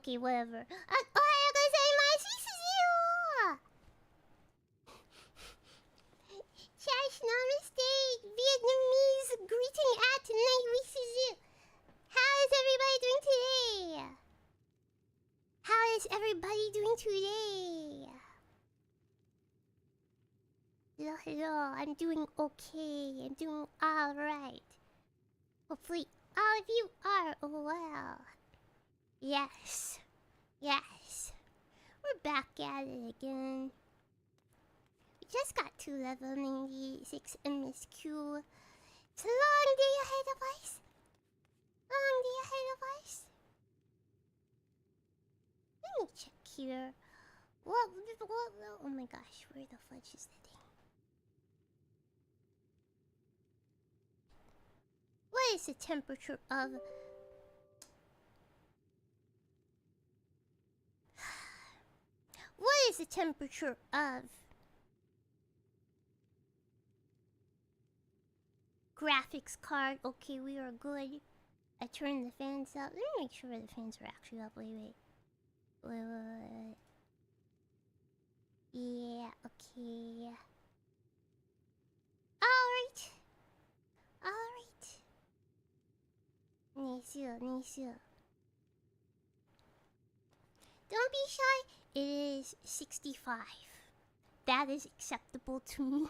Okay, whatever. Ohayou gozaimasu, Suzu! Chash namaste, Vietnamese greeting at night with Suzu. How is everybody doing today? How is everybody doing today? Hello, hello. I'm doing okay. I'm doing alright. Hopefully all of you are well. Yes. Yes. We're back at it again. We just got to level 96 MSQ. It's a long day ahead of us. Long day ahead of us. Let me check here. What? Oh my gosh, where the fudge is the thing? What is the temperature of... What is the temperature of... graphics card? Okay, we are good. I turned the fans up. Let me make sure the fans are actually up. Wait. Yeah, okay. Alright. Alright. Nice. Don't be shy. It is 65. That is acceptable to me.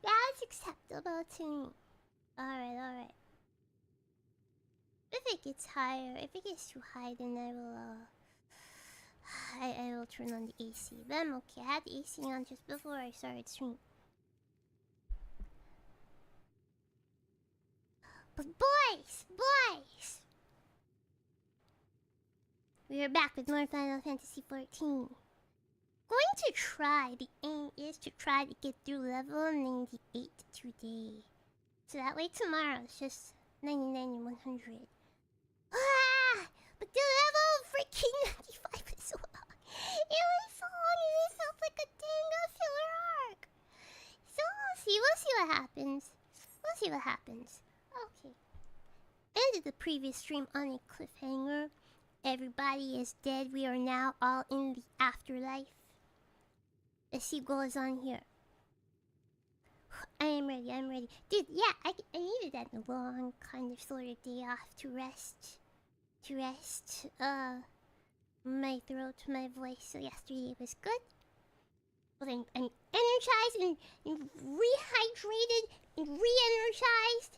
That is acceptable to me. Alright. If it gets higher, if it gets too high, then I will turn on the AC. But I'm okay. I had the AC on just before I started stream. But boys! We are back with more Final Fantasy XIV. Going to try, the aim is to try to get through level 98 today. So that way tomorrow it's just 99 and 100. Ah! But the level freaking 95 is so long. It was so long, it felt like a dang filler arc. So we'll see what happens. Okay. Ended the previous stream on a cliffhanger. Everybody is dead. We are now all in the afterlife. The seagull is on here. I am ready. Dude, yeah, I needed that long kind of sort of day off to rest. My throat, my voice. So yesterday was good. But I'm energized and rehydrated and re-energized.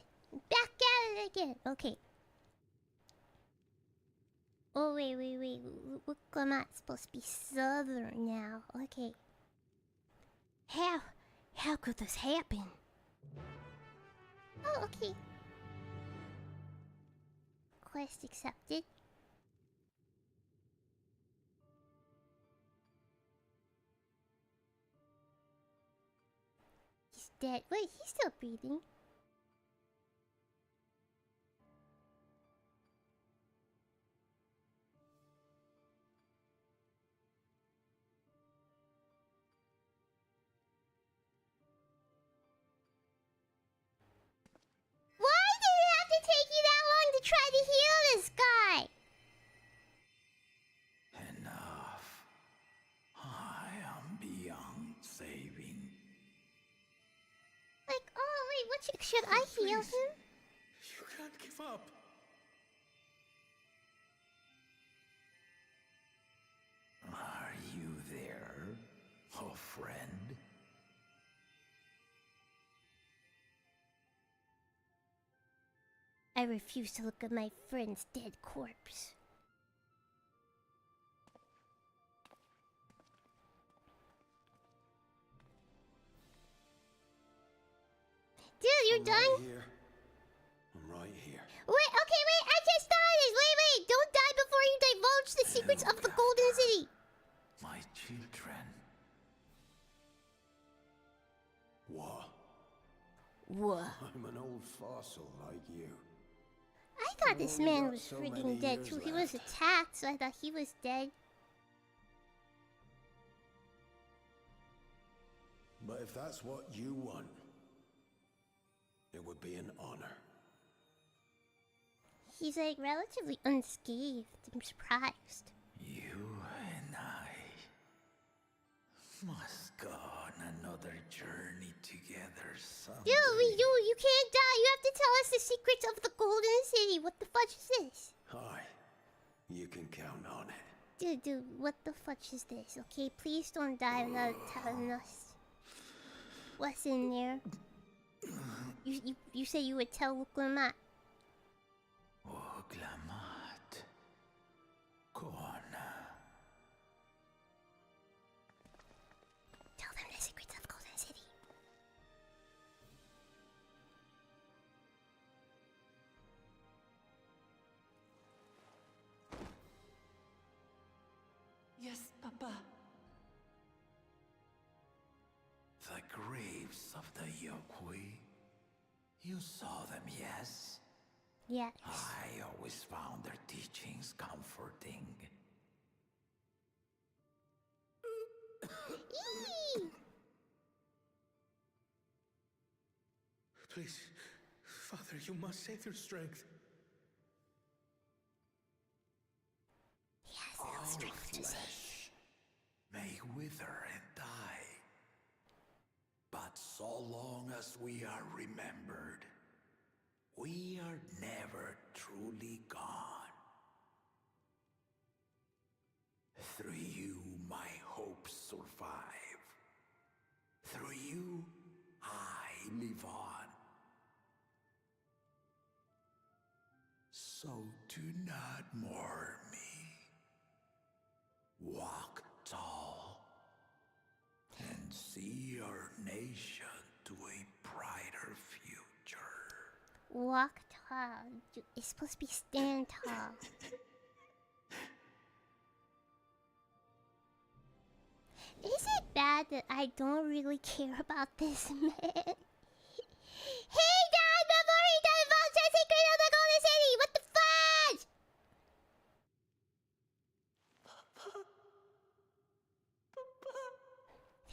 Back at it again. Okay. Oh, wait. Look, I'm not supposed to be southern now. Okay. How could this happen? Oh, okay. Quest accepted. He's dead. Wait, he's still breathing. Why did it have to take you that long to try to heal this guy? Enough. I am beyond saving. Like, oh wait, should I heal him? You can't give up. Are you there, oh friend? I refuse to look at my friend's dead corpse. Dude, you're done? I'm right here. Wait, I just started! Wait, don't die before you divulge the secrets of the Golden City! My children. What? I'm an old fossil like you. I thought this man was freaking dead too. He was attacked, so I thought he was dead. But if that's what you want, it would be an honor. He's like relatively unscathed. I'm surprised. You and I must go on another journey together someday. Dude, you can't die. You have to tell us the secrets of the Golden City. What the fudge is this? Hi. You can count on it. Dude, what the fudge is this? Okay, please don't die without telling us what's in there. You said you would tell Wuklamat. Wuklamat. Kona. Tell them the secrets of Golden City. Yes, Papa. The graves of the Yokui. You saw them, yes? Yes. I always found their teachings comforting. Eee! Please, Father, you must save your strength. He has no strength to save. May wither and die. But so long as we are remembered, we are never truly gone. Through you, my hopes survive. Through you, I live on. So do not mourn me. Walk tall and see our nation to a brighter future. Walk tall. It's supposed to be stand tall. Is it bad that I don't really care about this man? Hey, Dad! Before he divulges the secret of the Golden City! What the fudge?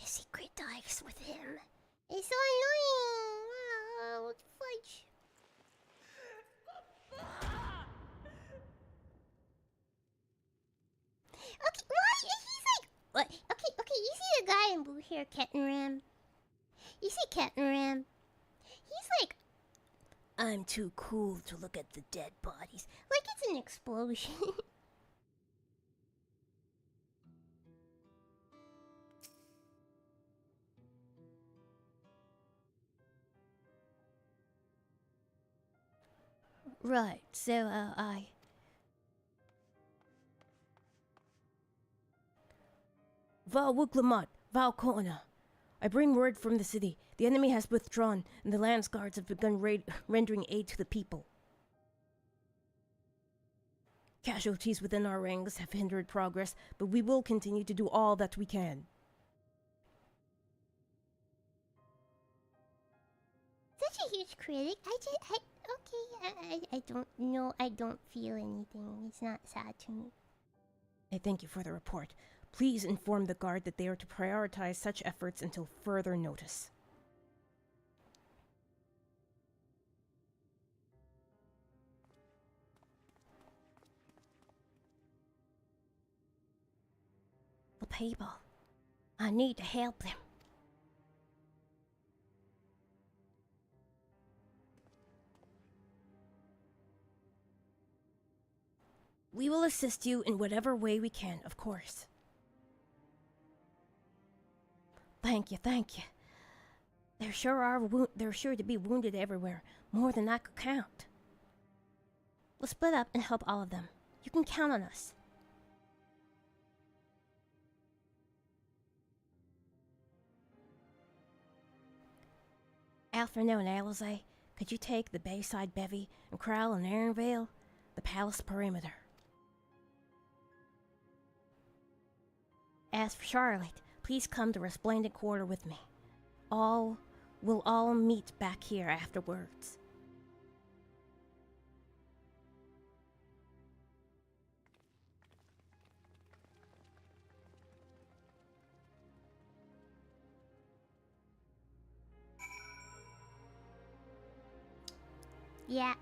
The secret dies with him. It's so annoying. Wow, what the fudge? Okay, why? He's like, what? Okay, you see the guy in blue hair, Kettenram? You see Kettenram? He's like, I'm too cool to look at the dead bodies. Like it's an explosion. Right, so, Val Wuklamat, Val Kona. I bring word from the city. The enemy has withdrawn, and the Lance Guards have begun rendering aid to the people. Casualties within our ranks have hindered progress, but we will continue to do all that we can. such a huge critic. I don't know. I don't feel anything. It's not sad to me. I thank you for the report. Please inform the Guard that they are to prioritize such efforts until further notice. The people. I need to help them. We will assist you in whatever way we can, of course. Thank you, thank you. There sure to be wounded everywhere, more than I could count. We'll split up and help all of them. You can count on us. Alfredo and Alizé, could you take the Bayside Bevy and Crowell and Aaronvale, the palace perimeter? As for Charlotte, please come to Resplendent Quarter with me. We'll all meet back here afterwards. Yeah,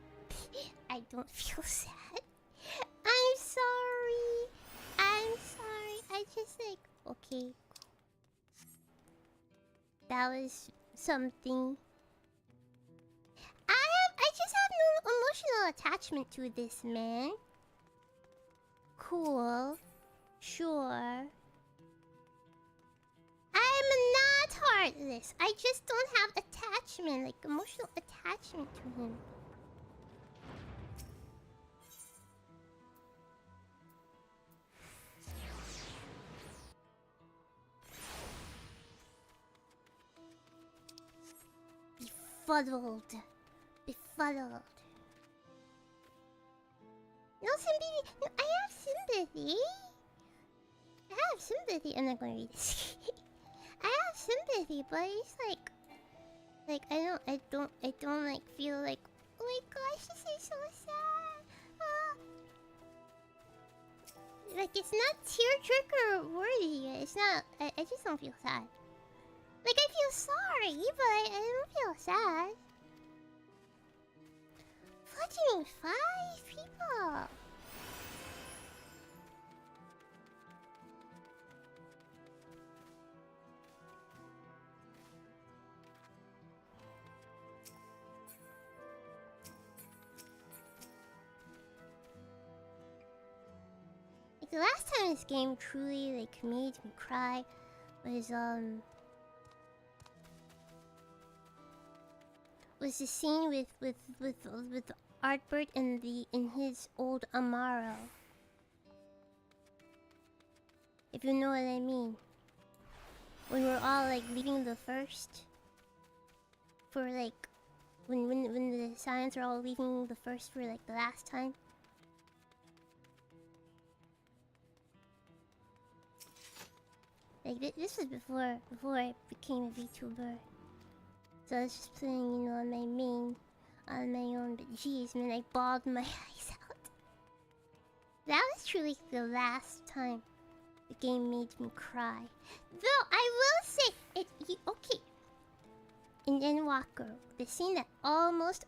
I don't feel sad. I'm sorry. I'm sorry. I just like, okay. That was something. I just have no emotional attachment to this man. Cool. Sure. I'm not heartless. I just don't have attachment, like emotional attachment to him. Befuddled. Befuddled. No sympathy. No, I have sympathy. I have sympathy. I'm not gonna read this. I have sympathy, but it's like I don't like feel like, oh my gosh, this is so sad. Like it's not tearjerker worthy. It's not. I just don't feel sad. Like I feel sorry, but I don't feel sad. Fudging 5 people. Like the last time this game truly like made me cry was the scene with Artbert in his old Amaro. If you know what I mean. When we're all like leaving the first for like when the Scions are all leaving the first for like the last time. Like this was before I became a VTuber. So I was just playing, you know, on my main, on my own. But jeez, man, I bawled my eyes out. That was truly the last time the game made me cry. Though I will say it. Okay. In Endwalker, the scene that almost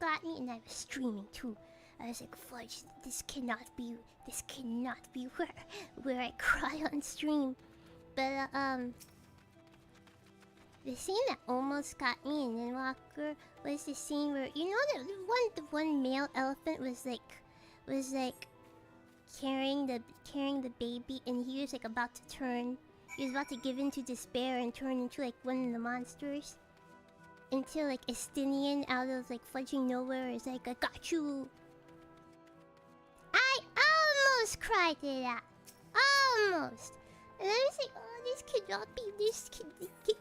got me, and I was streaming too. I was like, fudge, this cannot be where I cry on stream. But the scene that almost got me in Endwalker was the scene where, you know, the one male elephant was like carrying the baby, and he was like about to turn. He was about to give in to despair and turn into like one of the monsters. Until like Estinian out of like fudging nowhere is like, I got you. I almost cried to that. Almost. And I was like, oh, this cannot be this kid.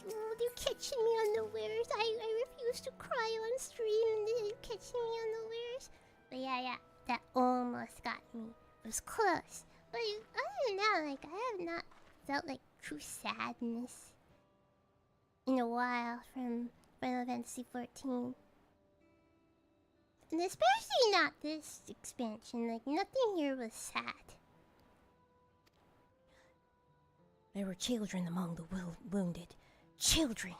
Oh, they're catching me unawares. I refuse to cry on stream and they're catching me unawares. But yeah, that almost got me. It was close. But other than that, like, I have not felt like true sadness in a while from Final Fantasy XIV. And especially not this expansion. Like, nothing here was sad. There were children among the wounded. Children!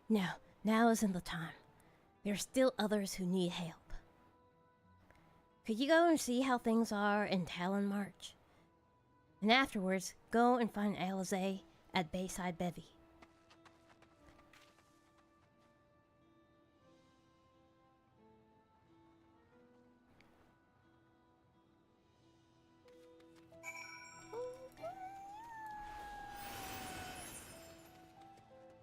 Now isn't the time. There are still others who need help. Could you go and see how things are in Talon March? And afterwards, go and find Alize at Bayside Bevy.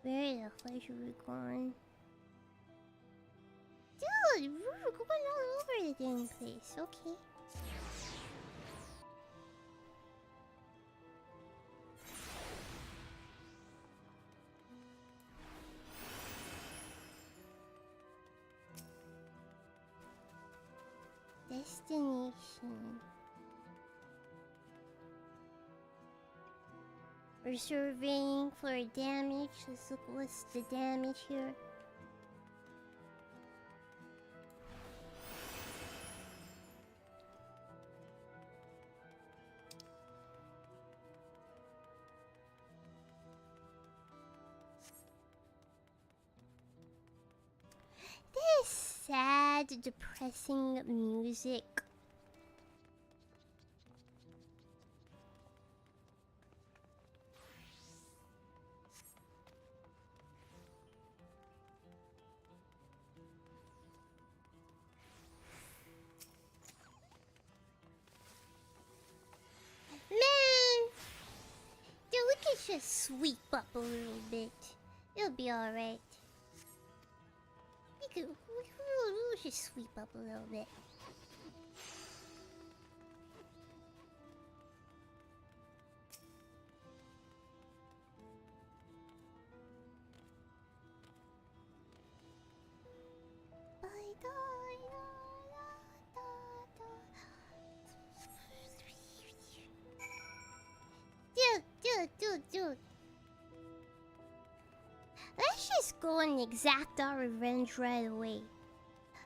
Where the flesh are we going? Dude, we're going all over the damn place. Okay. Destination. We're surveying for damage. Let's look what's the damage here. sad, depressing music. Man! Dude, we could just sweep up a little bit. It'll be alright. We'll just sweep up a little bit. Dude. Let's just go and exact our revenge right away.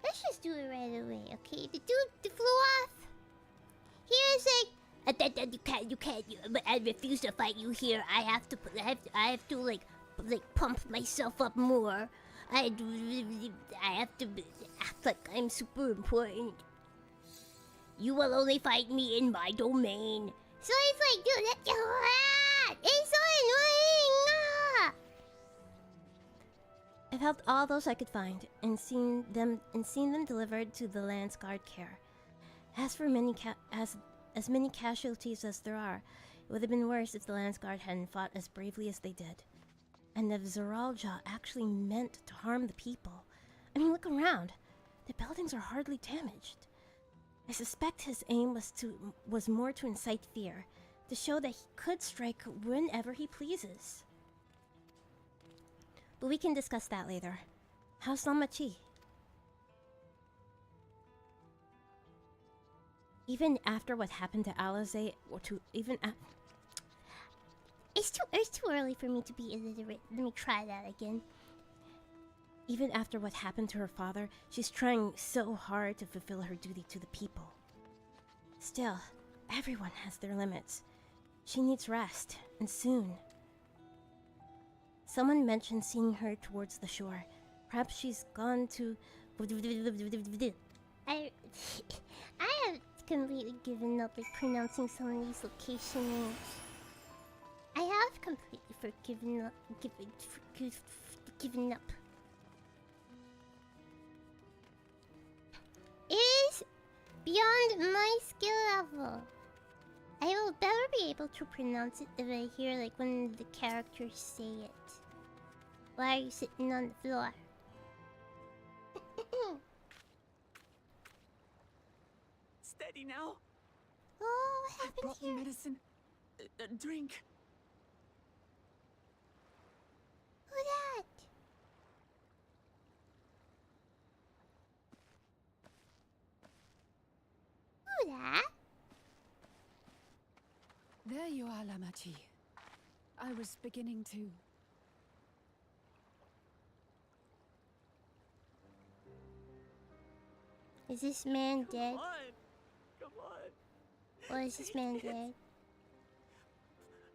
Let's just do it right away, okay? The dude flew off. Here's like, you can't. I refuse to fight you here. I have to like pump myself up more. I have to act like I'm super important. You will only fight me in my domain. So it's like, dude, it's so annoying. I've helped all those I could find and seen them delivered to the Land's Guard care. As for as many casualties as there are, it would have been worse if the Land's Guard hadn't fought as bravely as they did. And if Zeralja actually meant to harm the people, I mean, look around. The buildings are hardly damaged. I suspect his aim was more to incite fear, to show that he could strike whenever he pleases. But we can discuss that later. How's Lamachi? Even after what happened to Alize, It's too early for me to be illiterate. Let me try that again. Even after what happened to her father, she's trying so hard to fulfill her duty to the people. Still, everyone has their limits. She needs rest, and soon. Someone mentioned seeing her towards the shore. Perhaps she's gone to... I have completely given up like pronouncing some of these location names. I have completely given up. It is beyond my skill level. I will better be able to pronounce it if I hear like one of the characters say it. Why are you sitting on the floor? Steady now. Oh, what I happened brought here? you medicine. Drink. Who that? Who that? There you are, Lamachi. I was beginning to... Is this man dead? Come on. Or is this man dead?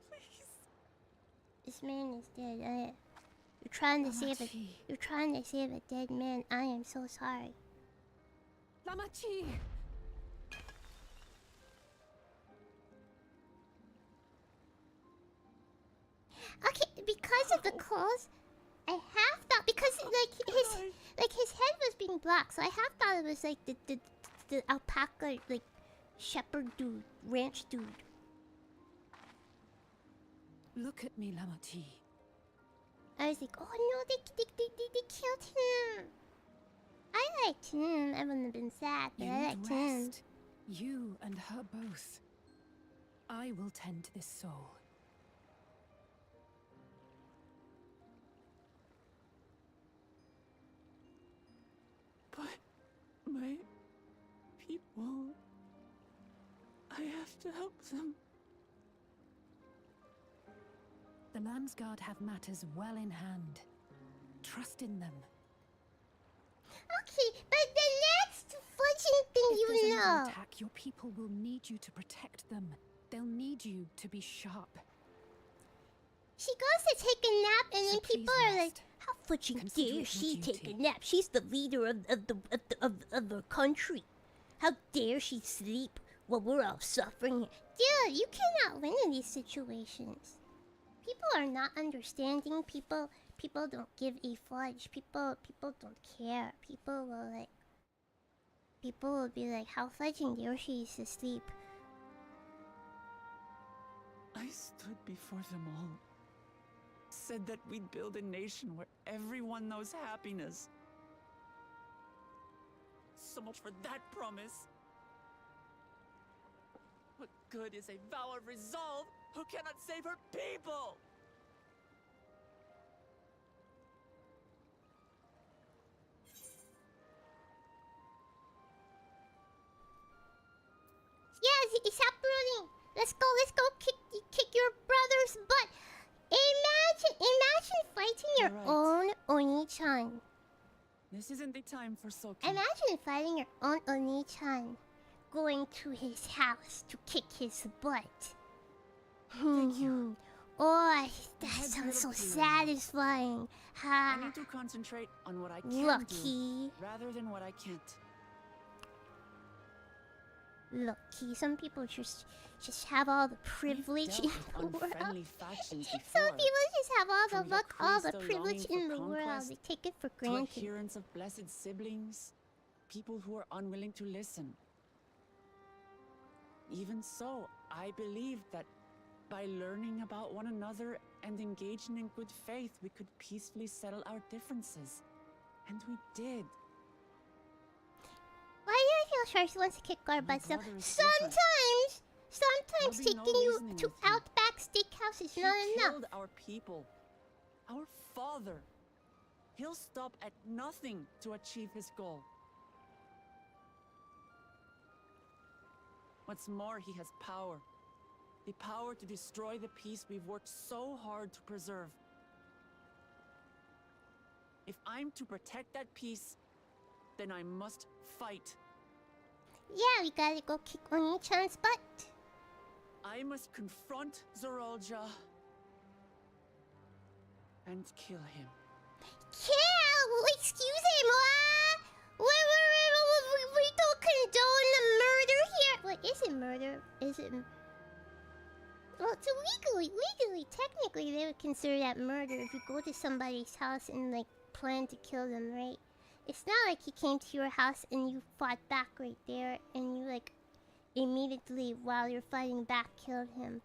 Please. This man is dead. You're trying to save Lamachi. You're trying to save a dead man. I am so sorry. Lamachi. Okay, because of the calls, I half thought because his head was being blocked, so I half thought it was like the alpaca like shepherd dude, ranch dude. Look at me, Lamachi. I was like, oh no, they killed him. I liked him. I wouldn't have been sad, but You I need liked him. rest. You and her both. I will tend to this soul. But my people, I have to help them. The Landsguard have matters well in hand. Trust in them. Okay, but the next fudging thing If there's you another know. attack, your people will need you to protect them. They'll need you to be sharp. She goes to take a nap, and So then people please are like, rest. How fudging Consider dare it she my take a duty. nap? She's the leader of the country. How dare she sleep while we're all suffering? Dude, you cannot win in these situations. People are not understanding. People don't give a fudge. People don't care. People will be like, how fudging dare she is asleep? I stood before them all. Said that we'd build a nation where everyone knows happiness. So much for that promise. What good is a vow of resolve who cannot save her people? Yes, it's happening. Let's go kick your brother's butt. Imagine fighting your Right. own Oni-chan. This isn't the time for sulking. Imagine fighting your own Oni-chan. Going to his house to kick his butt. Thank you. Oh, that head's sounds so a little clearer. satisfying. I Ha. need to concentrate on what I can do Lucky. rather than what I can't. Lucky. Some people just have all the privilege in We've the dealt with world. unfriendly factions Some before. people just have all From the luck, all the Yakuza privilege longing in for the world. conquest They take it for To granted. adherents of blessed siblings, people who are unwilling to listen. Even so, I believe that by learning about one another and engaging in good faith, we could peacefully settle our differences. And we did. Why do I feel sure she wants to kick our My butts though? brother is different. Sometimes There'll be no taking you reasoning to with you. Outback Steakhouse is He not enough. killed our people, our father. He'll stop at nothing to achieve his goal. What's more, he has power. The power to destroy the peace we've worked so hard to preserve. If I'm to protect that peace, then I must fight. Yeah, we gotta go kick Oni-chan's butt. I must confront Zorolja and kill him. Kill! Excuse me, we don't condone the murder here. What is it murder? Is it... Well, so legally, technically, they would consider that murder if you go to somebody's house and, like, plan to kill them, right? It's not like he came to your house and you fought back right there and you, like, immediately while you're fighting back killed him.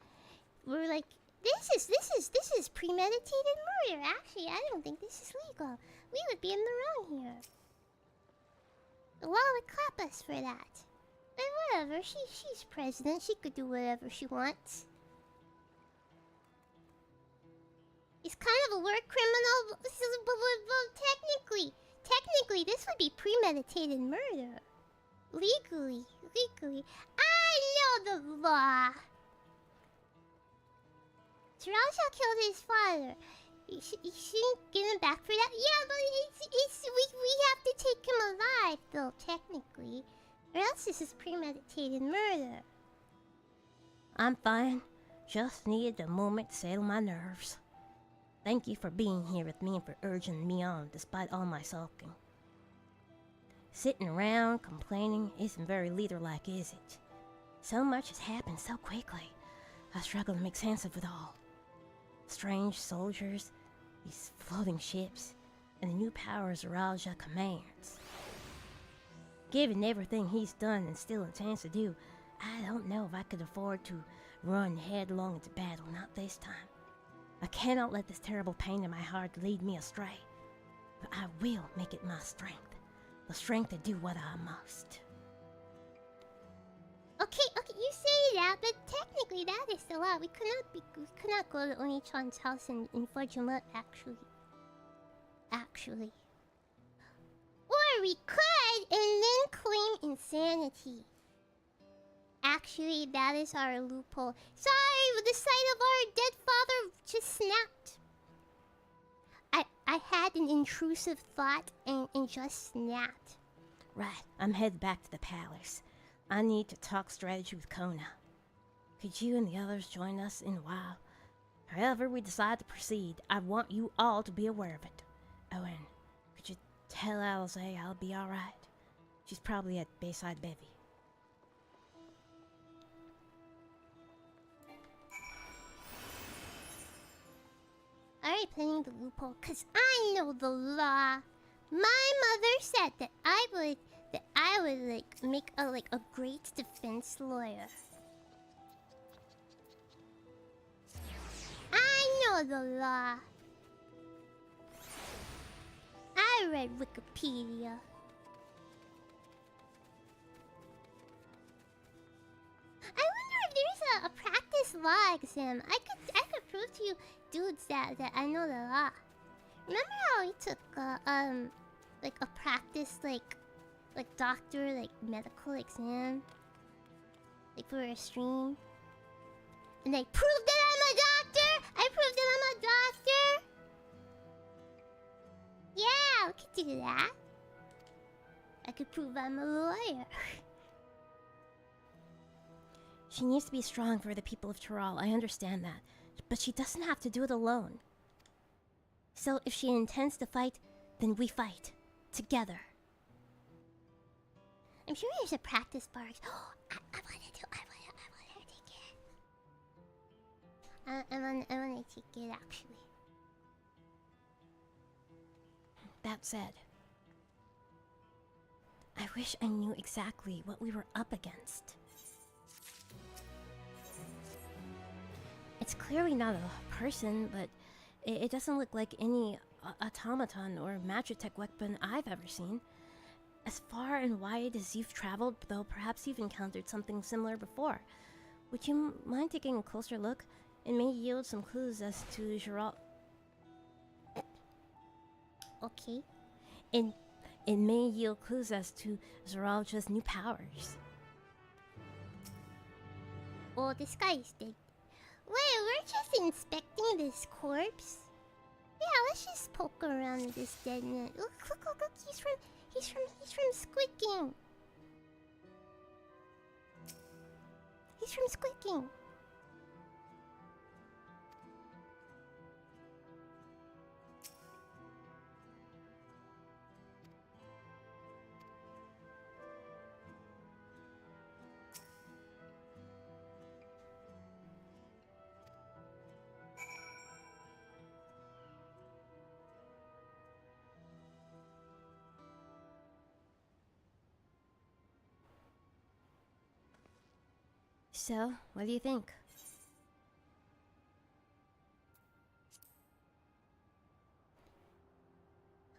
We're like, this is premeditated murder. Actually, I don't think this is legal. We would be in the wrong here. The law would clap us for that. But whatever, she's president. She could do whatever she wants. He's kind of a war criminal, but technically, this would be premeditated murder. Legally. I know the law. Jiraiya killed his father. You shouldn't give him back for that. Yeah, but we have to take him alive, though, technically. Or else this is premeditated murder. I'm fine. Just needed a moment to settle my nerves. Thank you for being here with me and for urging me on despite all my sulking. Sitting around complaining isn't very leader-like, is it? So much has happened so quickly. I struggle to make sense of it all. Strange soldiers, these floating ships, and the new powers Raja commands. Given everything he's done and still intends to do, I don't know if I could afford to run headlong into battle, not this time. I cannot let this terrible pain in my heart lead me astray. But I will make it my strength. The strength to do what I must. Okay, you say that, but technically that is the law. We could not go to Oni-chan's house and fudge him up, actually. Or we could, and then claim insanity. Actually, that is our loophole. Sorry, the sight of our dead father just snapped. I had an intrusive thought and just snapped. Right, I'm headed back to the palace. I need to talk strategy with Kona. Could you and the others join us in a while? However we decide to proceed, I want you all to be aware of it. Owen, could you tell Alize I'll be alright? She's probably at Bayside Bevy. Alright, playing the loophole, cause I know the law. My mother said that I would like make a great defense lawyer. I know the law. I read Wikipedia. I wonder if there's a practice law exam. I could prove to you dudes that I know the law. Remember how we took like a practice like doctor like medical exam like for a stream, and they proved that I'm a doctor. I proved that I'm a doctor. Yeah, we could do that. I could prove I'm a lawyer. She needs to be strong for the people of Tyrol, I understand that. But she doesn't have to do it alone. So if she intends to fight, then we fight. Together. I'm sure there's a practice bar. I wanna take it. I wanna take it actually. That said, I wish I knew exactly what we were up against. It's clearly not a person, but it doesn't look like any automaton or magitech weapon I've ever seen. As far and wide as you've traveled, though perhaps you've encountered something similar before. Would you mind taking a closer look? It may yield some clues as to Geralt. Okay. It may yield clues as to Zeralja's new powers. Oh, this guy is dead. Wait, we're just inspecting this corpse? Yeah, let's just poke around with this dead man. Look, he's from Squid Game. He's from Squid Game. So, what do you think?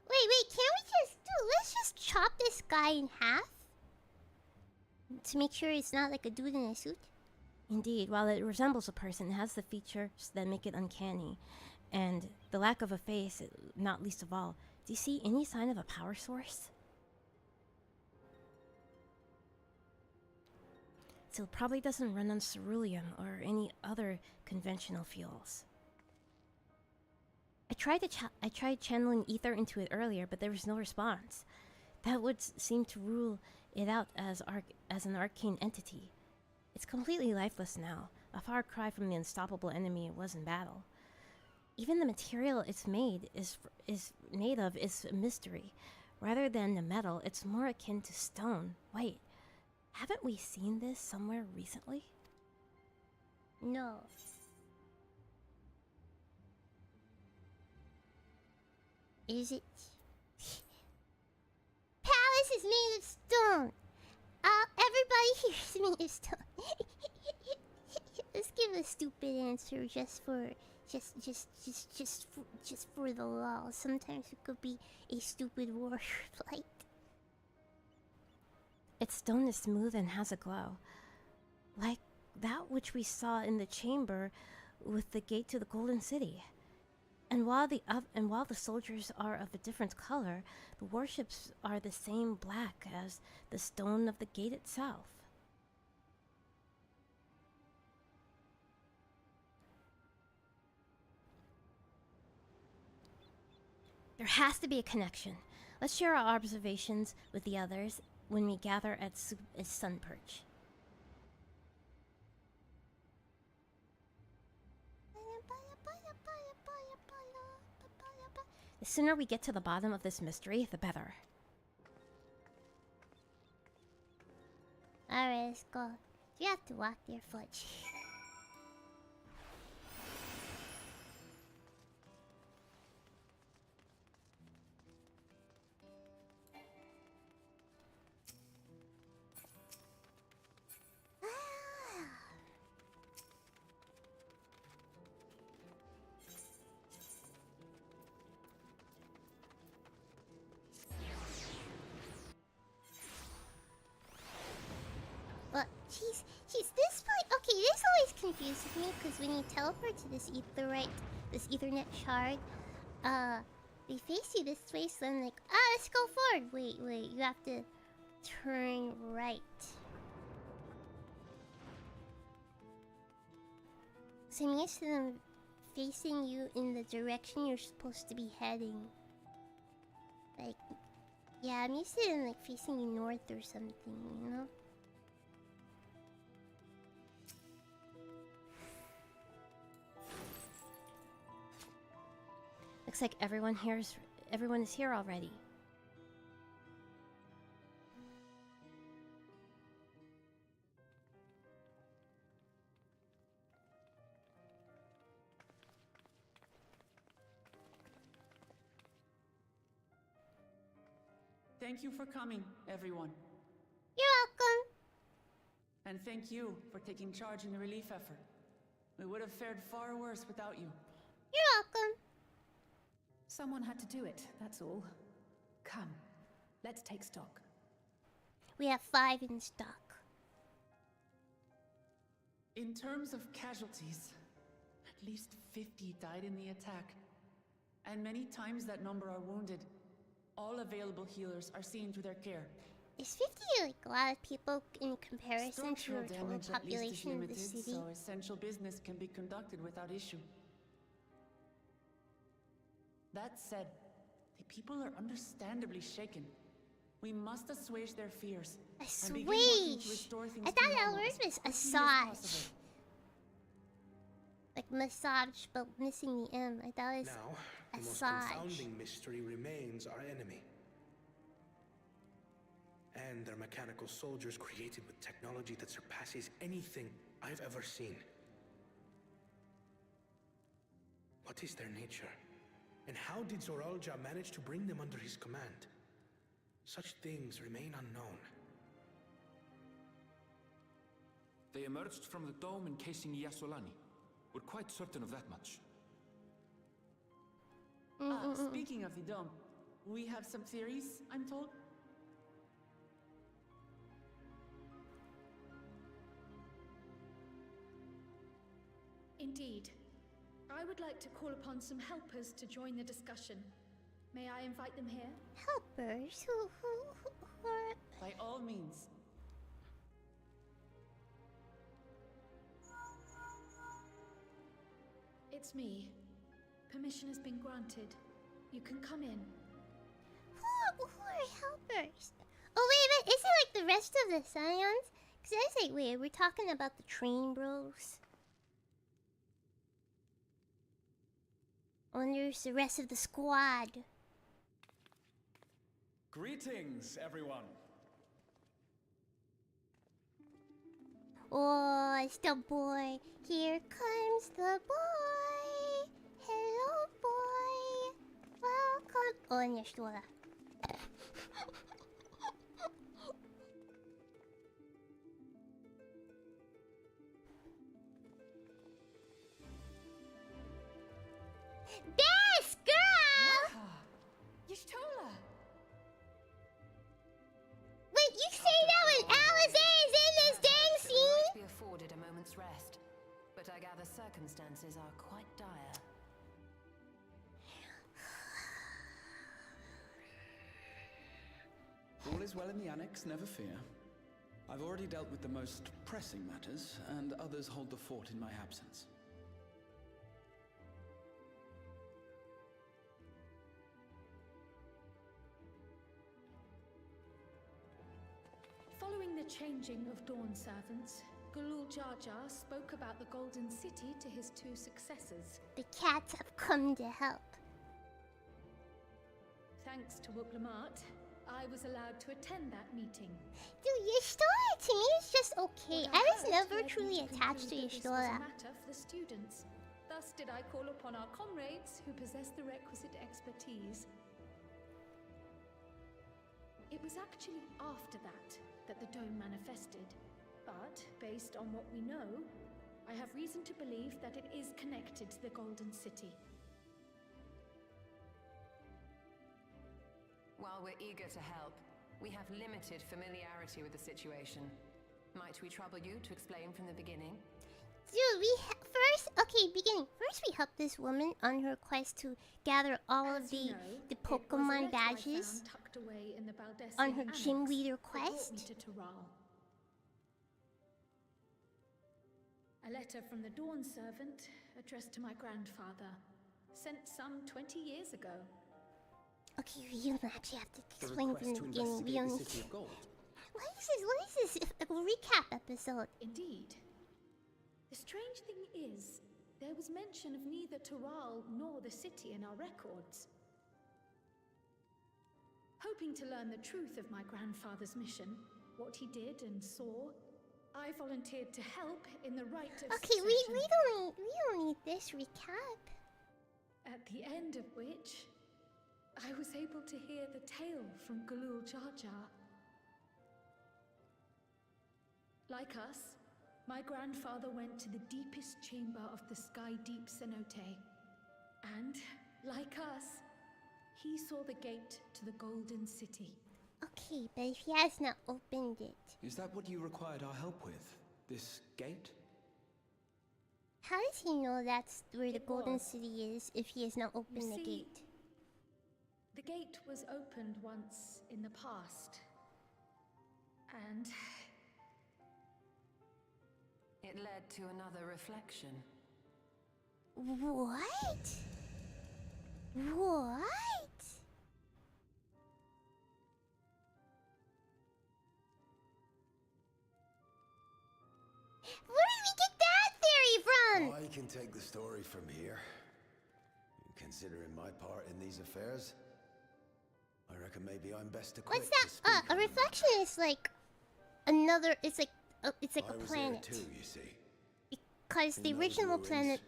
Wait, can't we just let's just chop this guy in half? To make sure it's not like a dude in a suit? Indeed, while it resembles a person, it has the features that make it uncanny. And the lack of a face, not least of all. Do you see any sign of a power source? So it probably doesn't run on ceruleum or any other conventional fuels. I tried channeling ether into it earlier, but there was no response. That would seem to rule it out as an arcane entity. It's completely lifeless now, a far cry from the unstoppable enemy it was in battle. Even the material it's made is made of is a mystery. Rather than the metal, it's more akin to stone. Wait, haven't we seen this somewhere recently? No. Is it? Palace is made of stone. Everybody here is made of stone. Let's give a stupid answer just for the lol. Sometimes it could be a stupid warrior flight. Its stone is smooth and has a glow, like that which we saw in the chamber with the gate to the Golden City. And while the soldiers are of a different color, the warships are the same black as the stone of the gate itself. There has to be a connection. Let's share our observations with the others when we gather at Sunperch. The sooner we get to the bottom of this mystery, the better. Alright, let's go. You have to walk there, Fudge. Well, she's this point. Okay, this always confuses me because when you teleport to this Ethernet shard, they face you this way, so I'm like, let's go forward. Wait, you have to turn right. So I'm used to them facing you in the direction you're supposed to be heading. Like, yeah, I'm used to them like facing you north or something, you know? Looks like everyone is here already. Thank you for coming, everyone. You're welcome. And thank you for taking charge in the relief effort. We would have fared far worse without you. You're welcome. Someone had to do it, that's all. Come, let's take stock. We have 5 in stock. In terms of casualties, at least 50 died in the attack. And many times that number are wounded. All available healers are seen to their care. Is 50 like a lot of people in comparison to Structural your total damage at least is population of the limited, city? so essential business can be conducted without issue. That said, the people are understandably shaken. We must assuage their fears. and begin working to restore things I to thought that normal word as was quickly as assuage. possible. Like massage, but missing the M. I thought it was Now, the most assuage. confounding mystery remains our enemy. And their mechanical soldiers created with technology that surpasses anything I've ever seen. What is their nature? And how did Zoralja manage to bring them under his command? Such things remain unknown. They emerged from the dome encasing Yasolani. We're quite certain of that much. Speaking of the dome, we have some theories, I'm told. Indeed. I would like to call upon some helpers to join the discussion. May I invite them here? Helpers? Who are... By all means. It's me. Permission has been granted. You can come in. Who are helpers? Oh wait, is it like the rest of the Scions? Because I was like, wait, we're talking about the train bros. I wonder who's the rest of the squad. Greetings, everyone. Oh, it's the boy. Here comes the boy. Hello, boy. Welcome. Oh, and your store. Best girl! Y'shtola! Wait, you say that when Alize is in this dang scene? Be afforded a moment's rest, but I gather circumstances are quite dire. All is well in the annex, never fear. I've already dealt with the most pressing matters, and others hold the fort in my absence. Following the changing of Dawn servants, Gulul Jar Jar spoke about the Golden City to his 2 successors. The cats have come to help. Thanks to Wuklamart, I was allowed to attend that meeting. Dude, Yashtora to me is just okay. What I was heard never led me truly to attached to conclude that this was a Yashtora. matter for the students. Thus did I call upon our comrades who possess the requisite expertise. It was actually after that the dome manifested. But, based on what we know, I have reason to believe that it is connected to the Golden City. While we're eager to help, we have limited familiarity with the situation. Might we trouble you to explain from the beginning? Dude, beginning. First we helped this woman on her quest to gather all of As you the know, the it was a Pokemon letter I badges found tucked away in the Baldessian on her annex gym leader that brought me quest. to Taral. A letter from the Dawn Servant addressed to my grandfather, sent some 20 years ago. Okay, we don't actually have to explain from the to beginning. We investigate don't the need City of Gold. What is this? A recap episode. Indeed. The strange thing is, there was mention of neither Taral nor the city in our records. Hoping to learn the truth of my grandfather's mission, what he did and saw, I volunteered to help in the rite of Okay, succession. we don't need this recap. At the end of which, I was able to hear the tale from Galul Jar Jar. Like us, my grandfather went to the deepest chamber of the Sky Deep cenote. And, like us, he saw the gate to the Golden City. Okay, but if he has not opened it, Is that what you required our help with? This gate? how does he know that's where the It Golden was. City is if he has not opened the see, gate? The gate was opened once in the past. And It led to another reflection. What? What? Where did we get that theory from? I can take the story from here. Considering my part in these affairs, I reckon maybe I'm best equipped. What's that? To speak A on reflection is like another. It's like a I was planet. there too, you see. Because the In those original ruins, planet.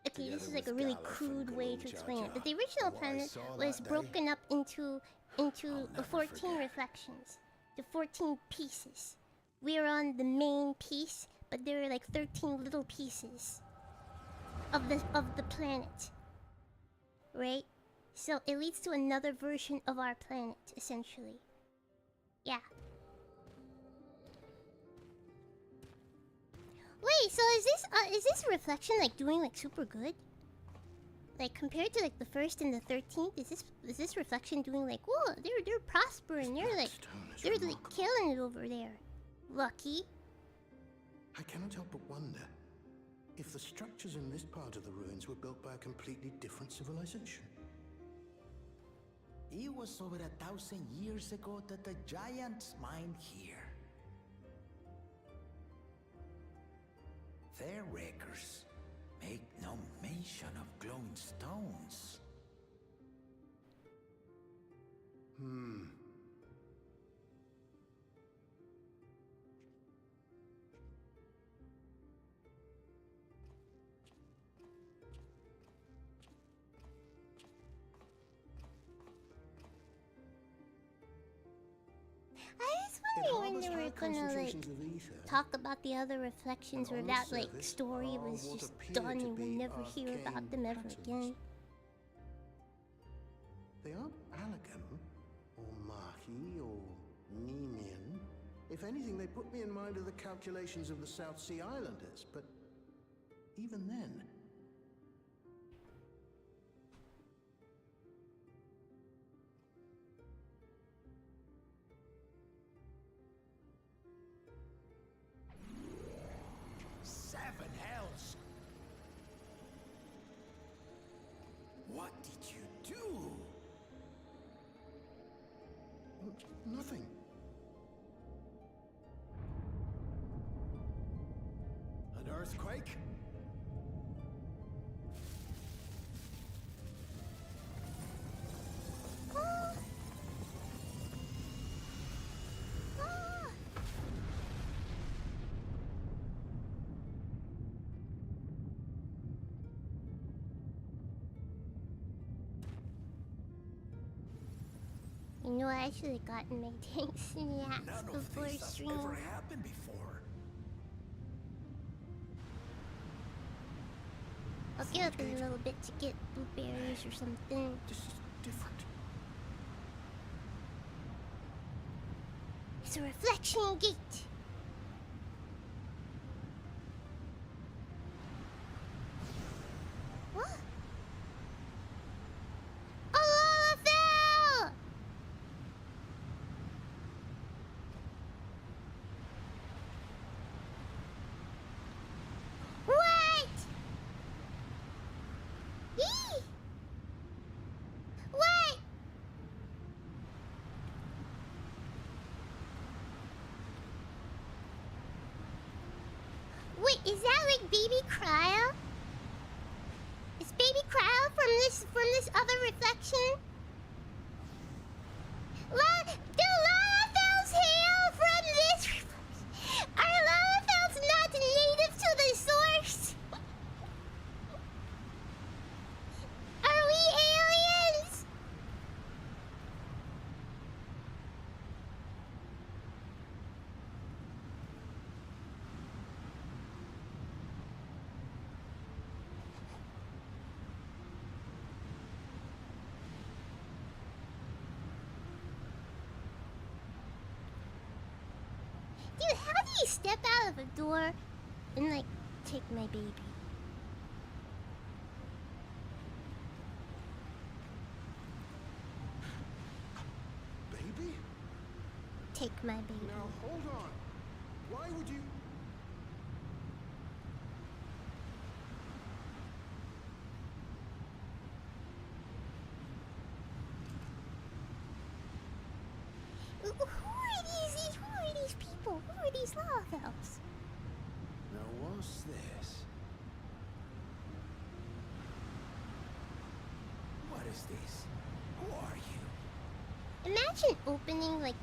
Okay, this together is like a with really Galuf and crude way Galul to Jar explain it. Jar. But the original And what I planet saw was that day, broken up into I'll the never 14 forget. reflections, the 14 pieces. We're on the main piece, but there are like 13 little pieces of the planet, right? So it leads to another version of our planet, essentially. Yeah. Wait, so is this reflection like doing like super good? Like compared to like the first and the 13th, is this reflection doing like whoa? They're prospering. They're like killing it over there. Lucky. I cannot help but wonder if the structures in this part of the ruins were built by a completely different civilization. It was over 1,000 years ago that the giants mined here. Their records make no mention of glowing stones. I was wondering when they were gonna like talk about the other reflections, or that like story was just done and we'll never hear about them ever again. They aren't Alagam, or Mahi, or Ninian. If anything, they put me in mind of the calculations of the South Sea Islanders, but even then... Seven hells! What did you do? Nothing. An earthquake? You know, I should have gotten my dang snacks None of before this has stream. ever happened before. I'll give up a little bit to get blueberries or something. This is different. It's a reflection gate. What? Oh, fell! What? Yee! What? Wait, is that like baby cryo? Is baby cryo from this other reflection? Do Lalafells hail from this reflection? Are Lalafells not native to the source? Are we aliens? Dude, how do you step out of a door and, like, take my baby? Baby? Take my baby. Now, hold on. Why would you... Who are these people? Who are these Lalafells? Now what's this? What is this? Who are you? Imagine opening, like,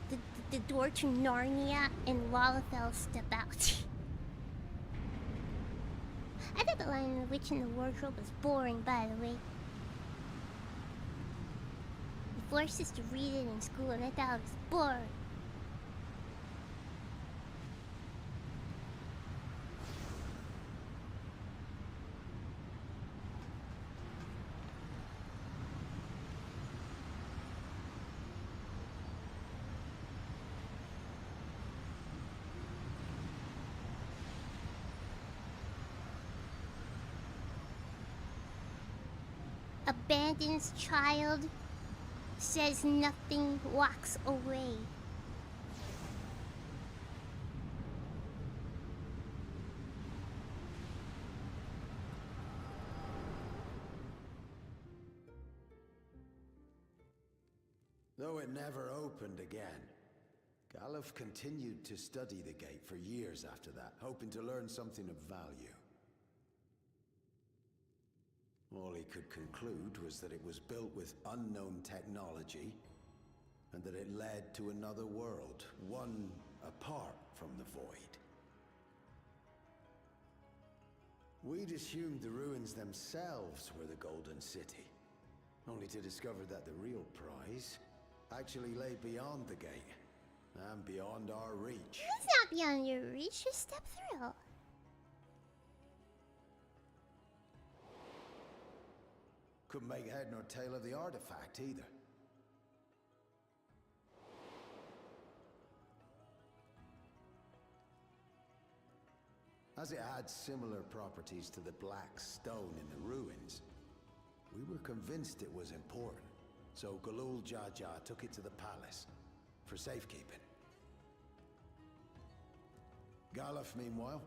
the door to Narnia and Lalafell step out. I thought the line The Witch in the Wardrobe was boring, by the way. You forced us to read it in school and I thought it was boring. Abandons child, says nothing, walks away. Though it never opened again, Galuf continued to study the gate for years after that, hoping to learn something of value. All he could conclude was that it was built with unknown technology, and that it led to another world, one apart from the void. We'd assumed the ruins themselves were the Golden City, only to discover that the real prize actually lay beyond the gate, and beyond our reach. It's not beyond your reach, just step through. Couldn't make head nor tail of the artifact either. As it had similar properties to the black stone in the ruins, we were convinced it was important, so Galul Jaja took it to the palace for safekeeping. Galuf, meanwhile,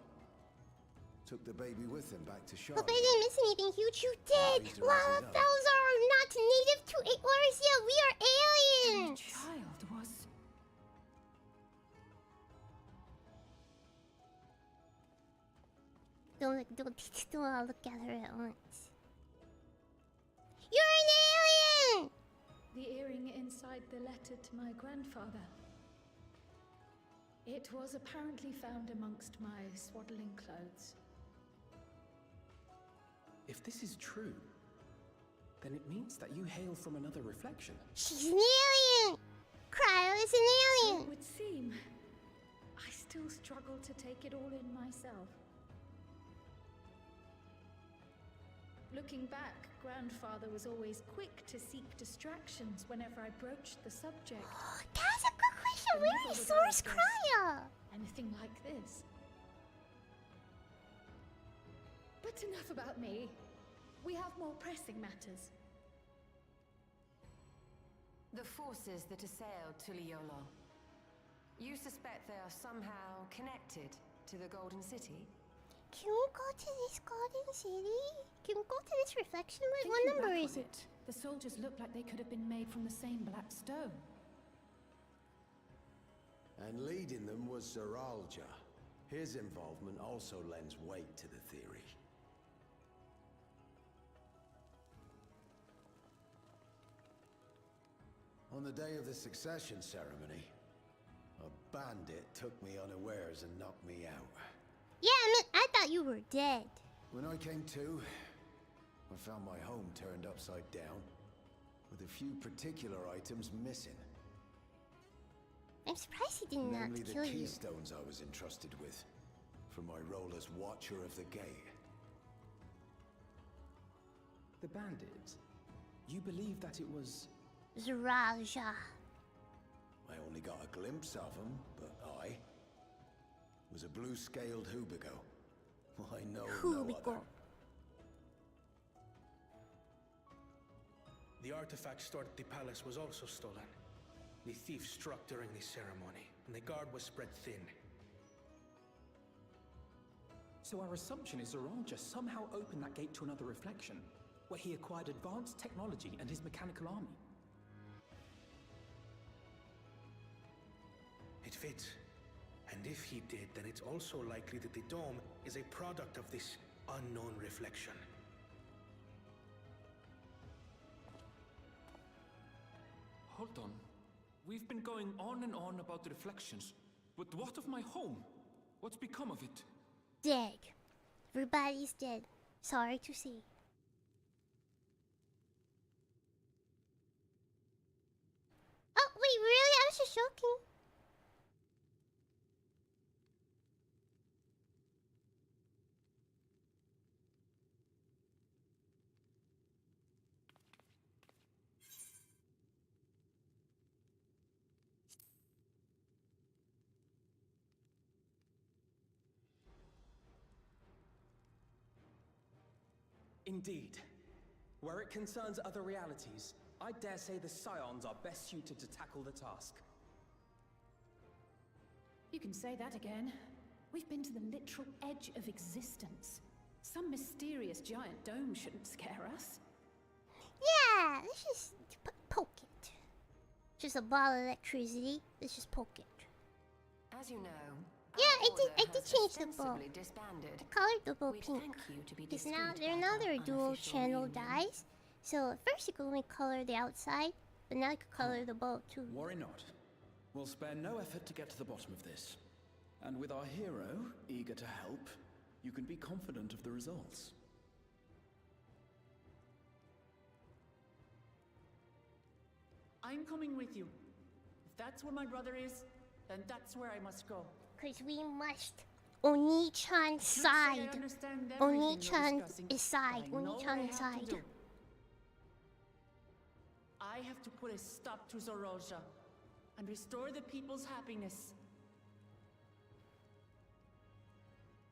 took the baby with him back to Charlotte. Hope I didn't miss anything huge. You did! Lalafells are not native to Eorzea. We are aliens! The child was... Don't all look at her at once. You're an alien! The earring inside the letter to my grandfather. It was apparently found amongst my swaddling clothes. If this is true, then it means that you hail from another reflection. She's an alien! it's an So alien. it would seem. I still struggle to take it all in myself. Looking back, Grandfather was always quick to seek distractions whenever I broached the subject. That's a good question. But Where never is without Source this. Cryo? Anything like this. But enough about me. We have more pressing matters. The forces that assailed Tuliolo. You suspect they are somehow connected to the Golden City? Can we go to this Golden City? Can we go to this reflection? What Thinking number back is on it? The soldiers looked like they could have been made from the same black stone. And leading them was Zeralja. His involvement also lends weight to the theory. On the day of the succession ceremony, a bandit took me unawares and knocked me out. Yeah, I thought you were dead. When I came to, I found my home turned upside down, with a few particular items missing. I'm surprised he did not Namely the kill you. keystones I was entrusted with, for my role as Watcher of the Gate. The bandit? You believe that it was... Zeralja. I only got a glimpse of him, but I was a blue-scaled Hubigo. I know no Hubigo. other. The artifact stored at the palace was also stolen. The thief struck during the ceremony, and the guard was spread thin. So our assumption is Zeralja somehow opened that gate to another reflection, where he acquired advanced technology and his mechanical army. It fits. And if he did, then it's also likely that the dome is a product of this unknown reflection. Hold on. We've been going on and on about the reflections, but what of my home? What's become of it? Dead. Everybody's dead. Sorry to say. Oh, wait, really? I was just joking. Indeed. Where it concerns other realities, I dare say the Scions are best suited to tackle the task. You can say that again. We've been to the literal edge of existence. Some mysterious giant dome shouldn't scare us. Yeah, let's just poke it. Just a ball of electricity. Let's just poke it. As you know, Yeah, I did change the bow. ostensibly disbanded. I colored the bow We pink. thank you to be Because discreet now about they're our dual unofficial channel reunion. dyes. So at first you could only color the outside, but now you could color the bow too. Worry not. We'll spare no effort to get to the bottom of this. And with our hero eager to help, you can be confident of the results. I'm coming with you. If that's where my brother is, then that's where I must go. Because we must Oni-chan's side. Oni-chan is side. Oni-chan is side. I have to put a stop to Zeralja and restore the people's happiness.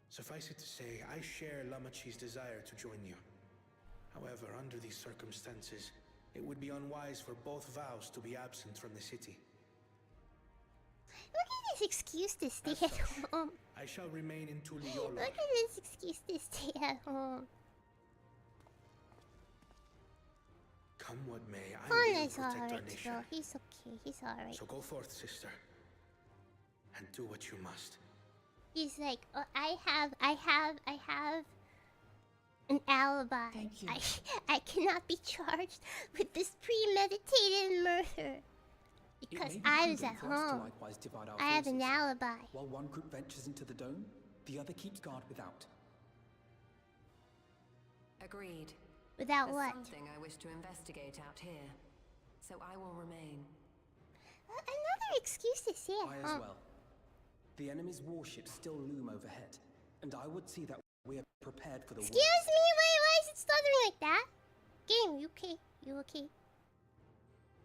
Suffice it to say, I share Lamachi's desire to join you. However, under these circumstances, it would be unwise for both vows to be absent from the city. Look at this excuse to stay As at such, home. I shall remain in Tuliolo. Look at this excuse to stay at home. Come what may, I Fun will is protect our alright nation. though. He's okay. He's alright. So go forth, sister, and do what you must. He's like, oh, I have an alibi. Thank you. I cannot be charged with this premeditated murder. Because It may be I was prudent at for us to home. likewise divide our I have an forces. alibi. While one group ventures into the dome, the other keeps guard without. Agreed. Without There's what? something I wish to investigate out here, so I will remain. Another other excuses, yeah. I as well. The enemy's warships still loom overhead, and I would see that we are prepared for the Excuse me, why is it stuttering like that? Game, you okay? You okay?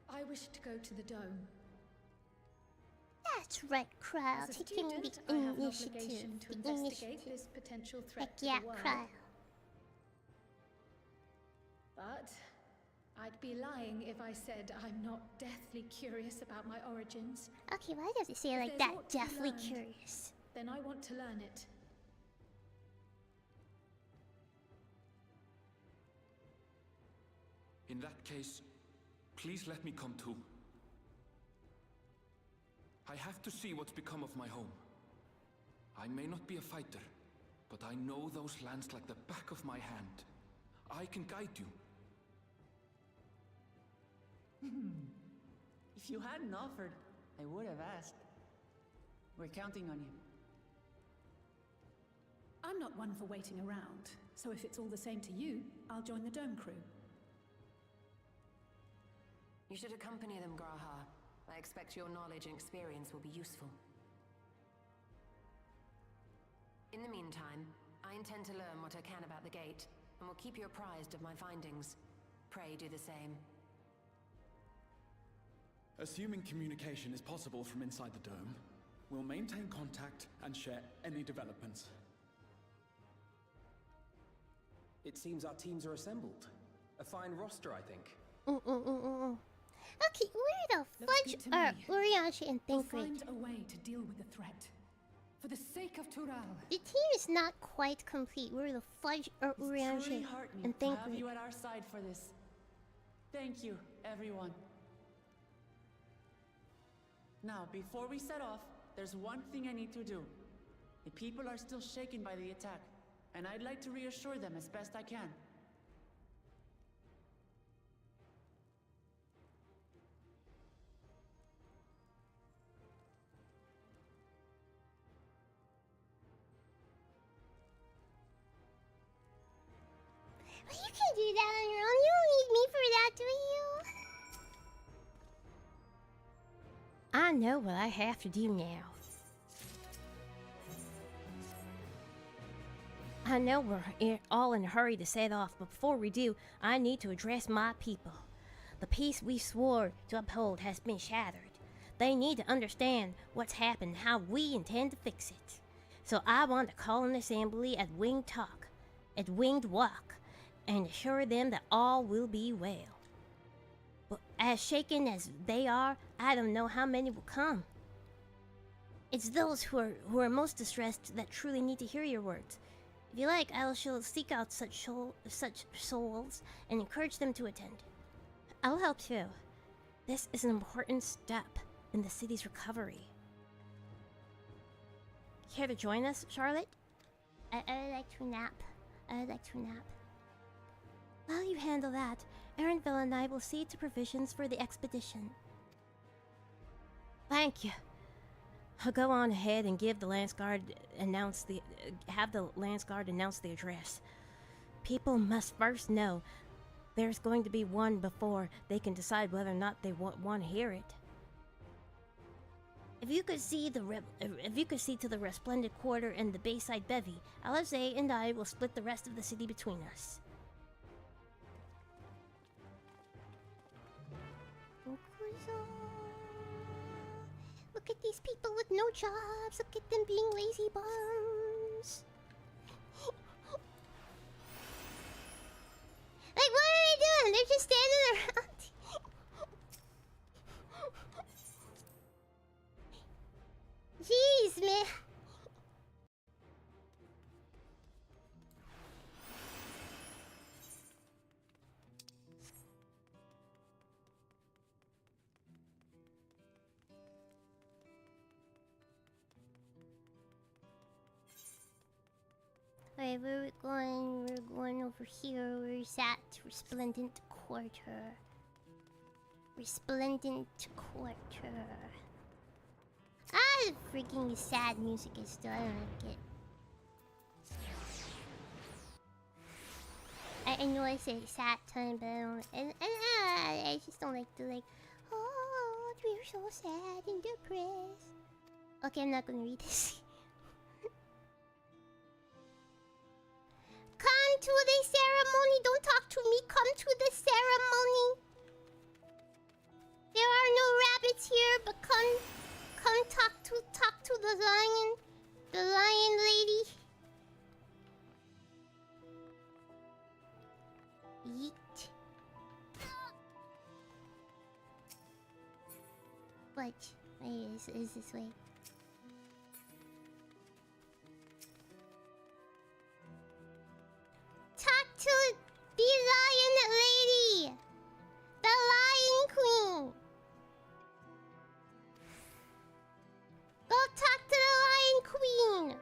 I wish to go to the dome. That's right, Kyle. As a Taking student, the I have an initiative. obligation to The investigate initiative. this potential Heck threat to yeah, the world. Kyle. But I'd be lying if I said I'm not deathly curious about my origins. Okay, why does it say If like there's that? aught to be Deathly learned, curious. Then I want to learn it. In that case, please let me come too. I have to see what's become of my home. I may not be a fighter, but I know those lands like the back of my hand. I can guide you. If you hadn't offered, I would have asked. We're counting on you. I'm not one for waiting around, so if it's all the same to you, I'll join the Dome crew. You should accompany them, Graha. I expect your knowledge and experience will be useful. In the meantime, I intend to learn what I can about the gate, and will keep you apprised of my findings. Pray do the same. Assuming communication is possible from inside the dome, we'll maintain contact and share any developments. It seems our teams are assembled. A fine roster, I think. Okay, where the fudge are Uriashi and We'll Thancred? find a way to deal with the threat. For the sake of Tural. The team is not quite complete. Where the fudge are Truly Uriashi heartening and to have Thancred? you at our side for this. Thank you, everyone. Now, before we set off, there's one thing I need to do. The people are still shaken by the attack, and I'd like to reassure them as best I can. Well, you can do that on your own. You don't need me for that, do you? I know what I have to do now. I know we're all in a hurry to set off, but before we do, I need to address my people. The peace we swore to uphold has been shattered. They need to understand what's happened and how we intend to fix it. So I want to call an assembly at Winged Walk, and assure them that all will be well. But as shaken as they are, I don't know how many will come. It's those who are most distressed that truly need to hear your words. If you like, I shall seek out such souls and encourage them to attend. I'll help too. This is an important step in the city's recovery. Care to join us, Charlotte? I would like to nap. I would like to nap. While you handle that, Erinville and I will see to provisions for the expedition. Thank you. I'll go on ahead and give the Lance Guard have the Lance Guard announce the address. People must first know there's going to be one before they can decide whether or not they want to hear it. If you could see to the Resplendent Quarter and the Bayside Bevy, Alize and I will split the rest of the city between us. Look at these people with no jobs. Look at them being lazy bums. Like, what are they doing? They're just standing around. Jeez, man. Alright, where are we going? We're going over here. Where's that? Resplendent Quarter. Resplendent Quarter. Ah, the freaking sad music is still. I don't like it. I know I say sad time, but I don't. I just don't like the like. Oh, we're You're so sad and depressed. Okay, I'm not gonna read this. Come to the ceremony. Don't talk to me. Come to the ceremony. There are no rabbits here, but come talk to the lion lady. Yeet. What? Is this way? Talk to the lion lady! The lion queen! Go talk to the lion queen!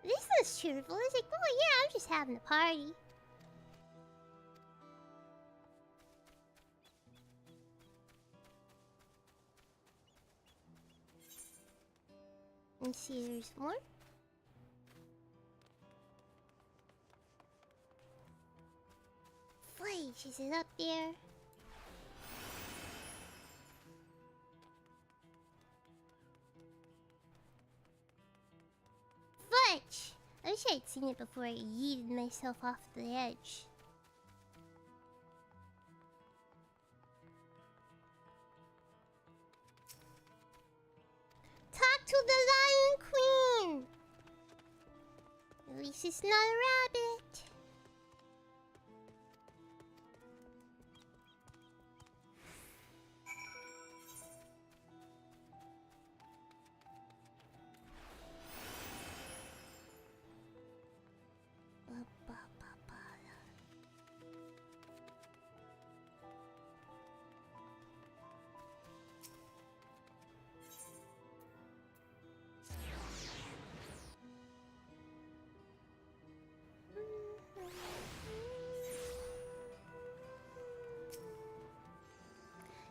This is cheerful. It's like, oh yeah, I'm just having a party. Let's see, there's more. Wait, is it up there? Fudge! I wish I'd seen it before I yeeted myself off the edge. Talk to the Lion Queen! At least it's not a rabbit.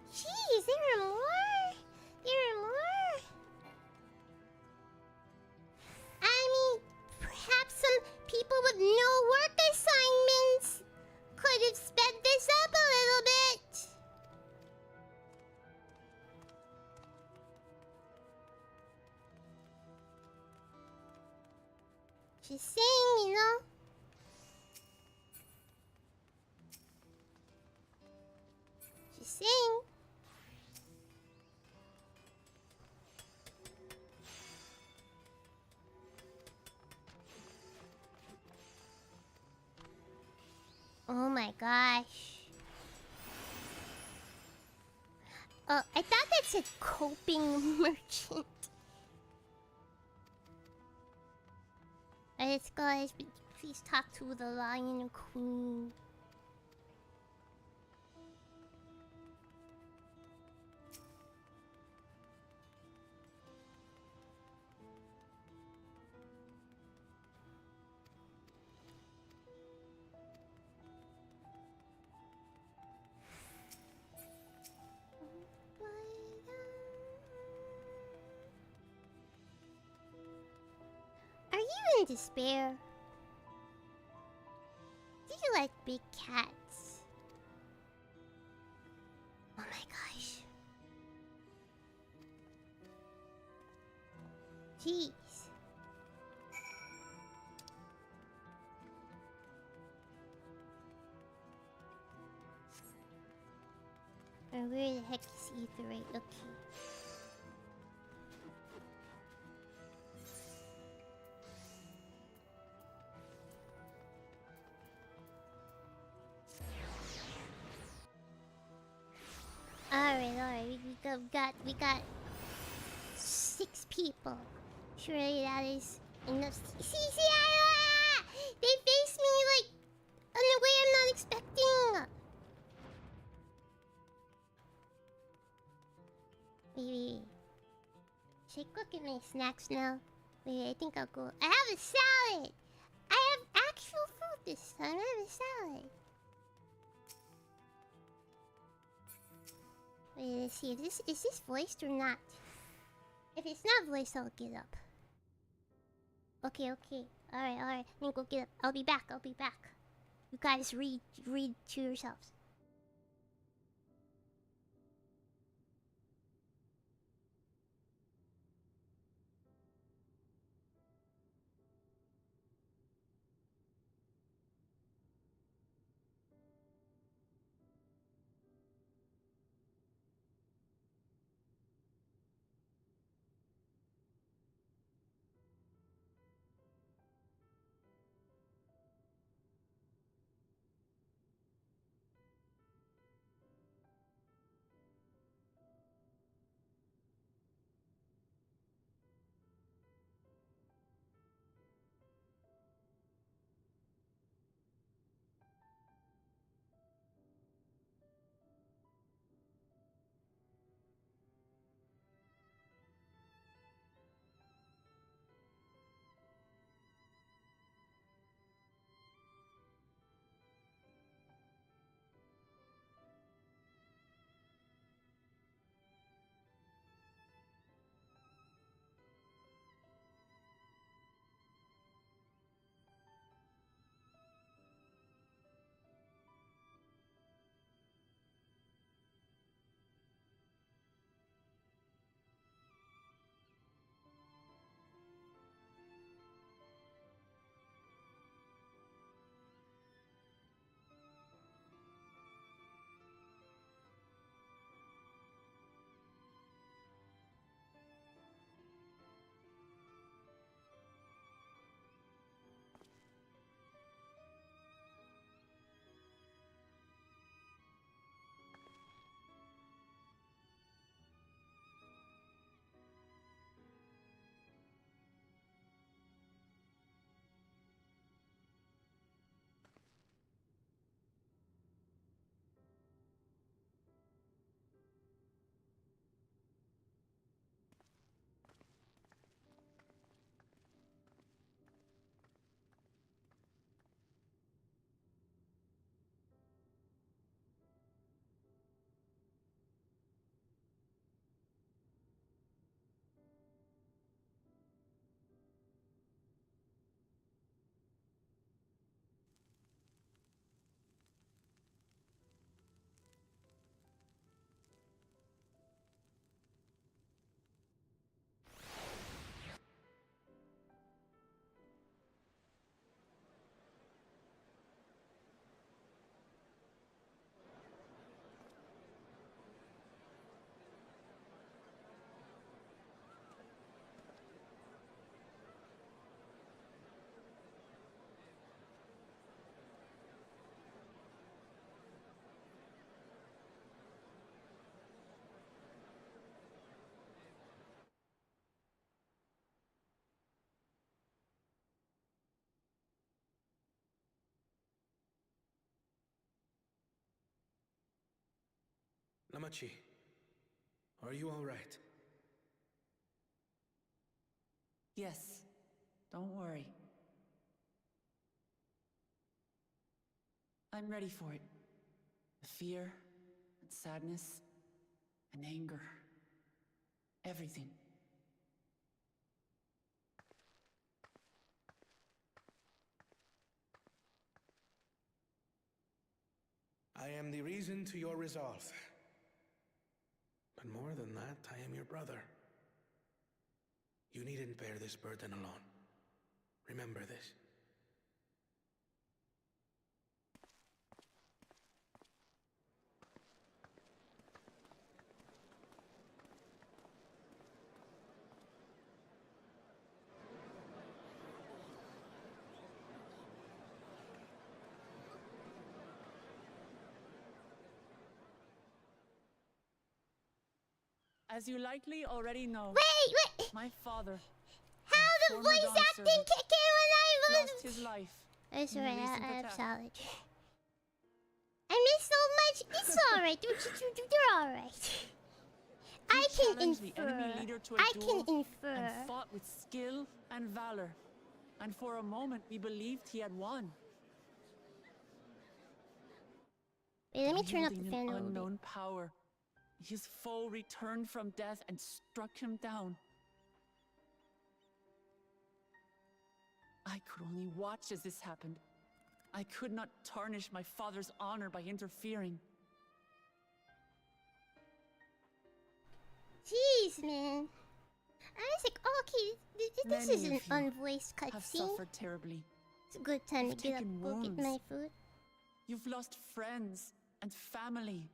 Jeez, there are more? There are more? I mean, perhaps some people with no work assignments could have sped this up a little bit. Just saying, you know. Just saying. Oh my gosh. Oh, I thought that said coping merchant. Let's go, guys. Please talk to the Lion Queen. Are you in despair? Do you like big cats? Oh my gosh. Jeez. Where the heck is Ether? Right, okay. Alright, we got 6 people. Surely that is enough. See, they face me like in a way I'm not expecting. Wait. Should I go get my snacks now? Wait, I think I'll go. I have a salad! I have actual food this time. I have a salad. Wait, let's see if this is this voiced or not. If it's not voiced, I'll get up. Okay, okay. Alright, alright. I'm gonna go get up. I'll be back, I'll be back. You guys read to yourselves. Namachi, are you all right? Yes, don't worry. I'm ready for it. The fear, and sadness, and anger. Everything. I am the reason to your resolve. But more than that, I am your brother. You needn't bear this burden alone. Remember this. As you likely already know, Wait! my father, how the former voice Dawn acting servant, kick in when I was... lost his life. That's in the right, recent I have attack. salad. I miss so much. It's alright. They're alright. I can challenged the enemy infer. leader to a I duel can infer. and fought with skill and valor. And for a moment, we believed he had won. Wait, let me turn up the Wielding fan a an little bit. unknown power, his foe returned from death and struck him down. I could only watch as this happened. I could not tarnish my father's honor by interfering. Jeez, man. I was like, oh, okay, this is an unvoiced have cutscene. suffered terribly. It's a good time You've to get up, taken go get wounds. my food. You've lost friends and family.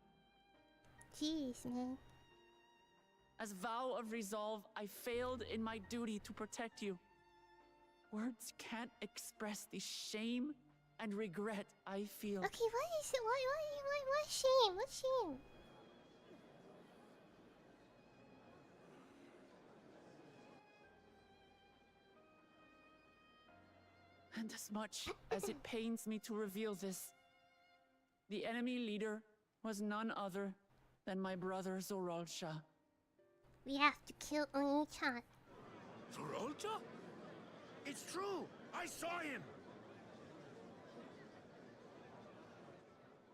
Jeez, man. As vow of resolve, I failed in my duty to protect you. Words can't express the shame and regret I feel. Okay, what is it? What shame? What shame? And as much as it pains me to reveal this, the enemy leader was none other than my brother Zoralsha. We have to kill Oni-chan. Zoralsha? It's true! I saw him!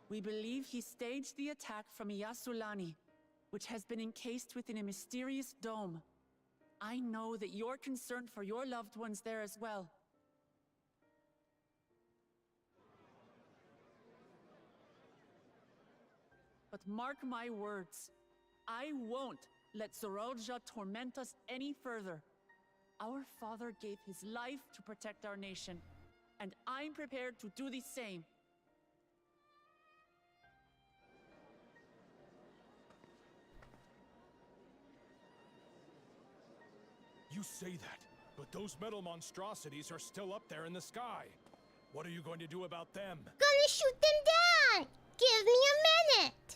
We believe he staged the attack from Iyasulani, which has been encased within a mysterious dome. I know that you're concerned for your loved ones there as well. But mark my words, I won't let Zoralsha torment us any further. Our father gave his life to protect our nation, and I'm prepared to do the same. You say that, but those metal monstrosities are still up there in the sky. What are you going to do about them? Gonna shoot them down! Give me a minute!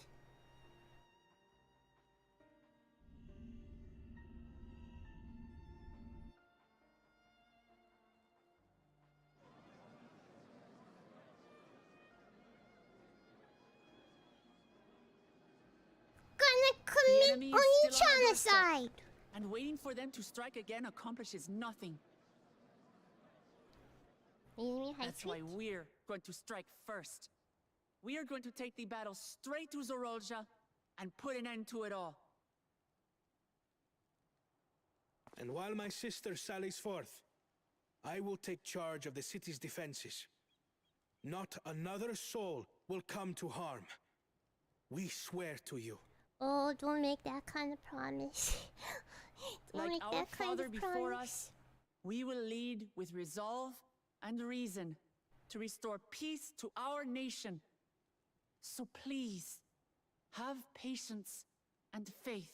Gonna commit Oni-chan-icide! And waiting for them to strike again accomplishes nothing. That's why we're going to strike first. We are going to take the battle straight to Zoralsha and put an end to it all. And while my sister sallies forth, I will take charge of the city's defenses. Not another soul will come to harm. We swear to you. Oh, don't make that kind of promise. Don't Like make our that kind father of before promise. us, we will lead with resolve and reason to restore peace to our nation. So please, have patience and faith.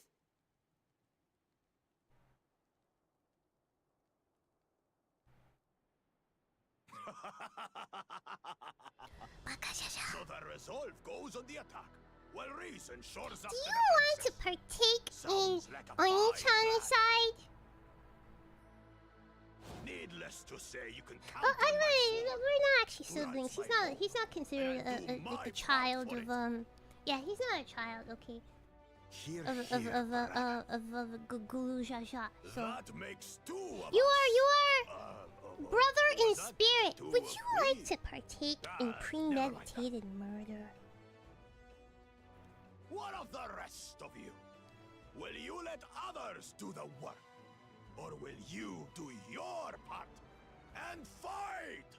So the resolve goes on the attack, while reason shores up Do the you want to defenses. partake in Sounds like a Oni-chan-icide? Needless to say, you can count Oh, on my sword. we're not actually siblings. He's not considered like a child of Yeah, he's not a child. Okay. Here, Of Gulu Jaja. So That makes two of you us. are brother in spirit. Would you like to partake in premeditated murder? What of the rest of you? Will you let others do the work? Or will you do your part and fight?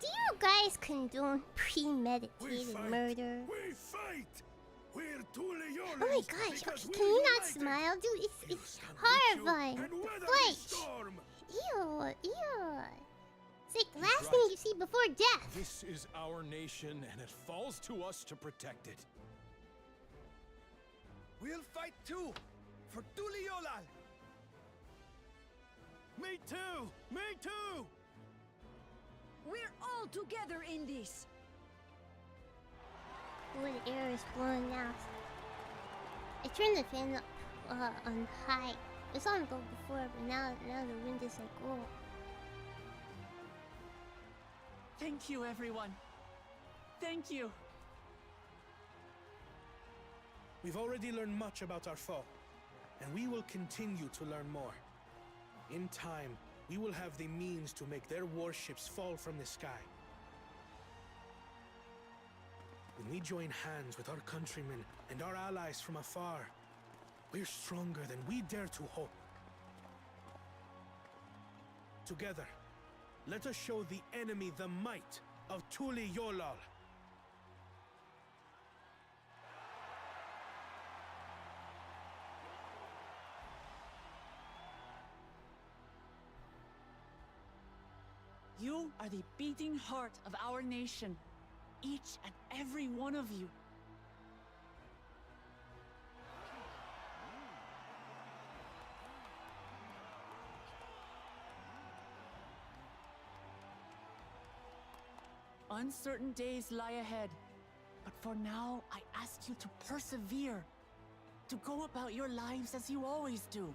Do you guys condone premeditated murder? We fight! We're two Oh my gosh, okay, can you not smile? Dude, it's horrifying. The flesh. Ew, ew. It's like the last thing you see before death. This is our nation, and it falls to us to protect it. We'll fight too! For Tuliolal! Me too! Me too! We're all together in this! Oh, the air is blowing now. I turned the fan up on high. It was on low before, but now the wind is like, oh. Thank you, everyone. Thank you. We've already learned much about our foe, and we will continue to learn more. In time, we will have the means to make their warships fall from the sky. When we join hands with our countrymen and our allies from afar, we're stronger than we dare to hope. Together, let us show the enemy the might of Tuli Yolal. You are the beating heart of our nation. Each and every one of you. Uncertain days lie ahead, but for now, I ask you to persevere, to go about your lives as you always do.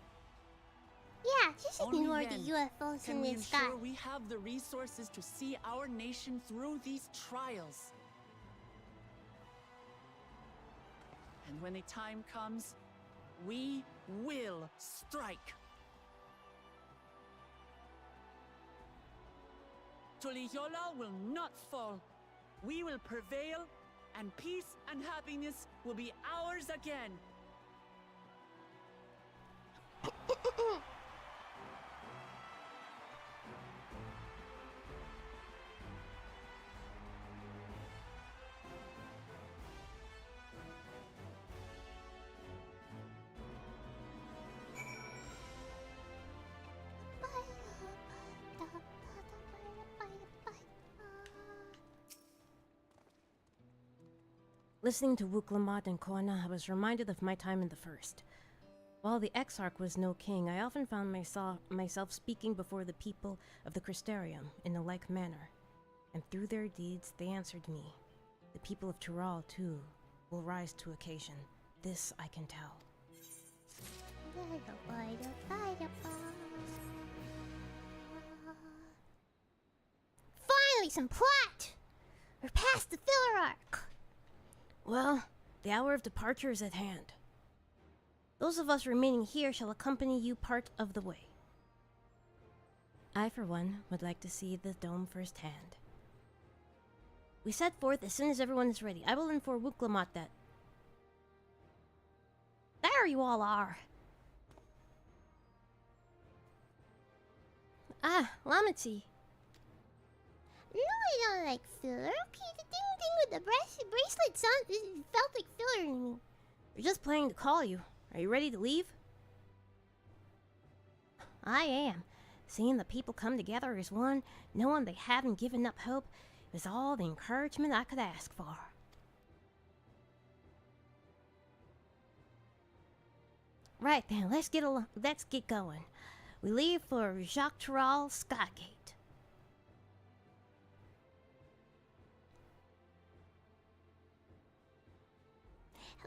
Yeah, just ignore Only the then UFOs can in we the sky. ensure we have the resources to see our nation through these trials. And when the time comes, we will strike. Tuliyola will not fall. We will prevail, and peace and happiness will be ours again. Listening to Wuklamat and Koana, I was reminded of my time in the First. While the Exarch was no king, I often found myself speaking before the people of the Crystarium in a like manner, and through their deeds they answered me. The people of Tural, too, will rise to occasion. This I can tell. Finally, some plot! We're past the filler arc. Well, the hour of departure is at hand. Those of us remaining here shall accompany you part of the way. I, for one, would like to see the dome firsthand. We set forth as soon as everyone is ready. I will inform Wuklamat that... There you all are! Ah, Lamity. No, I don't like filler. Okay, the thing with the bracelet felt like filler to me. We're just planning to call you. Are you ready to leave? I am. Seeing the people come together as one, knowing they haven't given up hope, is all the encouragement I could ask for. Right then, let's get going. We leave for Jacques Tural Skygate.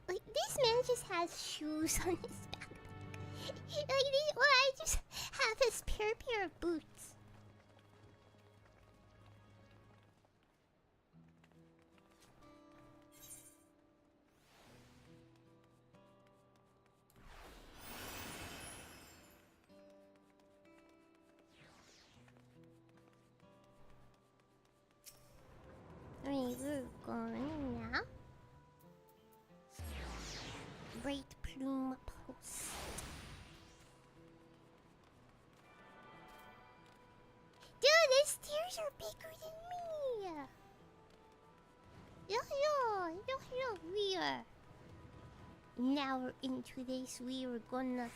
Like, this man just has shoes on his back. I just have a spare pair of boots. Alright, we're going now. Great Plume Post. Dude, these stairs are bigger than me! Yo, we are... Now we're into this, we're gonna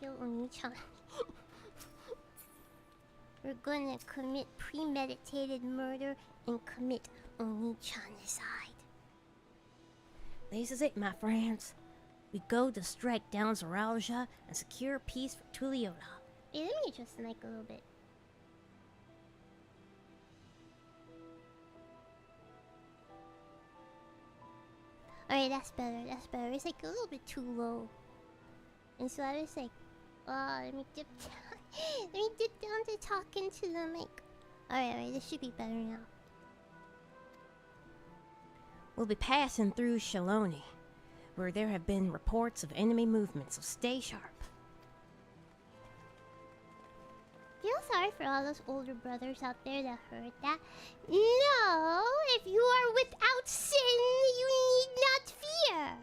kill Oni-chan. We're gonna commit premeditated murder and commit Oni-chan-icide. This is it, my friends. We go to strike down Zaralja and secure peace for Tuliyola. Hey, let me adjust the mic a little bit. Alright, that's better. It's like a little bit too low. And so I was like, let me dip down. Let me dip down to talk into the mic. Alright, this should be better now. We'll be passing through Shaloni, where there have been reports of enemy movement, so stay sharp. Feel sorry for all those older brothers out there that heard that. No, if you are without sin, you need not fear.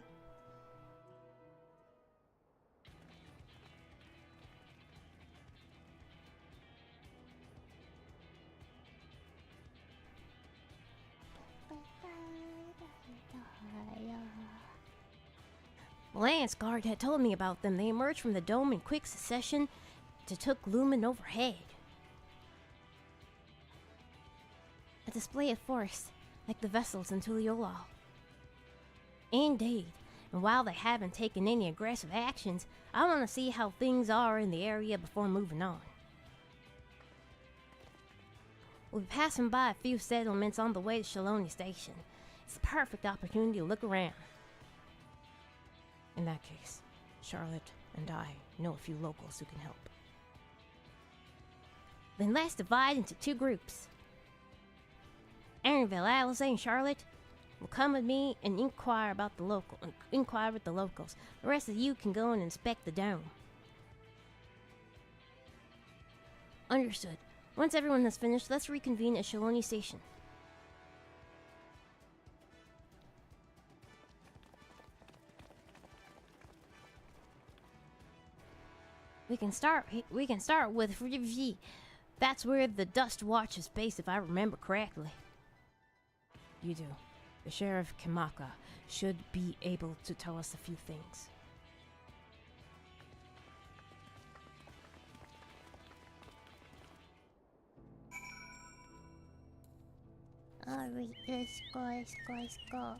Lance Guard had told me about them. They emerged from the dome in quick succession to took looming overhead. A display of force, like the vessels in Tuliolal. Indeed, and while they haven't taken any aggressive actions, I want to see how things are in the area before moving on. We'll be passing by a few settlements on the way to Shaloni Station. It's a perfect opportunity to look around. In that case, Charlotte and I know a few locals who can help. Then let's divide into two groups. Aaronville, Alice, and Charlotte will come with me and inquire with the locals. The rest of you can go and inspect the dome. Understood. Once everyone has finished, let's reconvene at Shaloni Station. We can start with Rivy. That's where the Dust Watch is based, if I remember correctly. You do. The Sheriff Kimaka should be able to tell us a few things. Alright, let's go.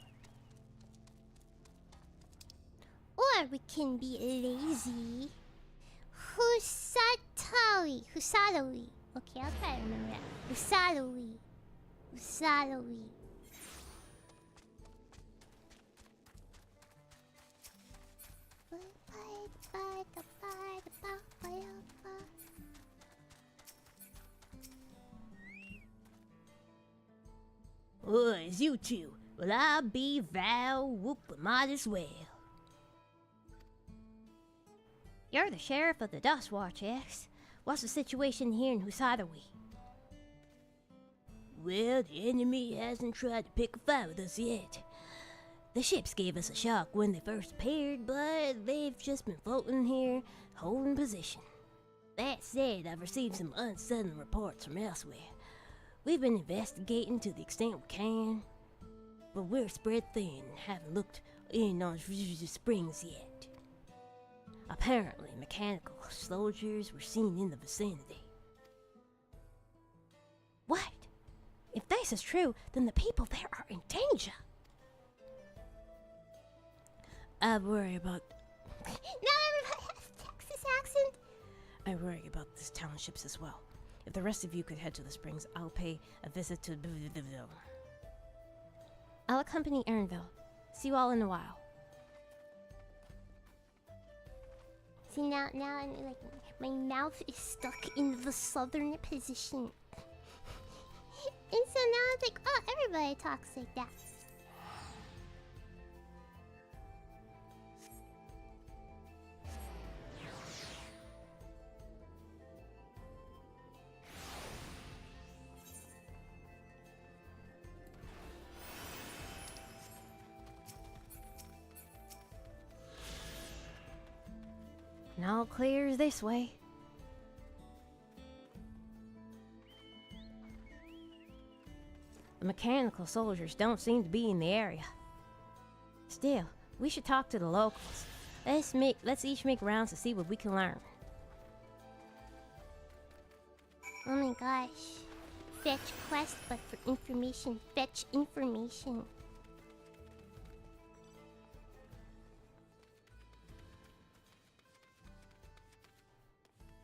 Or we can be lazy. Husatawi. Okay, I'll try to remember that. Husatawi. Oh, it's you two. Well, I'll be Val Whoop, might as well. You're the sheriff of the Dust Watch, X. What's the situation here in Husadawi? Well, the enemy hasn't tried to pick a fight with us yet. The ships gave us a shock when they first appeared, but they've just been floating here, holding position. That said, I've received some unsettling reports from elsewhere. We've been investigating to the extent we can, but we're spread thin and haven't looked in on springs yet. Apparently, mechanical soldiers were seen in the vicinity. What? If this is true, then the people there are in danger. I worry about... Not everybody has a Texas accent. I worry about these townships as well. If the rest of you could head to the springs, I'll pay a visit to... I'll accompany Aaronville. See you all in a while. See, now I'm like, my mouth is stuck in the southern position. And so now it's like, oh, everybody talks like that. And all clears this way. The mechanical soldiers don't seem to be in the area. Still, we should talk to the locals. Let's each make rounds to see what we can learn. Oh my gosh. Fetch quest, but for information. Fetch information.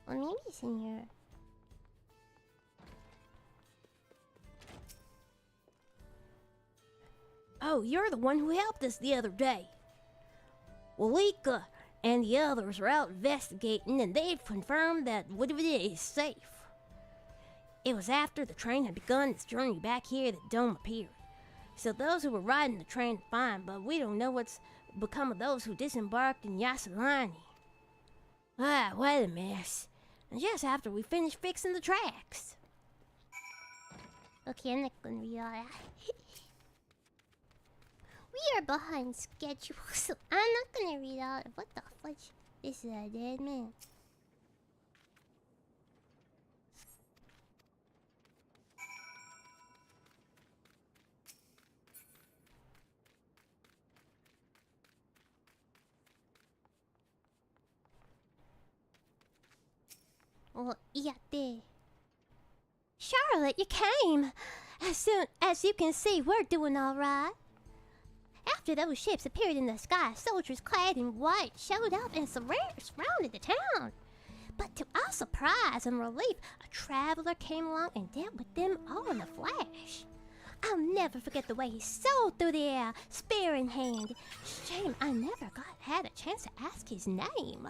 Well, maybe it's in here. Oh, you're the one who helped us the other day. Walika and the others are out investigating, and they've confirmed that whatever it is safe. It was after the train had begun its journey back here that Dome appeared. So those who were riding the train are fine, but we don't know what's become of those who disembarked in Yasalani. Ah, what a mess. And just after we finished fixing the tracks. Okay, I'm not gonna read all that. We are behind schedule, so I'm not gonna read all of what the fudge. This is a dead man. をやって。 Charlotte, you came! As soon as you can see, we're doing all right. After those ships appeared in the sky, soldiers clad in white showed up and surrounded the town. But to our surprise and relief, a traveler came along and dealt with them all in a flash. I'll never forget the way he soared through the air, spear in hand. Shame I never had a chance to ask his name.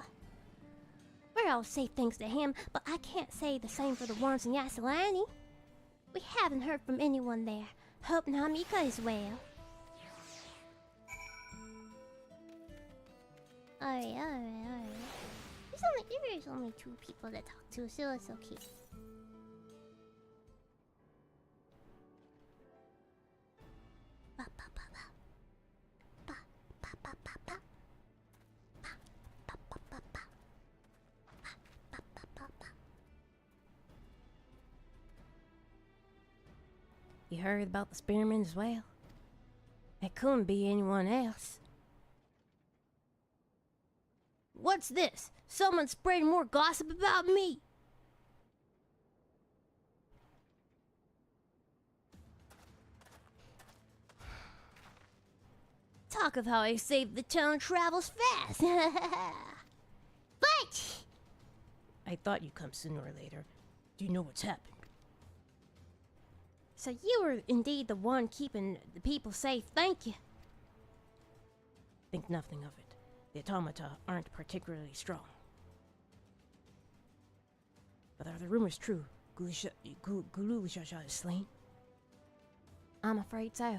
We're all safe thanks to him, but I can't say the same for the ones in Yassilani. We haven't heard from anyone there. Hope Namika is well. Alright. There's only 2 people to talk to, so it's okay. You heard about the spearmen as well? It couldn't be anyone else. What's this? Someone spreading more gossip about me? Talk of how I saved the town travels fast. But I thought you'd come sooner or later. Do you know what's happened? So you were indeed the one keeping the people safe, thank you. Think nothing of it. The automata aren't particularly strong. But are the rumors true? Gulushasha is slain? I'm afraid so.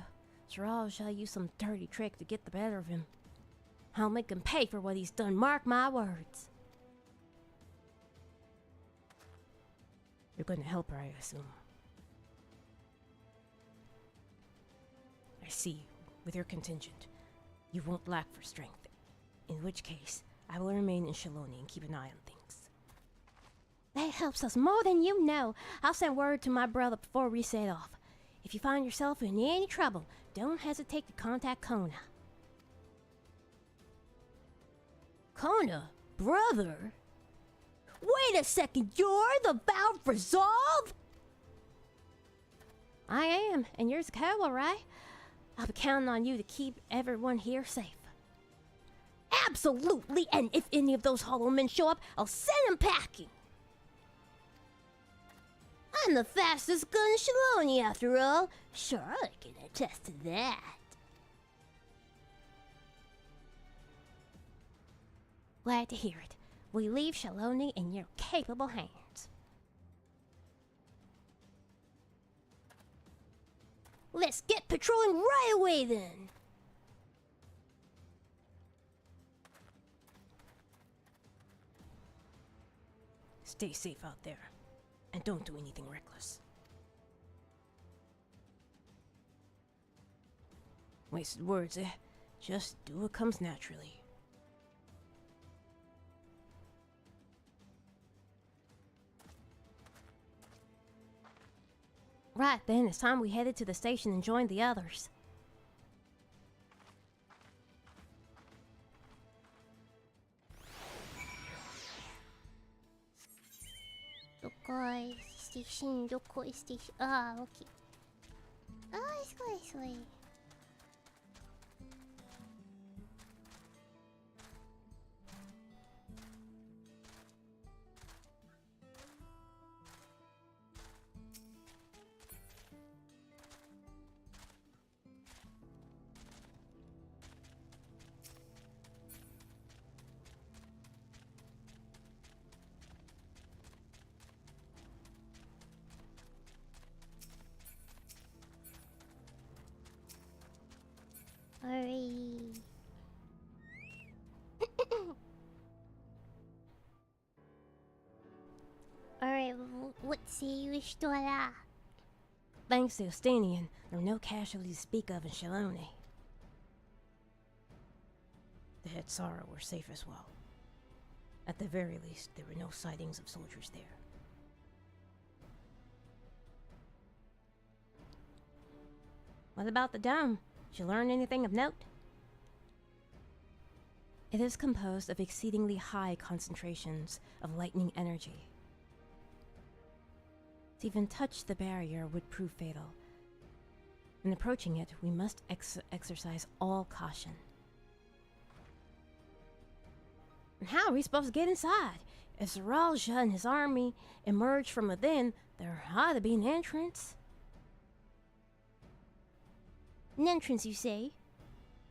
Siraj shall use some dirty trick to get the better of him. I'll make him pay for what he's done, mark my words. You're going to help her, I assume. I see. With your contingent, you won't lack for strength. In which case, I will remain in Shaloni and keep an eye on things. That helps us more than you know. I'll send word to my brother before we set off. If you find yourself in any trouble, don't hesitate to contact Kona. Kona? Brother? Wait a second, you're the Valve Resolve? I am, and you're Zakawa, right? I'll be counting on you to keep everyone here safe. Absolutely, and if any of those hollow men show up, I'll send them packing. I'm the fastest gun in Shaloni, after all. Sure, I can attest to that. Glad to hear it. We leave Shaloni in your capable hands. Let's get patrolling right away, then. Stay safe out there, and don't do anything reckless. Wasted words, eh? Just do what comes naturally. Right then, it's time we headed to the station and joined the others. Station, station. Ah, okay. Ah, let's go this way. Alright. Alright, what say you, Stora? Thanks to Ostanian, there were no casualties to speak of in Shaloni. The Hetsara were safe as well. At the very least, there were no sightings of soldiers there. What about the dome? Did you learn anything of note? It is composed of exceedingly high concentrations of lightning energy. To even touch the barrier would prove fatal. In approaching it, we must exercise all caution. And how are we supposed to get inside? If Zaralja and his army emerge from within, there ought to be an entrance. An entrance, you say?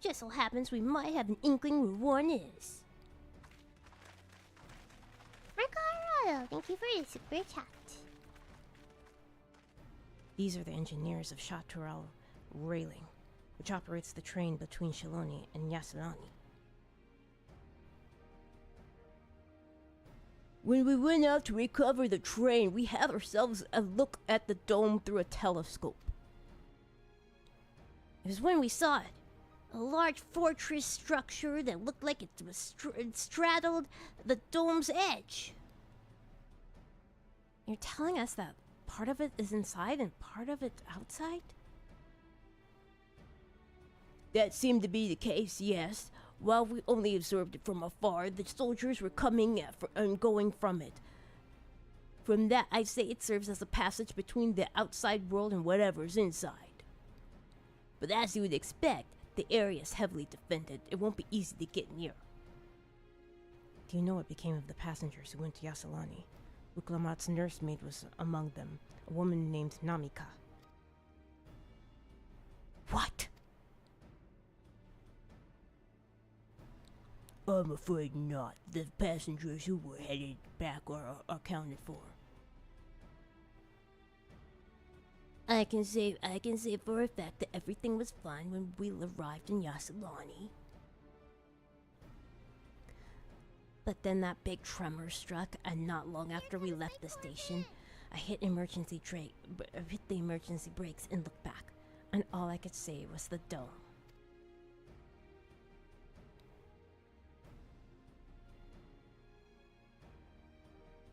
Just so happens we might have an inkling where one is. Ricardo, thank you for the super chat. These are the engineers of Chatural Railing, which operates the train between Shaloni and Yasalani. When we went out to recover the train, we had ourselves a look at the dome through a telescope. It was when we saw it. A large fortress structure that looked like it was straddled the dome's edge. You're telling us that part of it is inside and part of it outside? That seemed to be the case, yes. While we only observed it from afar, the soldiers were coming and going from it. From that, I say it serves as a passage between the outside world and whatever's inside. But as you would expect, the area is heavily defended. It won't be easy to get near. Do you know what became of the passengers who went to Yasalani? Uklamat's nursemaid was among them, a woman named Namika. What? I'm afraid not. The passengers who were headed back are accounted for. I can say for a fact that everything was fine when we arrived in Yasalani. But then that big tremor struck, and not long after we left the station, I hit the emergency brakes and looked back, and all I could see was the dome.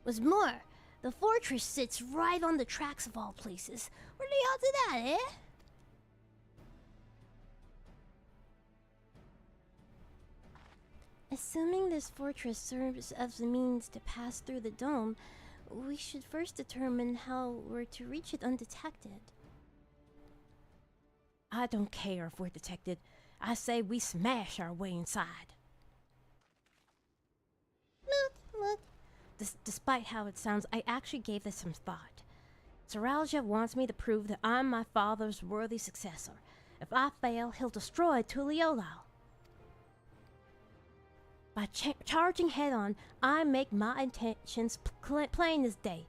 Was more, the fortress sits right on the tracks of all places. Where the hell did that, eh? Assuming this fortress serves as a means to pass through the dome, we should first determine how we're to reach it undetected. I don't care if we're detected. I say we smash our way inside. Look. Despite how it sounds, I actually gave this some thought. Zaralja wants me to prove that I'm my father's worthy successor. If I fail, he'll destroy Tuliolao. By charging head-on, I make my intentions plain as day.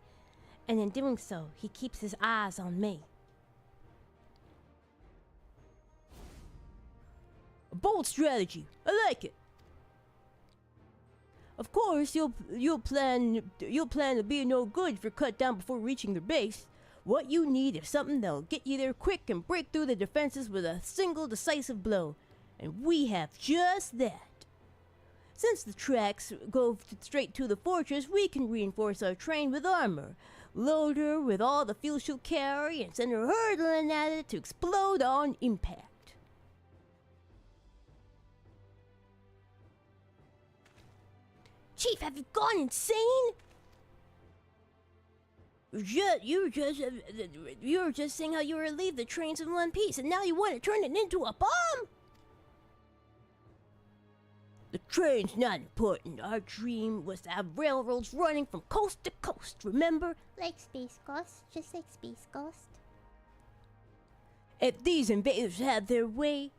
And in doing so, he keeps his eyes on me. A bold strategy. I like it. Of course, you'll plan to be no good if you're cut down before reaching their base. What you need is something that'll get you there quick and break through the defenses with a single decisive blow. And we have just that. Since the tracks go straight to the fortress, we can reinforce our train with armor, load her with all the fuel she'll carry, and send her hurtling at it to explode on impact. Chief, have you gone insane? You were just saying how you were to leave the trains in one piece, and now you want to turn it into a bomb? The train's not important. Our dream was to have railroads running from coast to coast, remember? Like Space Ghost, just like Space Ghost. If these invaders have their way,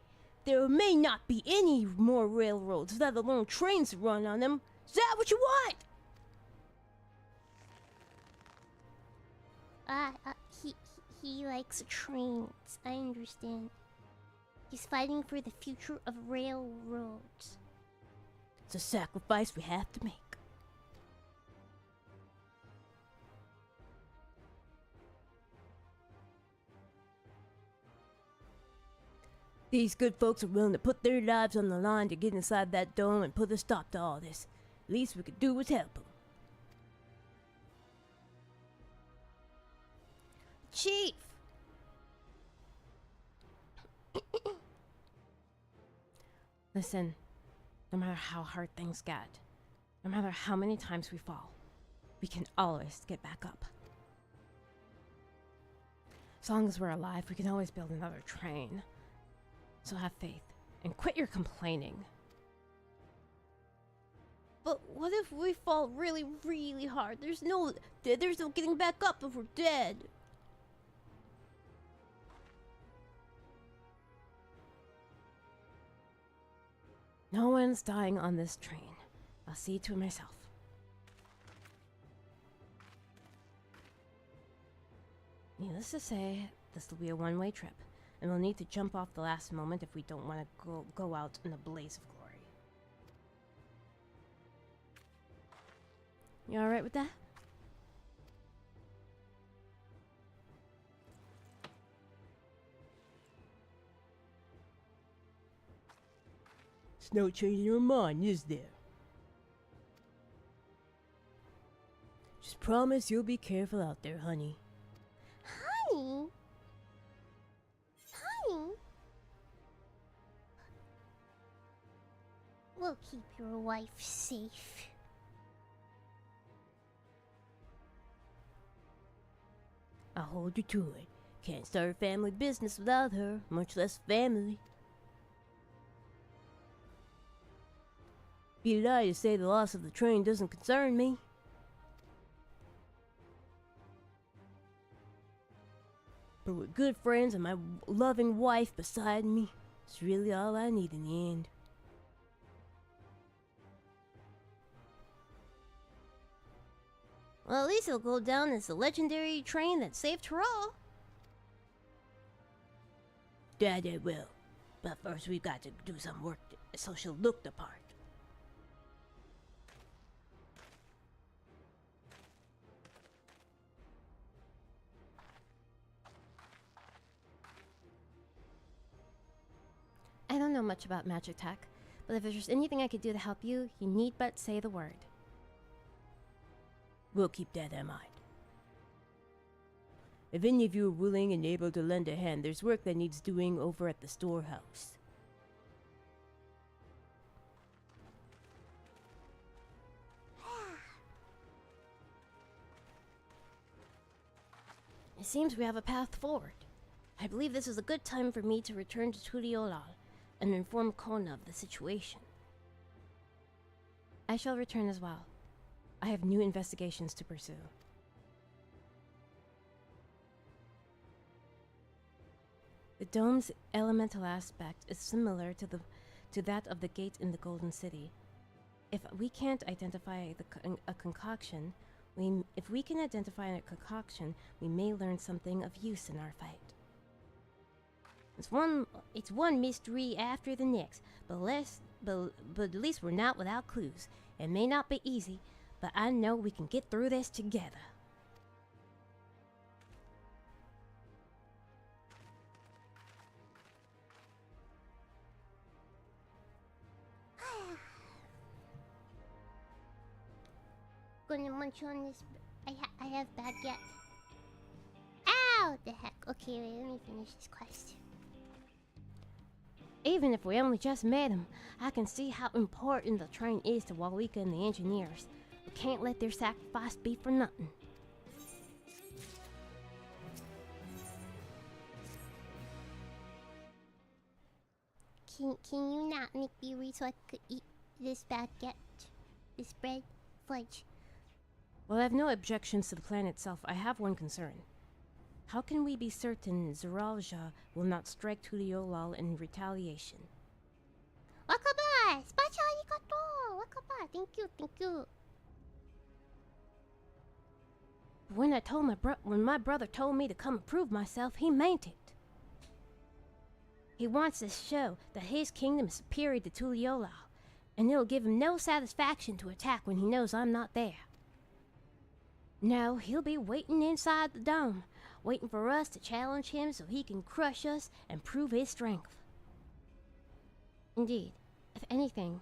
there may not be any more railroads, let alone trains to run on them. Is that what you want? He likes trains. I understand. He's fighting for the future of railroads. It's a sacrifice we have to make. These good folks are willing to put their lives on the line to get inside that dome and put a stop to all this. Least we could do was help them. Chief! Listen, no matter how hard things get, no matter how many times we fall, we can always get back up. As long as we're alive, we can always build another train. So have faith, and quit your complaining. But what if we fall really, really hard? There's no getting back up if we're dead. No one's dying on this train. I'll see to it myself. Needless to say, this will be a one-way trip, and we'll need to jump off the last moment if we don't want to go out in a blaze of glory. You alright with that? It's no changing your mind, is there? Just promise you'll be careful out there, honey. Honey? Honey? We'll keep your wife safe. I'll hold you to it. Can't start a family business without her, much less family. Be a lie to say the loss of the train doesn't concern me. But with good friends and my loving wife beside me, it's really all I need in the end. Well, at least it'll go down as the legendary train that saved her all. That it will. But first we got to do some work so she'll look the part. I don't know much about magic tech, but if there's anything I could do to help you, you need but say the word. We'll keep that in mind. If any of you are willing and able to lend a hand, there's work that needs doing over at the storehouse. It seems we have a path forward. I believe this is a good time for me to return to Tuliolal and inform Kona of the situation. I shall return as well. I have new investigations to pursue. The dome's elemental aspect is similar to that of the gate in the Golden City. If we can't identify a concoction, we may learn something of use in our fight. It's one mystery after the next, but at least we're not without clues. It may not be easy, but I know we can get through this together. Gonna munch on this. I have baguette. Ow! The heck. Okay, wait, let me finish this quest. Even if we only just met him, I can see how important the train is to Walika and the engineers. We can't let their sacrifice be for nothing. Can you not make me read so I could eat this baguette? This bread? Fudge. Well, I have no objections to the plan itself. I have one concern. How can we be certain Zeralja will not strike Tuliolal in retaliation? Wakaba! Spacha arigato! Wakaba! Thank you. When my brother told me to come and prove myself, he meant it. He wants to show that his kingdom is superior to Tuliolal, and it'll give him no satisfaction to attack when he knows I'm not there. No, he'll be waiting inside the dome, waiting for us to challenge him so he can crush us and prove his strength. Indeed, if anything,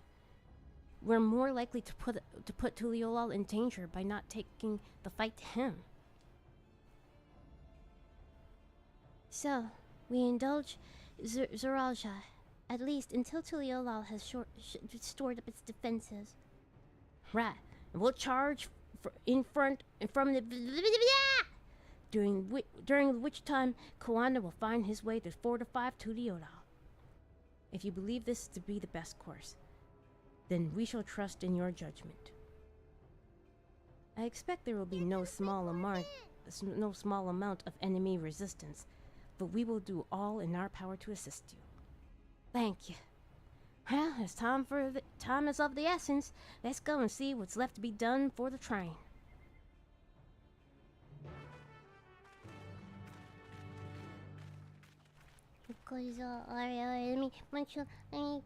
we're more likely to put Tuliolal in danger by not taking the fight to him. So, we indulge Zeralja, at least until Tuliolal has stored up its defenses. Right, and we'll charge in front and from the during which time Koanda will find his way to fortify Tudioda. If you believe this to be the best course, then we shall trust in your judgment. I expect there will be no small amount of enemy resistance, but we will do all in our power to assist you. Thank you. Well, it's time is of the essence. Let's go and see what's left to be done for the train. Because, let me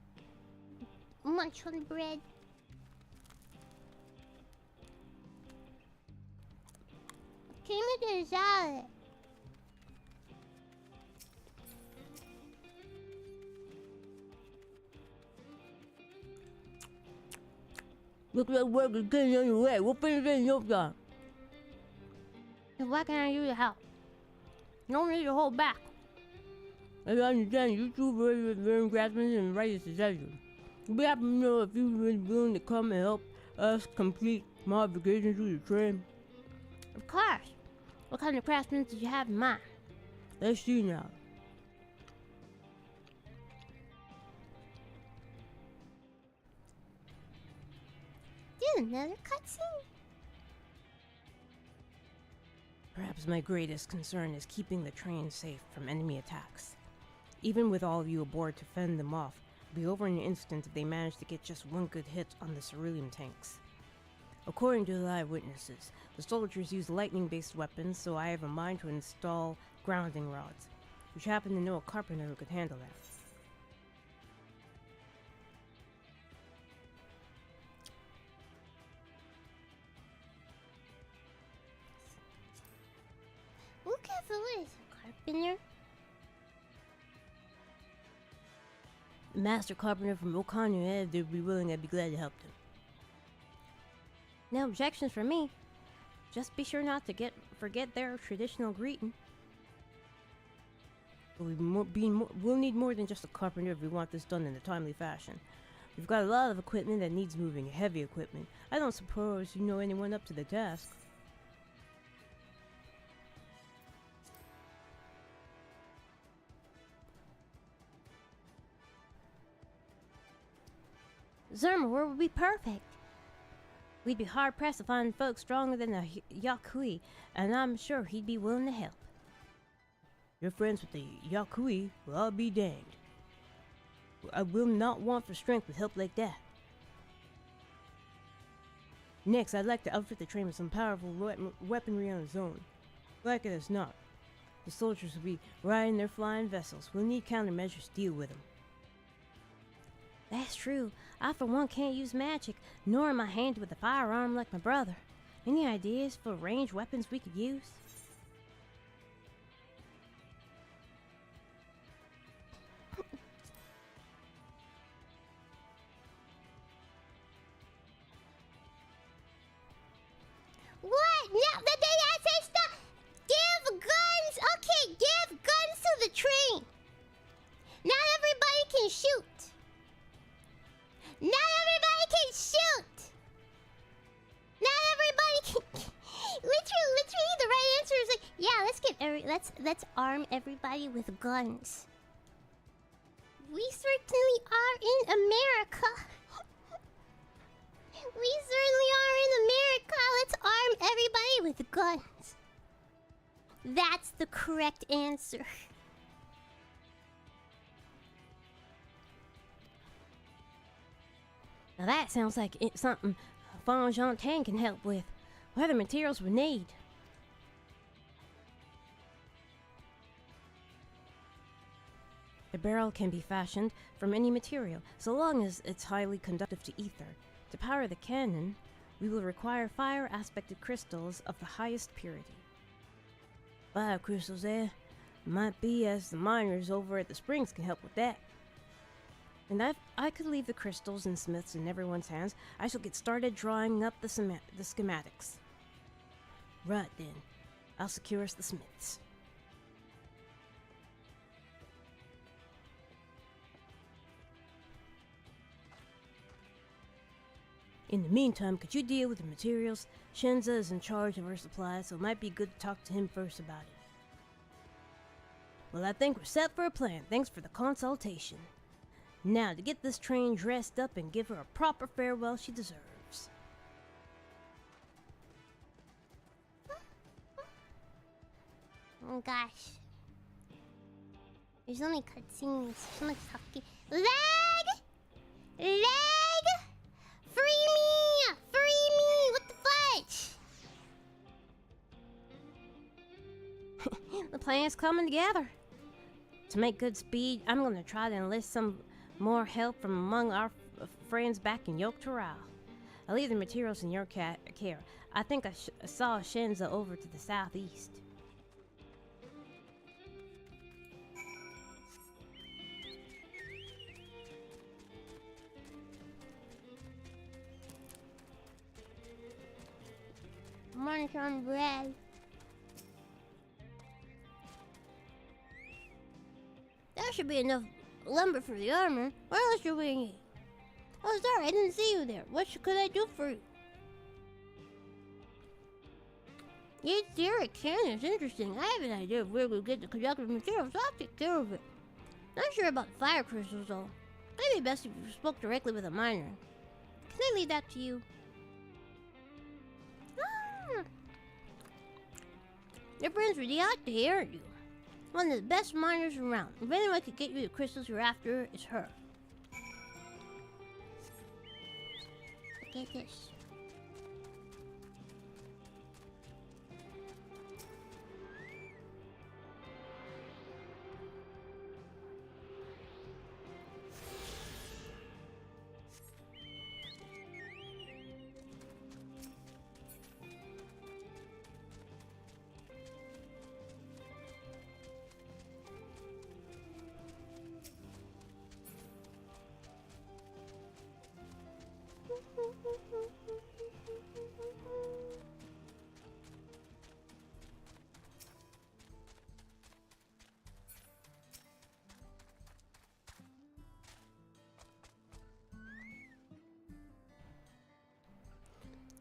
munch on the bread. Can you make a salad? Look at that work is getting on your way. We'll finish it in no time. And why can't I use your help? No need to hold back. As I understand, you two very craftsmen and righteous suggestions. We'd be happy to know if you're really willing to come and help us complete modifications to the train. Of course. What kind of craftsmen did you have in mind? Let's see now. There's another cutscene. Perhaps my greatest concern is keeping the train safe from enemy attacks. Even with all of you aboard to fend them off, it'll be over in an instant if they manage to get just one good hit on the cerulean tanks. According to the eyewitnesses, the soldiers use lightning-based weapons, so I have a mind to install grounding rods, which happen to know a carpenter who could handle that. Who careful is a carpenter? The master carpenter from Okanu, if they'd be willing, I'd be glad to help them. No objections from me. Just be sure not to forget their traditional greeting. We'll need more than just a carpenter if we want this done in a timely fashion. We've got a lot of equipment that needs moving, heavy equipment. I don't suppose you know anyone up to the task. Zermawar would be perfect. We'd be hard-pressed to find folks stronger than a Yakui, and I'm sure he'd be willing to help. You're friends with the Yakui? Well, I'll be danged. I will not want for strength with help like that. Next, I'd like to outfit the train with some powerful weaponry on its own. Like it as not, the soldiers will be riding their flying vessels. We'll need countermeasures to deal with them. That's true. I, for one, can't use magic, nor am I handed with a firearm like my brother. Any ideas for ranged weapons we could use? What? No, I say stop! Give guns! Okay, give guns to the train! Not everybody can shoot! Not everybody can shoot! Not everybody can... Literally, the right answer is like, yeah, let's arm everybody with guns. We certainly are in America. We certainly are in America. Let's arm everybody with guns. That's the correct answer. Now that sounds like it's something Fan Zhang can help with. What other materials we need? A barrel can be fashioned from any material, so long as it's highly conductive to ether. To power the cannon, we will require fire-aspected crystals of the highest purity. Fire crystals, eh? Might be as the miners over at the springs can help with that. And I could leave the crystals and smiths in everyone's hands. I shall get started drawing up the schematics. Right then, I'll secure us the smiths. In the meantime, could you deal with the materials? Shenza is in charge of our supplies, so it might be good to talk to him first about it. Well, I think we're set for a plan. Thanks for the consultation. Now, to get this train dressed up and give her a proper farewell she deserves. Oh gosh. There's only cutscenes. So much talking. Leg! Leg! Free me! Free me! What the fudge? The plan is coming together. To make good speed, I'm going to try to enlist some more help from among our friends back in Yogg-Toral. I'll leave the materials in your care. I think I saw Shenza over to the southeast. I want some bread. That should be enough lumber for the armor. What else should we need? Oh, sorry, I didn't see you there. What could I do for you? Your theory can is interesting. I have an idea of where we get the conductive materials. I'll take care of it. Not sure about fire crystals, though. Maybe best if you spoke directly with a miner. Can I leave that to you? Your friend's really out there, aren't you? One of the best miners around. If anyone could get you the crystals you're after, it's her. Look at this.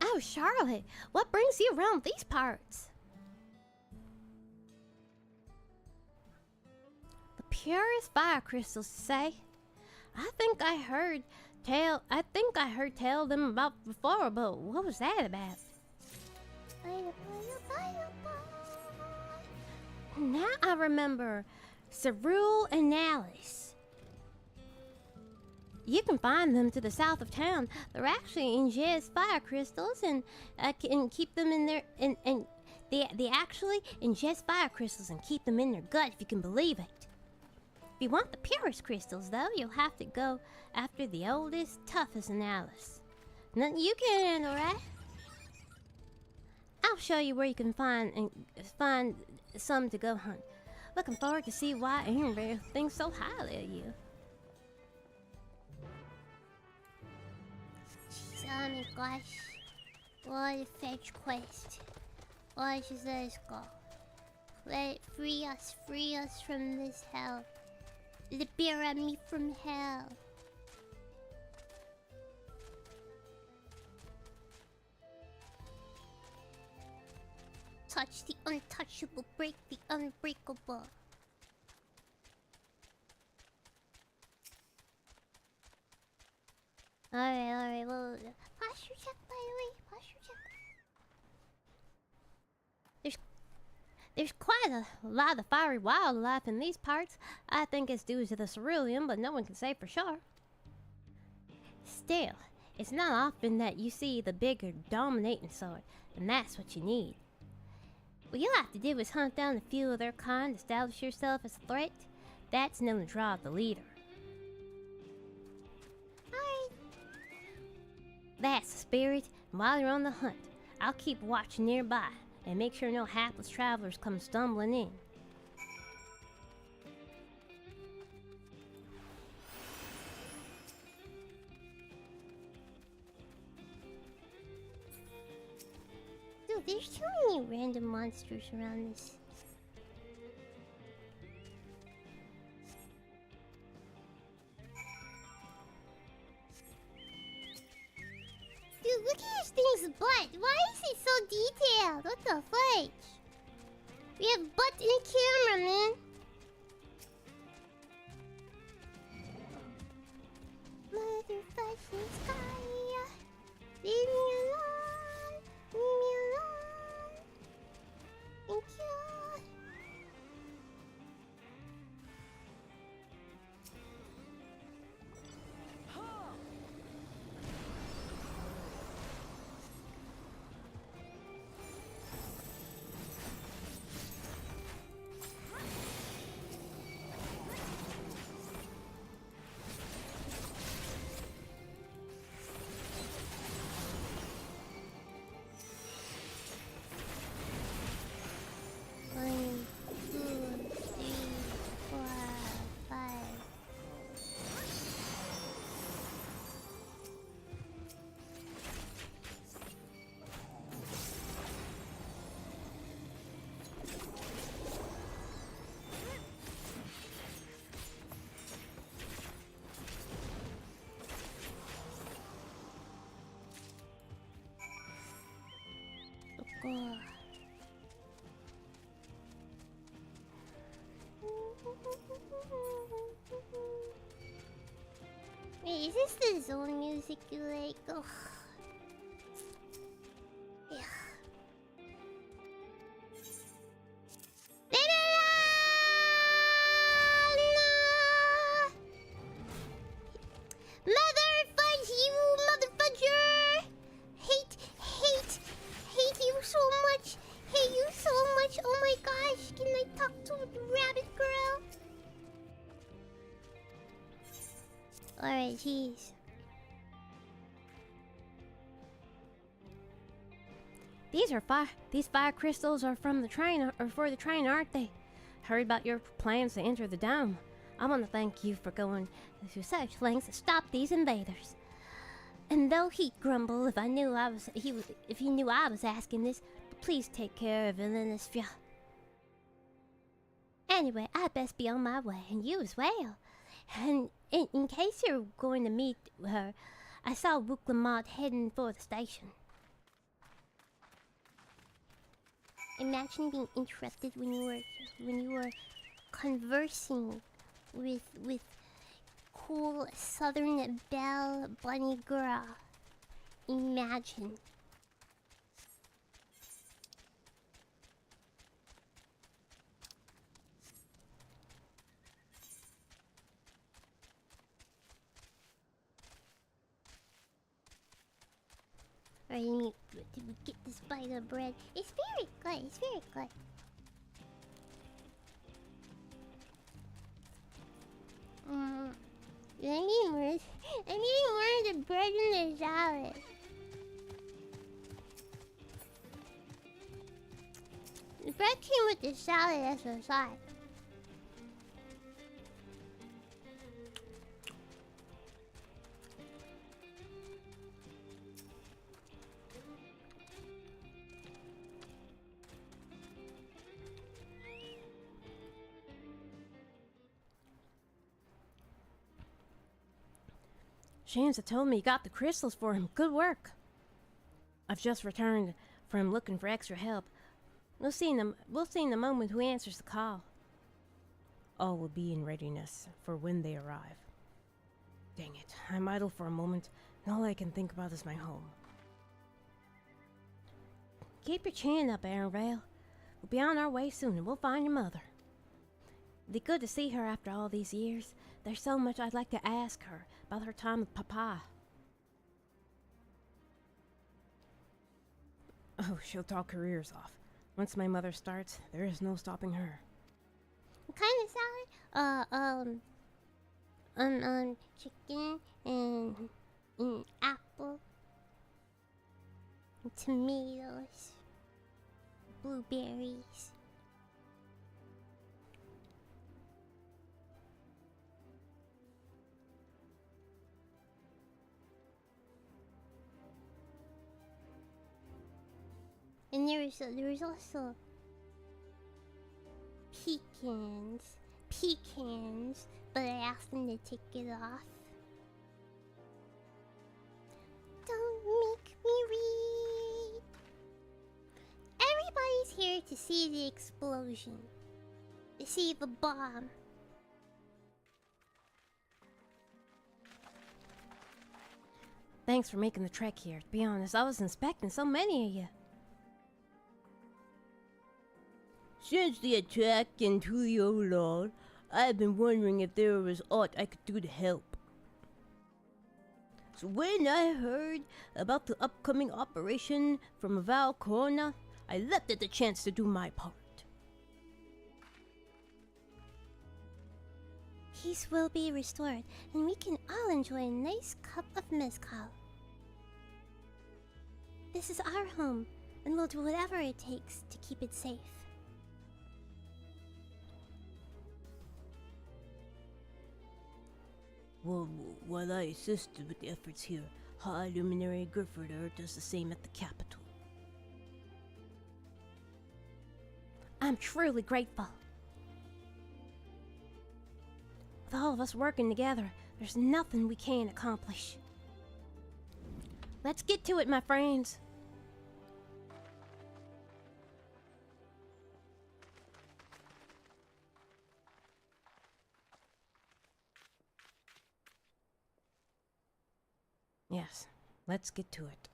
Oh, Charlotte, what brings you around these parts? The purest fire crystals, say? I think I heard tell them about before, but what was that about? Now I remember Cerule and Alice. You can find them to the south of town. They're actually ingest fire crystals and can keep them in their and they actually ingest fire crystals and keep them in their gut, if you can believe it. If you want the purest crystals, though, you'll have to go after the oldest, toughest Alice. Nothing you can handle, right? I'll show you where you can find some to go hunt. Looking forward to see why Aaron thinks so highly of you. Oh my gosh. What a fetch quest. Why just let us go? Let it free us from this hell. Liberate me from hell. Touch the untouchable, break the unbreakable. Alright, well, posture check, by the way, posture check. There's quite a lot of fiery wildlife in these parts. I think it's due to the cerulean, but no one can say for sure. Still, it's not often that you see the bigger, dominating sort, and that's what you need. What you'll have to do is hunt down a few of their kind, establish yourself as a threat. That's known to draw out the leader. That's the spirit, and while you're on the hunt, I'll keep watch nearby and make sure no hapless travelers come stumbling in. Dude, there's too many random monsters around this. that? Why is it so detailed? What the fudge? We have butt in camera, man. Motherfucking sky. Leave me alone. Leave me alone. Thank you. Wait, is this the zone music you like? Ugh. Yeah. Mother fudge you, motherfudger! Hate you so much! Hate you so much! Oh my gosh! Can I talk to the rabbit girl? Alright, jeez. These fire crystals are from the train, or for the train, aren't they? Heard about your plans to enter the dome. I want to thank you for going to such lengths to stop these invaders. And though he'd grumble if he knew I was asking this, but please take care of villainous fear. Anyway, I best be on my way, and you as well. And in case you're going to meet her, I saw Wuklamot heading for the station. Imagine being interrupted when you were conversing with cool Southern Belle bunny girl. Imagine. Alright, let me get this bite of bread. It's very good, it's very good. I need more of the bread in the salad. The bread came with the salad as a side. Shanza told me you got the crystals for him. Good work. I've just returned from looking for extra help. We'll see in a moment who answers the call. All will be in readiness for when they arrive. Dang it, I'm idle for a moment, and all I can think about is my home. Keep your chin up, Aaron Vale. We'll be on our way soon, and we'll find your mother. It'd be good to see her after all these years. There's so much I'd like to ask her about her time with Papa. Oh, she'll talk her ears off. Once my mother starts, there is no stopping her. What kind of salad? Chicken and apple, and tomatoes, blueberries. And there was also pecans, but I asked them to take it off. Don't make me read. to see the explosion. To see the bomb. Thanks for making the trek here. To be honest, I was inspecting so many of you. Since the attack into the Lord, I've been wondering if there was aught I could do to help. So when I heard about the upcoming operation from Val Corona, I leapt at the chance to do my part. Peace will be restored, and we can all enjoy a nice cup of mezcal. This is our home, and we'll do whatever it takes to keep it safe. Well, while I assisted with the efforts here, High Luminary Grifferder does the same at the capital. I'm truly grateful. With all of us working together, there's nothing we can't accomplish. Let's get to it, my friends. Yes, let's get to it.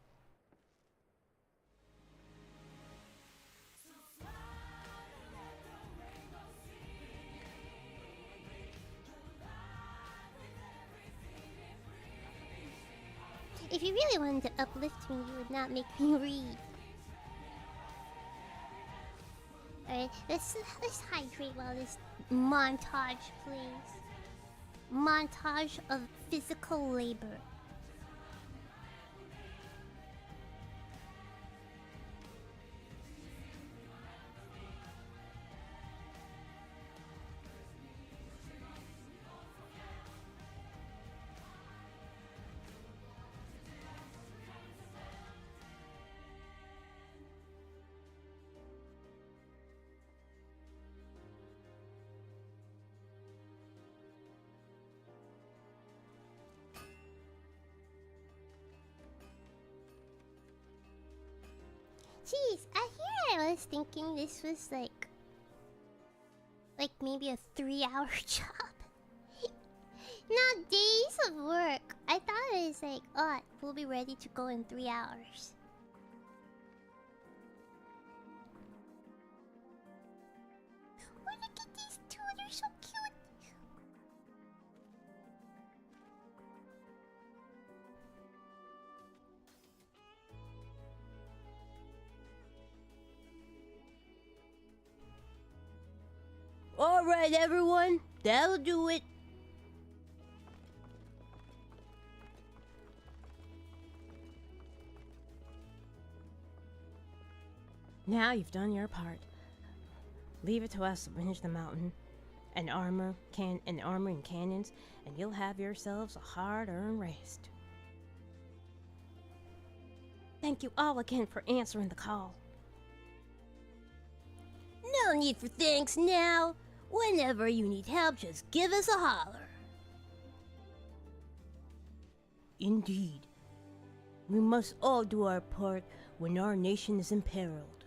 If you really wanted to uplift me, you would not make me read. Alright, let's hydrate while this montage plays. Montage of physical labor. Jeez, I was thinking this was like maybe a 3-hour job. Not days of work. I thought it was like, oh, we'll be ready to go in 3 hours. Oh, look at these two, they're so cute. Alright, everyone, that'll do it. Now you've done your part. Leave it to us to finish the mountain and armor and cannons, and you'll have yourselves a hard-earned rest. Thank you all again for answering the call. No need for thanks now. Whenever you need help, just give us a holler. Indeed. We must all do our part when our nation is imperiled.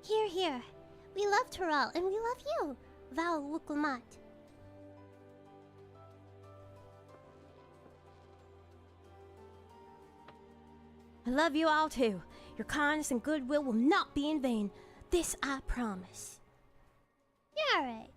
Here, here. We love Toral, and we love you, Val Wuklamat. I love you all too. Your kindness and goodwill will not be in vain. This I promise. You're alright.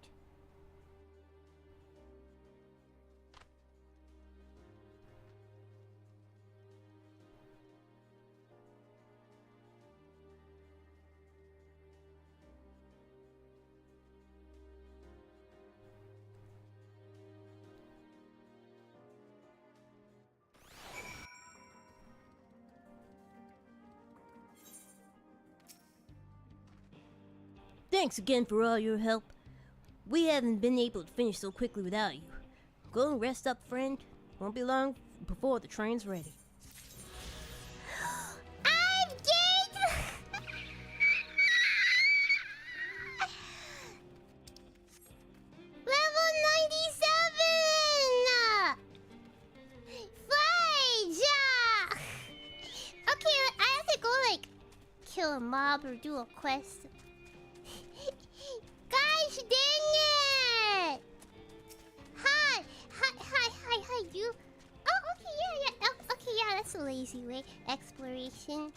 Thanks again for all your help. We haven't been able to finish so quickly without you. Go and rest up, friend. Won't be long before the train's ready. I'm dead! Level 97! Fudge! Okay, I have to go kill a mob or do a quest. Gosh dang it! Hi, you. Oh, okay, yeah. Oh, okay, yeah, that's a lazy way. Exploration.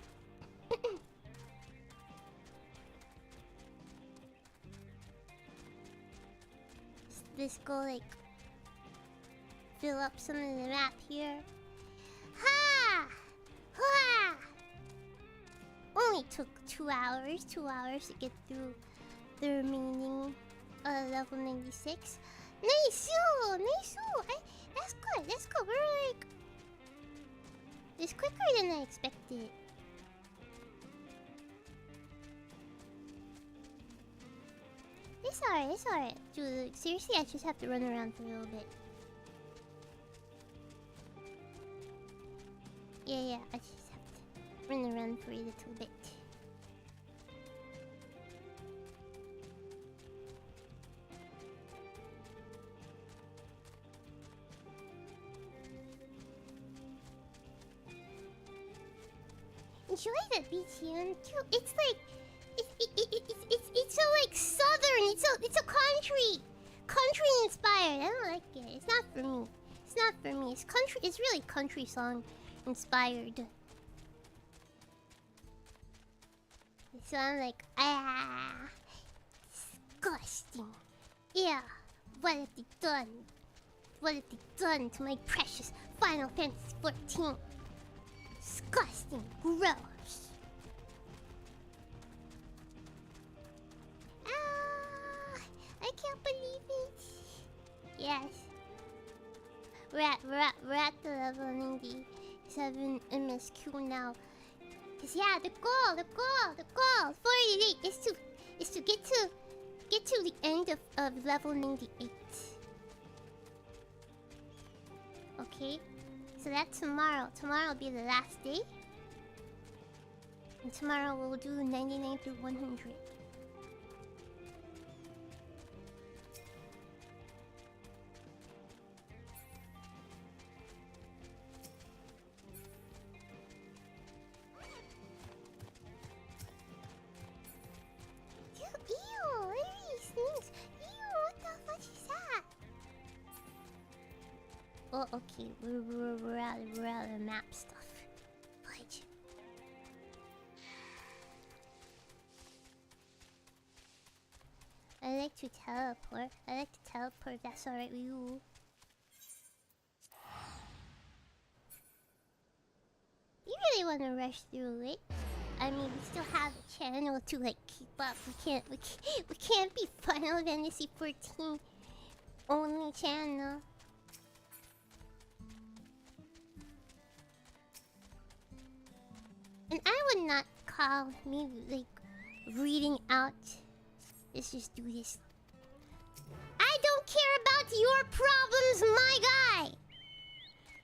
Let's go, like, fill up some of the map here. Ha! Ha! Only took 2 hours. 2 hours to get through the remaining level 96. Nice! That's good. That's good. We're like... It's quicker than I expected. It's alright. Dude, seriously, I just have to run around for a little bit. Yeah, I just have to run around for a little bit. Enjoy the BTM too. It's like it's so like southern. It's a country inspired. I don't like it. It's not for me. It's country. It's really country song inspired. So I'm like, disgusting. Yeah. What have they done? What have they done to my precious Final Fantasy 14? Disgusting. Gross. I can't believe it. Yes. We're at the level 97 MSQ now. Cause yeah, the goal for Elite is to get to the end of level 98. Okay? So that's tomorrow. Tomorrow will be the last day. And tomorrow we'll do 99 through 100. Ew, what are these things? Ew, what the fuck is that? Oh, okay, we're out of map stuff. Fudge. I like to teleport. That's alright with you. You really want to rush through it? I mean, we still have a channel to like keep up. We can't be Final Fantasy 14 only channel. And I would not call me like reading out. Let's just do this. I don't care about your problems, my guy.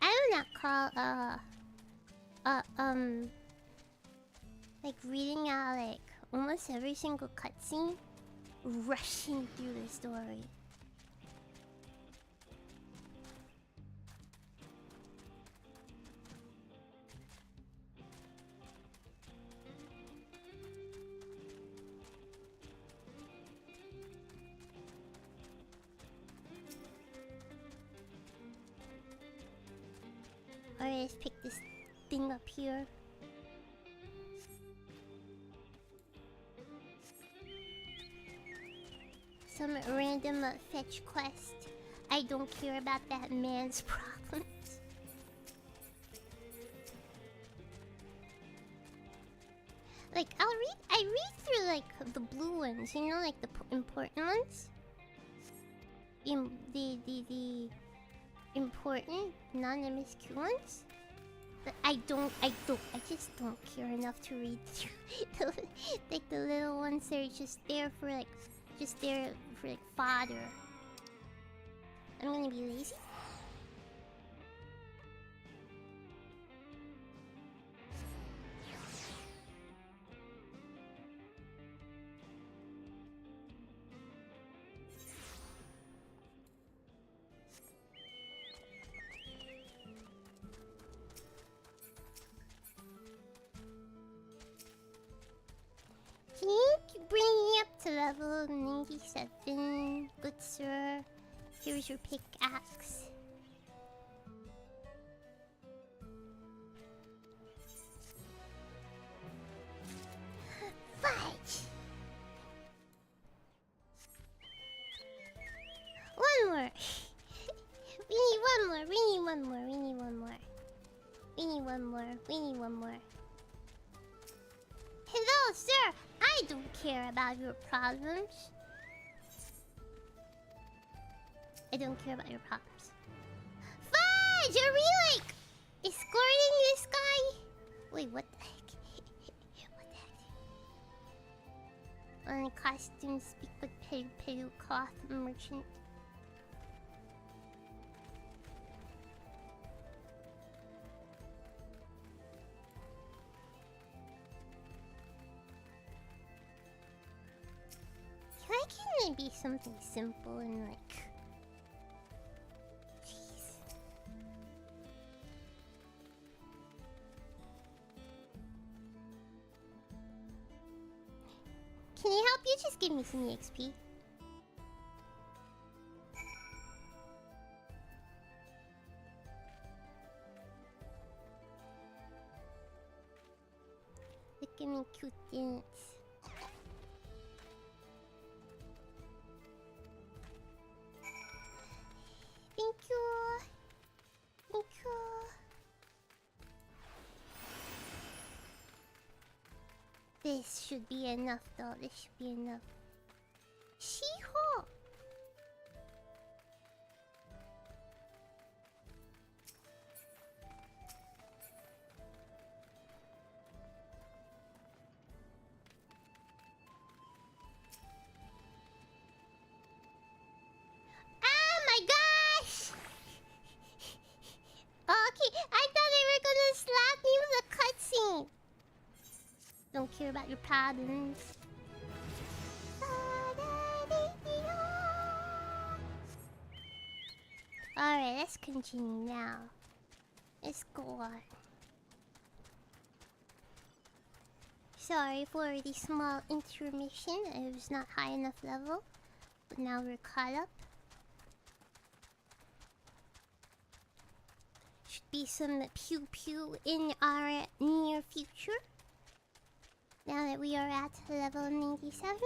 I would not call like reading out like almost every single cutscene, rushing through the story. Alright, let's pick this thing up here. Some random fetch quest. I don't care about that man's problems. Like I read through like the blue ones, you know, like the important ones. The important non-MSQ ones. But I just don't care enough to read through like the little ones that are just there for like fodder. I'm gonna be lazy. to level 97, good sir. Here's your pickaxe. Fudge! One more! We need one more, we need one more, we need one more. We need one more, we need one more. Hello, sir! I don't care about your problems. I don't care about your problems. Fudge! Are we like escorting this guy? Wait, what the heck? What the heck? On costume, speak with Peru cloth merchant. Why can't it be something simple and like... Jeez. Can you help? You just give me some EXP. Look at me cute dance. Thank you. Thank you. This should be enough though. This should be enough. She-ho! Oh my gosh! Okay, I thought they were gonna slap me with a cutscene. Don't care about your problems. Alright, let's continue now. Let's go on. Sorry for the small intermission. I was not high enough level. But now we're caught up. Should be some pew pew in our near future. Now that we are at level 97.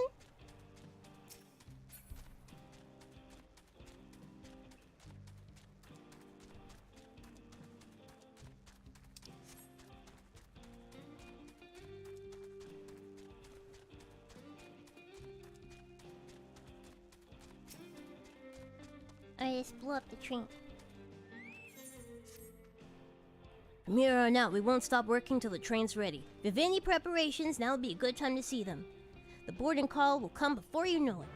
Alright, let's blow up the train. From here on out, we won't stop working till the train's ready. If you have any preparations, now would be a good time to see them. The boarding call will come before you know it.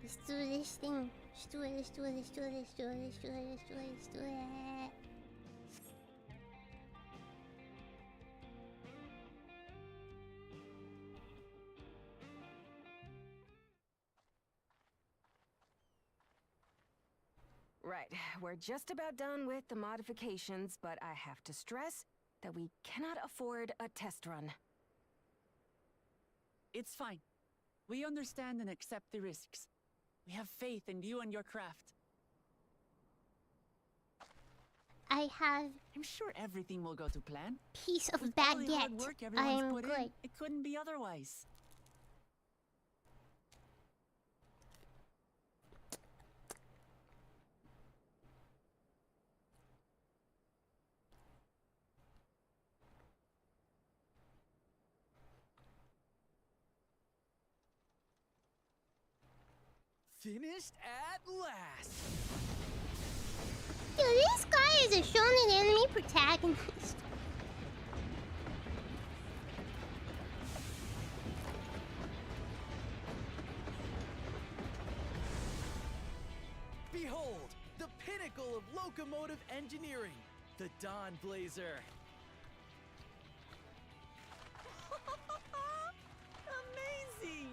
Let's do this thing. Let's do it, let's do it, let's do it, let's do it, let's do it, let's do it, let's do it. Right, we're just about done with the modifications, but I have to stress that we cannot afford a test run. It's fine. We understand and accept the risks. We have faith in you and your craft. I have... I'm sure everything will go to plan. Piece of With all the hard baguette. work I everyone's am put good. in, it couldn't be otherwise. Finished at last! Dude, this guy is a shonen enemy protagonist. Behold, the pinnacle of locomotive engineering, the Dawn Blazer. Amazing!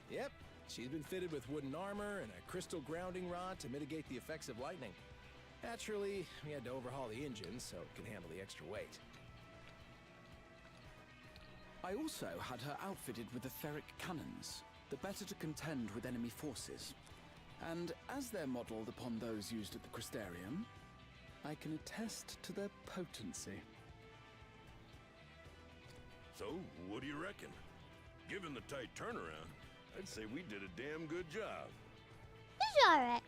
Yep, She's been fitted with wooden armor and a crystal grounding rod to mitigate the effects of lightning. Naturally, we had to overhaul the engine so it can handle the extra weight. I also had her outfitted with etheric cannons, the better to contend with enemy forces. And as they're modelled upon those used at the Crystarium, I can attest to their potency. So, what do you reckon? Given the tight turnaround, I'd say we did a damn good job. It's alright.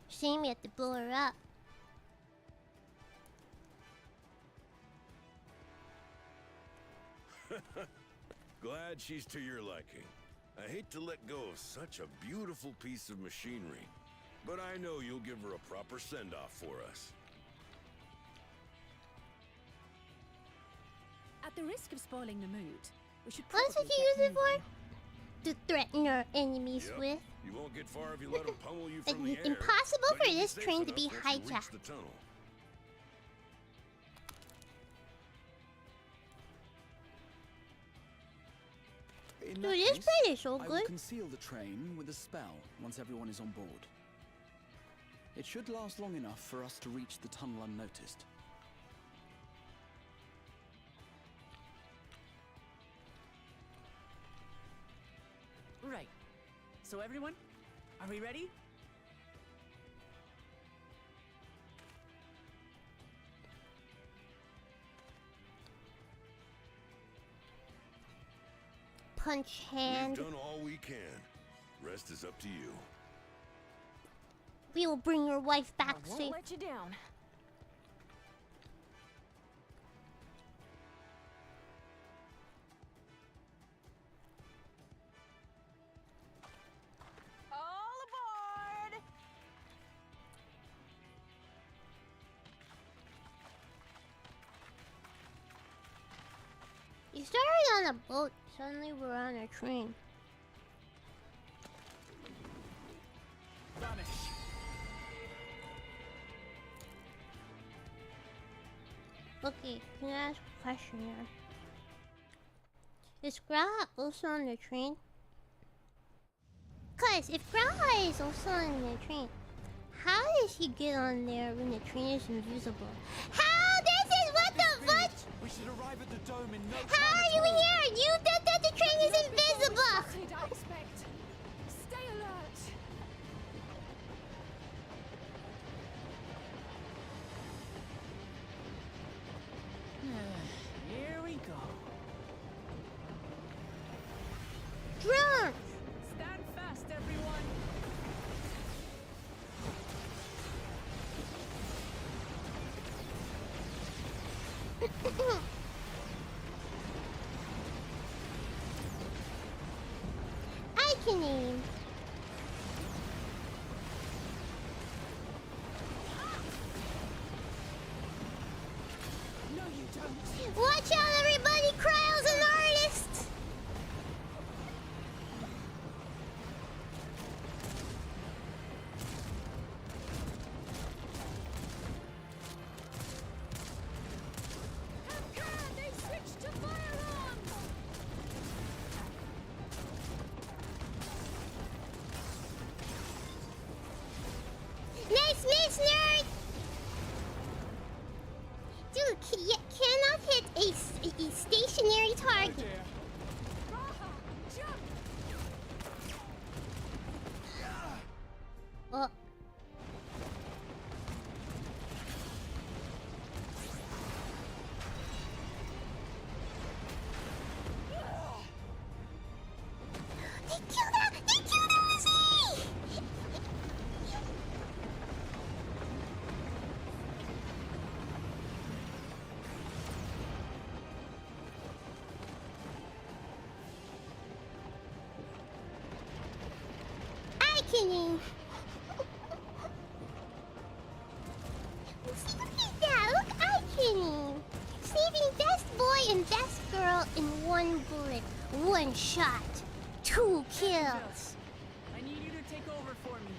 Shame we have to blow her up. Glad she's to your liking. I hate to let go of such a beautiful piece of machinery, but I know you'll give her a proper send-off for us. At the risk of spoiling the mood, we should What probably did you use it for? To threaten our enemies Yep. with. You won't get far if you let them pummel you from the air. Impossible but for you'll this safe train to enough be once you reach hijacked. the tunnel. In Dude, that this case, plate is so I will good. conceal the train with a spell once everyone is on board. It should last long enough for us to reach the tunnel unnoticed. Right. So everyone, are we ready? Punch hand. We've done all we can. Rest is up to you. We will bring your wife back I won't safe. let you down. All aboard! You started on a boat. Suddenly we're on a train. Vanish. Okay, can I ask a question here? Is Graha also on the train? Cause if Graha is also on the train, how does he get on there when the train is invisible? How? This is what the fuck? We should arrive at the dome in no time. How are you here? You said that the train is invisible! I expect. Stay alert. Here we go. Drunk! Stand fast, everyone. I can aim. No, you don't. Watch out, everybody! Cryo's an artist! They switched to firearms. Nice miss, nerd! Dude, you cannot hit a stationary target. Oh. They killed that! They killed Uzi! I can aim. See, look at that! Look, I can aim. Saving best boy and best girl in one bullet. One shot. 2 kills. I need you to take over for me.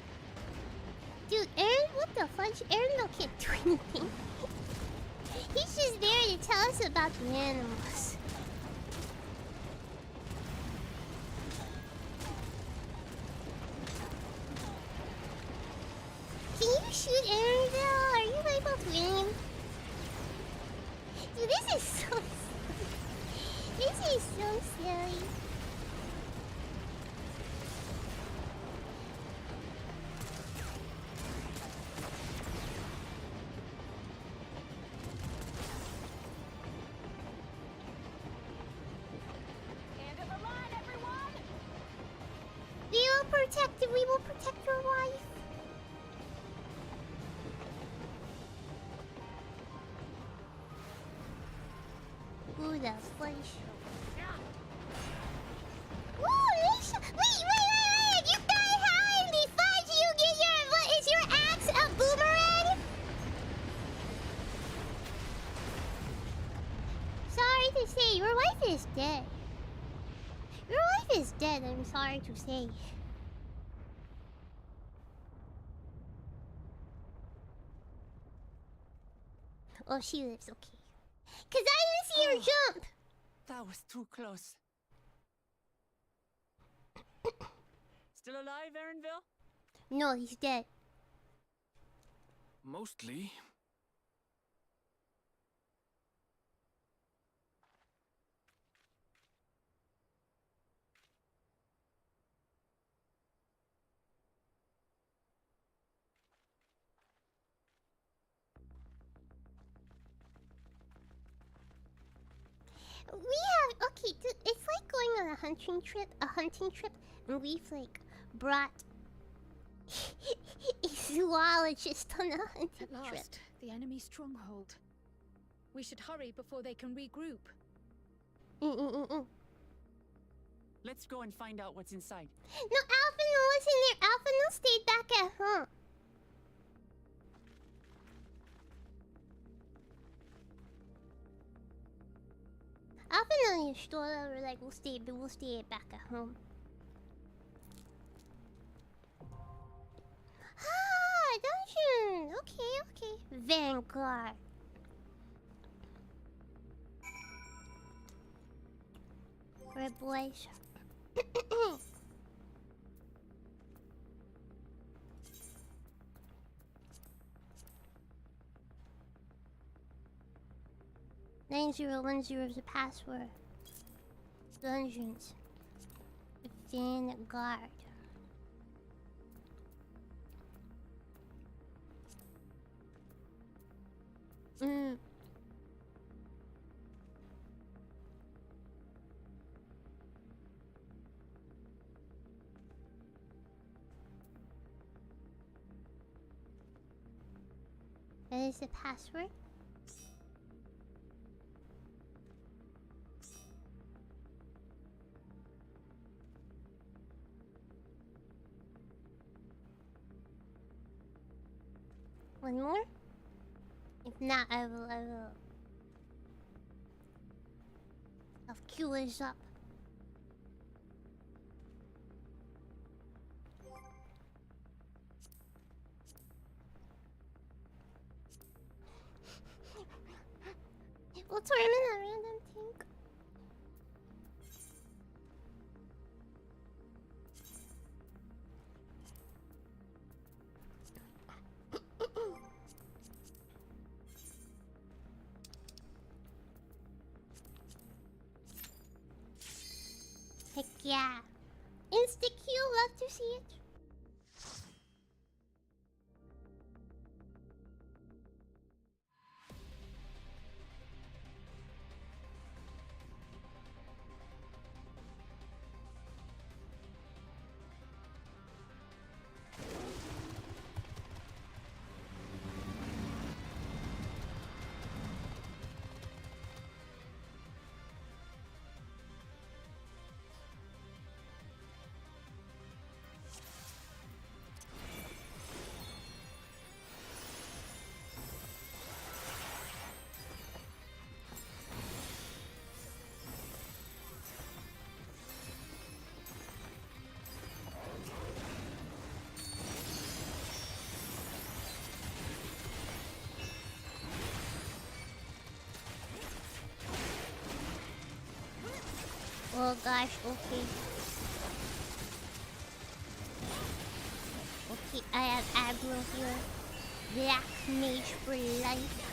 Dude, Aaron, what the fudge? Aaron no can't do anything. He's just there to tell us about the animals. Can you shoot Aaronville? Are you able to aim? Dude, this is so silly. This is so silly. We will protect your wife. Ooh, that's funny. Ooh, Lisa! Wait! You die how in the fudge you get your... What, is your axe a boomerang? Sorry to say, your wife is dead. Your wife is dead, I'm sorry to say. Oh, she lives, okay. Cause I didn't see her jump! That was too close. Still alive, Aaronville? No, he's dead. Mostly. We have, okay, it's like going on a hunting trip, and we've like brought a zoologist on a hunting At last, trip. the enemy stronghold. We should hurry before they can regroup. Let's go and find out what's inside. No, Alphino wasn't there. Alphino stayed back at home. Alphino and Stola were like, we'll stay back at home. Ah, dungeon. Okay. Vanguard. Red boys. $9010 is the password. Dungeons. Vanguard. That is the password. One more? If not, I will. I'll queue this up. We'll tournament a random thing. Heck yeah. Insta-Q, love to see it. gosh, okay. Okay, I have aggro here. Black mage for life.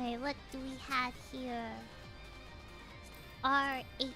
Okay, what do we have here? R8.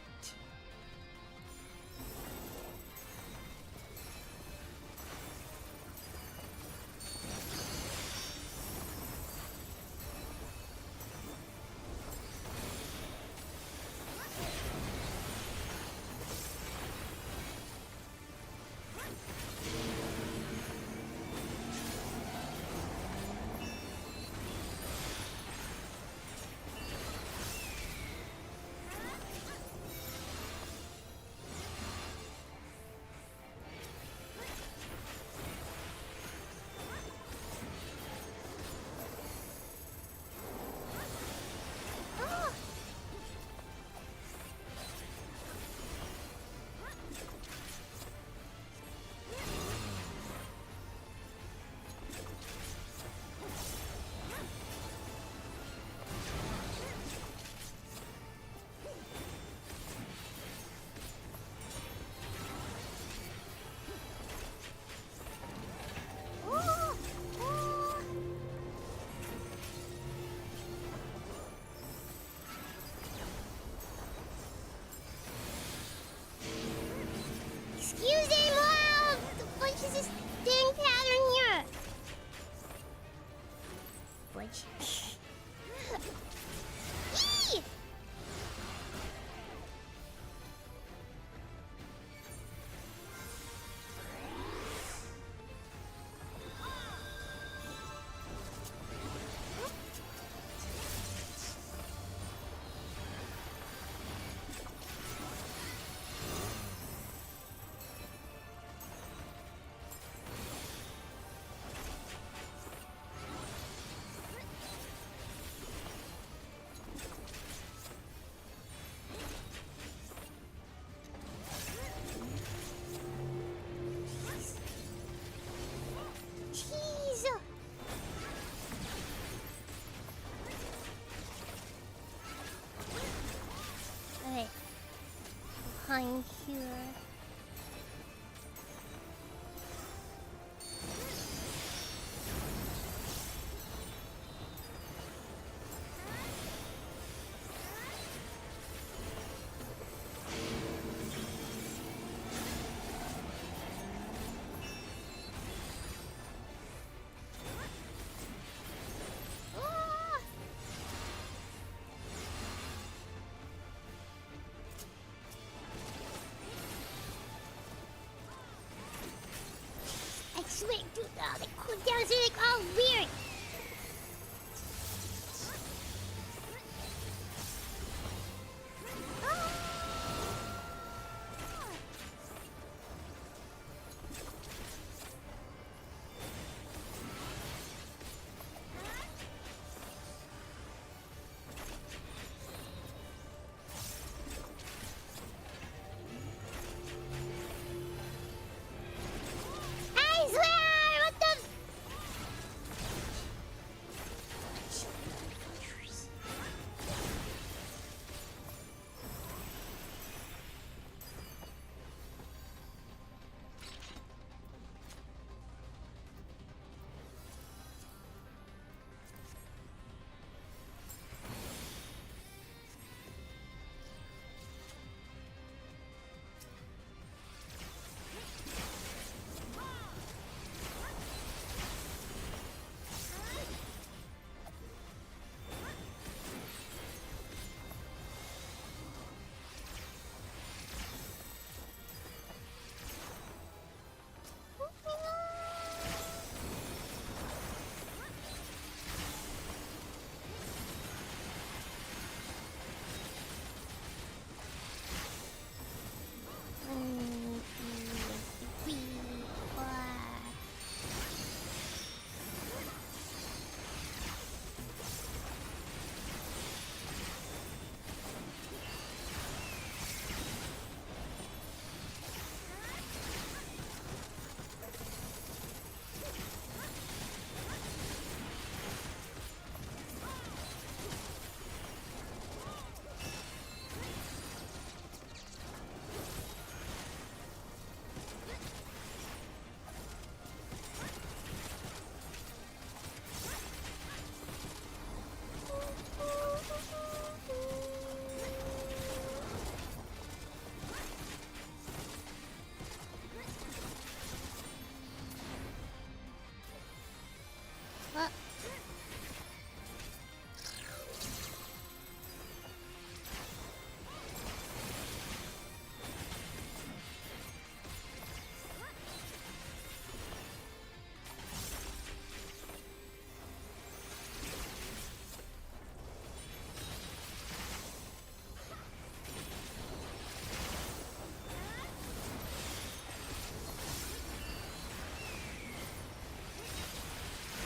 What?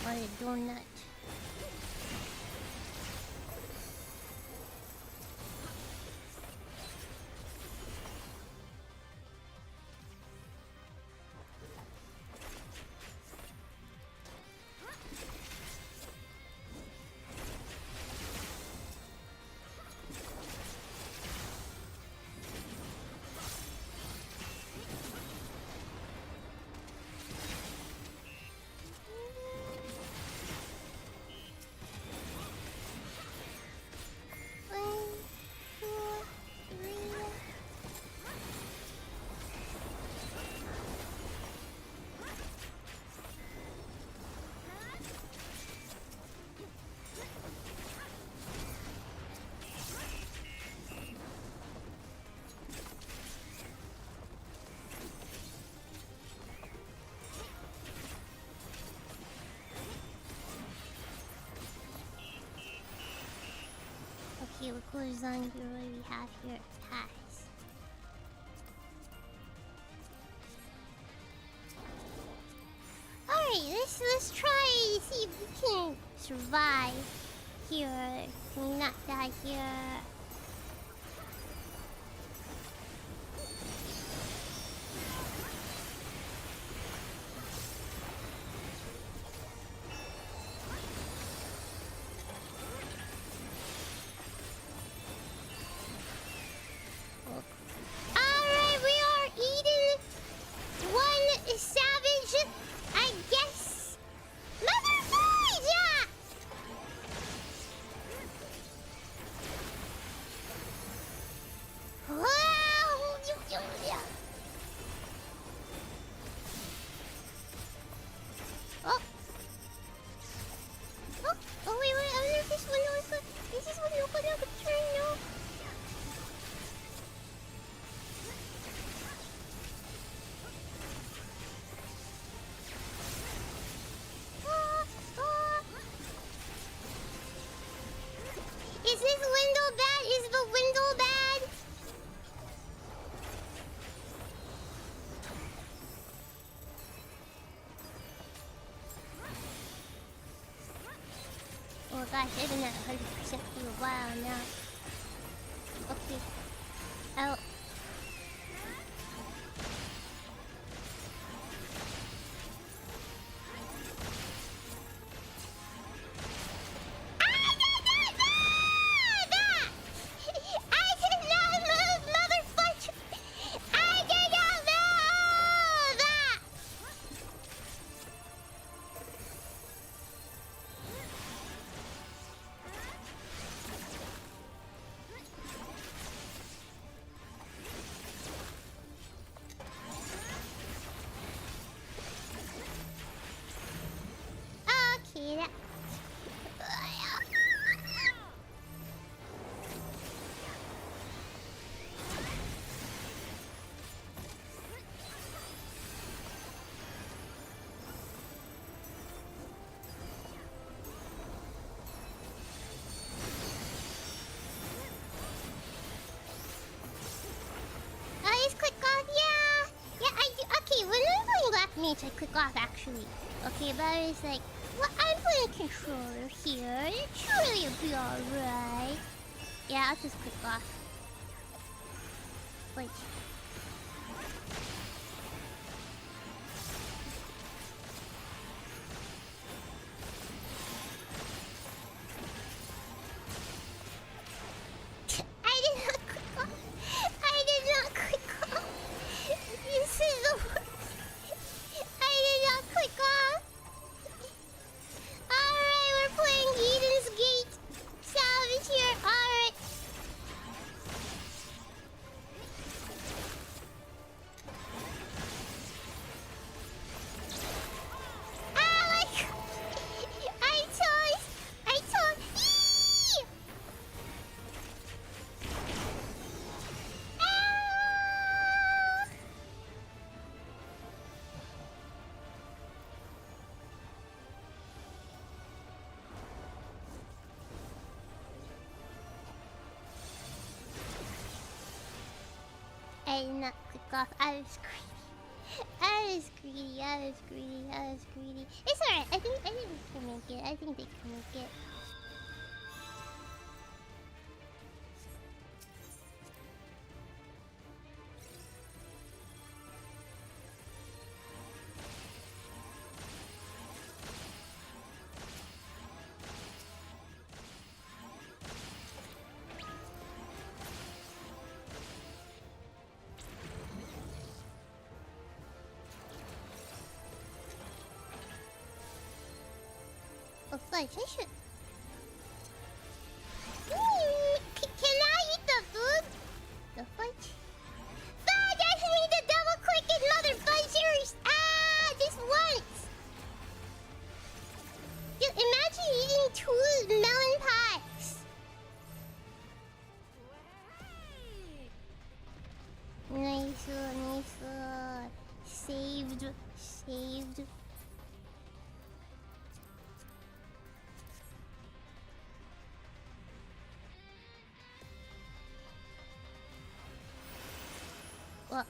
What a donut. Okay, what goes on here? What do we have here? Ties. Alright, let's try to see if we can survive here. Can we not die here? Is this window bad? Is the window bad? Oh gosh, I've been at 100% for a while now. Okay. Oh. I click off actually. Okay, but it's like, well, I'm putting a controller here. Surely it'll be alright. Yeah, I'll just click off. Wait. I did not click off. I was greedy. I was greedy. I was greedy. I was greedy. It's alright. I think we can make it. I think they can make it. Oh, fudge, I should... Can I eat the food? The fudge? Fudge, I need to double click it, mother fudgers! Ah, just once! Imagine eating 2 melon pies! Nice one, nice one. Saved, saved. What?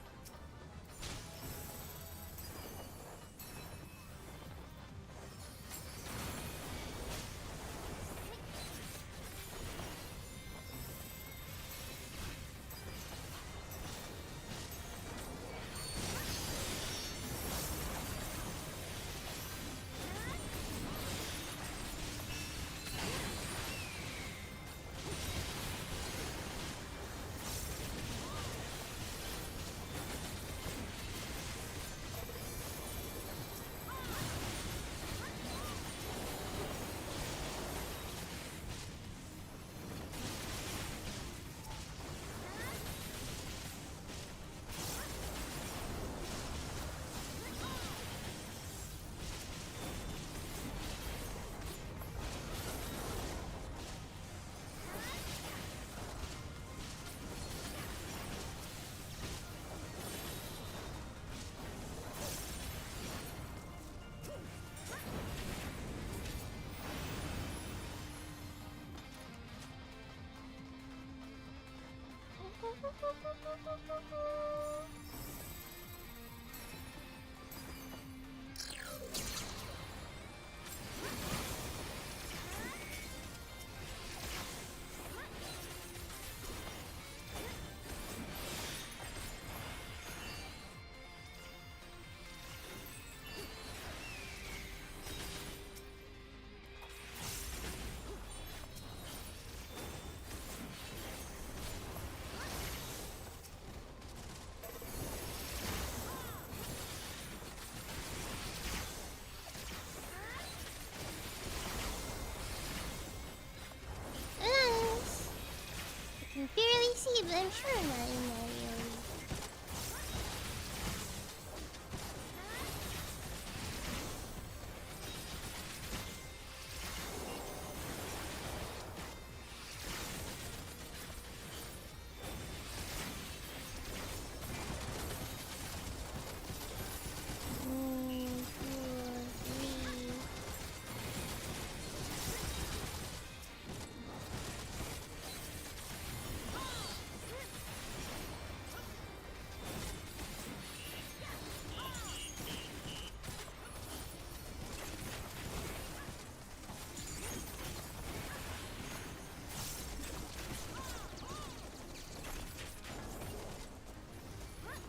I can barely see, but I'm sure I'm not in that area.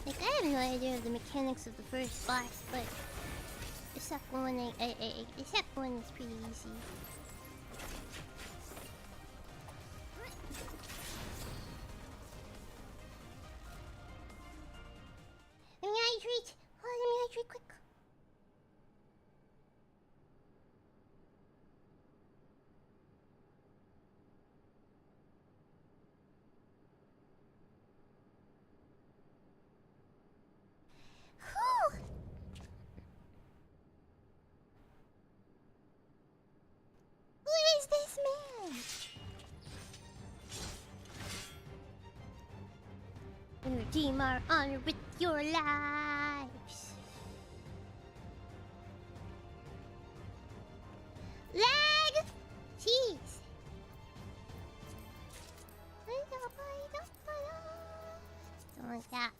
Like, I have no idea of the mechanics of the first boss, but the second one, the second one is pretty easy. Let me hydrate! Oh, let me hydrate quick! Who is this man? Redeem our honor with your lives. Lag! Jeez. Don't like that.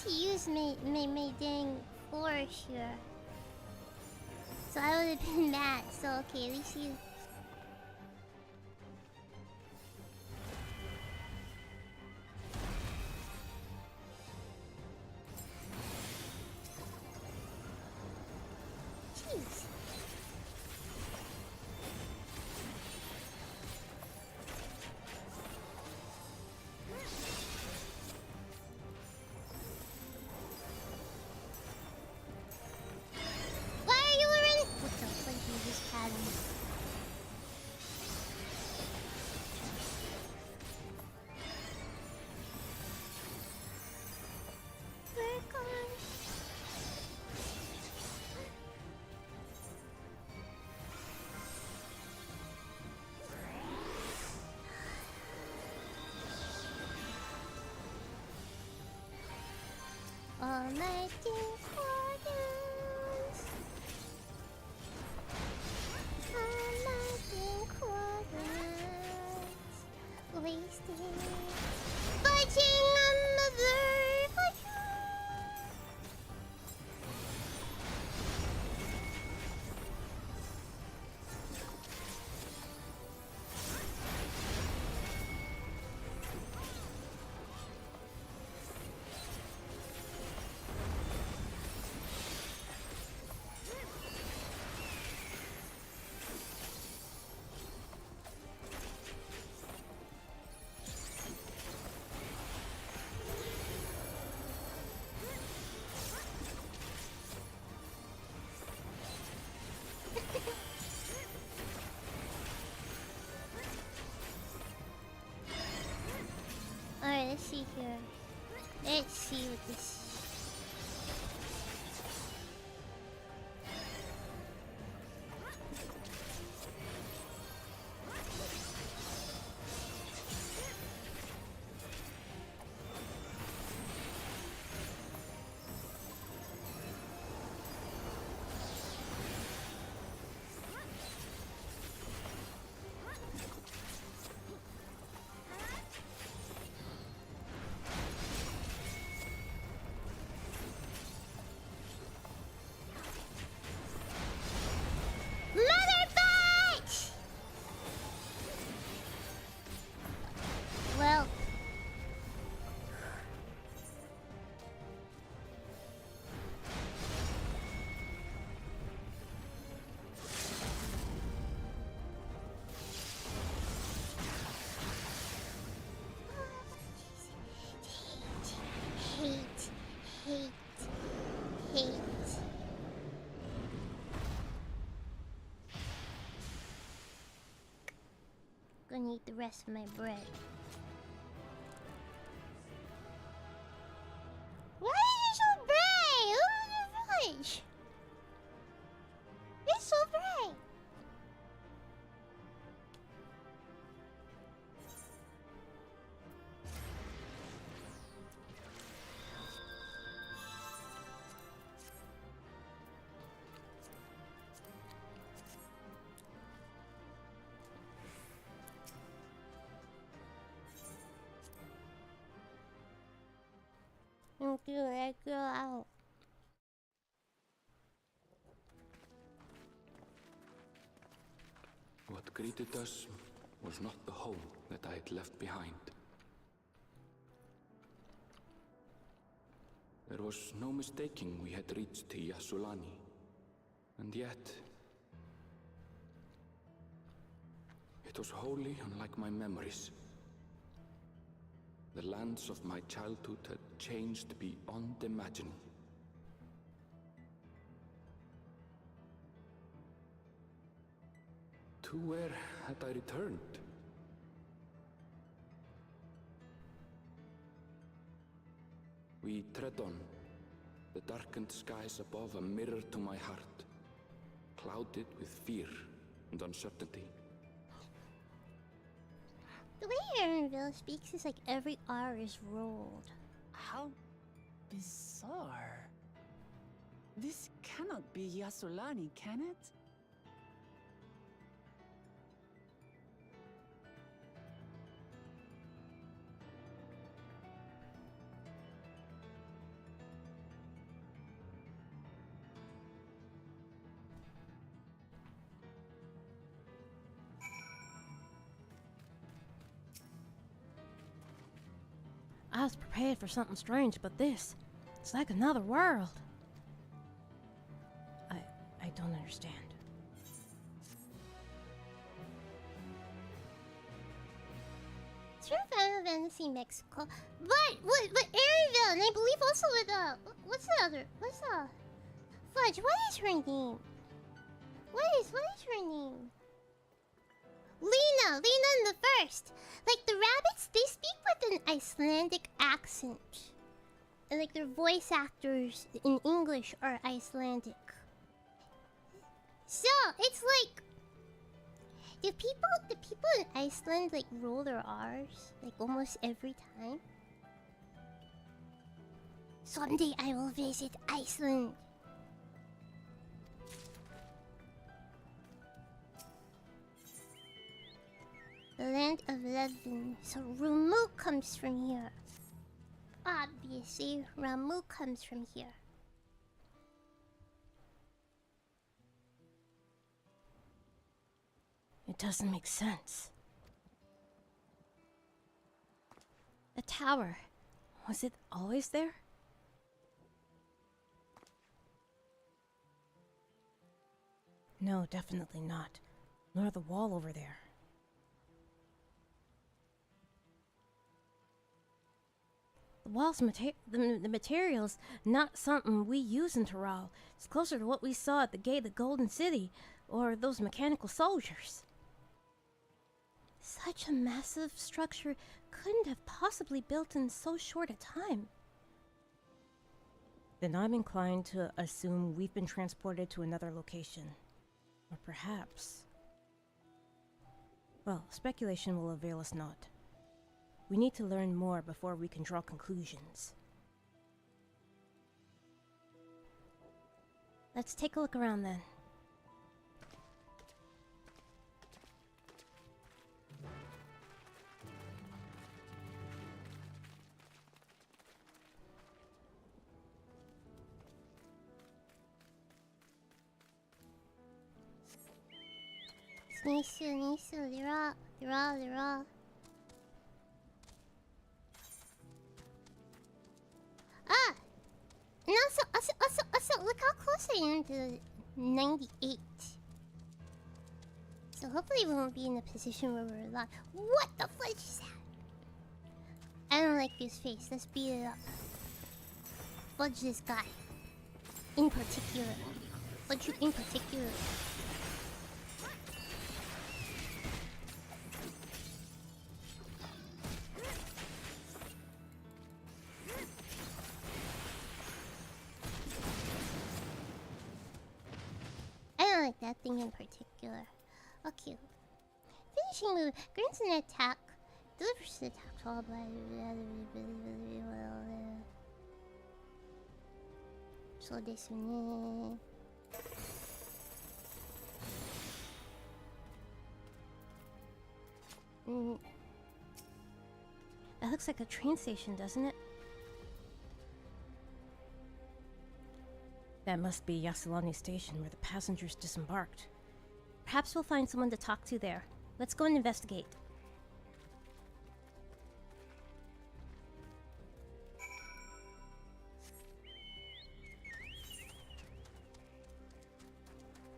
he used my dang force here. So I would have been mad. So okay, at least he. Jeez. Why are you running? What the fuck you just had me? Work on. All my quarters. All my quarters. Wasted. Fighting another fight. Alright, let's see here. Let's see what this. Mother bitch! Well. Hate, hate, hate. Gonna eat the rest of my bread. Why is it so bright? Oh my gosh! It's so bright. Don't do that girl out. What greeted us was not the home that I had left behind. There was no mistaking we had reached Yasulani, and yet it was wholly unlike my memories. The lands of my childhood had changed beyond imagining. To where had I returned? We tread on, the darkened skies above a mirror to my heart, clouded with fear and uncertainty. The way Aaronville speaks is like every R is rolled. How bizarre. This cannot be Yasulani, can it? was prepared for something strange, but this, it's like another world. I don't understand. It's from Final Fantasy Mexico. But Aryville, and I believe also with what's the Fudge, what is her name? What is her name? Lena the first. Like the rabbits, they speak with an Icelandic accent. And like their voice actors in English are Icelandic. So it's like the people in Iceland like roll their R's like almost every time. Someday I will visit Iceland. The land of Levin. So Ramu comes from here. Obviously, Ramu comes from here. It doesn't make sense. The tower. Was it always there? No, definitely not. Nor the wall over there. The wall's the material's not something we use in Taral. It's closer to what we saw at the gate of the Golden City, or those mechanical soldiers. Such a massive structure couldn't have possibly built in so short a time. Then I'm inclined to assume we've been transported to another location. Or perhaps... Well, speculation will avail us not. We need to learn more before we can draw conclusions. Let's take a look around then. Nice, they're all. Ah! And also, look how close I am to 98. So hopefully we won't be in a position where we're locked. What the fudge is that? I don't like this face. Let's beat it up. Fudge this guy. In particular. Fudge you in particular. Like that thing in particular. Okay. Finishing move grants an attack. Delivers the attack to all by so this one. That looks like a train station, doesn't it? That must be Yasulani Station, where the passengers disembarked. Perhaps we'll find someone to talk to there. Let's go and investigate.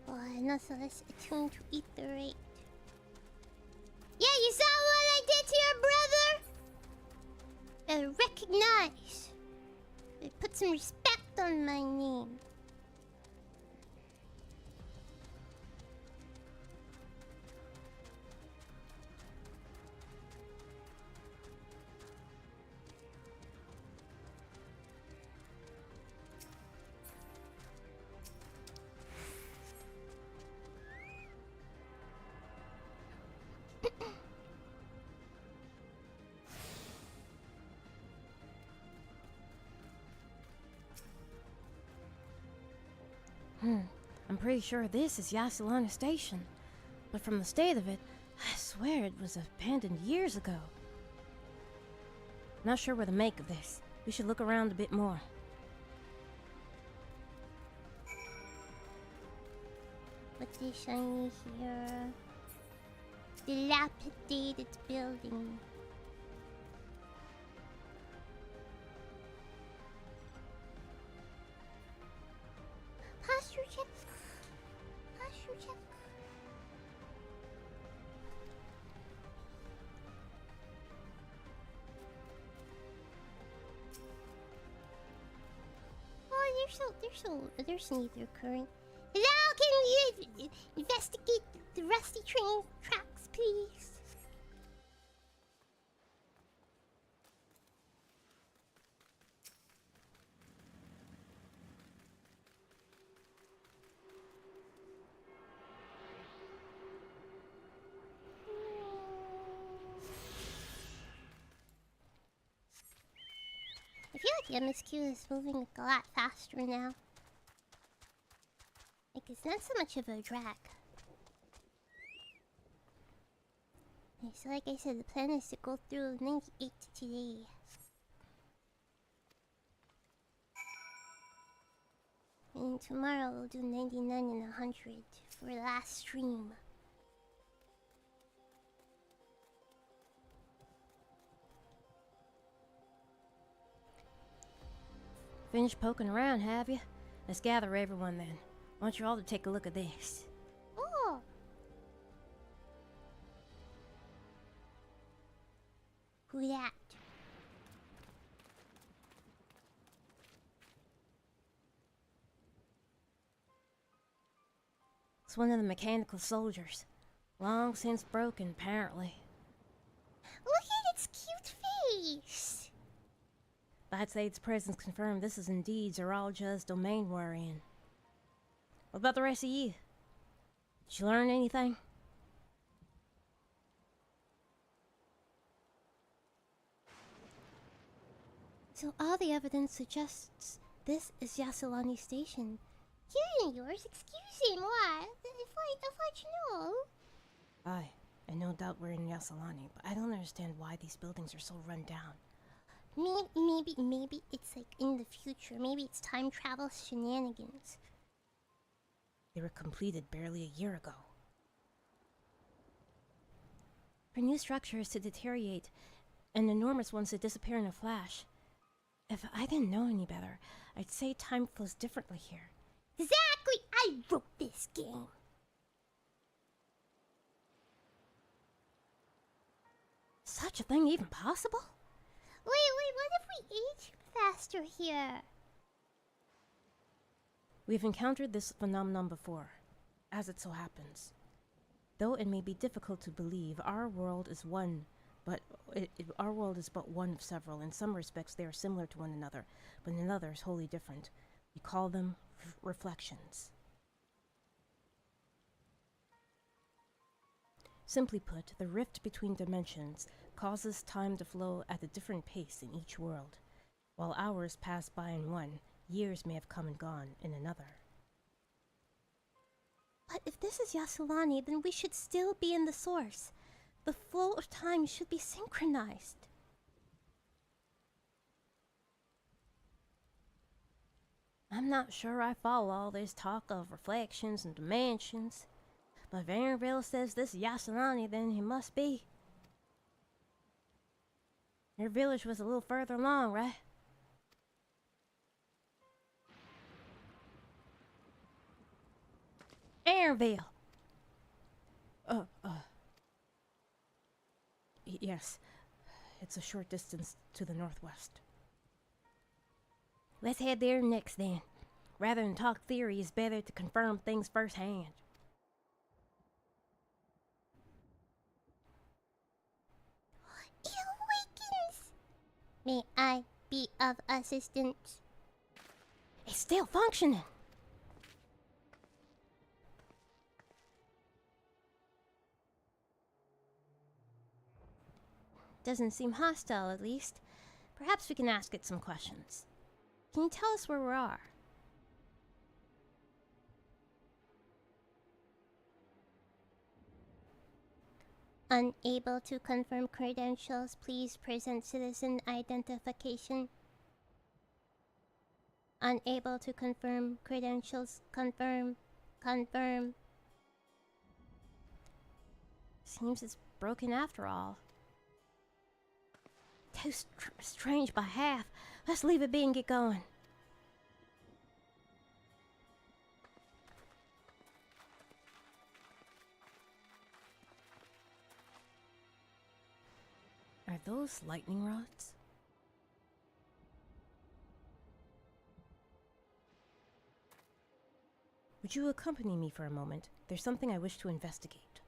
Oh, and also let's attune to Etherate. Yeah, you saw what I did to your brother? Recognize. Put some respect on my name. I'm pretty sure this is Yasulani Station. But from the state of it, I swear it was abandoned years ago. Not sure what to make of this. We should look around a bit more. What's this shiny here? Dilapidated building. there's neither occurring. Now can we investigate the rusty train tracks, please? I feel like MSQ is moving like a lot faster now. Like it's not so much of a drag. Okay, so like I said, the plan is to go through 98 today. And tomorrow we'll do 99 and 100 for the last stream. Finished poking around, have you? Let's gather everyone then. I want you all to take a look at this. Oh! Who that? It's one of the mechanical soldiers. Long since broken, apparently. Look at its cute face! I'd say its presence confirmed this is indeed Zeralja's domain we're in. What about the rest of you? Did you learn anything? So all the evidence suggests this is Yasilani Station. Hearing yours, excuse me, what? If I know. Aye, and no doubt we're in Yasilani, but I don't understand why these buildings are so run down. Maybe it's like in the future. Maybe it's time travel shenanigans. They were completed barely a year ago. For new structures to deteriorate and enormous ones to disappear in a flash. If I didn't know any better, I'd say time flows differently here. Exactly! I wrote this game! Such a thing even possible? Wait, what if we age faster here? We've encountered this phenomenon before, as it so happens. Though it may be difficult to believe, our world is one, but our world is but one of several. In some respects, they are similar to one another, but in others, wholly different. We call them reflections. Simply put, the rift between dimensions causes time to flow at a different pace in each world. While hours pass by in one, years may have come and gone in another. But if this is Yasilani, then we should still be in the source. The flow of time should be synchronized. I'm not sure I follow all this talk of reflections and dimensions. But if Aaronville says this is Yasilani, then he must be. Your village was a little further along, right? Aaronville! Yes. It's a short distance to the northwest. Let's head there next then. Rather than talk theory, it's better to confirm things firsthand. It awakens! May I be of assistance? It's still functioning! Doesn't seem hostile, at least. Perhaps we can ask it some questions. Can you tell us where we are? Unable to confirm credentials, please present citizen identification. Unable to confirm credentials, confirm. Seems it's broken after all. Too strange by half. Let's leave it be and get going. Are those lightning rods? Would you accompany me for a moment? There's something I wish to investigate.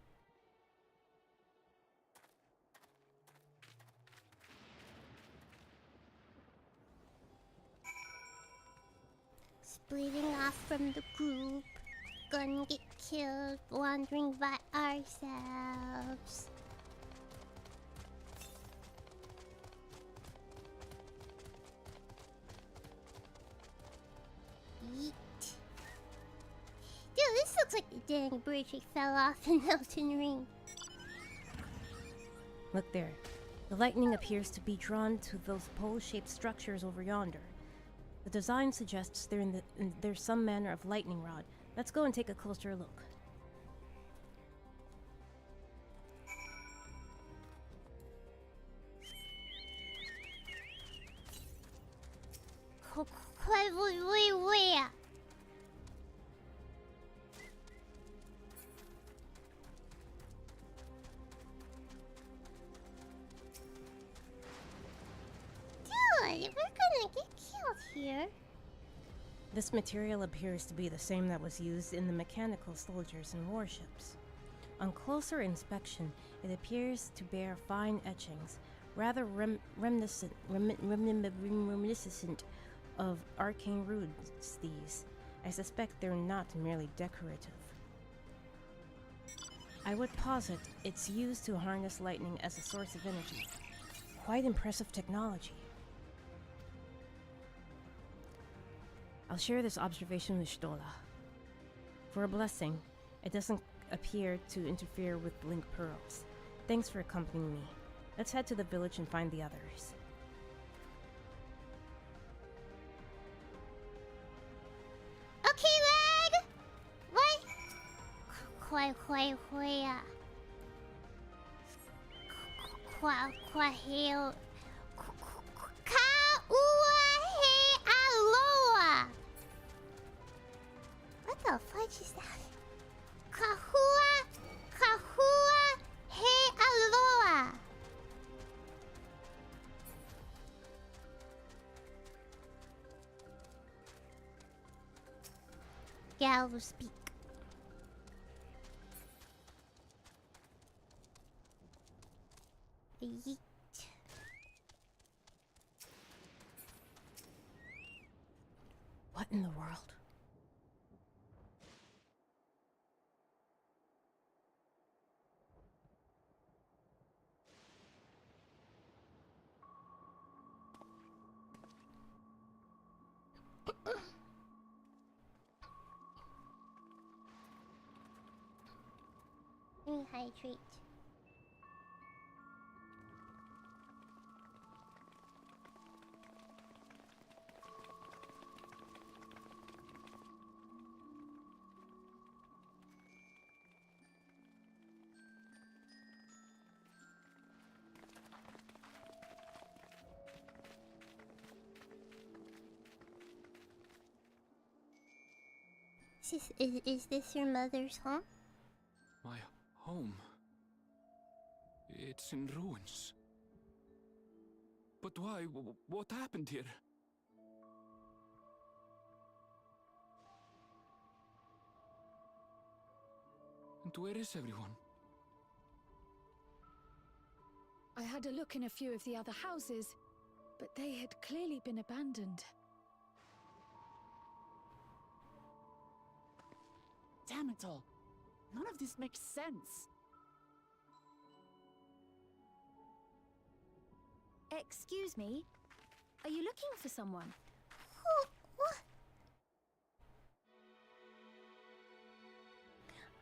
Splitting off from the group. Gonna get killed wandering by ourselves. Yeet. Dude, this looks like the dang bridge that fell off in Elden Ring. Look there. The lightning appears to be drawn to those pole-shaped structures over yonder. The design suggests there's some manner of lightning rod. Let's go and take a closer look. Where? Dude, we're gonna get killed here. This material appears to be the same that was used in the mechanical soldiers and warships. On closer inspection, it appears to bear fine etchings, rather reminiscent of arcane runes. These, I suspect they're not merely decorative. I would posit it's used to harness lightning as a source of energy. Quite impressive technology. I'll share this observation with Stola. For a blessing, it doesn't appear to interfere with link pearls. Thanks for accompanying me. Let's head to the village and find the others. Okay, leg! What? What the fudge is that? Kahua he aloha. Gal will speak. Yeet. What in the world? Rehydrate. Is this your mother's home? My home. It's in ruins. But why? What happened here? And where is everyone? I had a look in a few of the other houses, but they had clearly been abandoned. Damn it all. None of this makes sense. Excuse me? Are you looking for someone?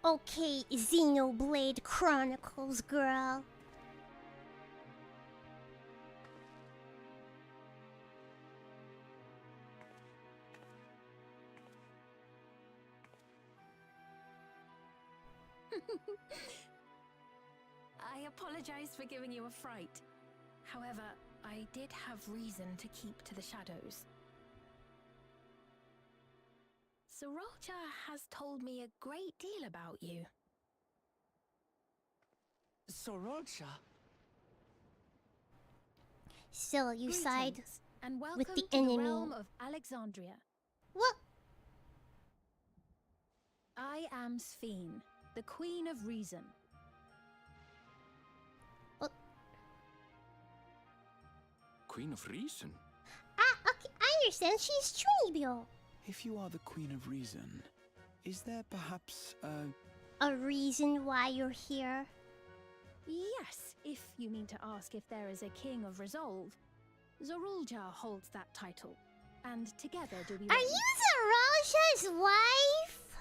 Okay, Xenoblade Chronicles, girl. I apologize for giving you a fright. However, I did have reason to keep to the shadows. Sriracha has told me a great deal about you. Sriracha? So you side Greetings, and welcome with the to enemy. the realm of Alexandria. What? I am Sphen, the Queen of Reason. Queen of Reason? Okay, I understand. She's Chunibyo. If you are the Queen of Reason, is there perhaps a reason why you're here? Yes, if you mean to ask if there is a King of Resolve. Zorulja holds that title, and together do we... Are you Zorulja's wife?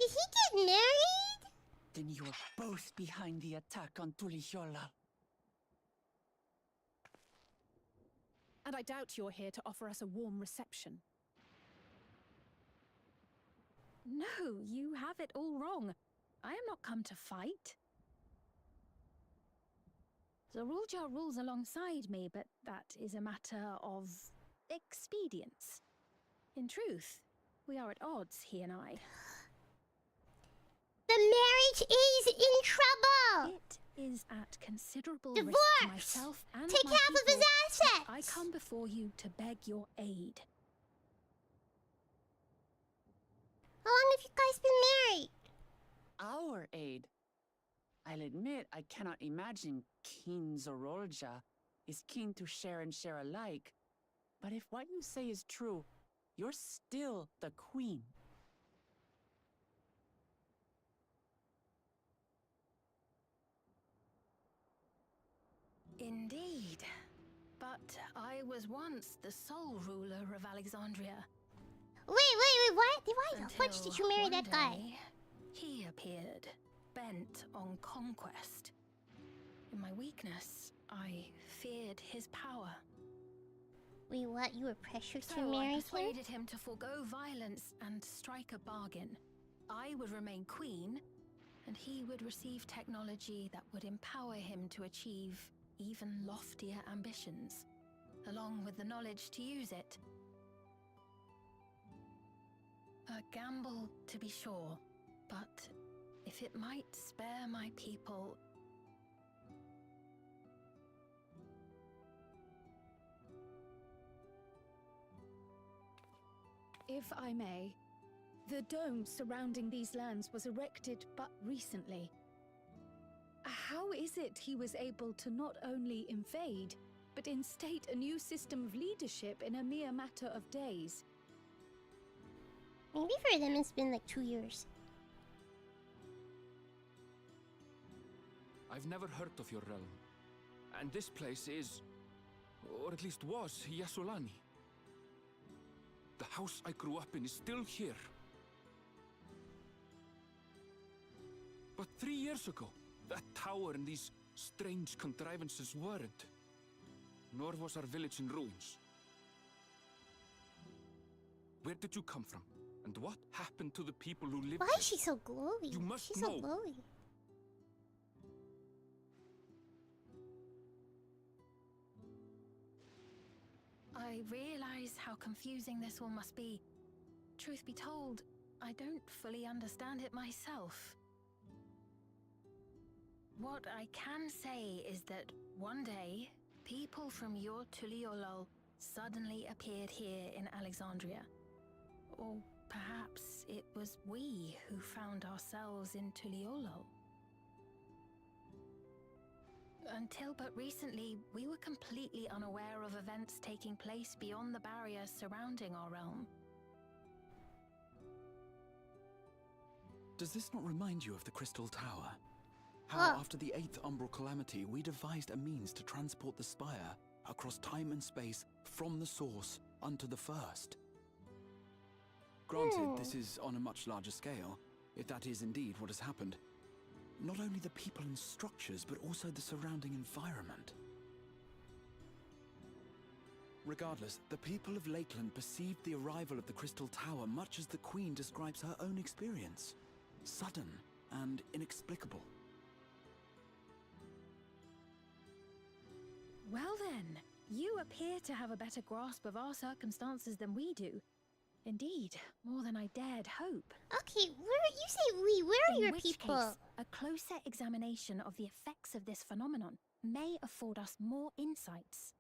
Did he get married? Then you're both behind the attack on Tulihiola. And I doubt you're here to offer us a warm reception. No, you have it all wrong. I am not come to fight. Zorulja rules alongside me, but that is a matter of expedience. In truth, we are at odds, he and I. The marriage is in trouble! It is at considerable Divorce! risk to myself and Take my half of his people. assets! I come before you to beg your aid. How long have you guys been married? Our aid? I'll admit I cannot imagine King Zorulja is keen to share and share alike. But if what you say is true, you're still the queen. Indeed. But I was once the sole ruler of Alexandria. Wait, what? Why the fuck did you marry that guy? He appeared, bent on conquest. In my weakness, I feared his power. Wait, what? You were pressured So to marry I him? persuaded him to forego violence and strike a bargain. I would remain queen, and he would receive technology that would empower him to achieve even loftier ambitions, along with the knowledge to use it. A gamble, to be sure, but if it might spare my people... If I may, the dome surrounding these lands was erected but recently. How is it he was able to not only invade, but instate a new system of leadership in a mere matter of days? Maybe for them it's been like 2 years. I've never heard of your realm. And this place is, or at least was, Yasulani. The house I grew up in is still here. But 3 years ago, that tower and these strange contrivances weren't. Nor was our village in ruins. Where did you come from? And what happened to the people who lived Why here? is she so glowy? You must She's know. so glowy. I realize how confusing this all must be. Truth be told, I don't fully understand it myself. What I can say is that one day, people from your Tuliolol suddenly appeared here in Alexandria. Or perhaps it was we who found ourselves in Tuliolol. Until but recently, we were completely unaware of events taking place beyond the barriers surrounding our realm. Does this not remind you of the Crystal Tower? How Huh. after the 8th Umbral Calamity, we devised a means to transport the Spire across time and space from the source unto the first. Granted, this is on a much larger scale, if that is indeed what has happened. Not only the people and structures, but also the surrounding environment. Regardless, the people of Lakeland perceived the arrival of the Crystal Tower much as the Queen describes her own experience. Sudden and inexplicable. Well then, you appear to have a better grasp of our circumstances than we do. Indeed, more than I dared hope. Okay, you say we, where are In your which people? case, a closer examination of the effects of this phenomenon may afford us more insights.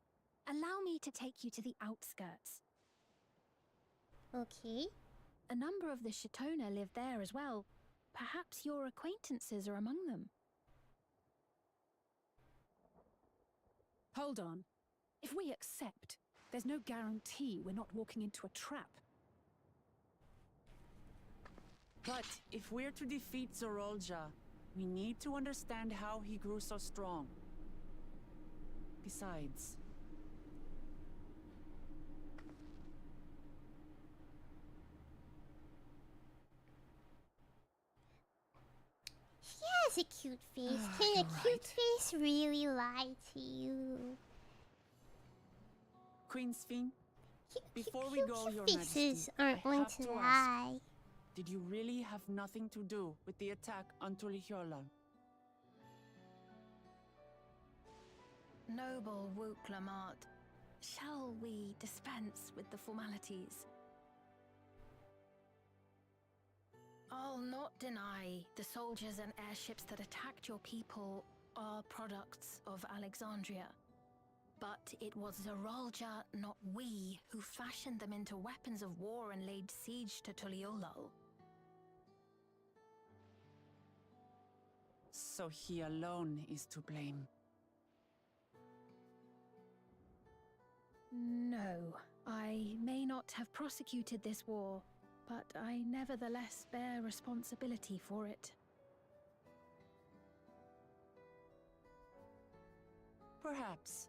Allow me to take you to the outskirts. Okay. A number of the Chitona live there as well. Perhaps your acquaintances are among them. Hold on. If we accept, there's no guarantee we're not walking into a trap. But if we're to defeat Zorolja, we need to understand how he grew so strong. Besides... She has a cute face. Can a cute face really lie to you? Queen Sphen, before we go, Your faces Majesty, aren't I going have to to lie. ask, did you really have nothing to do with the attack on Tulihiola? Noble Wuklamart, shall we dispense with the formalities? I'll not deny the soldiers and airships that attacked your people are products of Alexandria. But it was Zorolja, not we, who fashioned them into weapons of war and laid siege to Tuliolal. So he alone is to blame. No, I may not have prosecuted this war, but I nevertheless bear responsibility for it. Perhaps.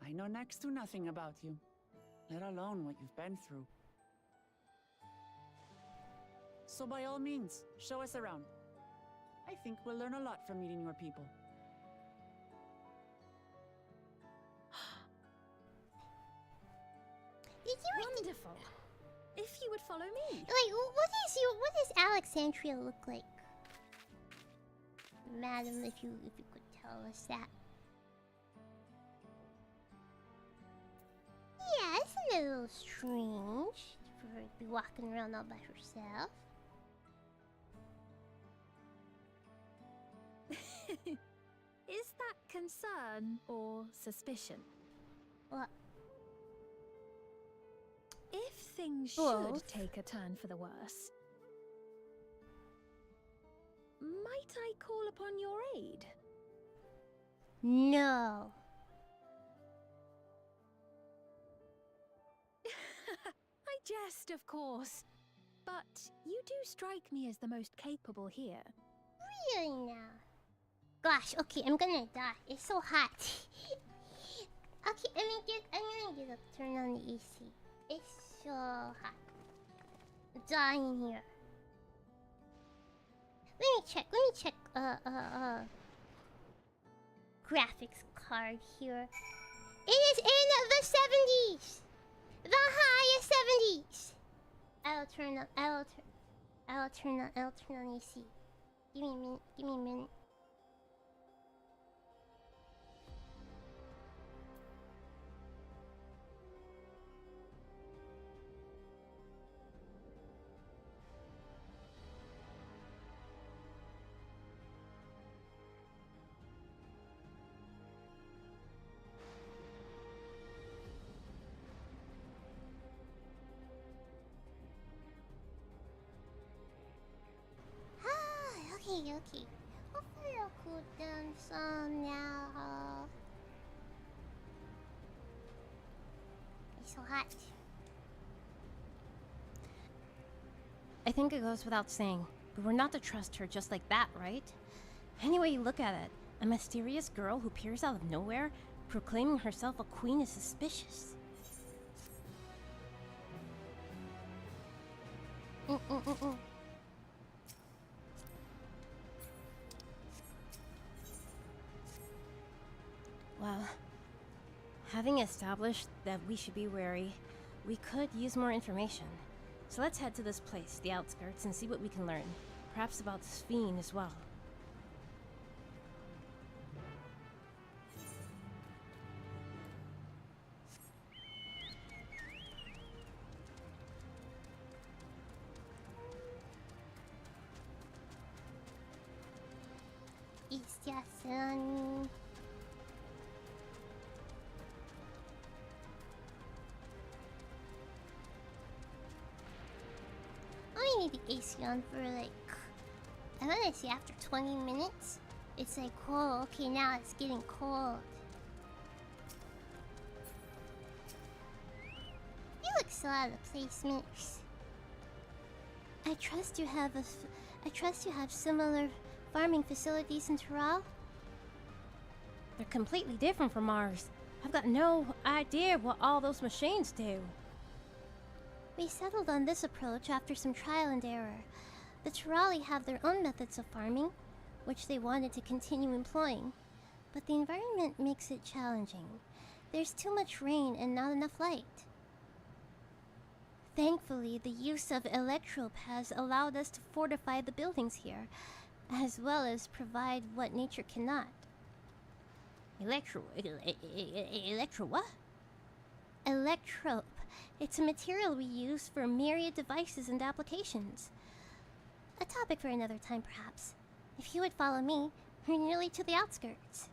I know next to nothing about you, let alone what you've been through. So by all means, show us around. I think we'll learn a lot from meeting your people. Wonderful. If you would follow me. Like, what does Alexandria look like? Madam, if you could tell us that. Yeah, isn't it a little strange for her to be walking around all by herself? Is that concern or suspicion? What? If things Both. should take a turn for the worse, might I call upon your aid? No. I jest, of course. But you do strike me as the most capable here. Really now? Gosh, okay, I'm gonna die. It's so hot. Okay, I'm gonna get up, turn on the AC. It's so hot. I'm dying here. Let me check, graphics card here. It is in the 70s! The highest 70s! I'll turn on AC. Give me a minute. Okay. Hopefully I'll cool down some now. It's so hot. I think it goes without saying, but we're not to trust her just like that, right? Any way you look at it, a mysterious girl who appears out of nowhere, proclaiming herself a queen is suspicious. Well, having established that we should be wary, we could use more information. So let's head to this place, the outskirts, and see what we can learn. Perhaps about Sphen as well. It's just sunny. the AC on for like, I want to say after 20 minutes. It's like, oh, okay, now it's getting cold. You look so out of place, Mix. I trust you have similar farming facilities in Terral? They're completely different from ours. I've got no idea what all those machines do. We settled on this approach after some trial and error. The Terrali have their own methods of farming, which they wanted to continue employing, but the environment makes it challenging. There's too much rain and not enough light. Thankfully, the use of electrope has allowed us to fortify the buildings here, as well as provide what nature cannot. Electro what? Electrope. It's a material we use for myriad devices and applications. A topic for another time, perhaps. If you would follow me, we're nearly to the outskirts.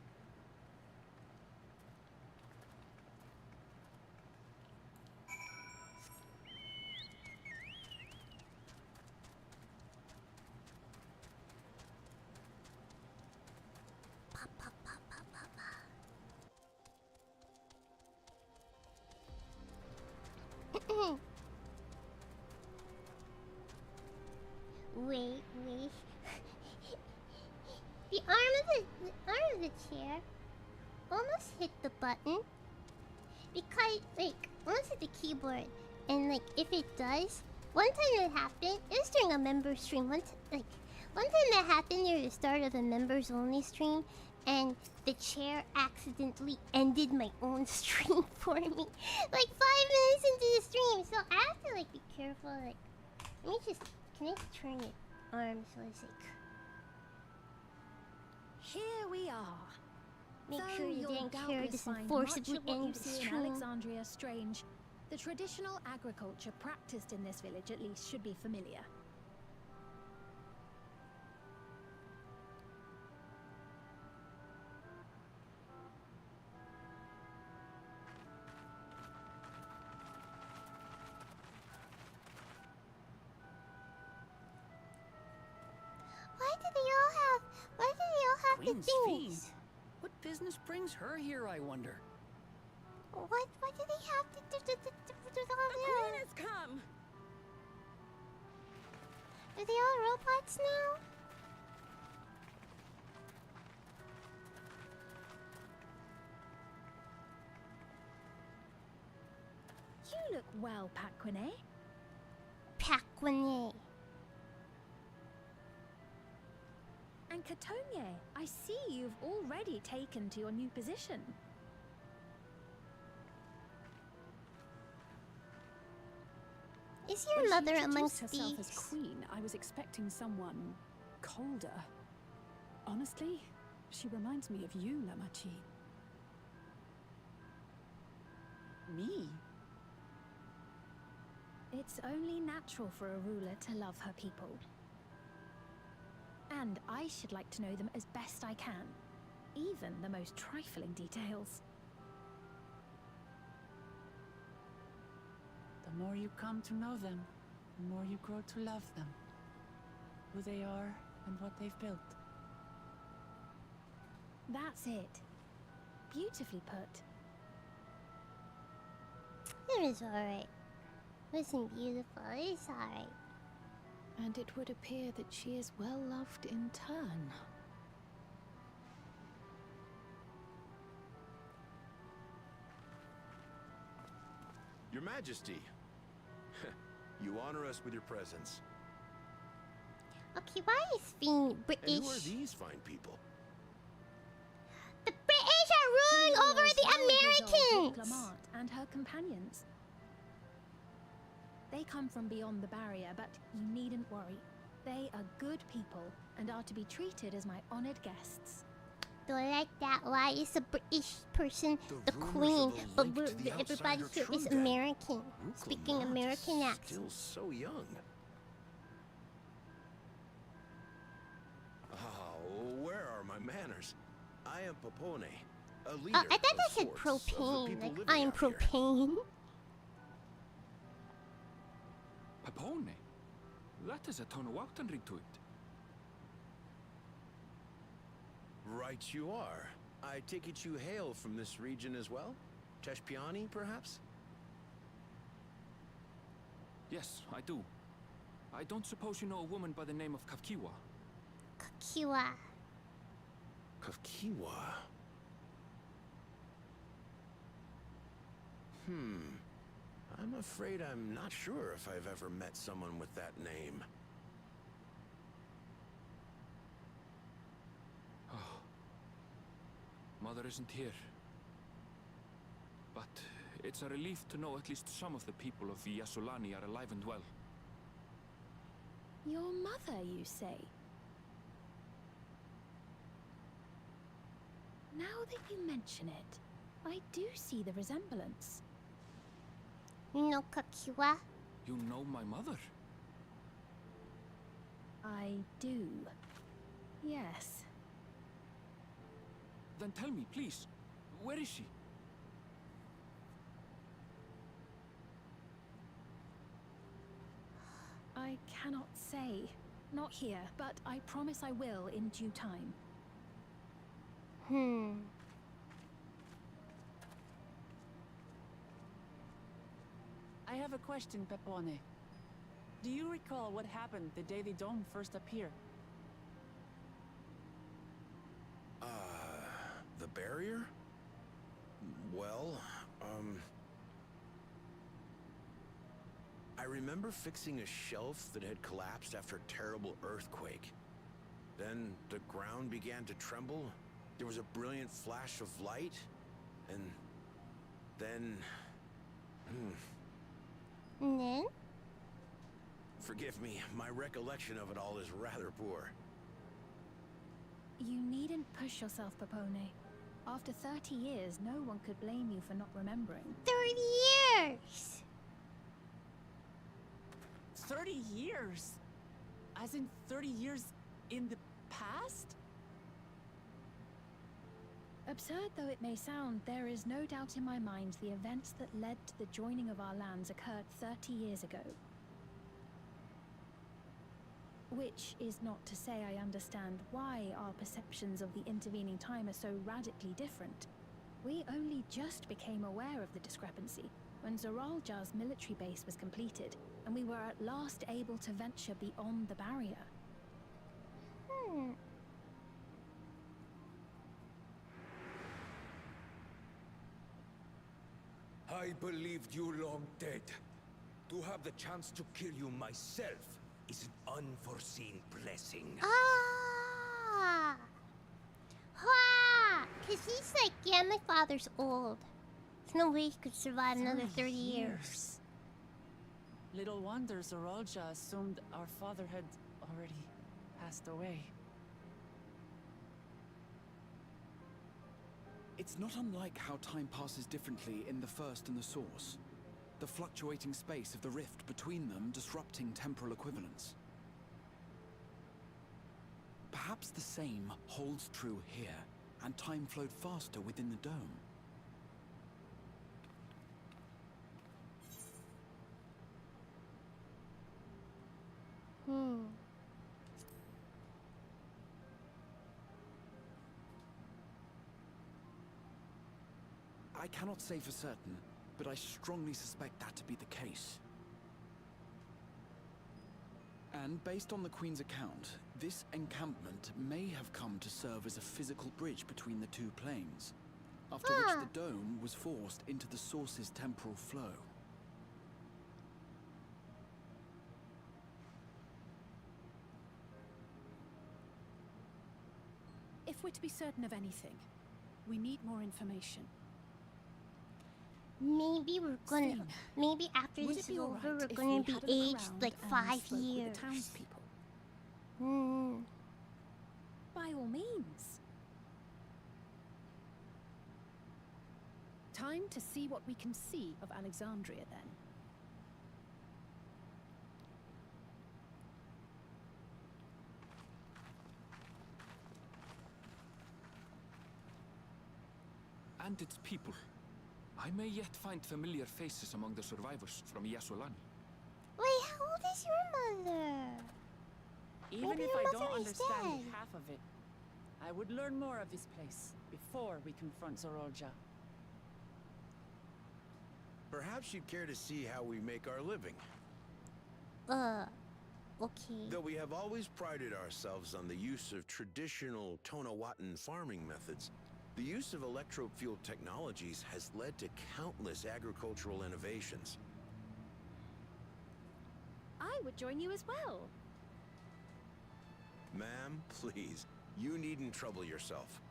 Wait. The arm of the chair almost hit the button because, like, almost hit the keyboard, and like if it does, one time it happened. It was during a member stream. One time that happened near the start of the members only stream, and the chair accidentally ended my own stream for me, like 5 minutes into the stream. So I have to like be careful. Like, let me just turn it arm so it's like. Here we are. Make Though sure you you'll didn't doubtless carry this find forcibly much of what you end the see in stream. Alexandria strange. The traditional agriculture practiced in this village, at least, should be familiar. Why do they all have Queen the things? Sphen? What business brings her here, I wonder? What do they have to do all The queen has come! Are they all robots now? You look well, Paquine. Paquine. And Katonye, I see you've already taken to your new position. Is your When mother she amongst introduced herself thieves? as queen, I was expecting someone colder. Honestly, she reminds me of you, Namachi. Me? It's only natural for a ruler to love her people. And I should like to know them as best I can, even the most trifling details. The more you come to know them, the more you grow to love them. Who they are and what they've built. That's it. Beautifully put. It was alright. It wasn't beautiful, it's alright. And it would appear that she is well loved in turn. Your Majesty, you honor us with your presence. Okay, why is Sphen British? And who are these fine people? The British are ruling over the Americans! Clement and her companions. They come from beyond the barrier, but you needn't worry. They are good people and are to be treated as my honored guests. Don't like that. Why is a British person the queen, but everybody here is American, speaking American accent. Still so young. Oh, where are my manners? I am Popone, a leader. Oh, I thought that of said sorts of the propane. people Like, living I am out here. propane. Papone? That is a Tonawautan ring to it. Right you are. I take it you hail from this region as well? Teshpiani, perhaps? Yes, I do. I don't suppose you know a woman by the name of Kavkiwa? Kakiwa. Kavkiwa? I'm afraid I'm not sure if I've ever met someone with that name. Mother isn't here. But it's a relief to know at least some of the people of Yasolani are alive and well. Your mother, you say? Now that you mention it, I do see the resemblance. You know Kakiwa? You know my mother? I do. Yes. Then tell me, please, where is she? I cannot say. Not here, but I promise I will in due time. I have a question, Pepone. Do you recall what happened the day the dome first appeared? The barrier? Well, I remember fixing a shelf that had collapsed after a terrible earthquake. Then the ground began to tremble. There was a brilliant flash of light, and then... And then? Forgive me, my recollection of it all is rather poor. You needn't push yourself, Pepone. After 30 years, no one could blame you for not remembering. 30 years! 30 years? As in 30 years in the past? Absurd though it may sound, there is no doubt in my mind the events that led to the joining of our lands occurred 30 years ago. Which is not to say I understand why our perceptions of the intervening time are so radically different. We only just became aware of the discrepancy when Zoraljar's military base was completed, and we were at last able to venture beyond the barrier. I believed you long dead. To have the chance to kill you myself is an unforeseen blessing. Ah! Because he's like, yeah, my father's old. There's no way he could survive another 30 years. Little wonder Zoralja assumed our father had already passed away. It's not unlike how time passes differently in the First and the Source. The fluctuating space of the rift between them disrupting temporal equivalence. Perhaps the same holds true here, and time flowed faster within the dome. I cannot say for certain, but I strongly suspect that to be the case. And based on the Queen's account, this encampment may have come to serve as a physical bridge between the two planes, after which the dome was forced into the Source's temporal flow. If we're to be certain of anything, we need more information. Maybe we're gonna. Sphen, maybe after would this it be is all over, right we're if gonna we be had a look aged around like and 5 spoke with years. the townspeople? By all means. Time to see what we can see of Alexandria, then. And its people. I may yet find familiar faces among the survivors from Yasolani. Wait, how old is your mother. Even Maybe if your I don't mother is understand dead. half of it, I would learn more of this place before we confront Zorolja. Perhaps you'd care to see how we make our living. Okay. Though we have always prided ourselves on the use of traditional Tonawatan farming methods, the use of electro-fueled technologies has led to countless agricultural innovations. I would join you as well. Ma'am, please, you needn't trouble yourself.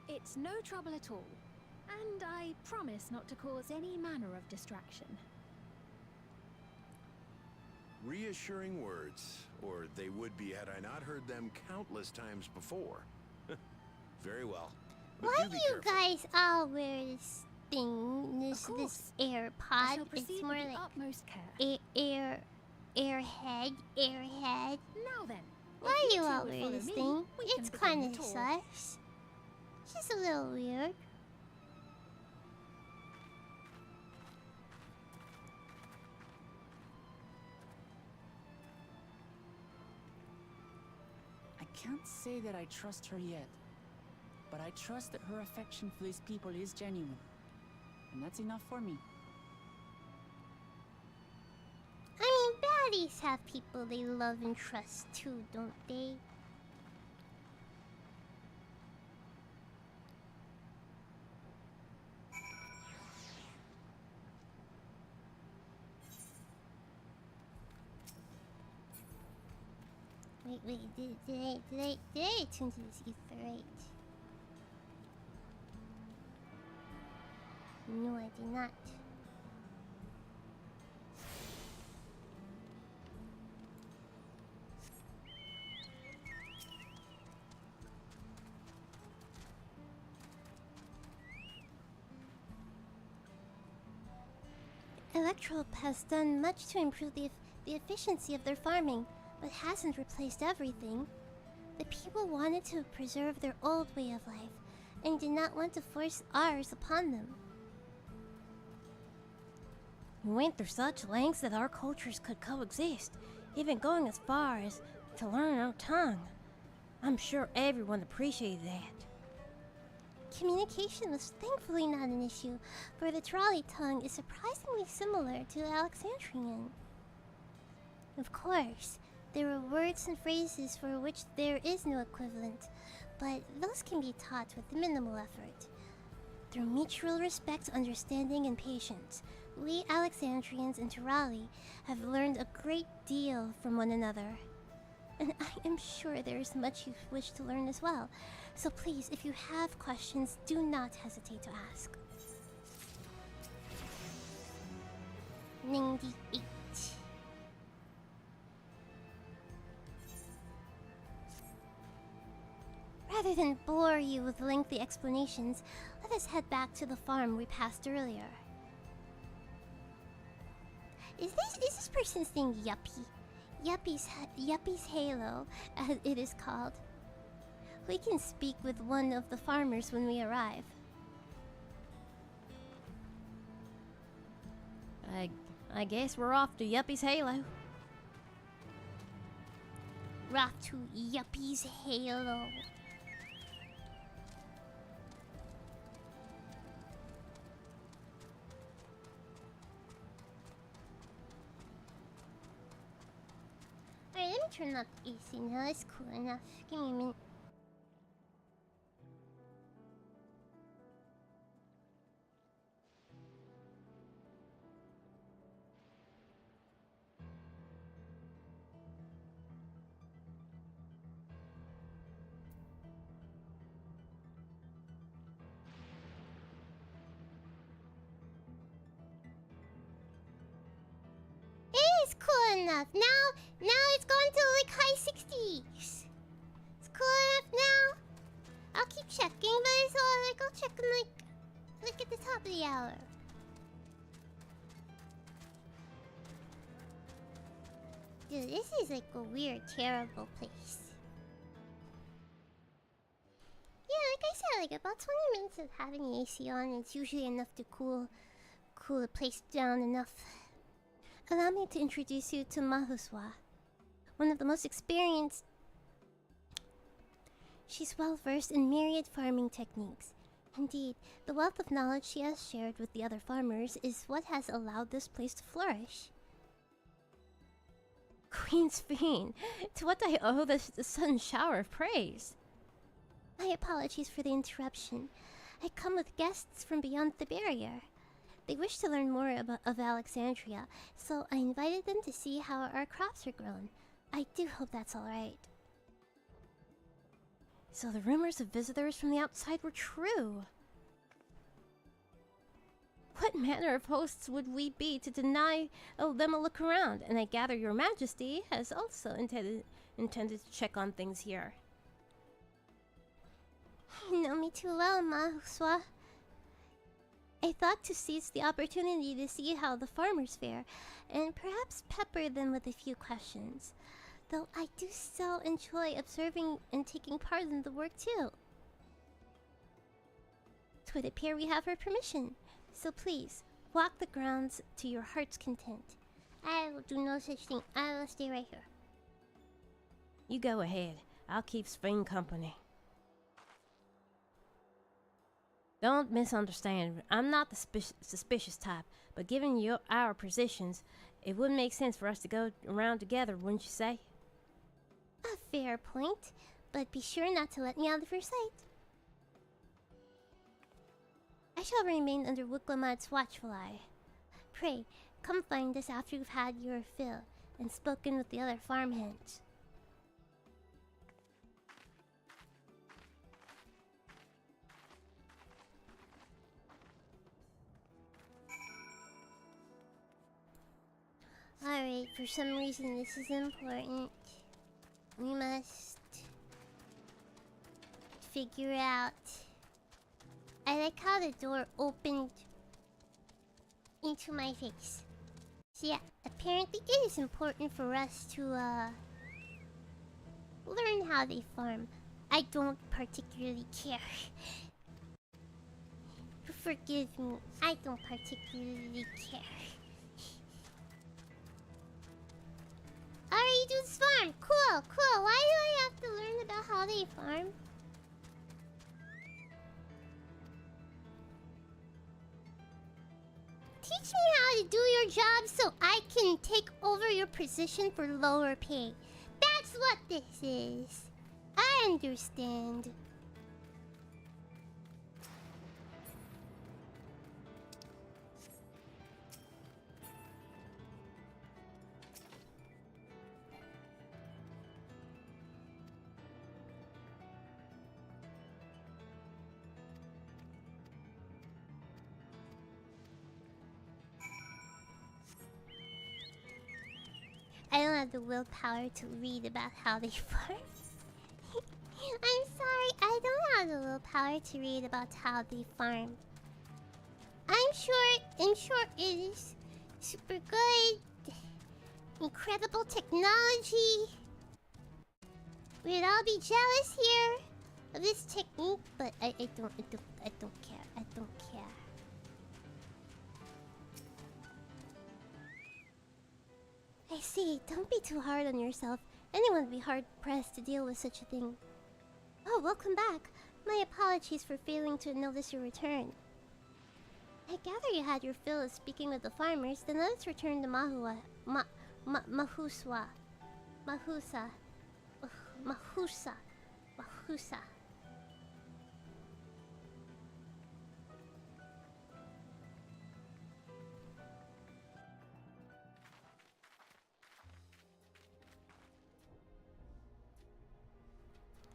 It's no trouble at all. And I promise not to cause any manner of distraction. Reassuring words, or they would be had I not heard them countless times before. Very well. But Why do do be you careful. guys all wear this thing? This AirPod? I shall It's proceed more with the like utmost care. airhead. Now then, Why if do you two all would wear follow this me, thing? we It's can begin kind the of tour. sus. It's just a little weird. I can't say that I trust her yet, but I trust that her affection for these people is genuine. And that's enough for me. I mean, baddies have people they love and trust too, don't they? Wait, did I tune to this ether right? No, I did not. Electrope has done much to improve the efficiency of their farming, but hasn't replaced everything. The people wanted to preserve their old way of life, and did not want to force ours upon them. We went through such lengths that our cultures could coexist, even going as far as to learn our tongue. I'm sure everyone appreciated that. Communication was thankfully not an issue, for the trolley tongue is surprisingly similar to Alexandrian. Of course, there are words and phrases for which there is no equivalent, but those can be taught with minimal effort. Through mutual respect, understanding, and patience, we Alexandrians and Turali have learned a great deal from one another. And I am sure there is much you wish to learn as well. So please, if you have questions, do not hesitate to ask. 98. Rather than bore you with lengthy explanations, let us head back to the farm we passed earlier. Is this person's name Yuppie? Yuppie's Halo, as it is called. We can speak with one of the farmers when we arrive. I guess we're off to Yuppie's Halo. We're off to Yuppie's Halo. Alright, let me turn up the AC now. It's cool enough. Give me a minute. It is cool enough. Now it's gone to like high 60s. It's cool enough now. I'll keep checking, but it's all like I'll check in like at the top of the hour. Dude, this is like a weird, terrible place. Yeah, like I said, like about 20 minutes of having the AC on, it's usually enough to cool the place down enough. Allow me to introduce you to Mahuswa, one of the most experienced. She's well versed in myriad farming techniques. Indeed, the wealth of knowledge she has shared with the other farmers is what has allowed this place to flourish. Queen Sphen, to what I owe this sudden shower of praise. My apologies for the interruption. I come with guests from beyond the barrier. They wish to learn more of Alexandria, so I invited them to see how our crops are grown. I do hope that's alright. So the rumors of visitors from the outside were true. What manner of hosts would we be to deny them a look around? And I gather your majesty has also intended to check on things here. You know me too well, Mahuswa. I thought to seize the opportunity to see how the farmers fare, and perhaps pepper them with a few questions. Though I do still enjoy observing and taking part in the work too. It would appear we have her permission, so please, walk the grounds to your heart's content. I will do no such thing. I will stay right here. You go ahead. I'll keep Sphen company. Don't misunderstand. I'm not the suspicious type, but given our positions, it would make sense for us to go around together, wouldn't you say? A fair point, but be sure not to let me out of your sight. I shall remain under Wiklamad's watchful eye. Pray, come find us after you've had your fill and spoken with the other farmhands. Alright, for some reason this is important. We must figure out. I like how the door opened into my face. So yeah, apparently it is important for us to learn how they farm. I don't particularly care. Forgive me, I don't particularly care. Alright, you do this farm. Cool, cool. Why do I have to learn about how they farm? Teach me how to do your job so I can take over your position for lower pay. That's what this is. I understand. I don't have the willpower to read about how they farm. I'm sorry, I don't have the willpower to read about how they farm. I'm sure it is super good. Incredible technology. We'd all be jealous here of this technique, but I don't care. I don't care. I see. Don't be too hard on yourself. Anyone would be hard-pressed to deal with such a thing. Oh, welcome back. My apologies for failing to notice your return. I gather you had your fill of speaking with the farmers, then let us return to Mahusa.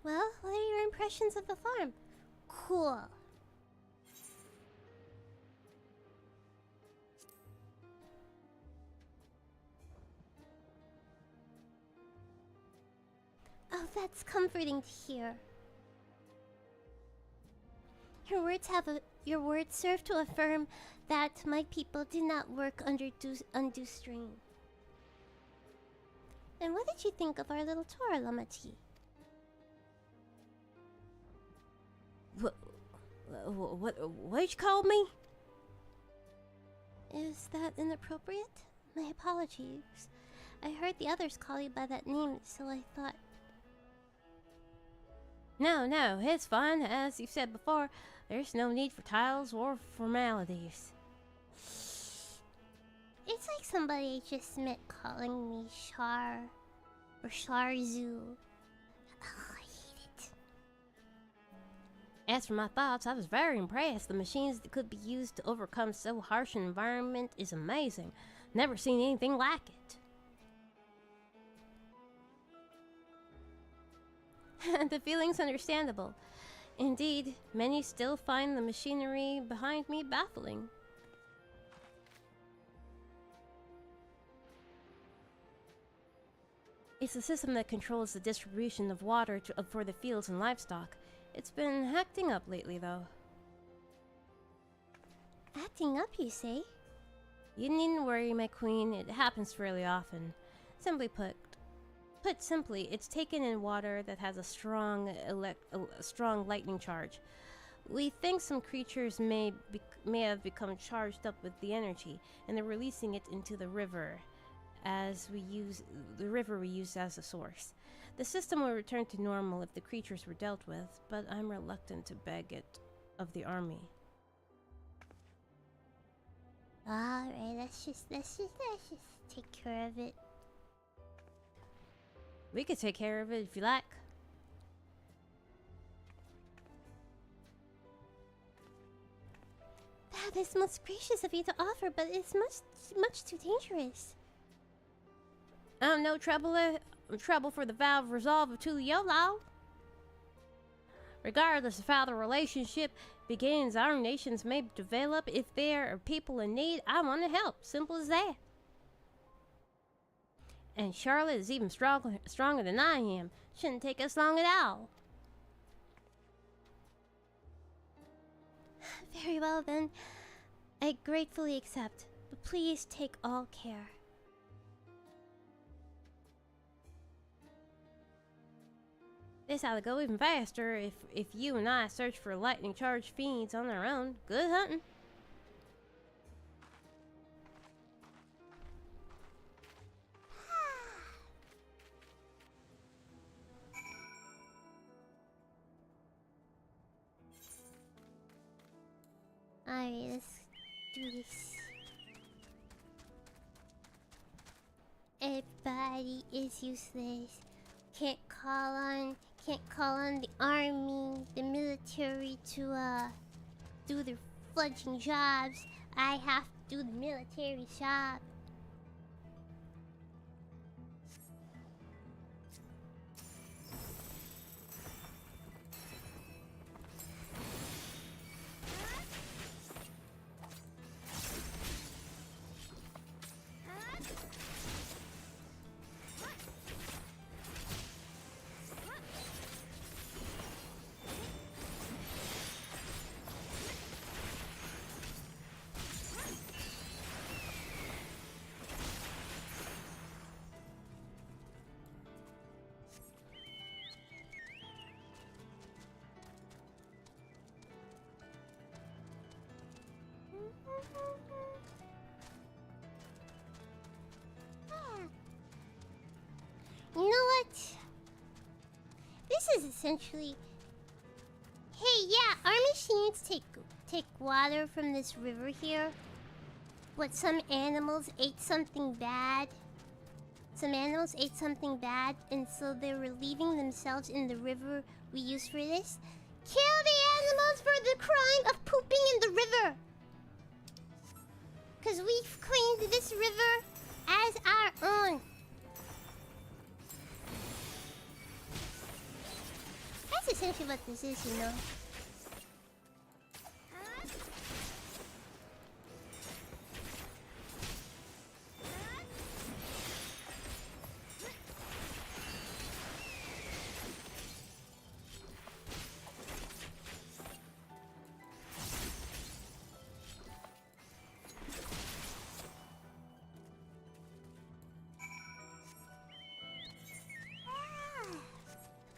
Well, what are your impressions of the farm? Cool. Oh, that's comforting to hear. Your words serve to affirm that my people do not work under undue strain. And what did you think of our little tour, Lamati? What did you call me? Is that inappropriate? My apologies. I heard the others call you by that name, so I thought... No, it's fine. As you've said before, there's no need for titles or formalities. It's like somebody I just met calling me Char or Charzu. Oh, I hate it. As for my thoughts, I was very impressed. The machines that could be used to overcome so harsh an environment is amazing. Never seen anything like it. The feeling's understandable. Indeed, many still find the machinery behind me baffling. It's a system that controls the distribution of water for the fields and livestock. It's been acting up lately, though. Acting up, you say? You needn't worry, my queen. It happens fairly often. Put simply, it's taken in water that has a strong lightning charge. We think some creatures may have become charged up with the energy, and they're releasing it into the river we use as a source. The system will return to normal if the creatures were dealt with, but I'm reluctant to beg it of the army. Alright, let's just take care of it. We could take care of it if you like. That is most gracious of you to offer, but it's much too dangerous. No trouble for the vow of resolve to YOLO. Regardless of how the relationship begins, our nations may develop. If there are people in need, I want to help. Simple as that. And Charlotte is even stronger than I am. Shouldn't take us long at all. Very well then. I gratefully accept, but please take all care. This ought to go even faster if you and I search for lightning charged fiends on our own. Good hunting. Alright, let's do this. Everybody is useless. Can't call on the army, the military to do their fledgling jobs. I have to do the military job. You know what? This is essentially... Hey, yeah, our machines take water from this river here. But some animals ate something bad. And so they're relieving themselves in the river we use for this. Kill the animals for the crime of pooping in the river! Because we've claimed this river as our own. That's essentially what this is, you know.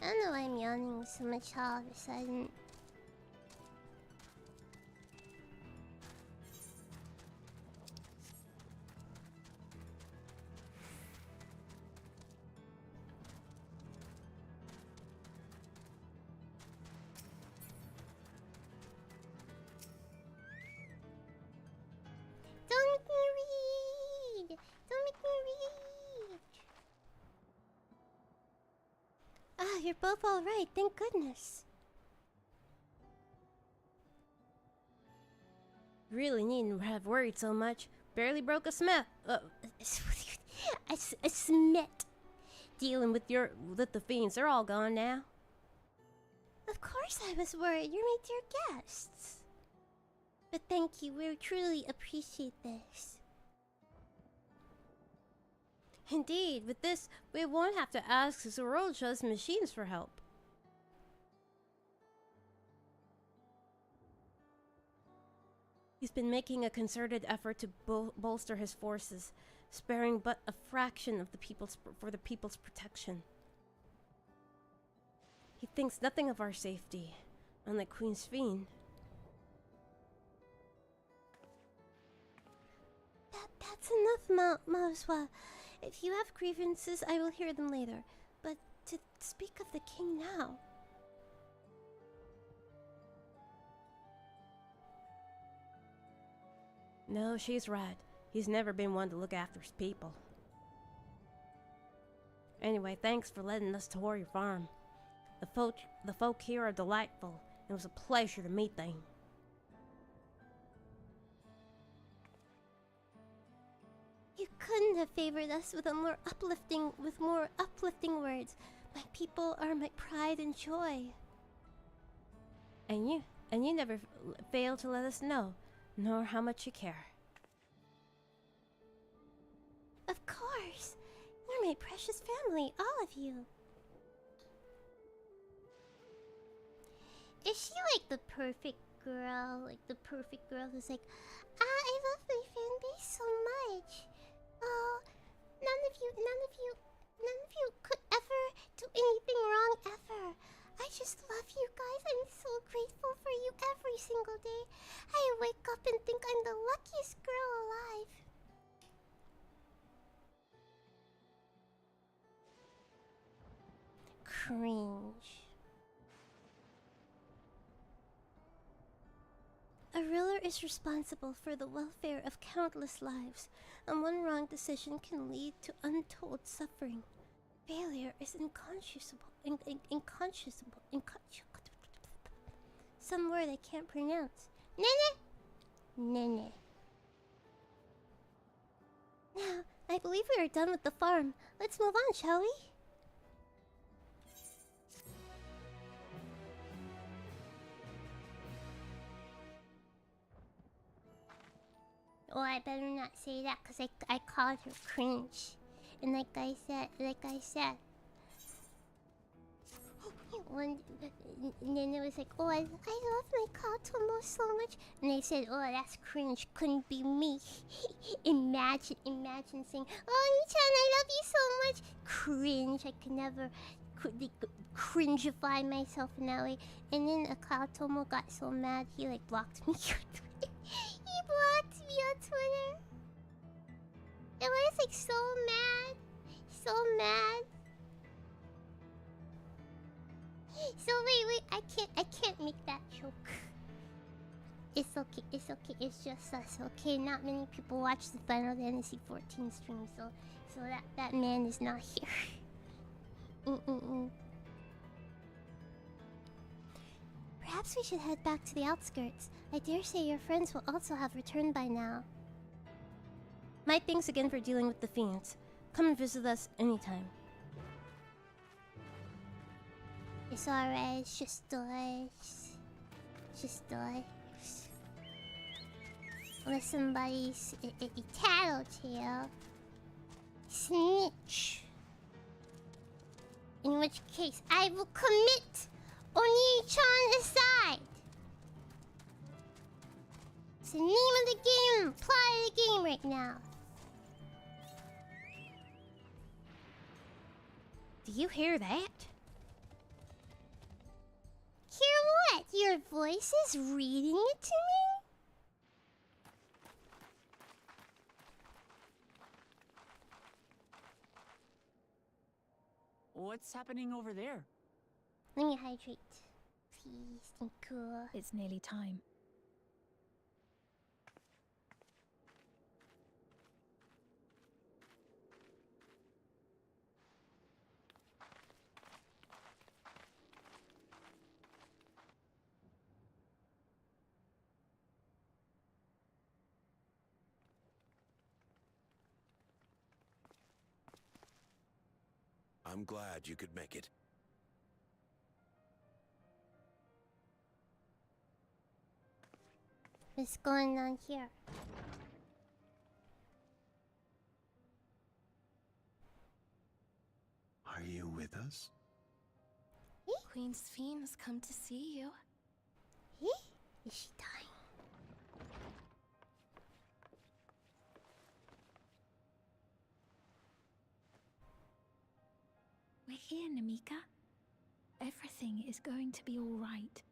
I don't know why I'm yawning so much all of a sudden. you're both alright, thank goodness. Really needn't have worried so much. Barely broke a smith. A smith. Dealing with the fiends, they're all gone now. Of course I was worried. You're my dear guests. But thank you. We truly appreciate this. Indeed, with this, we won't have to ask Zorolja's machines for help. He's been making a concerted effort to bolster his forces, sparing but a fraction of the for the people's protection. He thinks nothing of our safety, unlike Queen Sphen. That's enough, Mauswa. If you have grievances, I will hear them later. But to speak of the king now... No, she's right. He's never been one to look after his people. Anyway, thanks for letting us tour your farm. The folk here are delightful. It was a pleasure to meet them. You couldn't have favored us with more uplifting words. My people are my pride and joy. And you never fail to let us know, nor how much you care. Of course. You're my precious family, all of you. Is she like the perfect girl? Like the perfect girl who's like, I love my fan base so much. Oh, none of you could ever do anything wrong ever. I just love you guys. I'm so grateful for you every single day. I wake up and think I'm the luckiest girl alive. Cringe. A ruler is responsible for the welfare of countless lives, and one wrong decision can lead to untold suffering. Failure is inconsciable. Some word I can't pronounce. Nene. Now, I believe we are done with the farm. Let's move on, shall we? Oh, I better not say that because I called her cringe. And like I said, and then it was like, oh, I love my cow Tomo so much. And they said, oh, that's cringe. Couldn't be me. Imagine saying, oh, Nichan, I love you so much. Cringe. I could never cringeify myself in that way. And then a cow Tomo got so mad, he like blocked me. He blocked me on Twitter. And I was like so mad. So mad. So wait, I can't make that joke. It's okay, it's just us, okay? Not many people watch the Final Fantasy 14 stream, so that man is not here. Perhaps we should head back to the outskirts. I dare say your friends will also have returned by now. My thanks again for dealing with the fiends. Come and visit us anytime. It's alright, it's just us. Just us. Unless somebody's a tattletale. Snitch. In which case, I will commit Oni-chan aside. It's the name of the game, plot of the game right now. Do you hear that? Hear what? Your voice is reading it to me? What's happening over there? Let me hydrate. Please, thank you. It's nearly time. I'm glad you could make it. What's going on here? Are you with us? Queen Sphen has come to see you. Is she dying? We're here, Namika. Everything is going to be all right.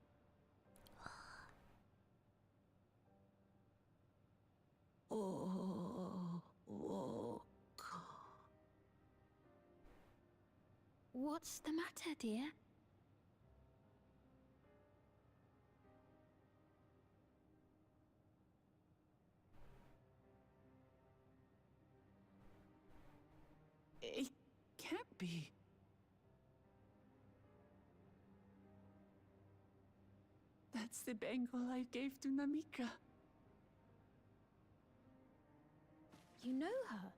What's the matter, dear? It can't be. That's the bangle I gave to Namika. You know her?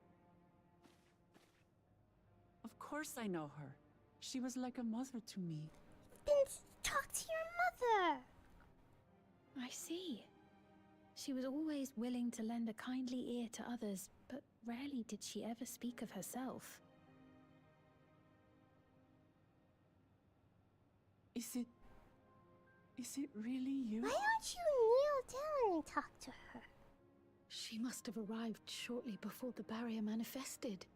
Of course I know her. She was like a mother to me. Then talk to your mother. I see. She was always willing to lend a kindly ear to others, but rarely did she ever speak of herself. Is it really you? Why don't you kneel down and talk to her? She must have arrived shortly before the barrier manifested.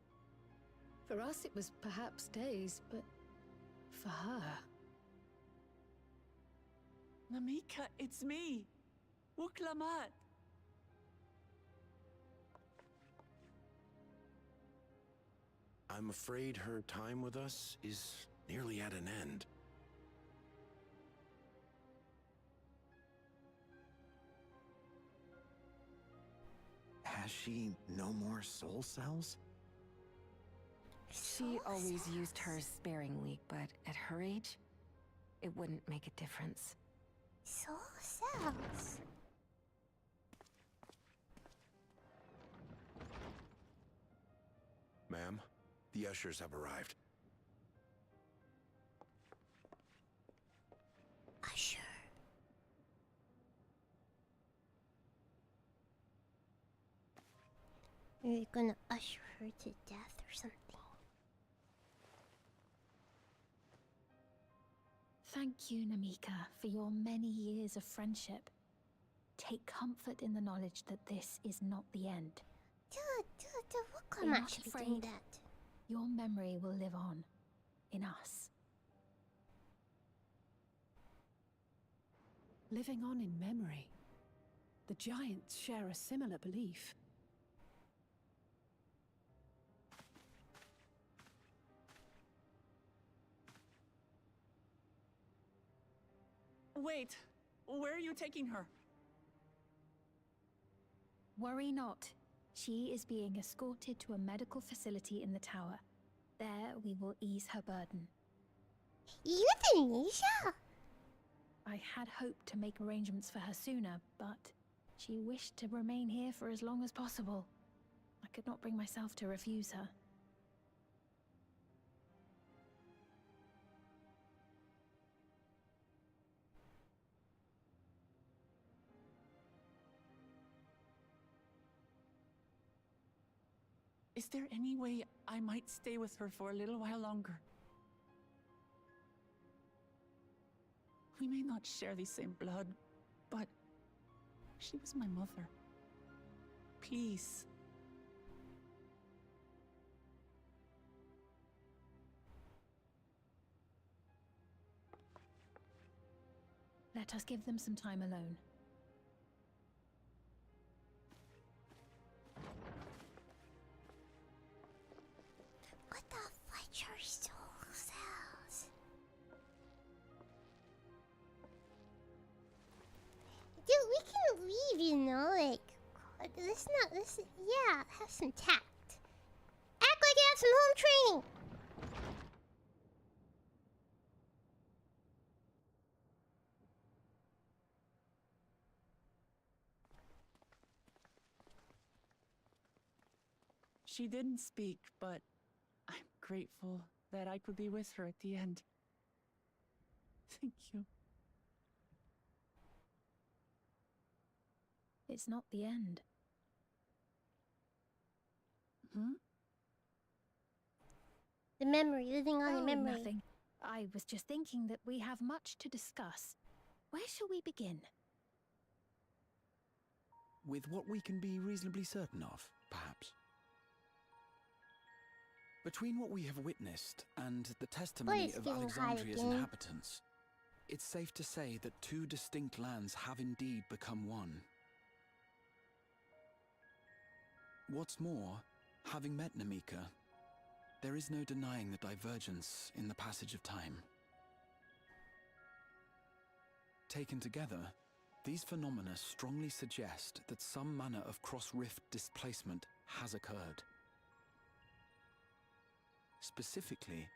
For us, it was perhaps days, but for her... Namika, it's me. Wuklamat. I'm afraid her time with us is nearly at an end. Has she no more soul cells? She always used hers sparingly, but at her age, it wouldn't make a difference. Soul cells. Ma'am, the ushers have arrived. Usher. You're gonna usher her to death or something. Thank you, Namika, for your many years of friendship. Take comfort in the knowledge that this is not the end. What Be come not out should be afraid. doing that? Your memory will live on, in us. Living on in memory. The giants share a similar belief. Wait, where are you taking her? Worry not. She is being escorted to a medical facility in the tower. There we will ease her burden. Euthanasia? I had hoped to make arrangements for her sooner, but she wished to remain here for as long as possible. I could not bring myself to refuse her. Is there any way I might stay with her for a little while longer? We may not share the same blood, but she was my mother. Please. Let us give them some time alone. What the Fletcher soul cells? Dude, we can leave, you know, like, yeah, have some tact. Act like you have some home training. She didn't speak, but I'm grateful that I could be with her at the end. Thank you. It's not the end. Hmm? The memory, living on the memory. Nothing. I was just thinking that we have much to discuss. Where shall we begin? With what we can be reasonably certain of, perhaps. Between what we have witnessed and the testimony of Alexandria's inhabitants, it's safe to say that two distinct lands have indeed become one. What's more, having met Namika, there is no denying the divergence in the passage of time. Taken together, these phenomena strongly suggest that some manner of cross-rift displacement has occurred. Specifically,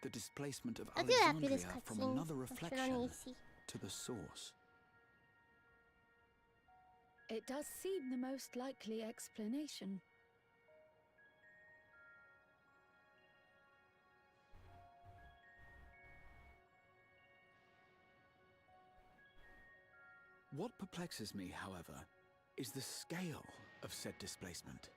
the displacement of Alexandria from another reflection to the source. It does seem the most likely explanation. What perplexes me, however, is the scale of said displacement.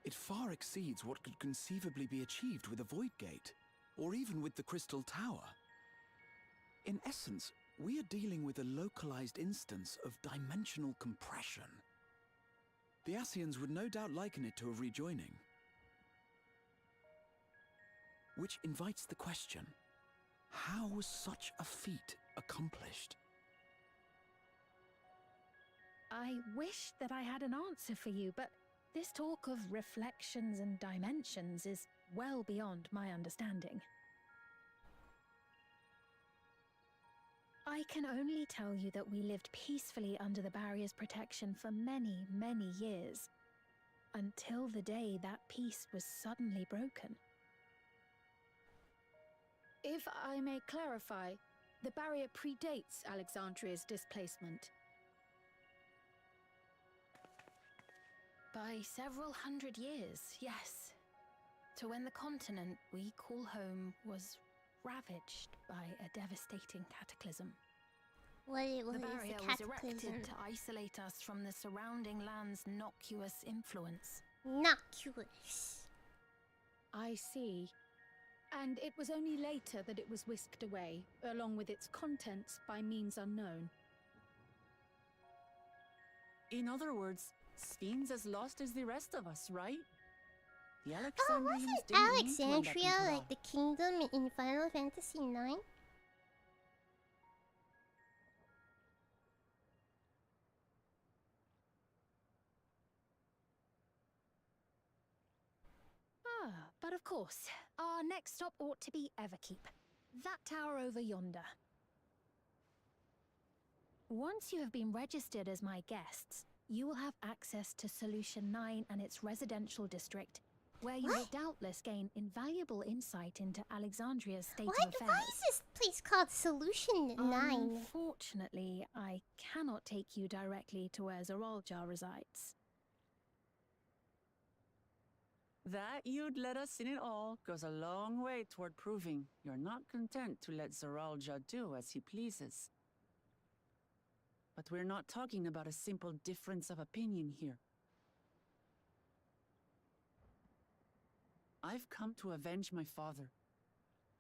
It far exceeds what could conceivably be achieved with a Void Gate, or even with the Crystal Tower. In essence, we are dealing with a localized instance of dimensional compression. The Ascians would no doubt liken it to a rejoining. Which invites the question, how was such a feat accomplished? I wish that I had an answer for you, but this talk of reflections and dimensions is well beyond my understanding. I can only tell you that we lived peacefully under the barrier's protection for many, many years, until the day that peace was suddenly broken. If I may clarify, the barrier predates Alexandria's displacement. By several hundred years, yes. To when the continent we call home was ravaged by a devastating cataclysm. The barrier was erected to isolate us from the surrounding land's noxious influence. Noxious. I see. And it was only later that it was whisked away, along with its contents, by means unknown. In other words, Sphen's as lost as the rest of us, right? The Alexandrians didn't Alexandria like the kingdom in Final Fantasy IX? But of course, our next stop ought to be Everkeep. That tower over yonder. Once you have been registered as my guests, you will have access to Solution 9 and its residential district, where you will doubtless gain invaluable insight into Alexandria's state of affairs. Why is this place called Solution 9? Unfortunately, I cannot take you directly to where Zoralja resides. That you'd let us in it all goes a long way toward proving you're not content to let Zoralja do as he pleases. But we're not talking about a simple difference of opinion here. I've come to avenge my father.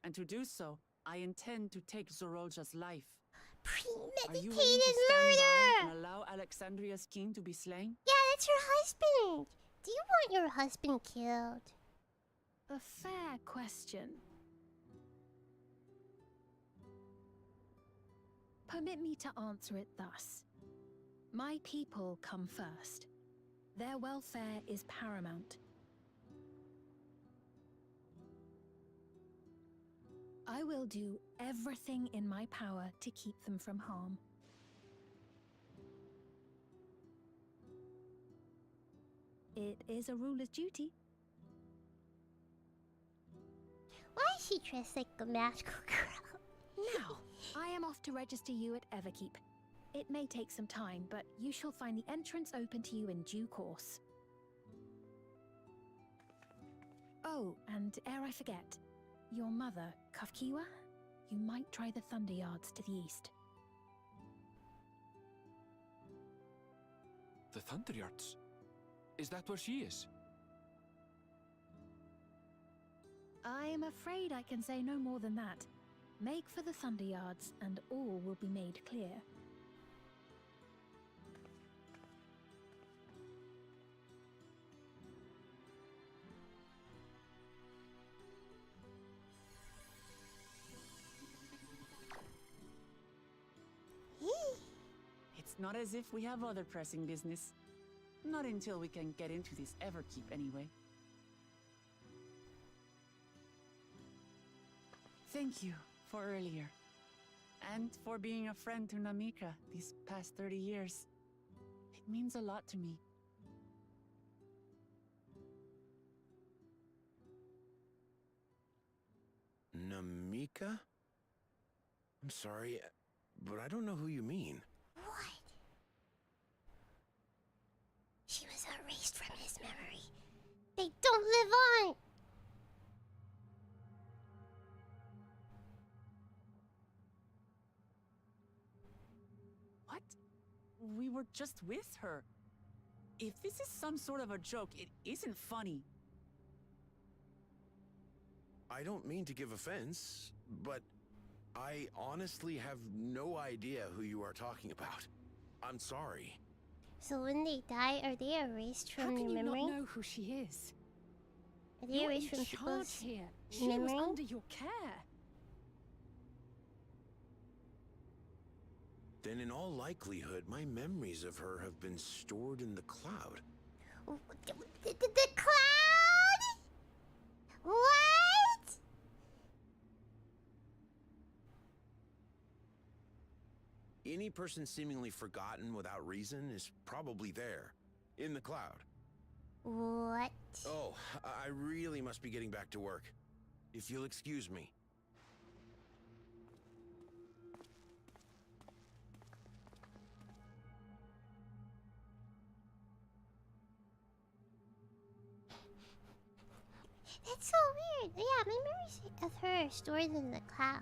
And to do so, I intend to take Zoralja's life. Are you willing to stand by and allow Alexandria's king to be slain? Yeah, that's your husband! Do you want your husband killed? A fair question. Permit me to answer it thus. My people come first. Their welfare is paramount. I will do everything in my power to keep them from harm. It is a ruler's duty. Why is she dressed like a magical girl? Now, I am off to register you at Everkeep. It may take some time, but you shall find the entrance open to you in due course. Oh, and ere I forget, Your mother, Kafkiwa? You might try the Thunder Yards to the east. The Thunder Yards? Is that where she is? I'm afraid I can say no more than that. Make for the Thunder Yards, and all will be made clear. It's not as if we have other pressing business. Not until we can get into this Everkeep, anyway. Thank you for earlier. And for being a friend to Namika these past 30 years. It means a lot to me. Namika? I'm sorry, but I don't know who you mean. What? She was erased from his memory. They don't live on! What? We were just with her. If this is some sort of a joke, it isn't funny. I don't mean to give offense, but I honestly have no idea who you are talking about. I'm sorry. So when they die, are they erased from How their can you memory? not know who she is? Are they You're in erased from charge people's here. She memory? was under your care. Then in all likelihood, my memories of her have been stored in the cloud. The cloud? What? Any person seemingly forgotten without reason is probably there, in the cloud. What? Oh, I really must be getting back to work. If you'll excuse me. That's so weird. Yeah, my memories of her are stored in the cloud.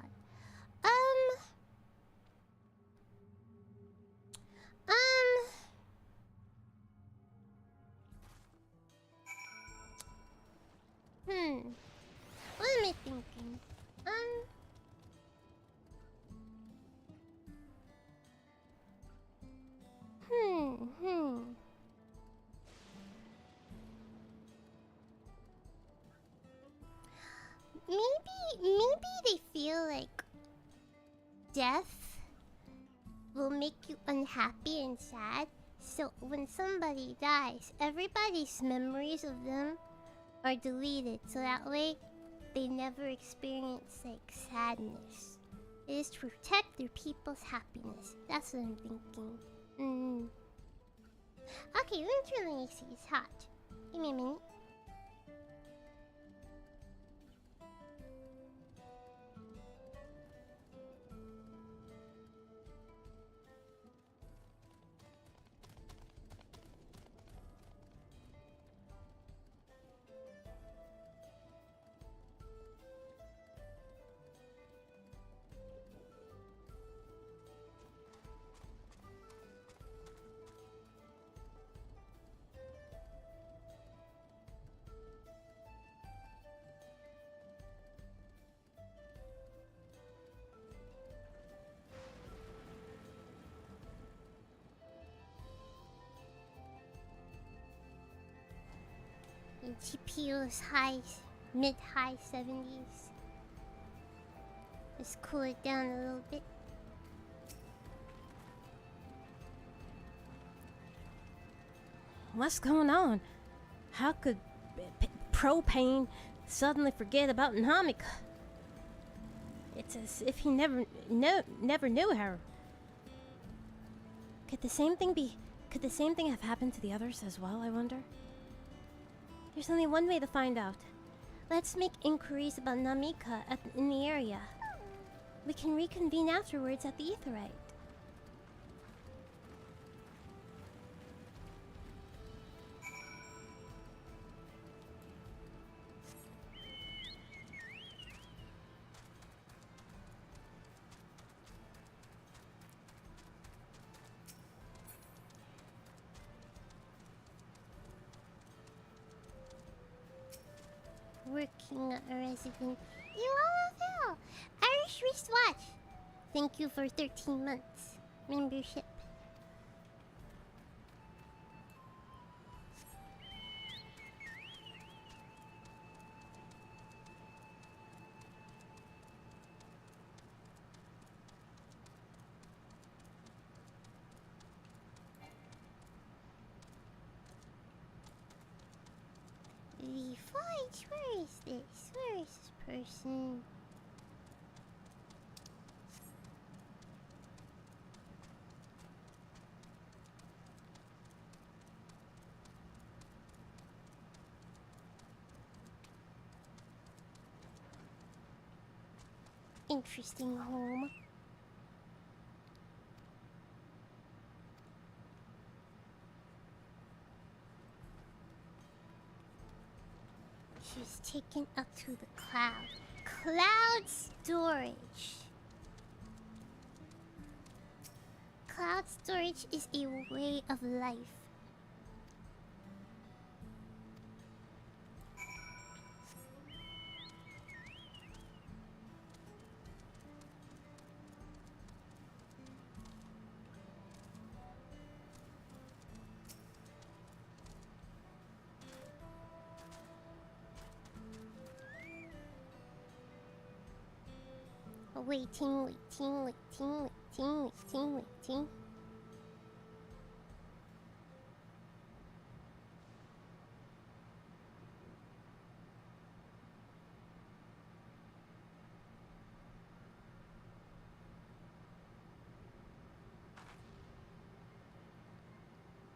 What am I thinking? Maybe they feel like death will make you unhappy and sad. So when somebody dies, everybody's memories of them are deleted. So that way, they never experience like sadness. It is to protect their people's happiness. That's what I'm thinking. Okay, let me turn the AC. It's hot. Give me a minute. GPU is mid-high 70s. Just cool it down a little bit. What's going on? How could Propane suddenly forget about Namika? It's as if he never knew her. Could the same thing have happened to the others as well, I wonder? There's only one way to find out. Let's make inquiries about Namika in the area. We can reconvene afterwards at the Aetheryte. watching a resident. You all well. Irish wristwatch. Thank you for 13 months membership. The fight. Where is this? Where is this person? Interesting home. She's taken up to the cloud. Cloud storage. Cloud storage is a way of life. Waiting.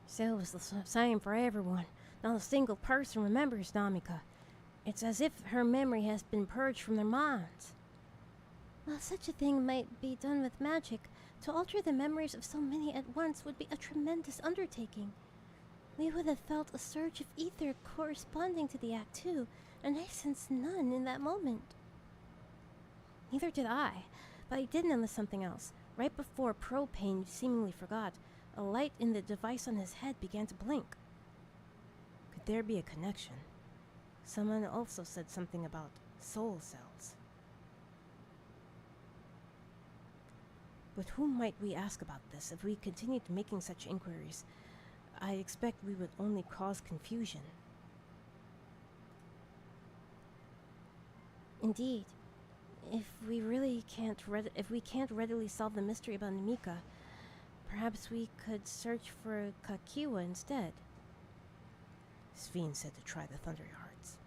So it was the same for everyone. Not a single person remembers Namika. It's as if her memory has been purged from their minds. While such a thing might be done with magic, to alter the memories of so many at once would be a tremendous undertaking. We would have felt a surge of ether corresponding to the act too, and I sensed none in that moment. Neither did I, but I did notice something else. Right before Propane seemingly forgot, a light in the device on his head began to blink. Could there be a connection? Someone also said something about soul cells. But whom might we ask about this? If we continued making such inquiries, I expect we would only cause confusion. Indeed, if we can't readily solve the mystery about Namika, perhaps we could search for Kakiwa instead. Sphen said to try the Thunder Hearts.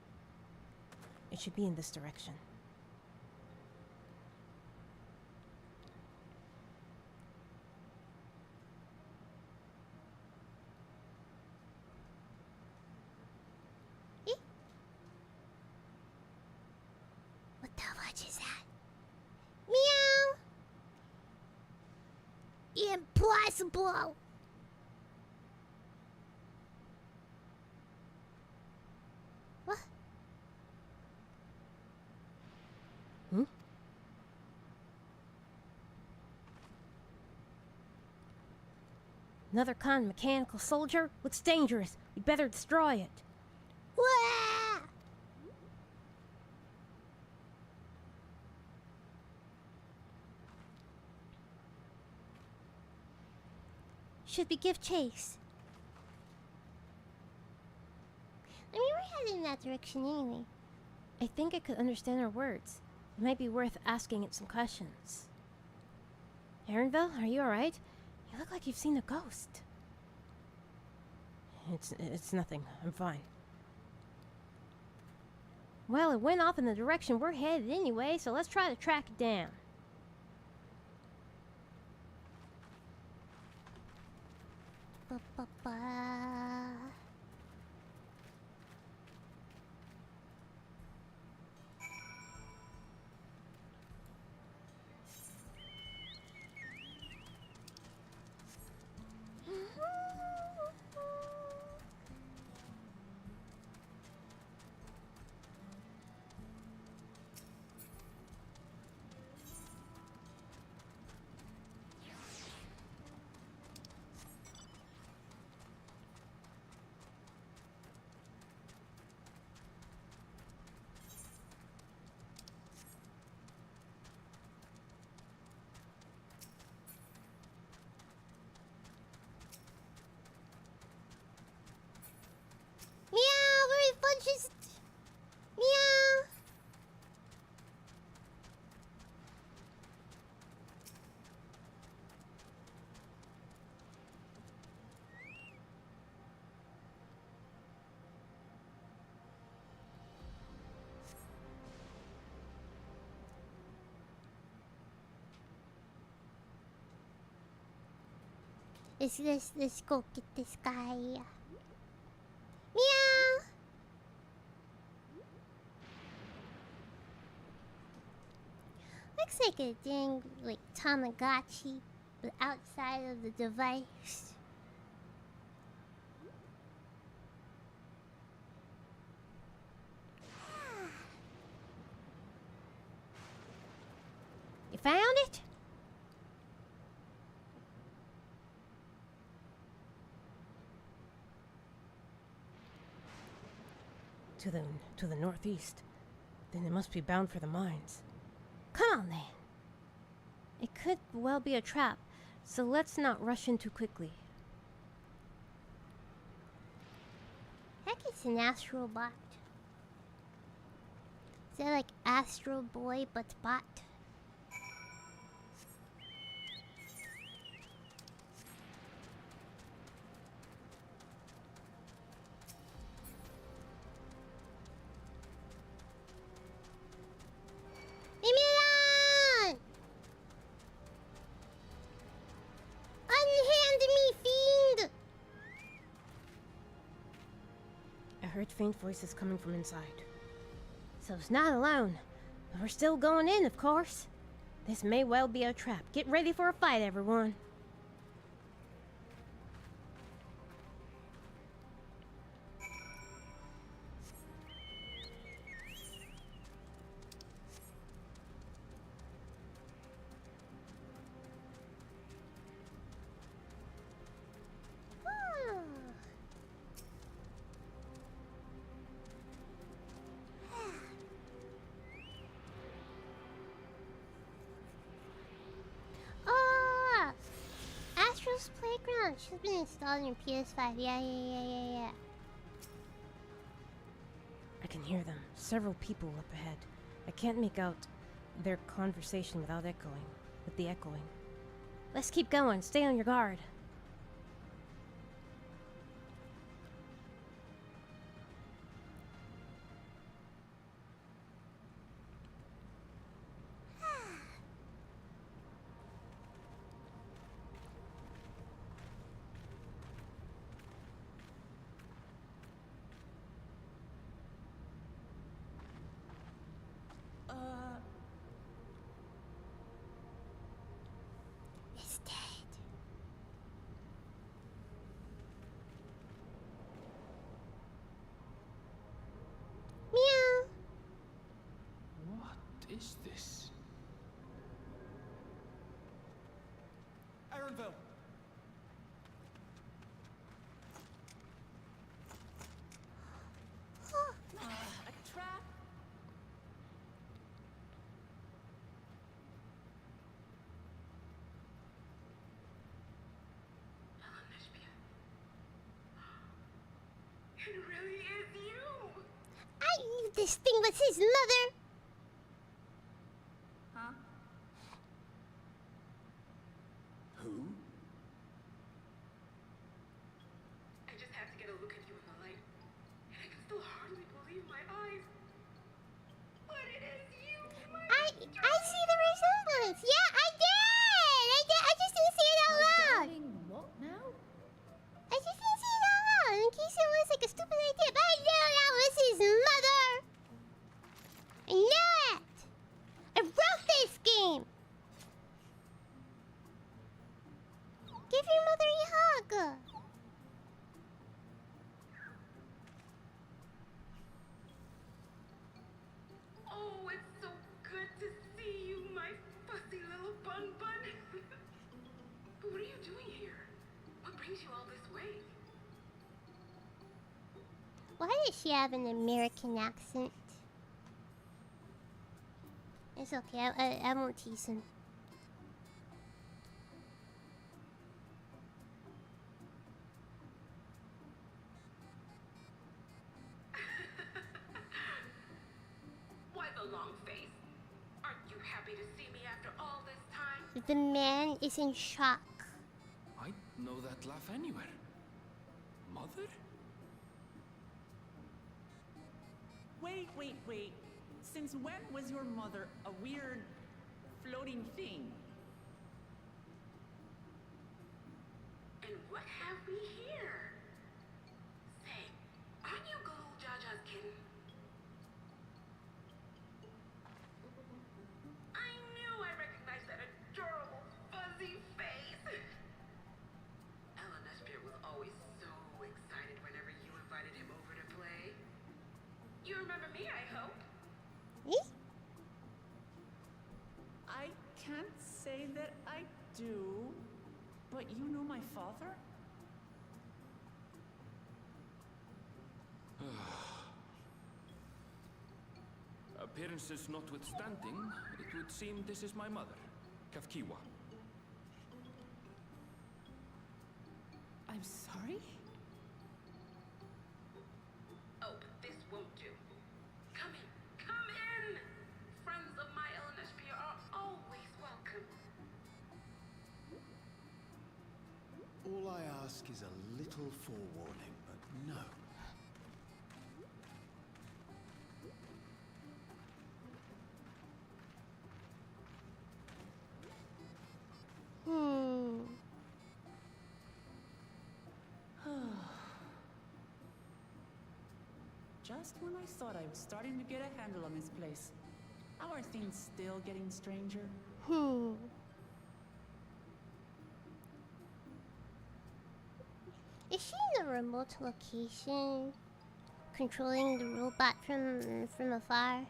It should be in this direction. What the fudge is that? Meow! Impossible! What? Another kind of mechanical soldier? Looks dangerous. We'd better destroy it. Wah! Should we give chase? I mean, we're headed in that direction anyway. I think it could understand our words. It might be worth asking it some questions. Aaronville, are you alright? You look like you've seen a ghost. It's nothing. I'm fine. Well, it went off in the direction we're headed anyway, so let's try to track it down. Ba-ba-ba. Let's go get this guy. Meow. Looks like a dang like Tamagotchi, but outside of the device. You found it? To the northeast. Then it must be bound for the mines. Come on then. It could well be a trap, so let's not rush in too quickly. Heck, it's an Astro Bot. Is that like Astro Boy but bot? Leave me alone! Unhand me, fiend! I heard faint voices coming from inside. So it's not alone. But we're still going in, of course. This may well be a trap. Get ready for a fight, everyone. Astro's Playground should have been installed in PS5. Yeah. I can hear them. Several people up ahead. I can't make out their conversation without the echoing. Let's keep going. Stay on your guard. It's dead. Meow. What is this? Aaronville! A trap? It really is you! I knew this thing was his mother. Huh? Who? I just had to get a look at you in the light, and I can still hardly believe my eyes. But it is you, my I see the resemblance. Yeah, I did. I just didn't say it out loud. What now? I just didn't say it out loud in case it was like a stupid idea. But I knew that was his mother. I knew it. I wrote this game. Give your mother a hug. Oh, it's so good to see you, my fussy little bun bun. But what are you doing here? What brings you all this way? Why does she have an American accent? It's okay. I won't tease him. Why the long face? Aren't you happy to see me after all this time? The man is in shock. I know that laugh anywhere. Mother? Wait. Since when was your mother a weird floating thing? And What have we here? Say, aren't you good old Jaja's kitten? I knew I recognized that adorable fuzzy face. Ella Neshpir was always so excited whenever you invited him over to play. You remember me, I hope? Me? I can't say that I do, but you know my father? Appearances notwithstanding, it would seem this is my mother, Kafkiwa. I'm sorry? Oh, but this won't do. Come in, come in! Friends of my Ella Neshpir are always welcome. All I ask is a little forewarning, but no. Just when I thought I was starting to get a handle on this place, how are things still getting stranger? Is she in a remote location, controlling the robot from afar?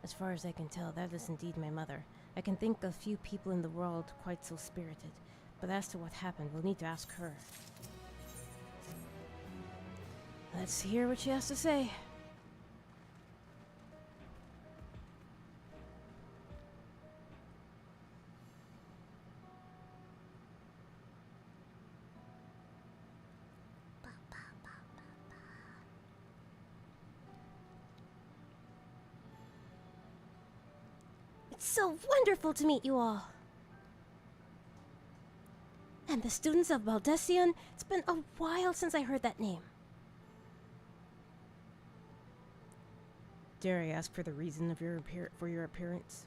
As far as I can tell, that is indeed my mother. I can think of few people in the world quite so spirited. But as to what happened, we'll need to ask her. Let's hear what she has to say. It's so wonderful to meet you all. And the students of Baldesion, it's been a while since I heard that name. Dare I ask for the reason of your appearance?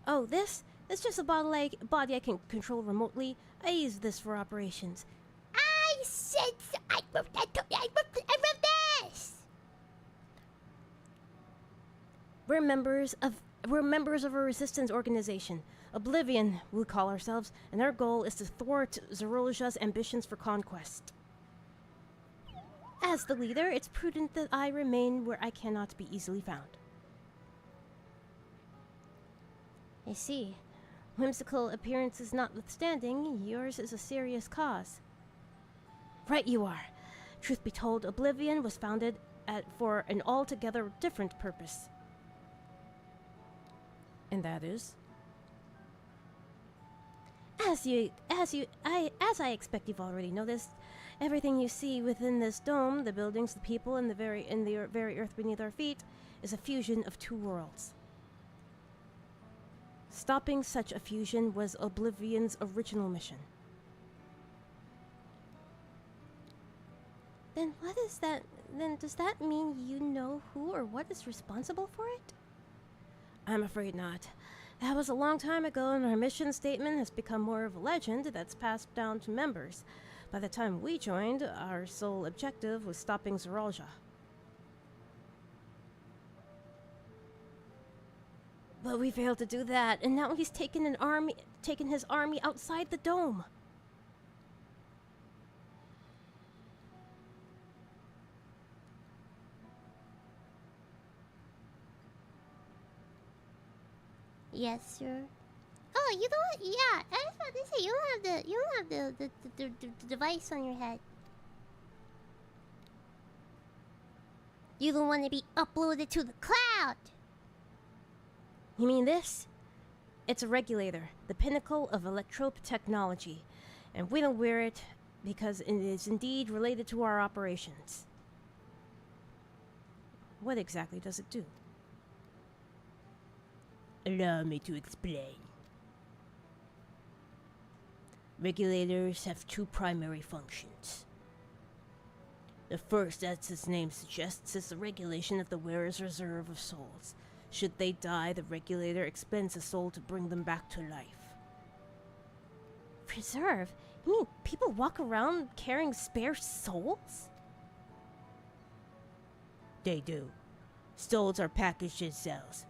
Oh, this? It's just a body I can control remotely. I use this for operations. I said so. I wrote this. We're members of a resistance organization. Oblivion, we call ourselves, and our goal is to thwart Zerolja's ambitions for conquest. As the leader, it's prudent that I remain where I cannot be easily found. I see. Whimsical appearances notwithstanding, yours is a serious cause. Right you are. Truth be told, Oblivion was founded for an altogether different purpose. And that is? As I expect you've already noticed, everything you see within this dome, the buildings, the people, and the very earth beneath our feet, is a fusion of two worlds. Stopping such a fusion was Oblivion's original mission. Then what is that? Then does that mean you know who or what is responsible for it? I'm afraid not. That was a long time ago, and our mission statement has become more of a legend that's passed down to members. By the time we joined, our sole objective was stopping Zerolja. But we failed to do that, and now he's taken his army outside the dome. Yes, sir. Oh, you don't. Yeah, I was about to say you don't have the device on your head. You don't want to be uploaded to the cloud. You mean this? It's a regulator, the pinnacle of electrope technology, and we don't wear it because it is indeed related to our operations. What exactly does it do? Allow me to explain. Regulators have two primary functions. The first, as its name suggests, is the regulation of the wearer's reserve of souls. Should they die, the regulator expends a soul to bring them back to life. Preserve? You mean people walk around carrying spare souls? They do. Souls are packaged in cells,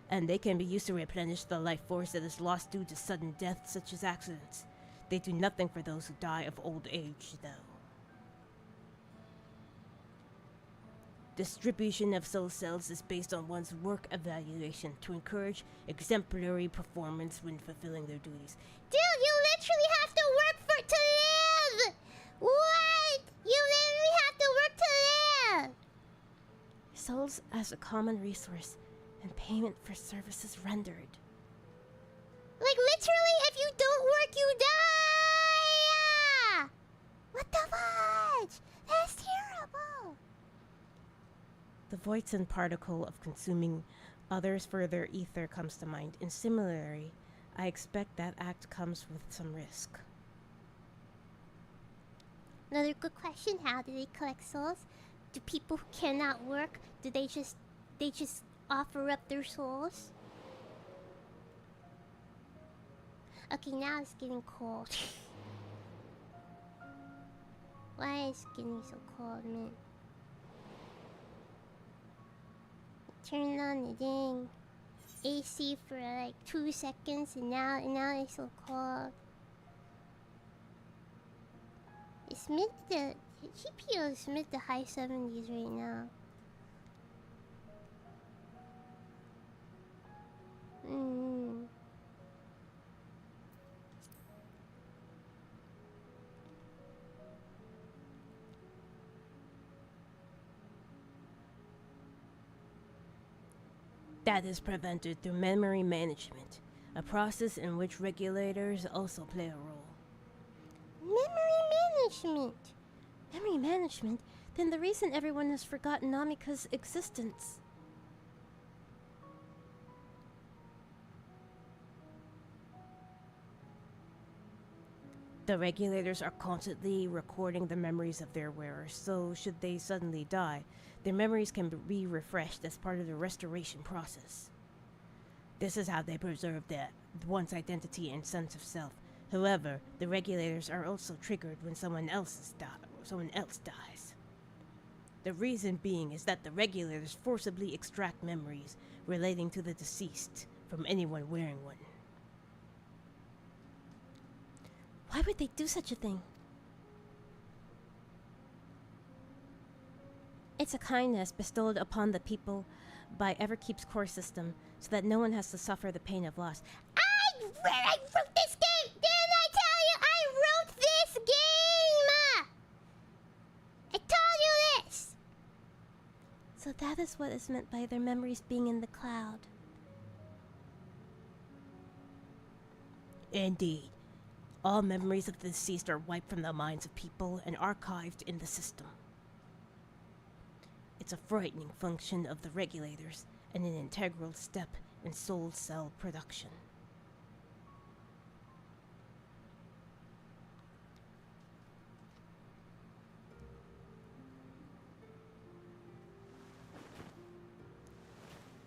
and they can be used to replenish the life force that is lost due to sudden death, such as accidents. They do nothing for those who die of old age, though. Distribution of soul cells is based on one's work evaluation to encourage exemplary performance when fulfilling their duties. Dude, you literally have to work to live! What? You literally have to work to live! Souls as a common resource and payment for services rendered. Like literally, if you don't work, you die! What the fudge? That's terrible! The Voisin particle of consuming others for their ether comes to mind, and similarly, I expect that act comes with some risk. Another good question, how do they collect souls? Do people who cannot work, do they just offer up their souls? Okay, now it's getting cold. Why is it getting so cold, man? Turned on the dang AC for like 2 seconds, and now it's so cold. It's mid the GPU is mid to high 70s right now. That is prevented through memory management, a process in which regulators also play a role. Memory management? Memory management? Then the reason everyone has forgotten Namika's existence. The regulators are constantly recording the memories of their wearers, so should they suddenly die, their memories can be refreshed as part of the restoration process. This is how they preserve one's identity and sense of self. However, the regulators are also triggered when someone else dies. The reason being is that the regulators forcibly extract memories relating to the deceased from anyone wearing one. Why would they do such a thing? It's a kindness bestowed upon the people by Everkeep's core system so that no one has to suffer the pain of loss. I wrote this game! Didn't I tell you I wrote this game? I told you this! So that is what is meant by their memories being in the cloud. Indeed. All memories of the deceased are wiped from the minds of people and archived in the system. It's a frightening function of the regulators and an integral step in soul cell production.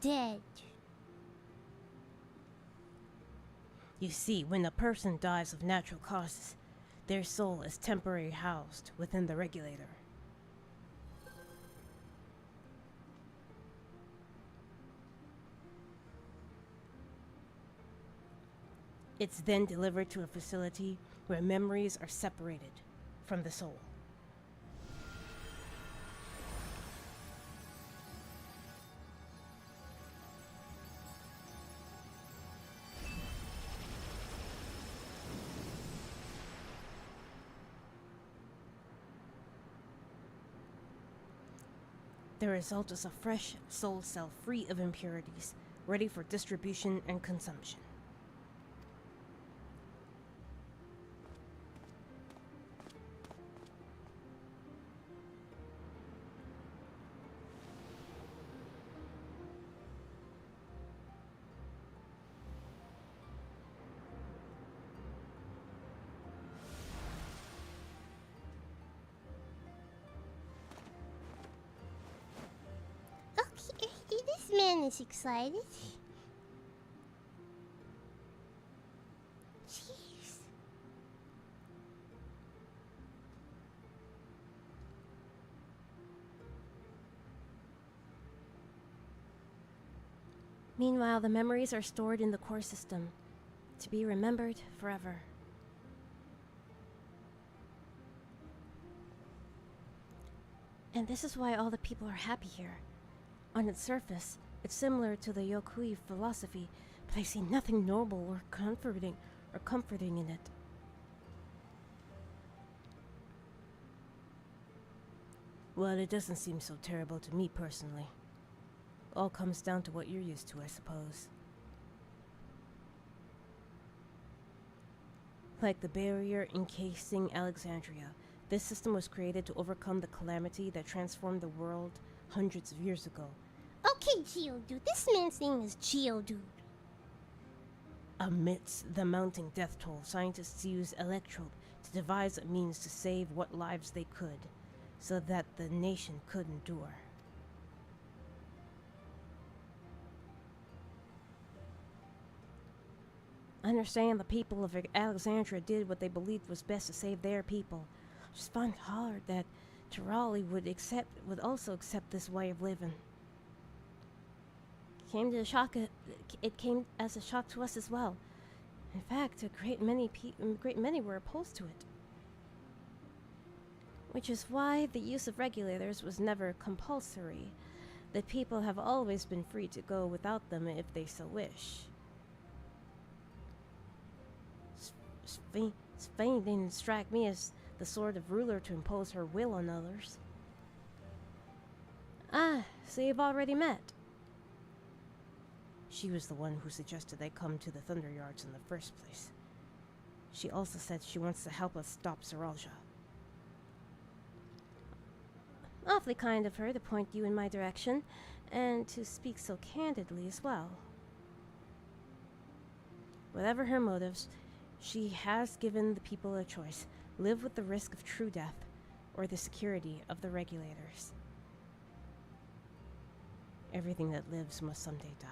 Dead. You see, when a person dies of natural causes, their soul is temporarily housed within the regulator. It's then delivered to a facility where memories are separated from the soul. The result is a fresh soul cell free of impurities, ready for distribution and consumption. This man is excited. Jeez. Meanwhile, the memories are stored in the core system, to be remembered forever. And this is why all the people are happy here. On its surface, it's similar to the Yokui philosophy, but I see nothing noble or comforting in it. Well, it doesn't seem so terrible to me personally. All comes down to what you're used to, I suppose. Like the barrier encasing Alexandria, this system was created to overcome the calamity that transformed the world hundreds of years ago. Okay, Geodude. This man's name is Geodude. Amidst the mounting death toll, scientists used Electrope to devise a means to save what lives they could, so that the nation could endure. I understand the people of Alexandria did what they believed was best to save their people. I just find it hard that Tirali would also accept this way of living. It came as a shock to us as well. In fact, a great many were opposed to it. Which is why the use of regulators was never compulsory. The people have always been free to go without them if they so wish. Sphen didn't strike me as the sort of ruler to impose her will on others. Ah, so you've already met. She was the one who suggested I come to the Thunder Yards in the first place. She also said she wants to help us stop Zeralja. Awfully kind of her to point you in my direction, and to speak so candidly as well. Whatever her motives, she has given the people a choice: live with the risk of true death, or the security of the regulators. Everything that lives must someday die.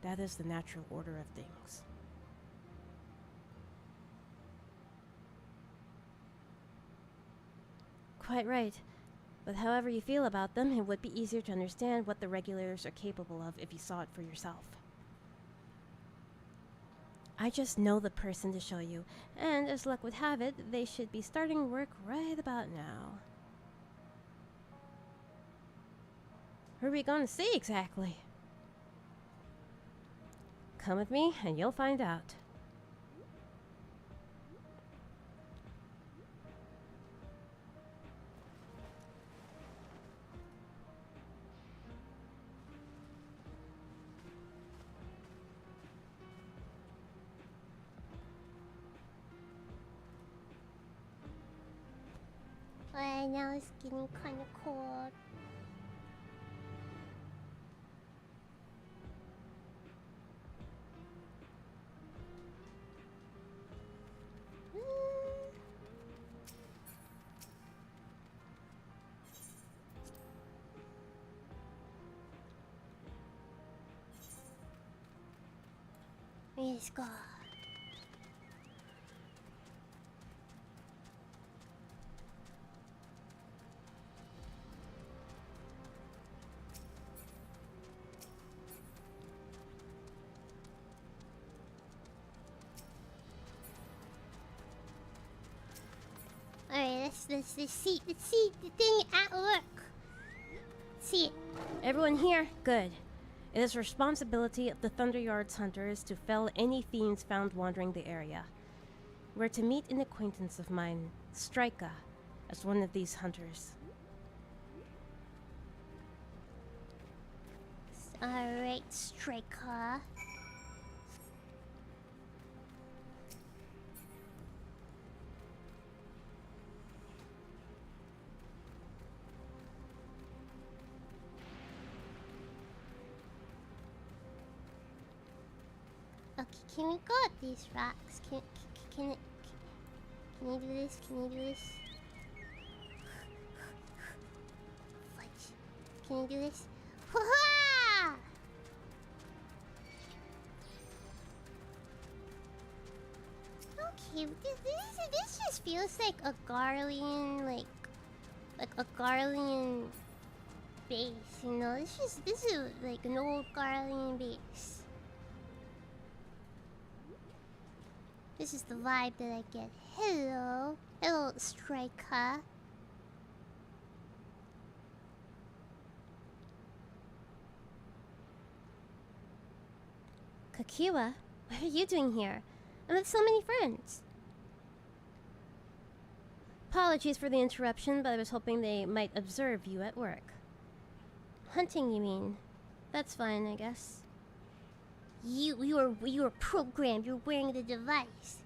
That is the natural order of things. Quite right. But however you feel about them, it would be easier to understand what the regulators are capable of if you saw it for yourself. I just know the person to show you, and as luck would have it, they should be starting work right about now. Who are we going to see exactly? Come with me, and you'll find out. Well, now it's getting kind of cold. Let's go. Alright, let's see the thing at work. See it. Everyone here? Good. It is the responsibility of the Thunder Yards hunters to fell any fiends found wandering the area. We're to meet an acquaintance of mine, Strika, as one of these hunters. Alright, Strika. Okay, can we go at these rocks? Can you do this? Can you do this? Fudge. Can you do this? Hoo-ha! Okay, this just feels like a Garlean, like a Garlean base, you know. This is like an old Guardian base. This is the vibe that I get. Hello. Hello, Striker. Kakiwa, what are you doing here? And with so many friends. Apologies for the interruption, but I was hoping they might observe you at work. Hunting, you mean? That's fine, I guess. You were programmed. You're wearing the device.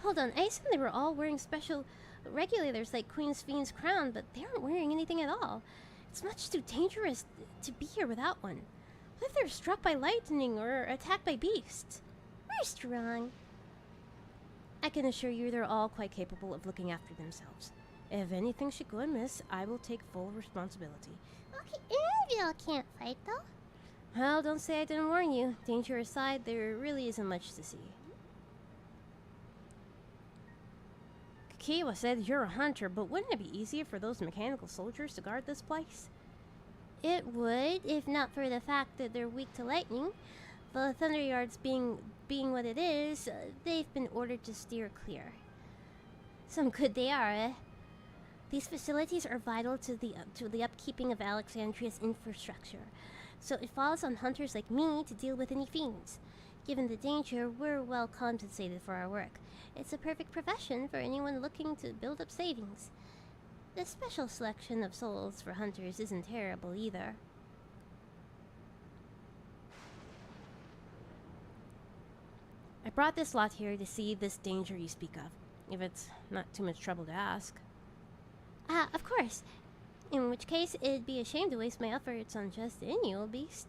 Hold on, I assumed they were all wearing special regulators like Queen Sphen's crown, but they aren't wearing anything at all. It's much too dangerous to be here without one. What if they're struck by lightning or attacked by beasts? We're strong. I can assure you they're all quite capable of looking after themselves. If anything should go amiss, I will take full responsibility. Okay, y'all can't fight though. Well, don't say I didn't warn you. Danger aside, there really isn't much to see. Kakiwa said you're a hunter, but wouldn't it be easier for those mechanical soldiers to guard this place? It would, if not for the fact that they're weak to lightning. The Thunder Yards being what it is, they've been ordered to steer clear. Some good they are, eh? These facilities are vital to the upkeeping of Alexandria's infrastructure, so it falls on hunters like me to deal with any fiends. Given the danger, we're well compensated for our work. It's a perfect profession for anyone looking to build up savings. The special selection of souls for hunters isn't terrible either. I brought this lot here to see this danger you speak of, if it's not too much trouble to ask. Of course. In which case, it'd be a shame to waste my efforts on just any old beast.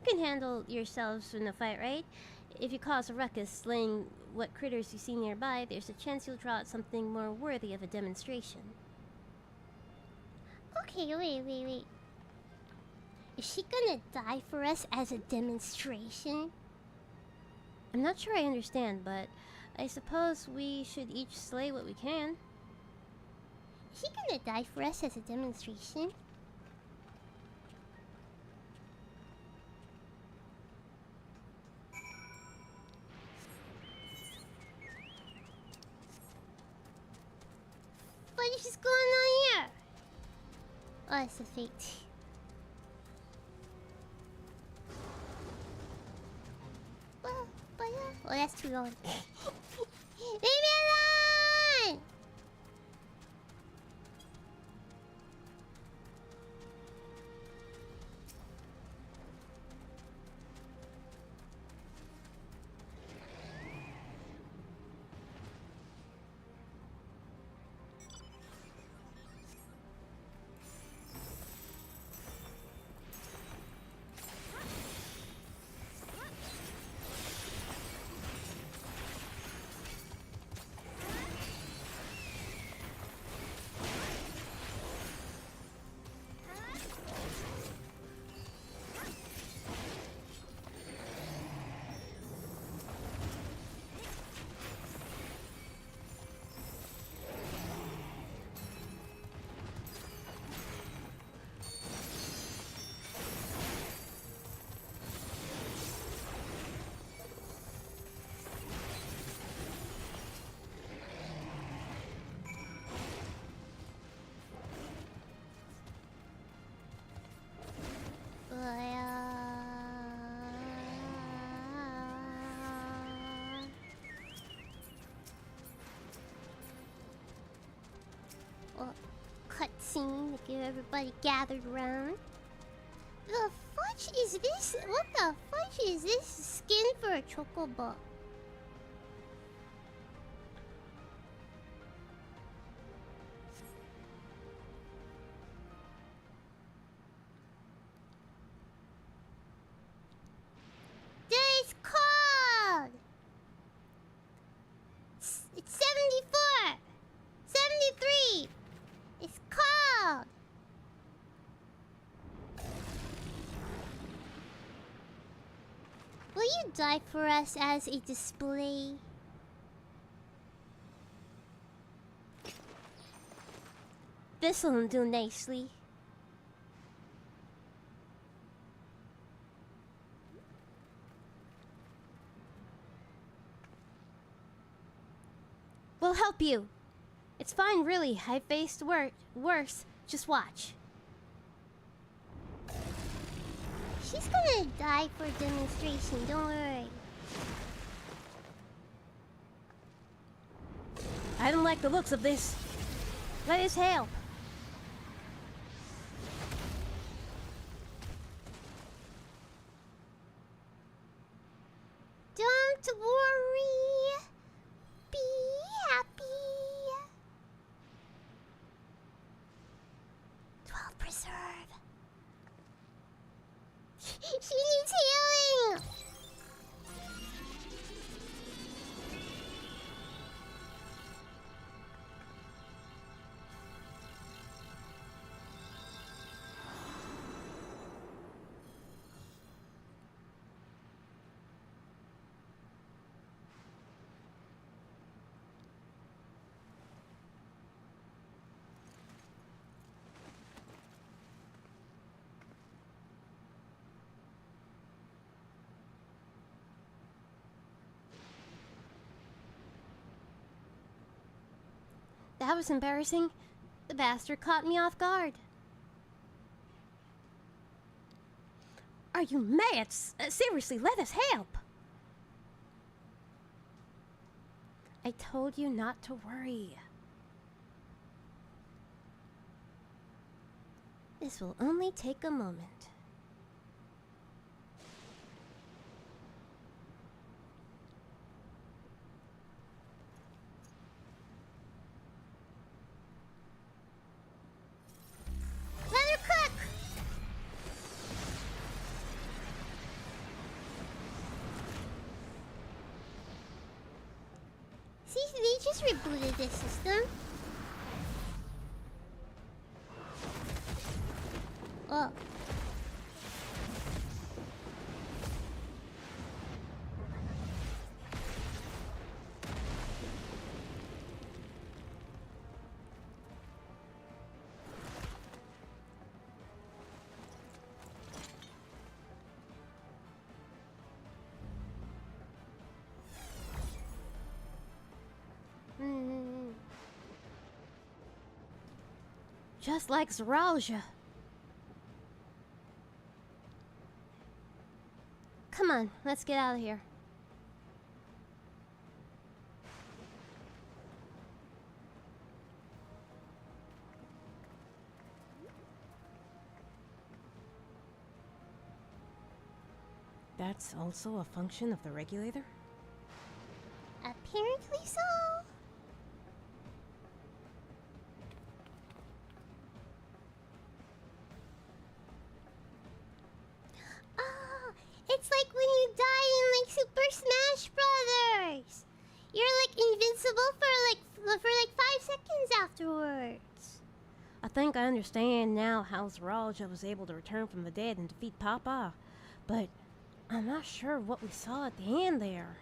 You can handle yourselves in a fight, right? If you cause a ruckus slaying what critters you see nearby, there's a chance you'll draw out something more worthy of a demonstration. Okay, wait. Is she gonna die for us as a demonstration? I'm not sure I understand, but I suppose we should each slay what we can. Is she gonna die for us as a demonstration? What is going on here? Oh, it's a fate. Oh, that's too long. Leave me alone! Cutscene to get everybody gathered around. The fudge is this? What the fudge is this? Skin for a chocobo. It's cold! It's 74! 73! It's cold! Will you die for us as a display? This'll do nicely. We'll help you. It's fine, really. I've faced worse. Just watch. She's gonna die for demonstration, don't worry. I don't like the looks of this. Let us help. Don't worry. Be happy. 12 preserve. She needs healing. That was embarrassing. The bastard caught me off guard. Are you mad? Seriously, let us help. I told you not to worry. This will only take a moment. See, they just rebooted this system. Oh. Just like Zoralja. Come on, let's get out of here. That's also a function of the regulator? Apparently so. It's like when you die in like Super Smash Brothers. You're like invincible for like 5 seconds afterwards. I think I understand now how Zoralja was able to return from the dead and defeat Papa, but I'm not sure what we saw at the end there.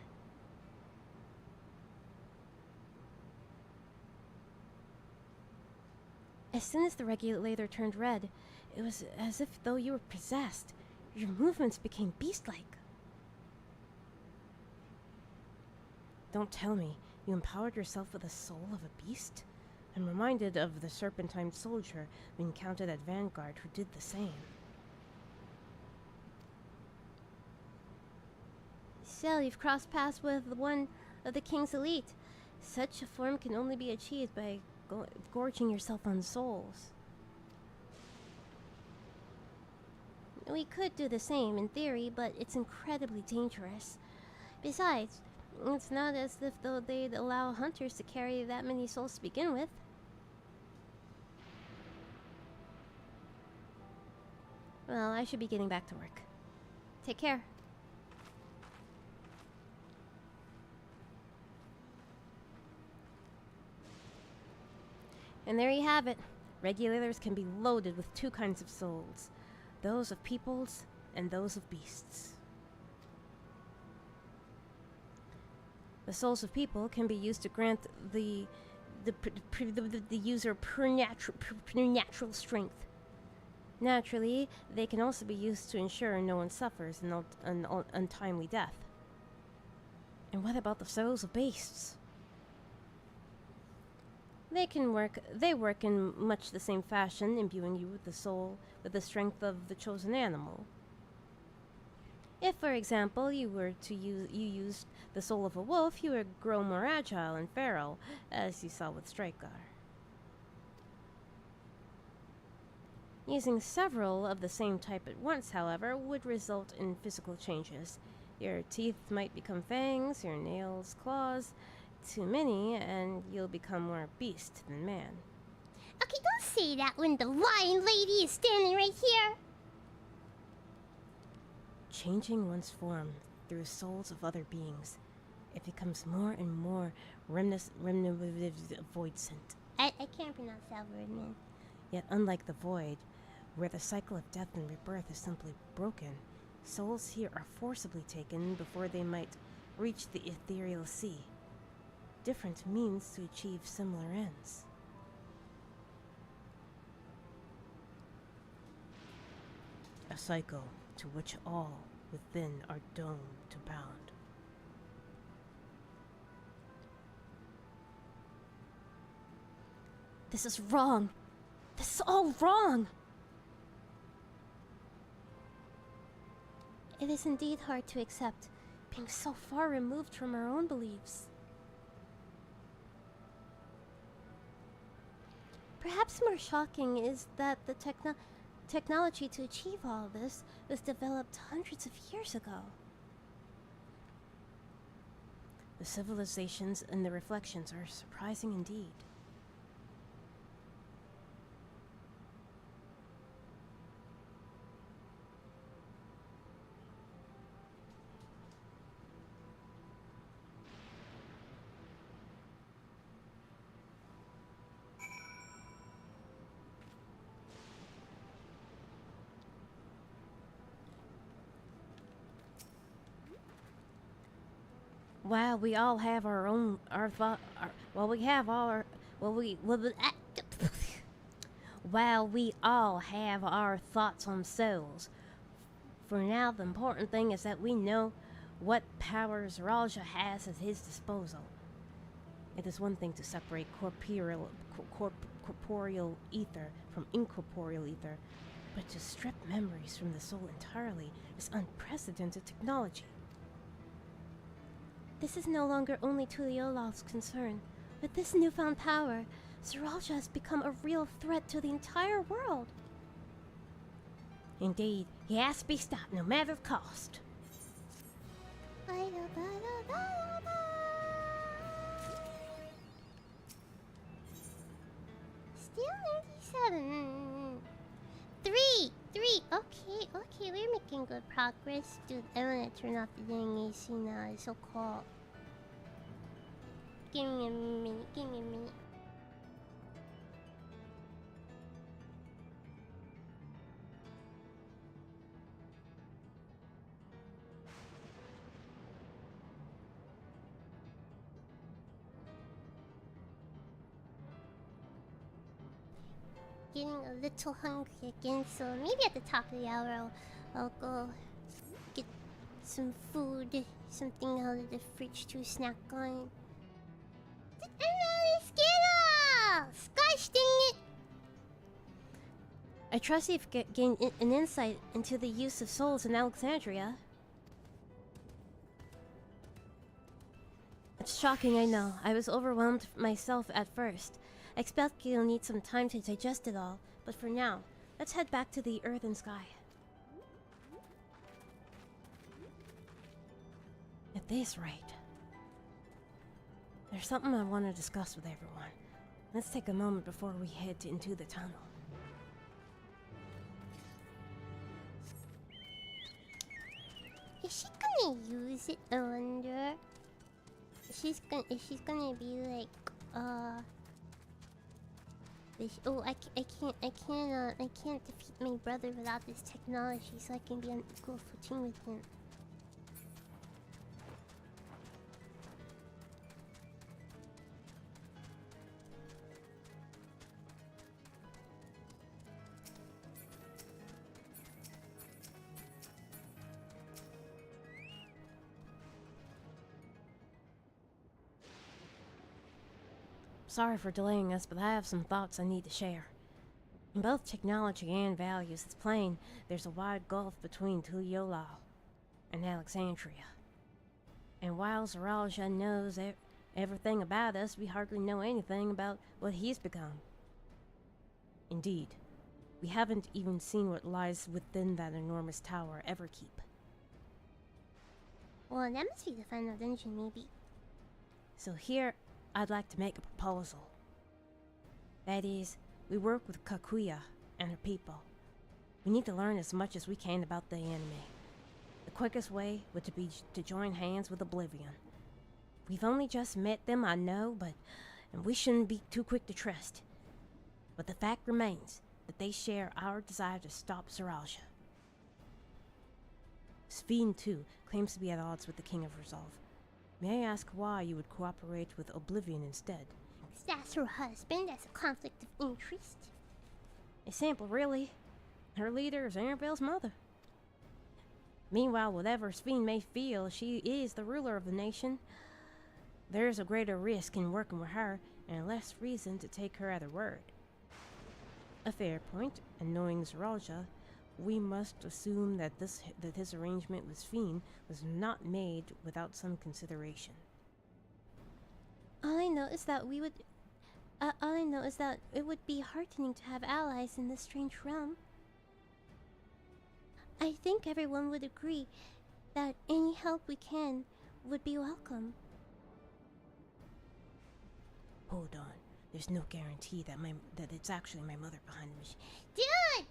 As soon as the regulator turned red, it was as if though you were possessed. Your movements became beast-like. Don't tell me you empowered yourself with the soul of a beast? I'm reminded of the serpentine soldier we encountered at Vanguard who did the same. So you've crossed paths with one of the king's elite. Such a form can only be achieved by gorging yourself on souls. We could do the same in theory, but it's incredibly dangerous. Besides, it's not as if though they'd allow hunters to carry that many souls to begin with. Well, I should be getting back to work. Take care. And there you have it. Regulators can be loaded with two kinds of souls. Those of peoples and those of beasts. The souls of people can be used to grant the user preternatural strength. Naturally, they can also be used to ensure no one suffers an untimely death. And what about the souls of beasts? They work in much the same fashion, imbuing you with the strength of the chosen animal. If, for example, you used the soul of a wolf, you would grow more agile and feral, as you saw with Striker. Using several of the same type at once, however, would result in physical changes. Your teeth might become fangs, your nails claws. Too many, and you'll become more beast than man. Okay, don't say that when the lion lady is standing right here. Changing one's form through souls of other beings, it becomes more and more remnants voidsent. I can't pronounce that word, man. Yet unlike the void, where the cycle of death and rebirth is simply broken, souls here are forcibly taken before they might reach the ethereal sea. Different means to achieve similar ends. A cycle to which all within are doomed to bound. This is wrong. This is all wrong. It is indeed hard to accept, being so far removed from our own beliefs. Perhaps more shocking is that the technology to achieve all this was developed hundreds of years ago. The civilizations and the reflections are surprising indeed. While we all have our own, while we all have our thoughts on souls, for now the important thing is that we know what powers Ralja has at his disposal. It is one thing to separate corporeal ether from incorporeal ether, but to strip memories from the soul entirely is unprecedented technology. This is no longer only to the Olaf's concern. With this newfound power, Zeralja has become a real threat to the entire world. Indeed, he has to be stopped no matter the cost. Still 97. Three. Okay, we're making good progress. Dude, I wanna turn off the dang AC now. It's so cold. Give me a minute. Getting a little hungry again, so maybe at the top of the hour I'll go get some food, something out of the fridge to snack on. Gosh dang it! I trust you've gained an insight into the use of souls in Alexandria. It's shocking, I know. I was overwhelmed myself at first. I expect you'll need some time to digest it all, but for now, let's head back to the earth and sky. At this rate, there's something I want to discuss with everyone. Let's take a moment before we head into the tunnel. Is she gonna use it? I wonder. She's gonna be like, I can't defeat my brother without this technology, so I can be on equal footing with him. Sorry for delaying us, but I have some thoughts I need to share. In both technology and values, it's plain there's a wide gulf between Tuliolal and Alexandria. And while Zoraljah knows everything about us, we hardly know anything about what he's become. Indeed, we haven't even seen what lies within that enormous tower Everkeep. Well, that must be the final dungeon, maybe. So here, I'd like to make a proposal. That is, we work with Kakuya and her people. We need to learn as much as we can about the enemy. The quickest way would be to join hands with Oblivion. We've only just met them, I know, and we shouldn't be too quick to trust. But the fact remains that they share our desire to stop Zoraljah. Sphen, too, claims to be at odds with the King of Resolve. May I ask why you would cooperate with Oblivion instead? That's her husband. That's a conflict of interest. It's simple, really. Her leader is Annabelle's mother. Meanwhile, whatever Sphen may feel, she is the ruler of the nation. There's a greater risk in working with her, and less reason to take her at her word. A fair point, and knowing Zoraljah, we must assume that his arrangement with Sphen was not made without some consideration. All I know is that it would be heartening to have allies in this strange realm. I think everyone would agree that any help we can would be welcome. Hold on. There's no guarantee that it's actually my mother behind the machine. Dude!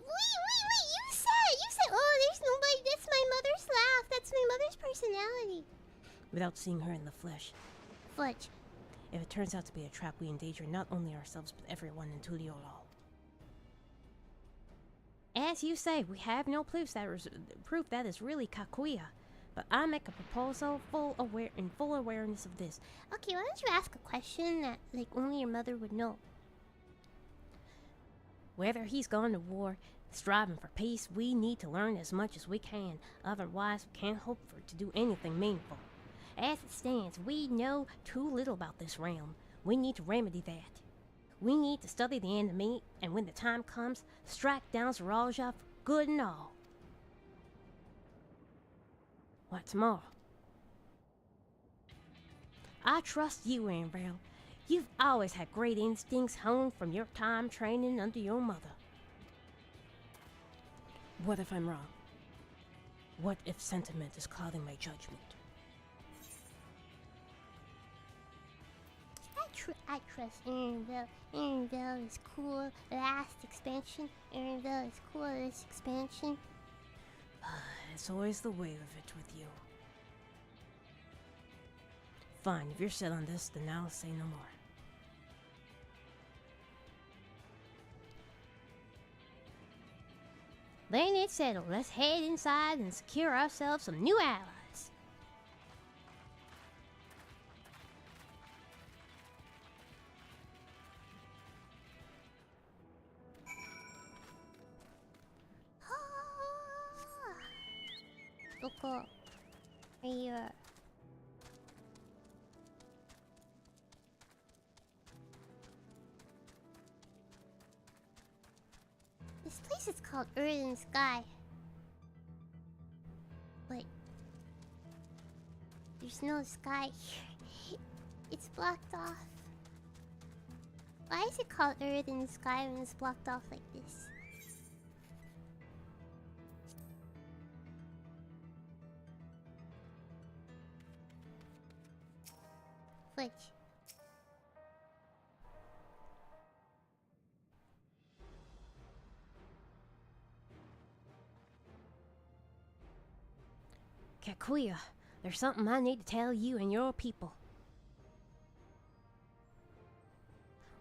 Wait, you said, oh, there's nobody, that's my mother's laugh, that's my mother's personality. Without seeing her in the flesh. Fudge. If it turns out to be a trap, we endanger not only ourselves, but everyone in Tuliolal. As you say, we have no proof that is really Kakuya. But I make a proposal in full awareness of this. Okay, why don't you ask a question that, like, only your mother would know? Whether he's gone to war, striving for peace, we need to learn as much as we can. Otherwise, we can't hope to do anything meaningful. As it stands, we know too little about this realm. We need to remedy that. We need to study the enemy, and when the time comes, strike down Zoraljah for good and all. What's more, I trust you, Annabelle. You've always had great instincts honed from your time training under your mother. What if I'm wrong? What if sentiment is clouding my judgment? I trust Annabelle. Annabelle is cool. Last expansion. Annabelle is cool. This expansion. It's always the way of it with you. Fine, if you're set on this, then I'll say no more. Then it's settled. Let's head inside and secure ourselves some new allies. Doko? Here. This place is called Earth and Sky. But there's no sky here. It's blocked off. Why is it called Earth and Sky when it's blocked off like this? Fudge. Kakuya, there's something I need to tell you and your people.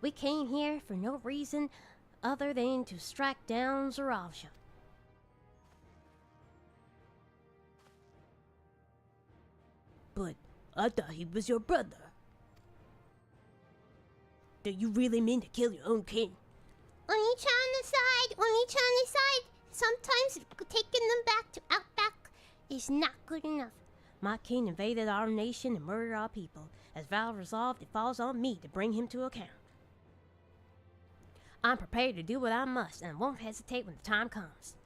We came here for no reason other than to strike down Zoraljah. But I thought he was your brother. Do you really mean to kill your own king? Oni-chan on the side! Oni-chan on the side! Sometimes taking them back to Outback is not good enough. My king invaded our nation and murdered our people. As Val resolved, it falls on me to bring him to account. I'm prepared to do what I must, and won't hesitate when the time comes.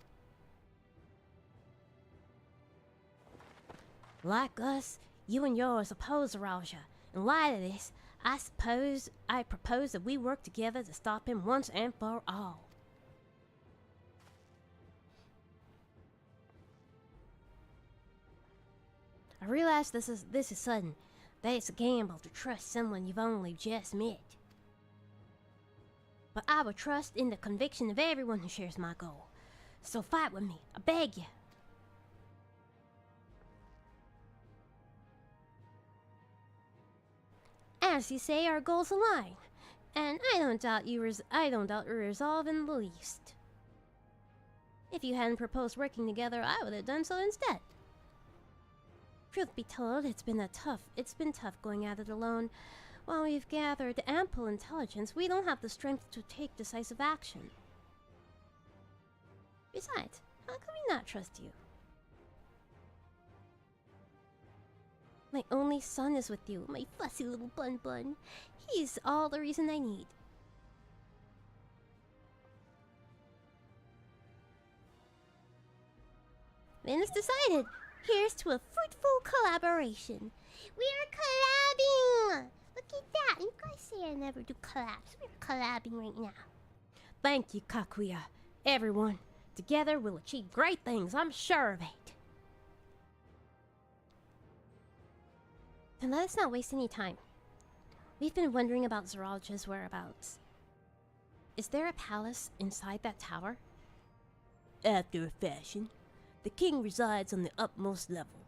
Like us, you and yours oppose Zaralja. In light of this, I propose that we work together to stop him once and for all. I realize this is sudden, that it's a gamble to trust someone you've only just met. But I will trust in the conviction of everyone who shares my goal. So fight with me, I beg you. As you say, our goals align, and I don't doubt your resolve in the least. If you hadn't proposed working together, I would have done so instead. Truth be told, it's been tough going at it alone. While we've gathered ample intelligence, we don't have the strength to take decisive action. Besides, how can we not trust you? My only son is with you, my fussy little bun. He's all the reason I need. Then it's decided. Here's to a fruitful collaboration. We are collabing! Look at that. You guys say I never do collabs. We're collabing right now. Thank you, Kakuya. Everyone, together we'll achieve great things, I'm sure of it. Then let us not waste any time. We've been wondering about Zaralja's whereabouts. Is there a palace inside that tower? After a fashion. The king resides on the upmost level.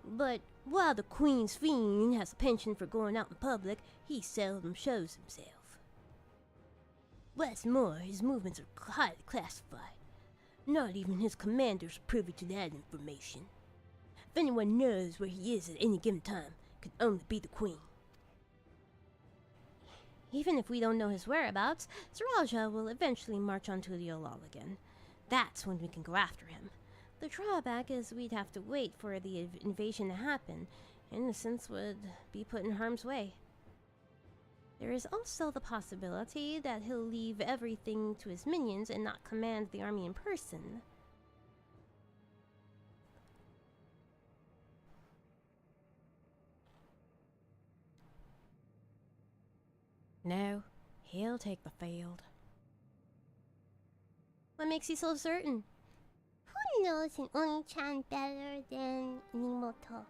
But while the queen's fiend has a penchant for going out in public, he seldom shows himself. What's more, his movements are highly classified. Not even his commanders are privy to that information. If anyone knows where he is at any given time, it can only be the queen. Even if we don't know his whereabouts, Zaralja will eventually march onto the Olal again. That's when we can go after him. The drawback is we'd have to wait for the invasion to happen. Innocents would be put in harm's way. There is also the possibility that he'll leave everything to his minions and not command the army in person. No, he'll take the field. What makes you so certain? Who knows an Oni-chan better than an Emoto?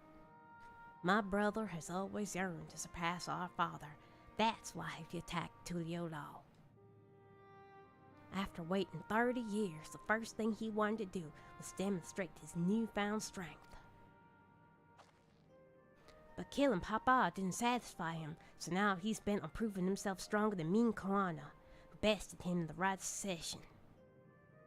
My brother has always yearned to surpass our father. That's why he attacked Tuliolal. After waiting 30 years, the first thing he wanted to do was demonstrate his newfound strength. But killing Papa didn't satisfy him, so now he's bent on proving himself stronger than Min Koana, who bested him in the right succession.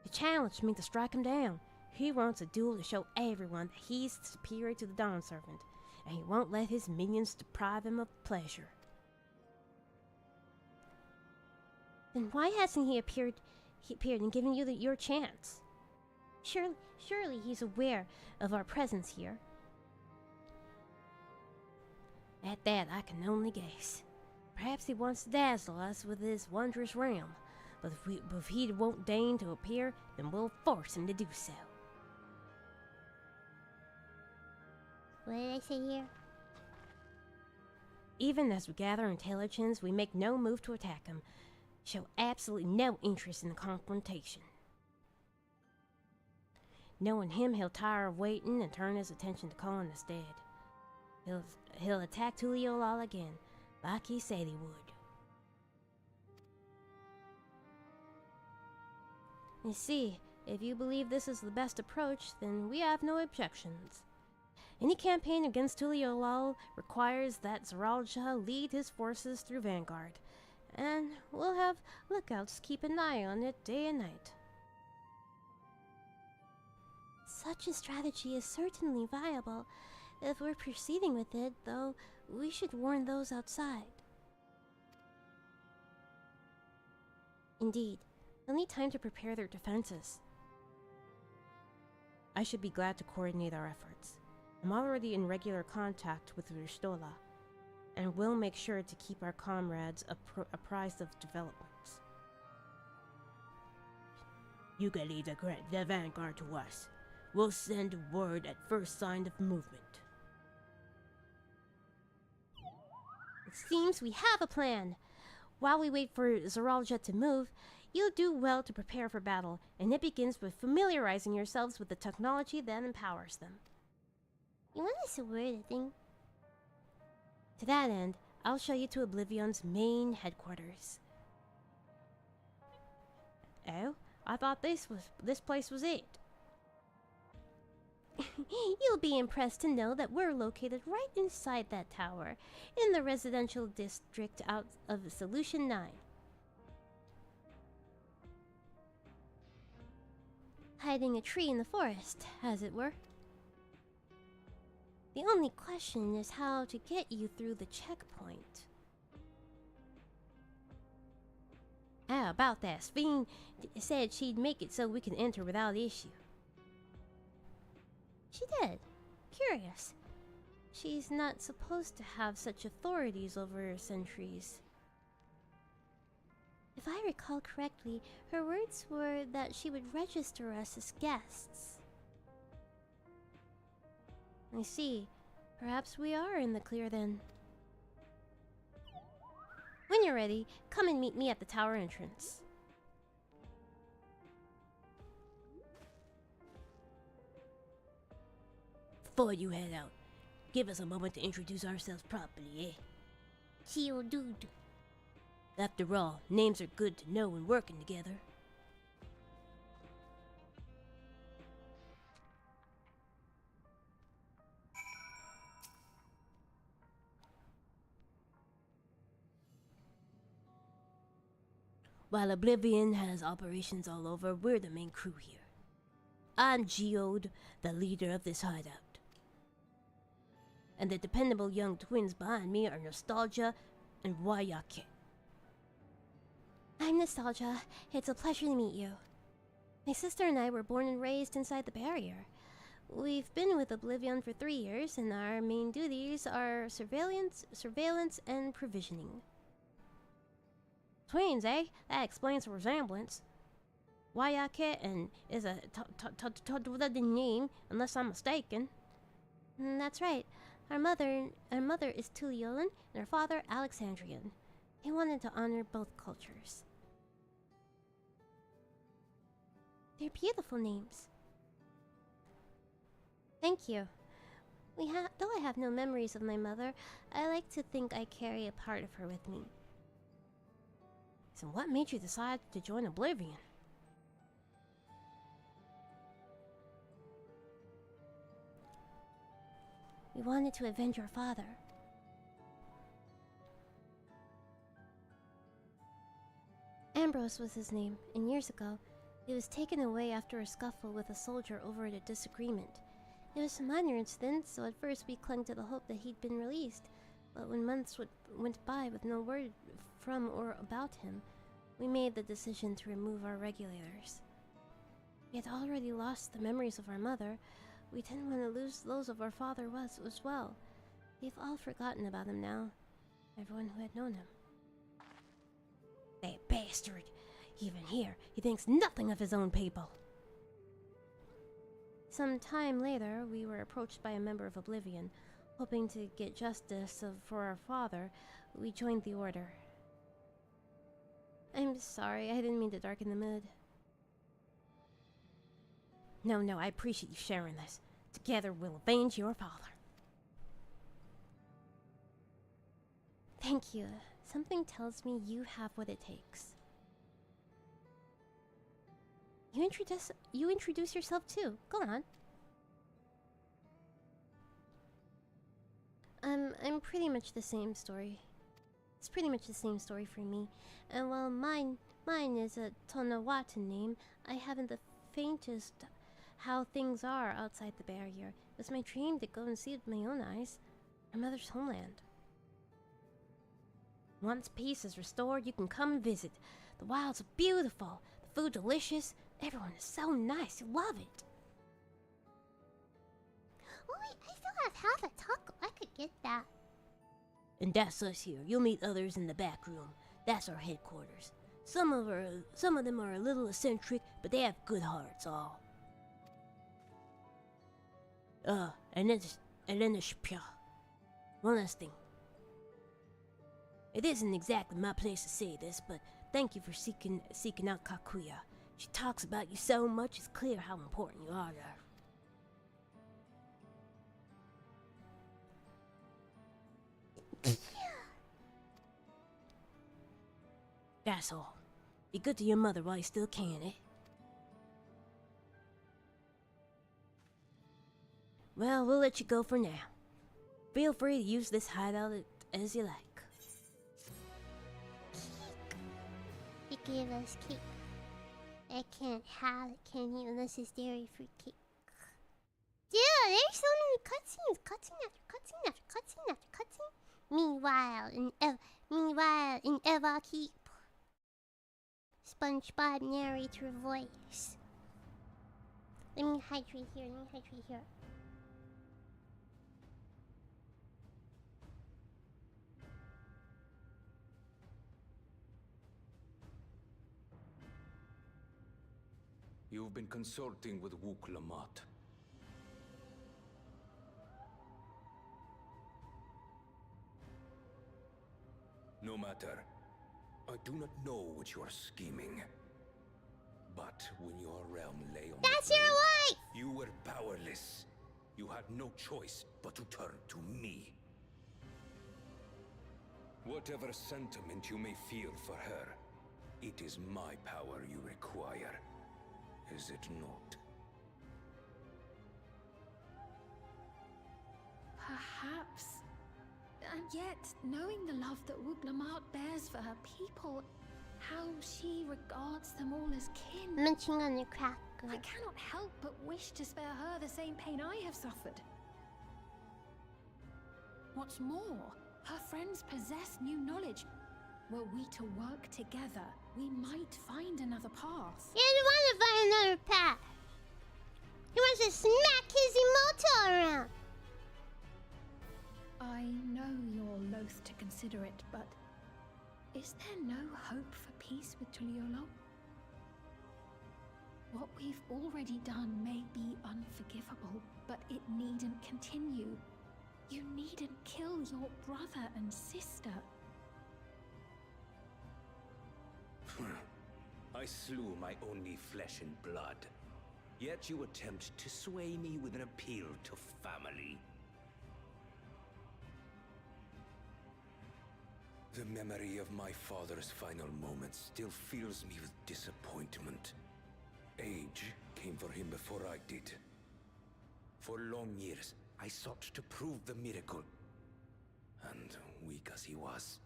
He challenged me to strike him down. He wants a duel to show everyone that he's superior to the Dawn Servant, and he won't let his minions deprive him of pleasure. Then why hasn't he appeared and given you your chance? Surely he's aware of our presence here. At that, I can only guess. Perhaps he wants to dazzle us with his wondrous realm, but if he won't deign to appear, then we'll force him to do so. What did I say here? Even as we gather intelligence, we make no move to attack him, show absolutely no interest in the confrontation. Knowing him, he'll tire of waiting and turn his attention to Khan instead. He'll attack Tuliolal again, like he said he would. You see, if you believe this is the best approach, then we have no objections. Any campaign against Tuliolal requires that Zaralja lead his forces through Vanguard, and we'll have lookouts keep an eye on it day and night. Such a strategy is certainly viable. If we're proceeding with it, though, we should warn those outside. Indeed, they'll need time to prepare their defenses. I should be glad to coordinate our efforts. I'm already in regular contact with Ristola, and will make sure to keep our comrades apprised of developments. You can lead the vanguard to us. We'll send word at first sign of movement. It seems we have a plan. While we wait for Zoraljat to move, you'll do well to prepare for battle, and it begins with familiarizing yourselves with the technology that empowers them. You want us to wear the thing? To that end, I'll show you to Oblivion's main headquarters. Oh, I thought this place was it. You'll be impressed to know that we're located right inside that tower, in the residential district out of Solution 9. Hiding a tree in the forest, as it were. The only question is how to get you through the checkpoint. How about that? Sphen said she'd make it so we can enter without issue. She did. Curious. She's not supposed to have such authorities over sentries. If I recall correctly, her words were that she would register us as guests. I see. Perhaps we are in the clear then. When you're ready, come and meet me at the tower entrance. Before you head out, give us a moment to introduce ourselves properly, eh? Chitto. After all, names are good to know when working together. While Oblivion has operations all over, we're the main crew here. I'm Geode, the leader of this hideout. And the dependable young twins behind me are Nostalgia and Wayake. I'm Nostalgia. It's a pleasure to meet you. My sister and I were born and raised inside the barrier. We've been with Oblivion for 3 years, and our main duties are surveillance, and provisioning. Twins, eh? That explains the resemblance. Wayake and is a name, unless I'm mistaken. That's right. Our mother is Tuliolan, and our father Alexandrian. He wanted to honor both cultures. They're beautiful names. Thank you. Though I have no memories of my mother, I like to think I carry a part of her with me. So what made you decide to join Oblivion? We wanted to avenge your father. Ambrose was his name, and years ago, he was taken away after a scuffle with a soldier over a disagreement. It was a minor incident, so at first we clung to the hope that he'd been released. But when months went by with no word from or about him, we made the decision to remove our regulators. We had already lost the memories of our mother. We didn't want to lose those of our father as well. They've all forgotten about him now. Everyone who had known him. That bastard! Even here, he thinks nothing of his own people. Some time later, we were approached by a member of Oblivion. Hoping to get justice for our father, we joined the Order. I'm sorry, I didn't mean to darken the mood. No, I appreciate you sharing this. Together we'll avenge your father. Thank you. Something tells me you have what it takes. You introduce yourself too. Go on. I'm pretty much the same story. It's pretty much the same story for me. And while mine is a Tonawatan name, I haven't the faintest how things are outside the barrier. It was my dream to go and see it with my own eyes. My mother's homeland. Once peace is restored, you can come and visit. The wilds are beautiful, the food delicious, everyone is so nice, you love it. Oh wait, I still have half a taco. I could get that. And that's us here. You'll meet others in the back room. That's our headquarters. Some of them are a little eccentric, but they have good hearts, all. And then one last thing. It isn't exactly my place to say this, but thank you for seeking out Kakuya. She talks about you so much, it's clear how important you are to her. That's all. Be good to your mother while you still can, eh? Well, we'll let you go for now. Feel free to use this hideout as you like. He gave us cake. I can't have it, can you? Unless it's dairy-free cake. Dude, there's so many cutscenes. Cutscene after cutscene after cutscene after cutscene. Meanwhile, in Eva Keep, SpongeBob narrator voice. Let me hydrate here. You've been consulting with Wuk-Lamat. No matter. I do not know what you are scheming. But when your realm lay on That's your wife! You were powerless. You had no choice but to turn to me. Whatever sentiment you may feel for her, it is my power you require. Is it not? Perhaps. And yet, knowing the love that Wuk-Lamat bears for her people, how she regards them all as kin. Munching on your cracker. I cannot help but wish to spare her the same pain I have suffered. What's more, her friends possess new knowledge. Were we to work together, we might find another path. He doesn't want to find another path. He wants to smack his emoto around. I know you're loath to consider it, but is there no hope for peace with Tuliolo? What we've already done may be unforgivable, but it needn't continue. You needn't kill your brother and sister. I slew my only flesh and blood. Yet you attempt to sway me with an appeal to family. The memory of my father's final moments still fills me with disappointment. Age came for him before I did. For long years, I sought to prove the miracle. And weak as he was,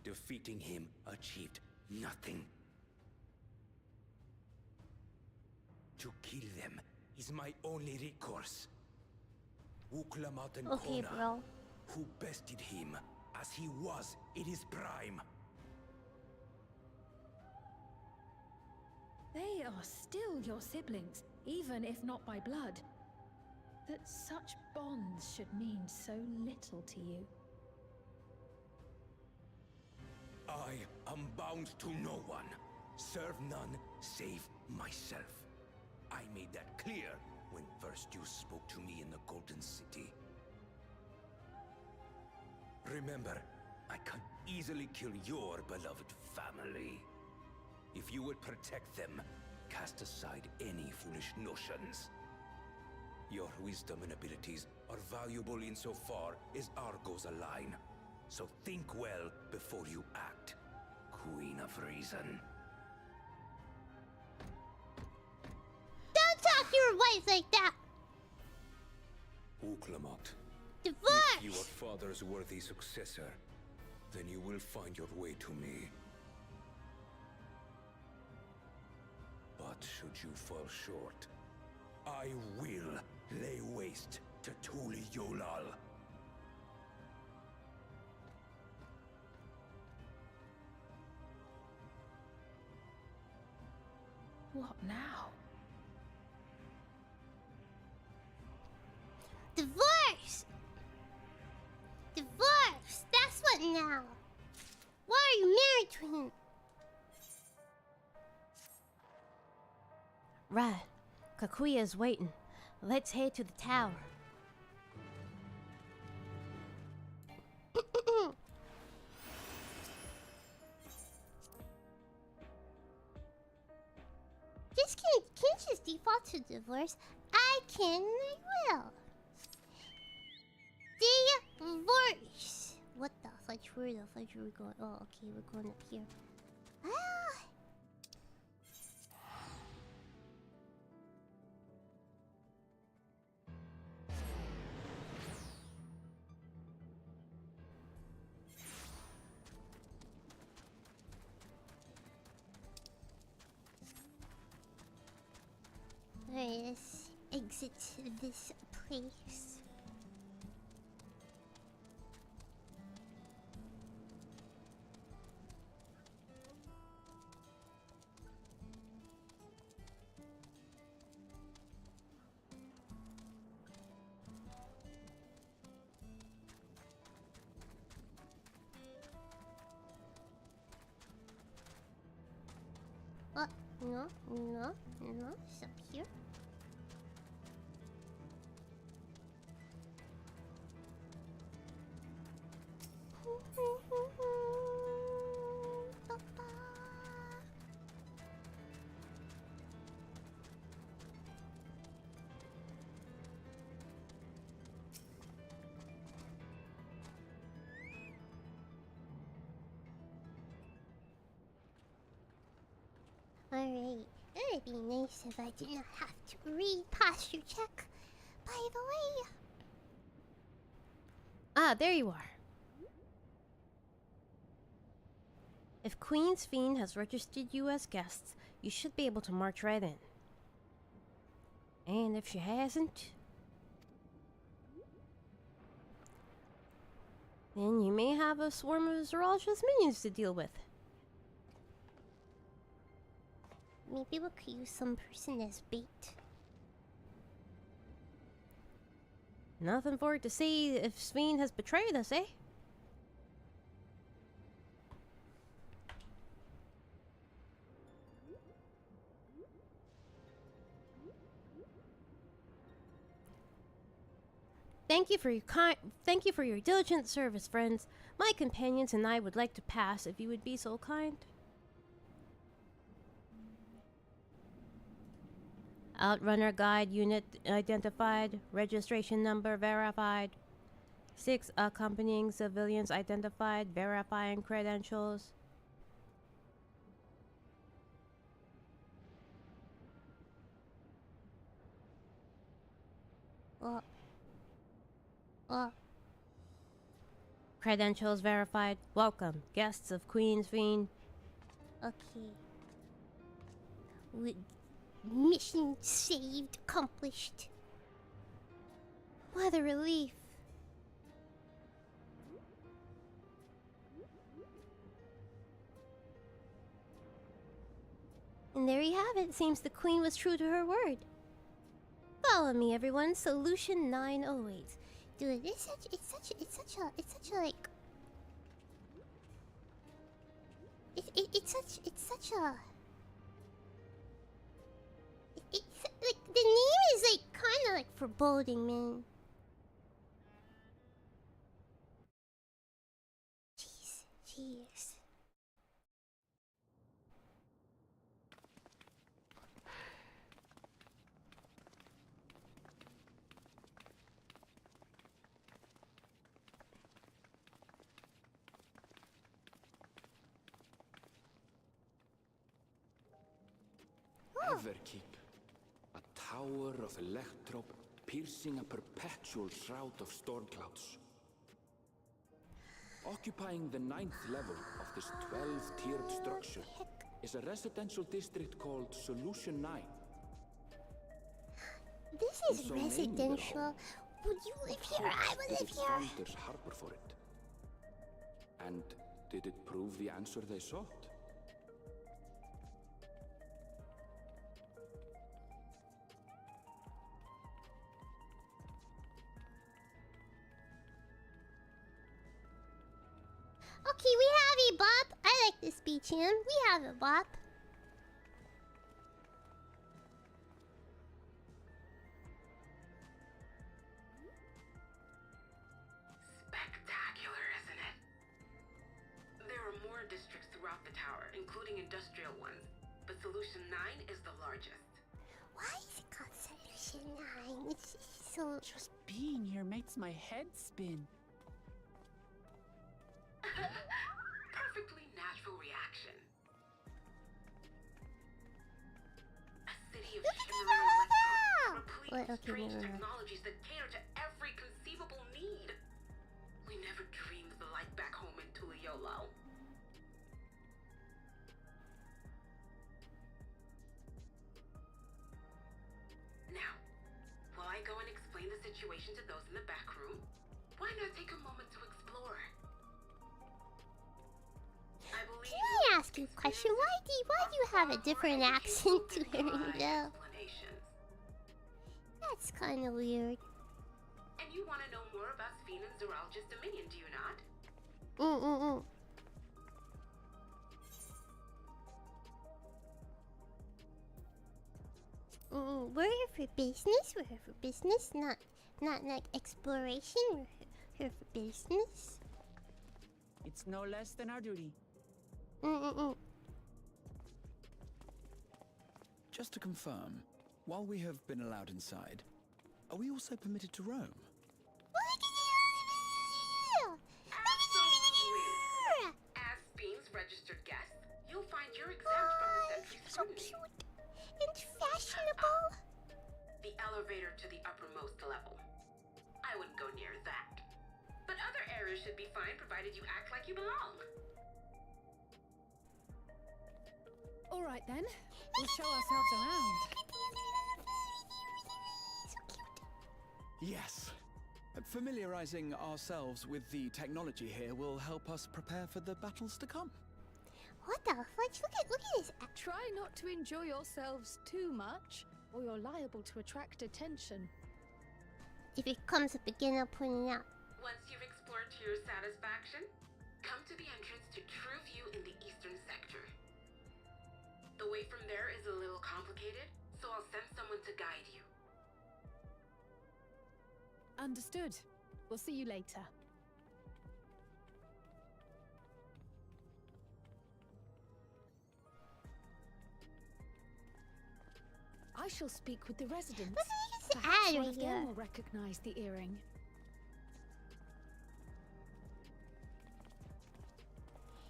defeating him achieved nothing. To kill them is my only recourse. Wuk-Lamat and Okay, Kona, bro. who bested him as he was in his prime. They are still your siblings, even if not by blood. That such bonds should mean so little to you. I am bound to no one. Serve none save myself. I made that clear when first you spoke to me in the Golden City. Remember, I can easily kill your beloved family. If you would protect them, cast aside any foolish notions. Your wisdom and abilities are valuable insofar as our goals align. So think well before you act, Queen of Reason. Don't talk to your wife like that! Wuk-Lamat. Divorce! If you are father's worthy successor, then you will find your way to me. But should you fall short, I will lay waste to Tuli Yolal. What now? Divorce! What now? Why are you married to him? Right. Kakuya's waiting. Let's head to the tower. Just can't just default to divorce. I can and I will. Divorce. What the fudge? Where the fudge are we going? Oh, okay, we're going up here. Ah. Let's exit this place. No, it's up here. Alright, it would be nice if I did not have to read posture check. By the way... Ah, there you are. If Queen Sphen has registered you as guests, you should be able to march right in. And if she hasn't, then you may have a swarm of Zoralja's minions to deal with. Maybe we could use some person as bait. Nothing for it to see if Sphen has betrayed us, eh? Thank you for your diligent service, friends. My companions and I would like to pass if you would be so kind. Outrunner guide unit identified. Registration number verified. 6 accompanying civilians identified. Verifying credentials. Credentials verified. Welcome, guests of Queen Sphen. Okay. Mission saved, accomplished. What a relief. And there you have it. Seems the Queen was true to her word. Follow me, everyone. Solution 908. Dude, it's such a like... It's such a... It's like, the name is like kind of like foreboding, man. Jeez. Everkeep. A tower of electrope piercing a perpetual shroud of storm clouds. Occupying the 9th level of this 12-tiered structure is a residential district called Solution 9. This is residential. Would you live here? I would live here. Founders harbor for it. And did it prove the answer they sought? Okay, we have a bop. I like this beach hymn. We have a bop. Spectacular, isn't it? There are more districts throughout the tower, including industrial ones, but Solution 9 is the largest. Why is it called Solution 9? It's so... Just being here makes my head spin. Perfectly natural reaction. A city of shimmering electrons, replete with strange technologies that cater to every conceivable need. We never dreamed the light back home in Tuliolo. Now, while I go and explain the situation to those in the back room, why not take a moment to explore? Can I ask you a question? Why do you have a different accent to Herringbell? That's kind of weird. And you want to know more about Sphen and Zoralja's dominion, do you not? We're here for business. We're here for business, not like exploration. We're here for business. It's no less than our duty. Just to confirm, while we have been allowed inside, are we also permitted to roam? Absolutely. As Sphen's registered guest, you'll find you're exempt from the sentry scrutiny. So cute and fashionable. The elevator to the uppermost level. I wouldn't go near that. But other areas should be fine provided you act like you belong. All right then, we'll show ourselves around. Yes. Familiarizing ourselves with the technology here will help us prepare for the battles to come. What the fudge? Look at this. Try not to enjoy yourselves too much, or you're liable to attract attention. If it comes up again, I'll point it out. Once you've explored to your satisfaction, come to the entrance to True View in the eastern sector. The way from there is a little complicated, so I'll send someone to guide you. Understood. We'll see you later. I shall speak with the residents. Perhaps one of them will recognize the earring.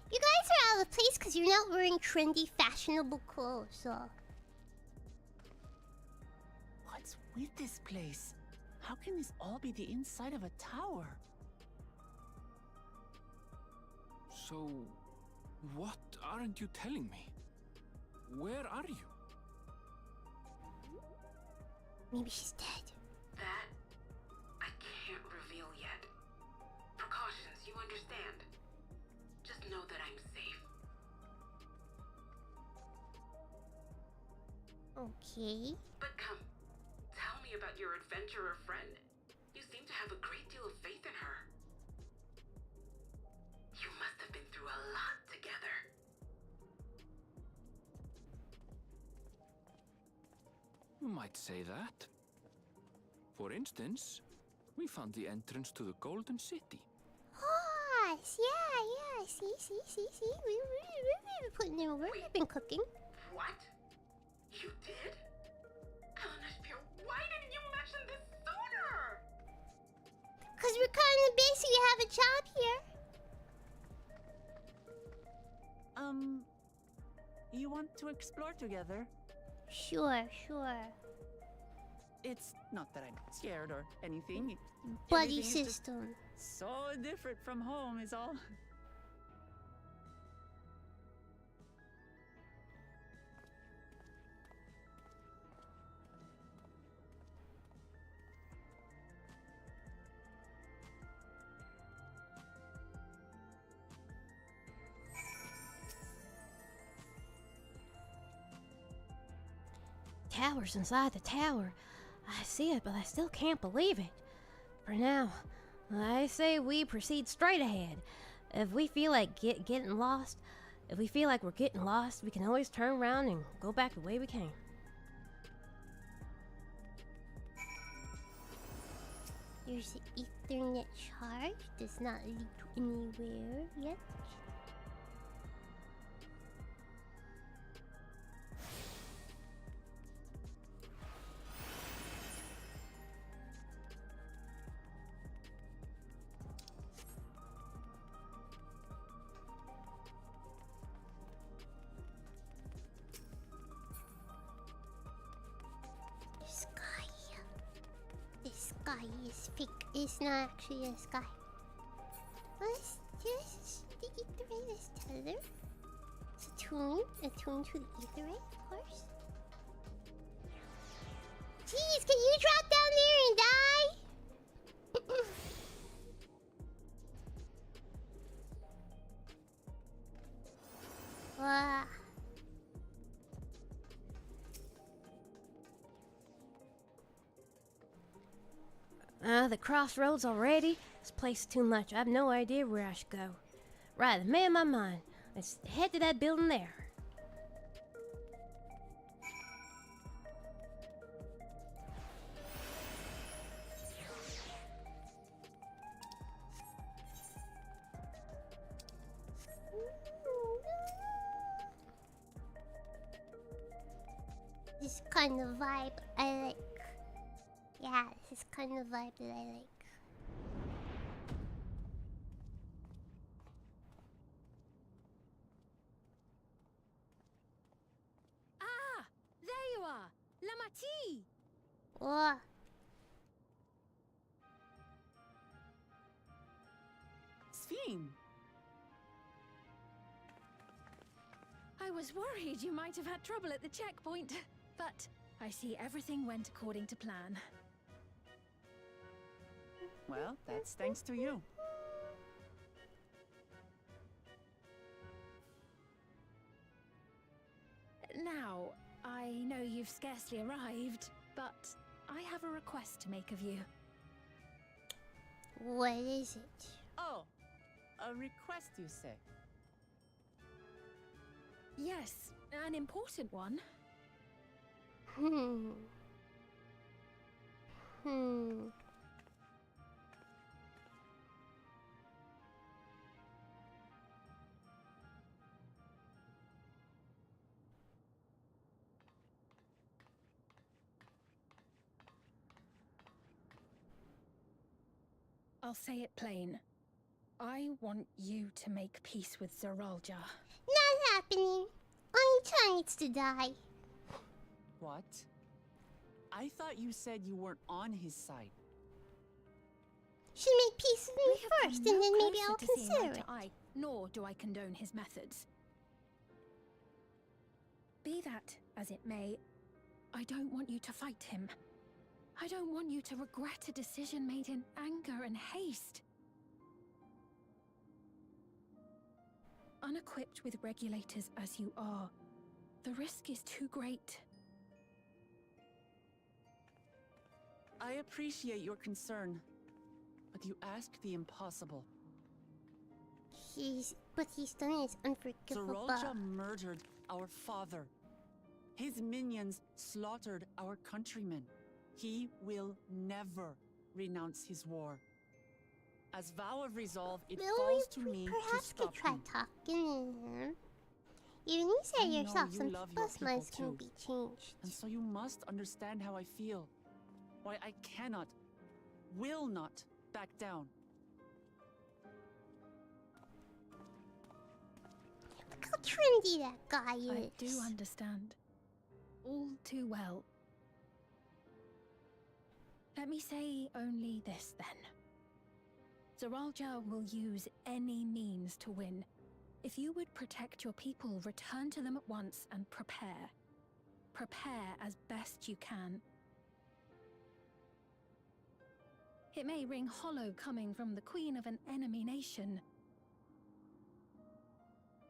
You guys are out of place because you're not wearing trendy, fashionable clothes, so... What's with this place? How can this all be the inside of a tower? So, what aren't you telling me? Where are you? Maybe she's dead. That I can't reveal yet. Precautions, you understand. Just know that I'm safe. Okay. But come, tell me about your adventurer friend. You seem to have a great deal of faith in her. You must have been through a lot together. You might say that. For instance, we found the entrance to the Golden City. Oh, yeah. See. We've been putting in work. We've been cooking. What? You did? Dhampir, why didn't you mention this sooner? Because we're kind of basically have a job here. You want to explore together? Sure. It's not that I'm scared or anything. Buddy Everything is just system. so different from home is all. Tower's inside the tower. I see it, but I still can't believe it. For now, I say we proceed straight ahead. If we feel like getting lost, if we feel like we're getting lost, we can always turn around and go back the way we came. There's the Ethernet charge. Does not lead to anywhere yet. Sky is fake. It's not actually a sky. Let's just the etherite is tethered. It's attuned to the etherite, of course. Jeez, can you drop down there and die? Wow. The crossroads already? This place is too much. I have no idea where I should go. Right, made up my mind. Let's head to that building there. This kind of vibe I like. Yeah, this is kind of vibe that I like. Ah! There you are! Lamati! Whoa. Sphen! I was worried you might have had trouble at the checkpoint, but I see everything went according to plan. Well, that's thanks to you. Now, I know you've scarcely arrived, but I have a request to make of you. What is it? Oh, a request, you say? Yes, an important one. I'll say it plain. I want you to make peace with Zeralja. Not happening. Only trying to die. What? I thought you said you weren't on his side. Should make peace with me first, and then maybe I'll consider it. Nor do I condone his methods. Be that as it may, I don't want you to fight him. I don't want you to regret a decision made in anger and haste. Unequipped with regulators as you are, the risk is too great. I appreciate your concern, but you ask the impossible. But he's done is unforgivable. Zeralja murdered our father. His minions slaughtered our countrymen. He will never renounce his war. As vow of resolve, it falls to me to stop try him. talking to him. Even you said I yourself, know some you love your people's minds people can too. be changed. And so you must understand how I feel. Why I cannot, will not back down. Look how trendy that guy is. I do understand. All too well. Let me say only this then. Zeralja will use any means to win. If you would protect your people, return to them at once and prepare. Prepare as best you can. It may ring hollow coming from the queen of an enemy nation.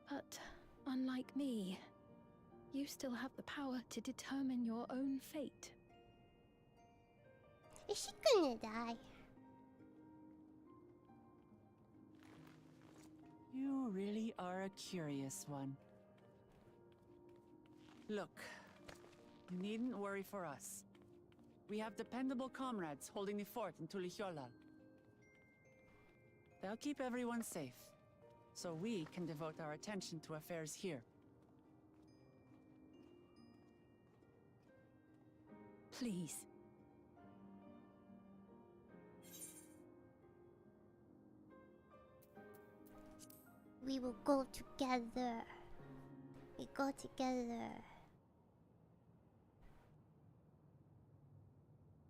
But unlike me, you still have the power to determine your own fate. Is she gonna die? really are a curious one. Look, you needn't worry for us. We have dependable comrades holding the fort in Tulihiola. They'll keep everyone safe, so we can devote our attention to affairs here. Please. We will go together. We go together.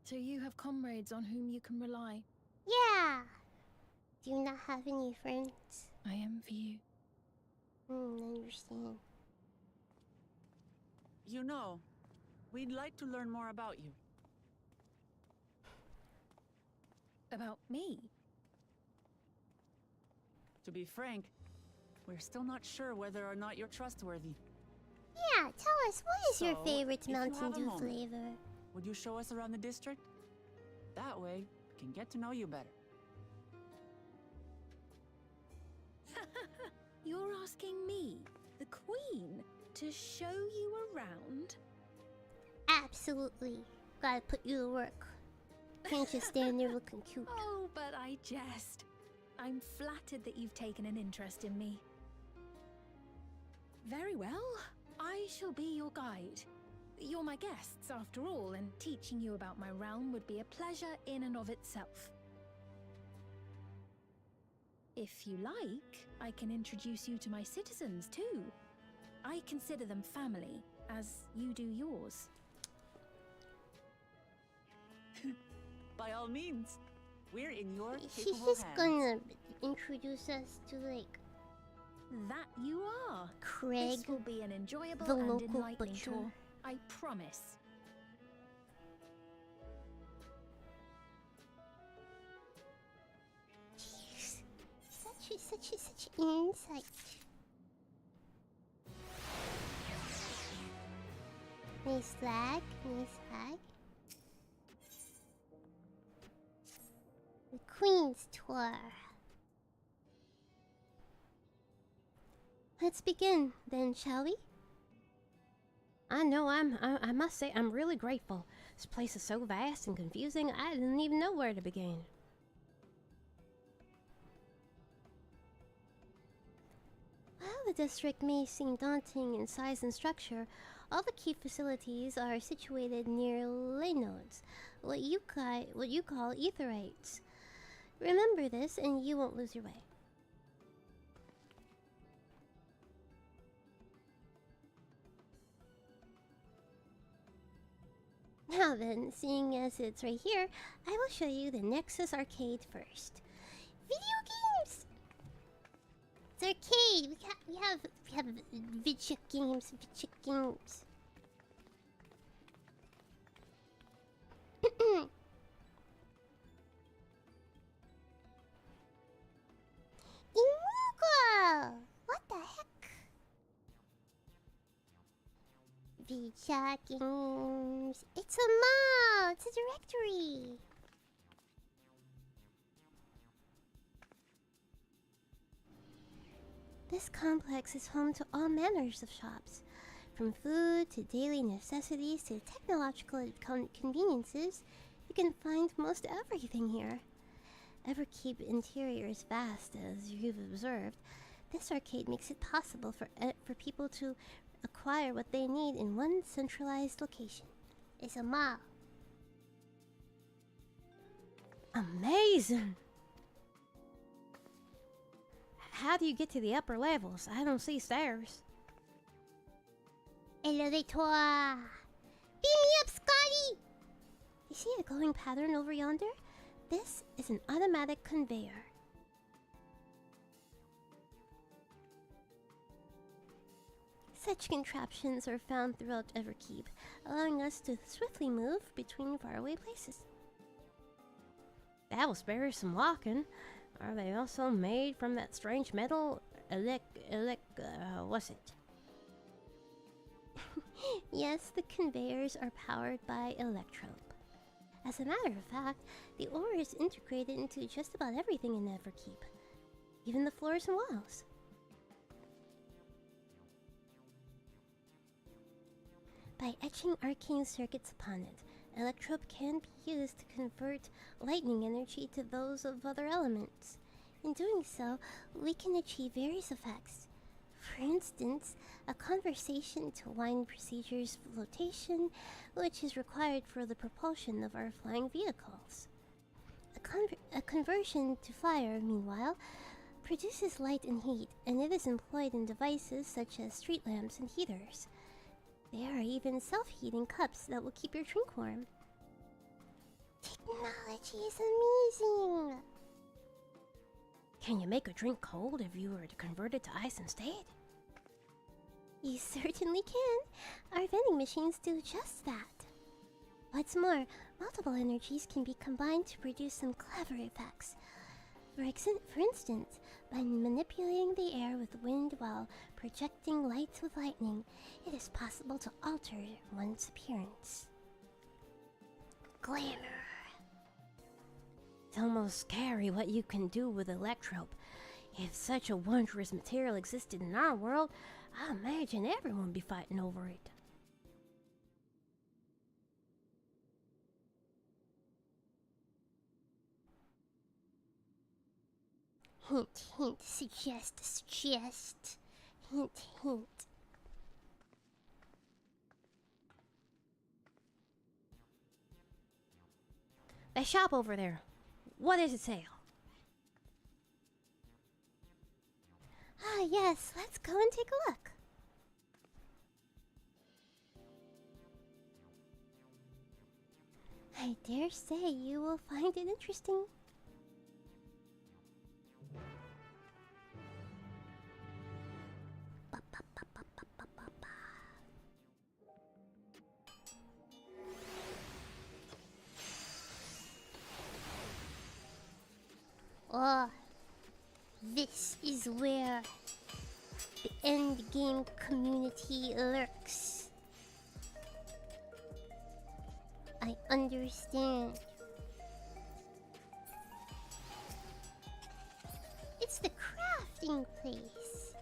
So you have comrades on whom you can rely. Yeah! Do you not have any friends? I envy you. I understand. You know, we'd like to learn more about you. About me? To be frank, we're still not sure whether or not you're trustworthy. Yeah, tell us, what is your So, favorite if you Mountain have a Dew moment, flavor? Would you show us around the district? That way, we can get to know you better. You're asking me, the Queen, to show you around? Absolutely. Gotta put you to work. Can't just stand there looking cute. Oh, but I jest. I'm flattered that you've taken an interest in me. Very well. I shall be your guide. You're my guests, after all, and teaching you about my realm would be a pleasure in and of itself. If you like, I can introduce you to my citizens, too. I consider them family, as you do yours. By all means, we're in your She's capable just hands. gonna introduce us to, like... That you are. Craig, This will be an enjoyable the and local enlightening butcher. tour. I promise. Jeez. Such insight. Nice flag, nice flag. The Queen's Tour. Let's begin, then, shall we? I know I must say I'm really grateful. This place is so vast and confusing, I didn't even know where to begin. While the district may seem daunting in size and structure, all the key facilities are situated near leynodes, what you call etherites. Remember this and you won't lose your way. Now then, seeing as it's right here, I will show you the Nexus Arcade first. Video games! It's arcade! We have video games. Imugo! What the heck? Video games. It's a mall. It's a directory. This complex is home to all manners of shops, from food to daily necessities to technological conveniences. You can find most everything here. Everkeep interior is vast, as you've observed. This arcade makes it possible for people to acquire what they need in one centralized location. It's a mall. Amazing! How do you get to the upper levels? I don't see stairs. Elevator! Beam me up, Scotty! You see a glowing pattern over yonder? This is an automatic conveyor. Such contraptions are found throughout Everkeep, allowing us to swiftly move between faraway places. That will spare us some walking. Are they also made from that strange metal? What's it? Yes, the conveyors are powered by electrope. As a matter of fact, the ore is integrated into just about everything in Everkeep, even the floors and walls. By etching arcane circuits upon it, electrope can be used to convert lightning energy to those of other elements. In doing so, we can achieve various effects. For instance, a conversation to wind procedures flotation, which is required for the propulsion of our flying vehicles. A conversion to fire, meanwhile, produces light and heat, and it is employed in devices such as street lamps and heaters. There are even self-heating cups that will keep your drink warm. Technology is amazing! Can you make a drink cold if you were to convert it to ice instead? You certainly can. Our vending machines do just that. What's more, multiple energies can be combined to produce some clever effects. For instance, by manipulating the air with wind while projecting lights with lightning, it is possible to alter one's appearance. Glamour. It's almost scary what you can do with electrope. If such a wondrous material existed in our world, I imagine everyone would be fighting over it. Hint, hint, suggest, suggest. Hint, hint. That shop over there, what does it sell? Ah, yes, let's go and take a look. I dare say you will find it interesting. Oh, this is where the endgame community lurks. I understand. It's the crafting place.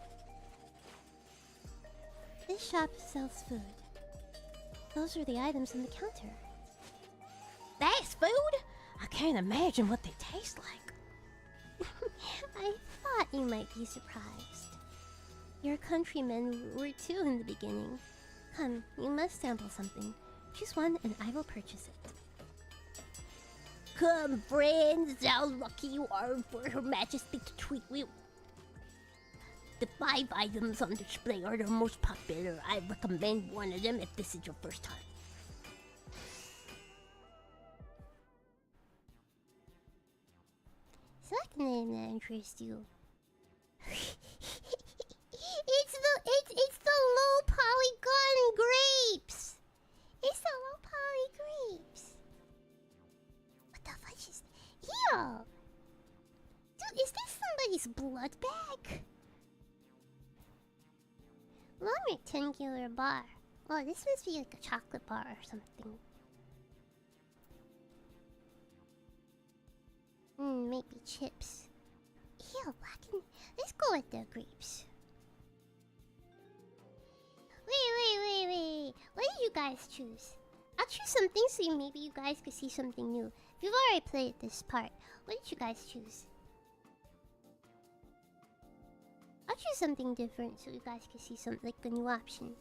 This shop sells food. Those are the items on the counter. That's food? I can't imagine what they taste like. I thought you might be surprised. Your countrymen were too in the beginning. Come, you must sample something. Choose one and I will purchase it. Come, friends, how lucky you are for Her Majesty to treat you. The 5 items on display are the most popular. I recommend one of them if this is your first time. Select an item that interests you. It's the low polygon grapes. It's the low poly grapes. What the fudge is? Ew! Dude, is this somebody's blood bag? Long rectangular bar. Oh, this must be like a chocolate bar or something. Maybe chips. Ew, blackened. Let's go with the grapes. Wait. What did you guys choose? I'll choose something so maybe you guys could see something new. If you've already played this part, what did you guys choose? I'll choose something different so you guys can see something like a new option.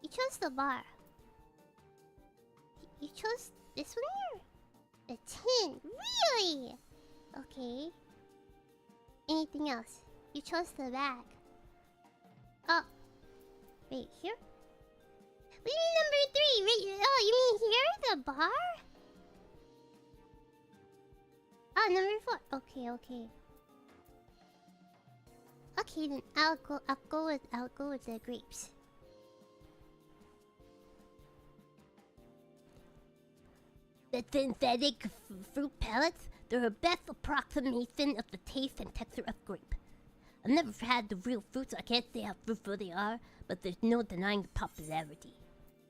You chose the bar. You chose this one here? A tin. Really? Okay. Anything else? You chose the bag. Oh. Wait, here? We mean number 3. Wait, oh, you mean here? The bar? Oh, number 4. Okay. Okay, then I'll go with the grapes. The synthetic fruit pellets, they're a best approximation of the taste and texture of grape. I've never had the real fruit, so I can't say how fruitful they are, but there's no denying the popularity.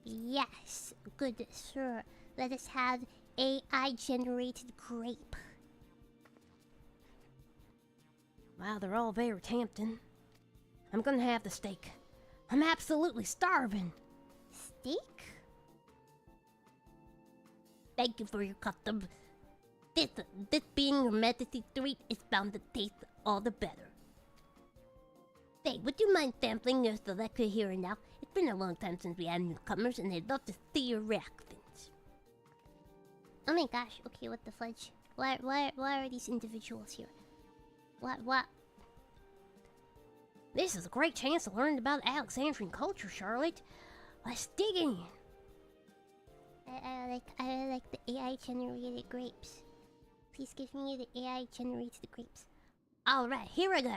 Yes, good sir. Let us have AI-generated grape. Wow, they're all very tempting. I'm gonna have the steak. I'm absolutely starving. Steak? Thank you for your custom. This being hermetically sweet is bound to taste all the better. Hey, would you mind sampling your selection here and now? It's been a long time since we had newcomers, and I'd love to see your reactions. Oh my gosh, okay, what the fudge? Why are these individuals here? What? This is a great chance to learn about Alexandrian culture, Charlotte. Let's dig in. I like the AI generated grapes. Please give me the AI generated grapes. Alright, here we go.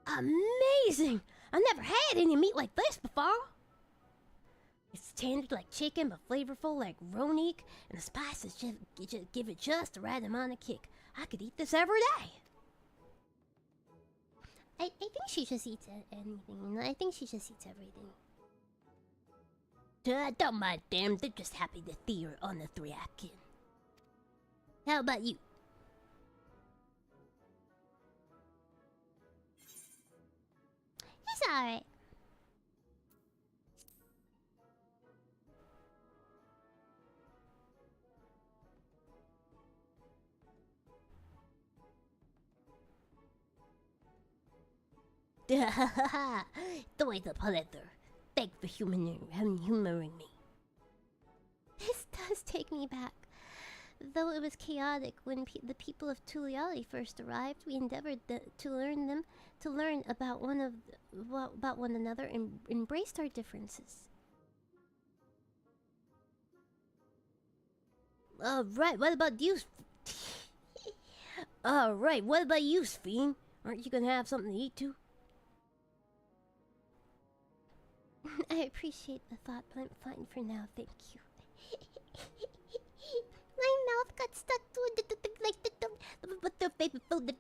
Amazing! I've never had any meat like this before. It's tender like chicken, but flavorful like ronique, and the spices just give it just the right amount of kick. I could eat this every day. I think she just eats anything, you know? I think she just eats everything. Don't mind them, they're just happy to see her on the reaction. How about you? It's alright. It's always a pleasure. Thanks for humoring me. This does take me back. Though it was chaotic when the people of Tuliali first arrived, we endeavored to learn about one another and embraced our differences. Alright, what about you? Alright, what about you, Sphen? Aren't you gonna have something to eat too? I appreciate the thought, but I'm fine for now, thank you. My mouth got stuck to the favorite food.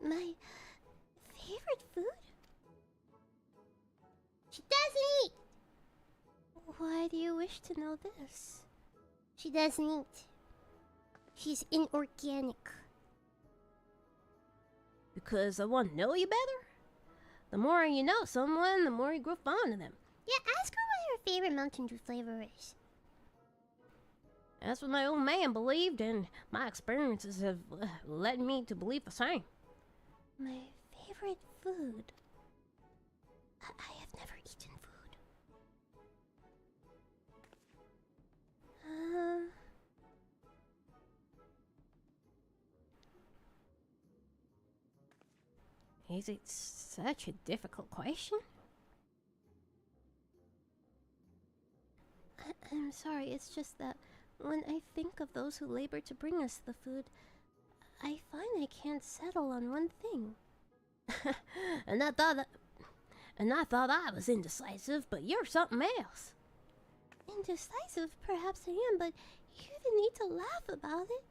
My favorite food? She doesn't eat! Why do you wish to know this? She doesn't eat. She's inorganic. Because I want to know you better? The more you know someone, the more you grow fond of them. Yeah, ask her what her favorite Mountain Dew flavor is. That's what my old man believed, and my experiences have led me to believe the same. My favorite food? I have never eaten food. Is it such a difficult question? I'm sorry, it's just that when I think of those who labor to bring us the food, I find I can't settle on one thing. And I thought I was indecisive, but you're something else. Indecisive, perhaps I am, but you didn't need to laugh about it.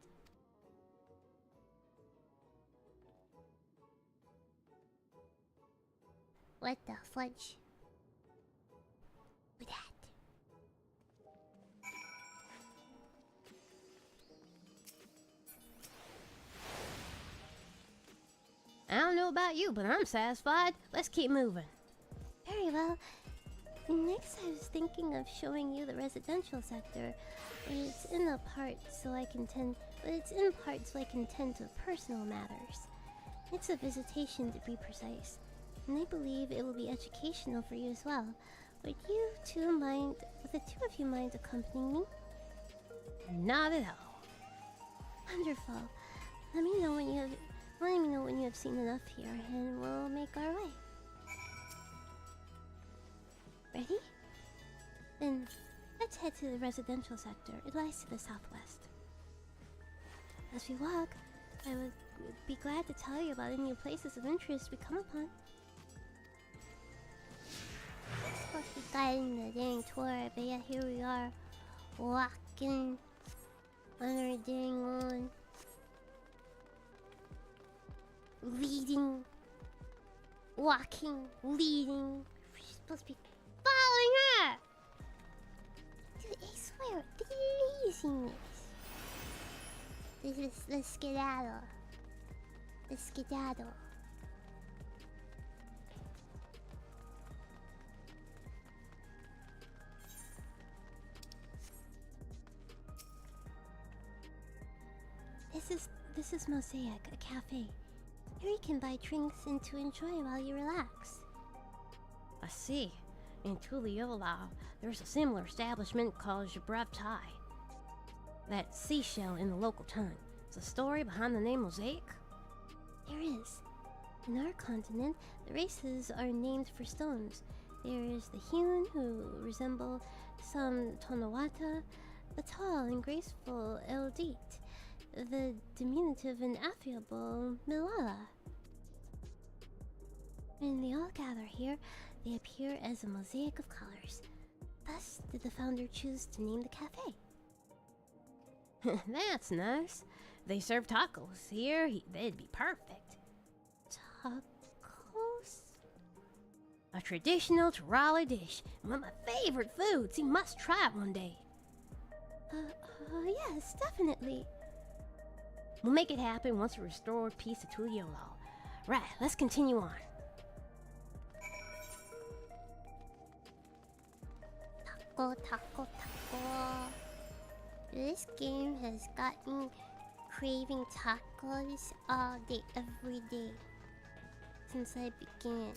What the fudge? With that. I don't know about you, but I'm satisfied. Let's keep moving. Very well. Next, I was thinking of showing you the residential sector, but it's in part so I can tend to personal matters. It's a visitation, to be precise, and I believe it will be educational for you as well. Would the two of you mind accompanying me? Not at all. Wonderful. Let me know when you have seen enough here, and we'll make our way. Ready? Then let's head to the residential sector. It lies to the southwest. As we walk, I would be glad to tell you about any new places of interest we come upon. Of course, we guiding the dang tour, but yeah, here we are, walking on our dang lawn. Leading, walking, leading, supposed to be following her. Dude, I swear, the laziness. Let's skedaddle. Let's skedaddle. This is Mosaic, a cafe. Here you can buy drinks and to enjoy while you relax. I see. In Tuliyola, there's a similar establishment called Gibraltar. That seashell in the local tongue. Is the story behind the name Mosaic? There is. In our continent, the races are named for stones. There is the hewn, who resemble some Tonawata, the tall and graceful Eldit, the diminutive and affable Milala. When they all gather here, they appear as a mosaic of colors. Thus did the founder choose to name the cafe. That's nice. They serve tacos here. They'd be perfect. Tacos? A traditional Tirali dish. One of my favorite foods. You must try it one day. Yes, definitely. We'll make it happen once we restore peace to Tuliyola. Right, let's continue on. Taco. This game has got me craving tacos all day, every day, since I began.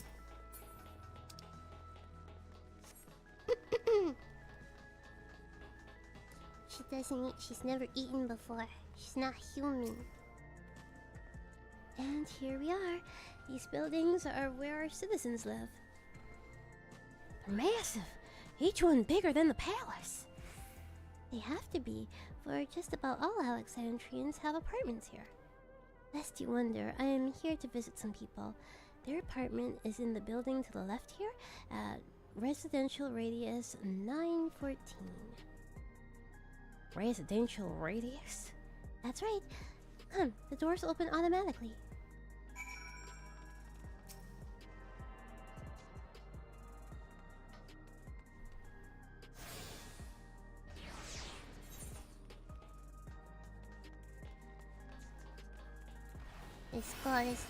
She doesn't eat, she's never eaten before. She's not human. And here we are. These buildings are where our citizens live. They're massive. Each one bigger than the palace. They have to be, for just about all Alexandrians have apartments here. Lest you wonder, I am here to visit some people. Their apartment is in the building to the left here, at residential radius 914. Residential radius? That's right. Come, the doors open automatically. Let's go, let's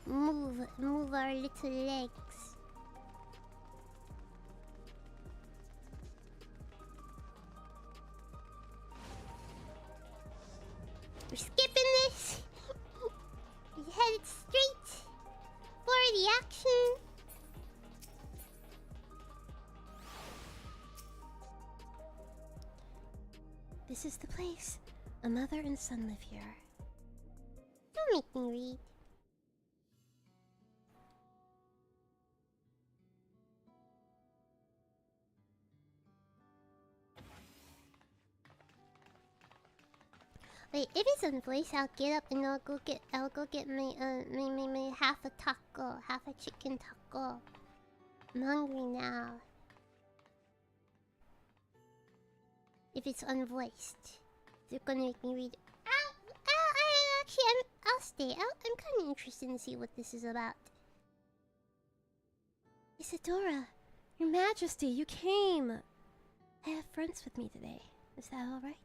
move our little legs. We're skipping this. We're headed straight for the action. This is the place. A mother and son live here. Don't make me read. Wait, if it's on voice, I'll get up and I'll go get my half a taco, half a chicken taco. I'm hungry now. If it's unvoiced, they're gonna make me read. I'll stay. I'm kind of interested to see what this is about. Isadora, Your Majesty, you came. I have friends with me today. Is that all right?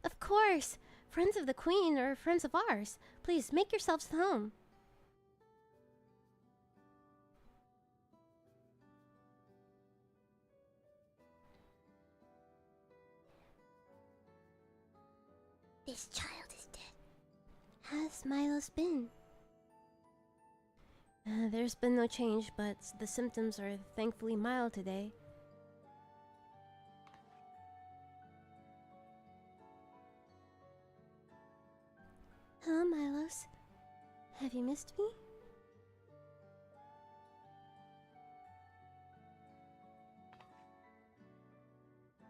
Of course! Friends of the Queen are friends of ours. Please, make yourselves at home. This child is dead. How's Milo's been? There's been no change, but the symptoms are thankfully mild today. Hello, Milos. Have you missed me?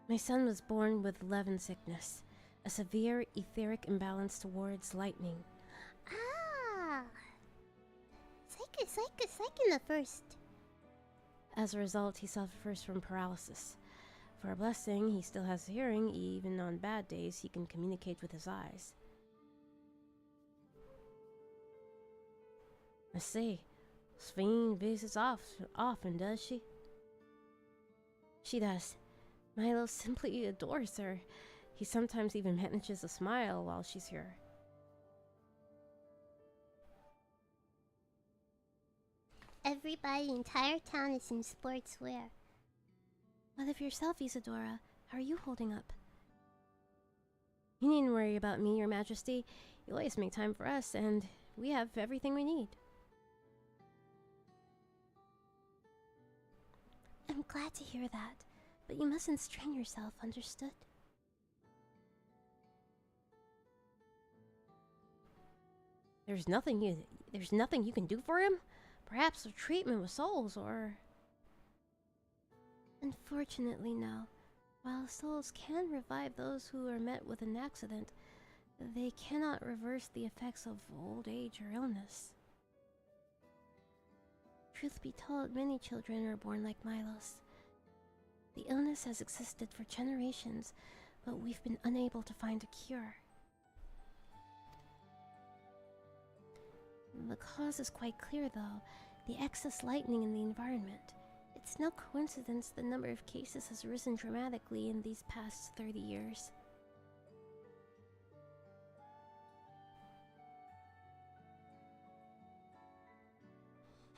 My son was born with lewd sickness, a severe etheric imbalance towards lightning. Ah! Psych the first. As a result, he suffers from paralysis. For a blessing, he still has hearing. Even on bad days, he can communicate with his eyes. I see. Sphen visits often, does she? She does. Milo simply adores her. He sometimes even manages to smile while she's here. Everybody in the entire town is in sportswear. What of yourself, Isadora? How are you holding up? You needn't worry about me, Your Majesty. You always make time for us, and we have everything we need. I'm glad to hear that, but you mustn't strain yourself, understood? There's nothing you can do for him? Perhaps a treatment with souls, or... Unfortunately, no. While souls can revive those who are met with an accident, they cannot reverse the effects of old age or illness. Truth be told, many children are born like Milos. The illness has existed for generations, but we've been unable to find a cure. The cause is quite clear, though: the excess lightning in the environment. It's no coincidence the number of cases has risen dramatically in these past 30 years.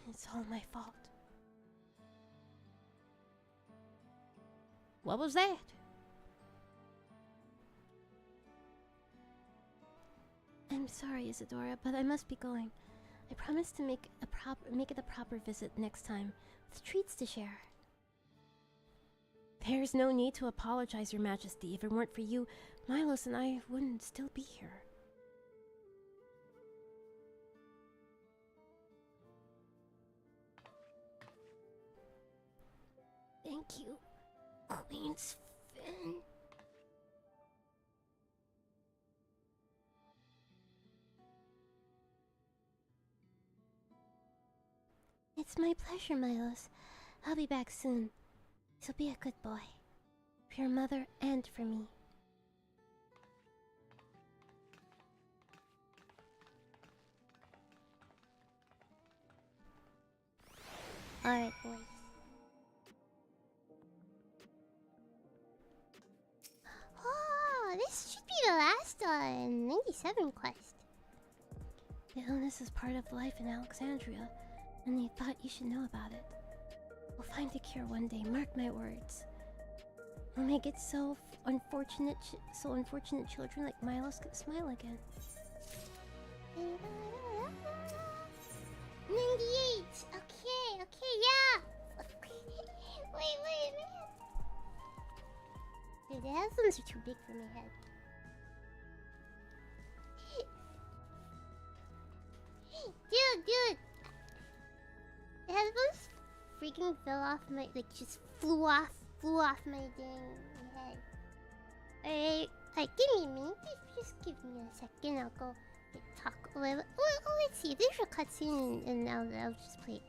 It's all my fault. What was that? I'm sorry, Isadora, but I must be going. I promise to make it a proper visit next time, with treats to share. There's no need to apologize, Your Majesty. If it weren't for you, Milos and I wouldn't still be here. Thank you, Queen Sphen. It's my pleasure, Milos. I'll be back soon. So be a good boy. For your mother and for me. Alright, boys. Oh, this should be the last 97 quest. The illness is part of life in Alexandria, and they thought you should know about it. We'll find a cure one day, mark my words. We'll make it so unfortunate children like Milos can smile again. 98! Okay, yeah! Wait, man. Dude, the headphones are too big for my head. Dude! The headphones freaking fell off my, just flew off my dang head. Alright, give me a minute. Just give me a second. I'll go talk. Let's see. There's a cutscene, and I'll just play it.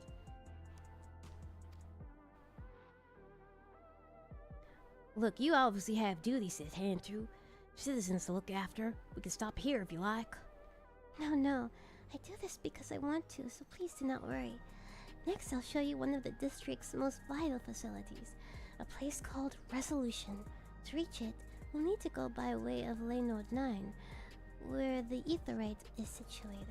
Look, you obviously have duties at hand to. Citizens to look after. We can stop here if you like. No. I do this because I want to, so please do not worry. Next, I'll show you one of the district's most vital facilities, a place called Resolution. To reach it, we'll need to go by way of lewd 9, where the etherite is situated.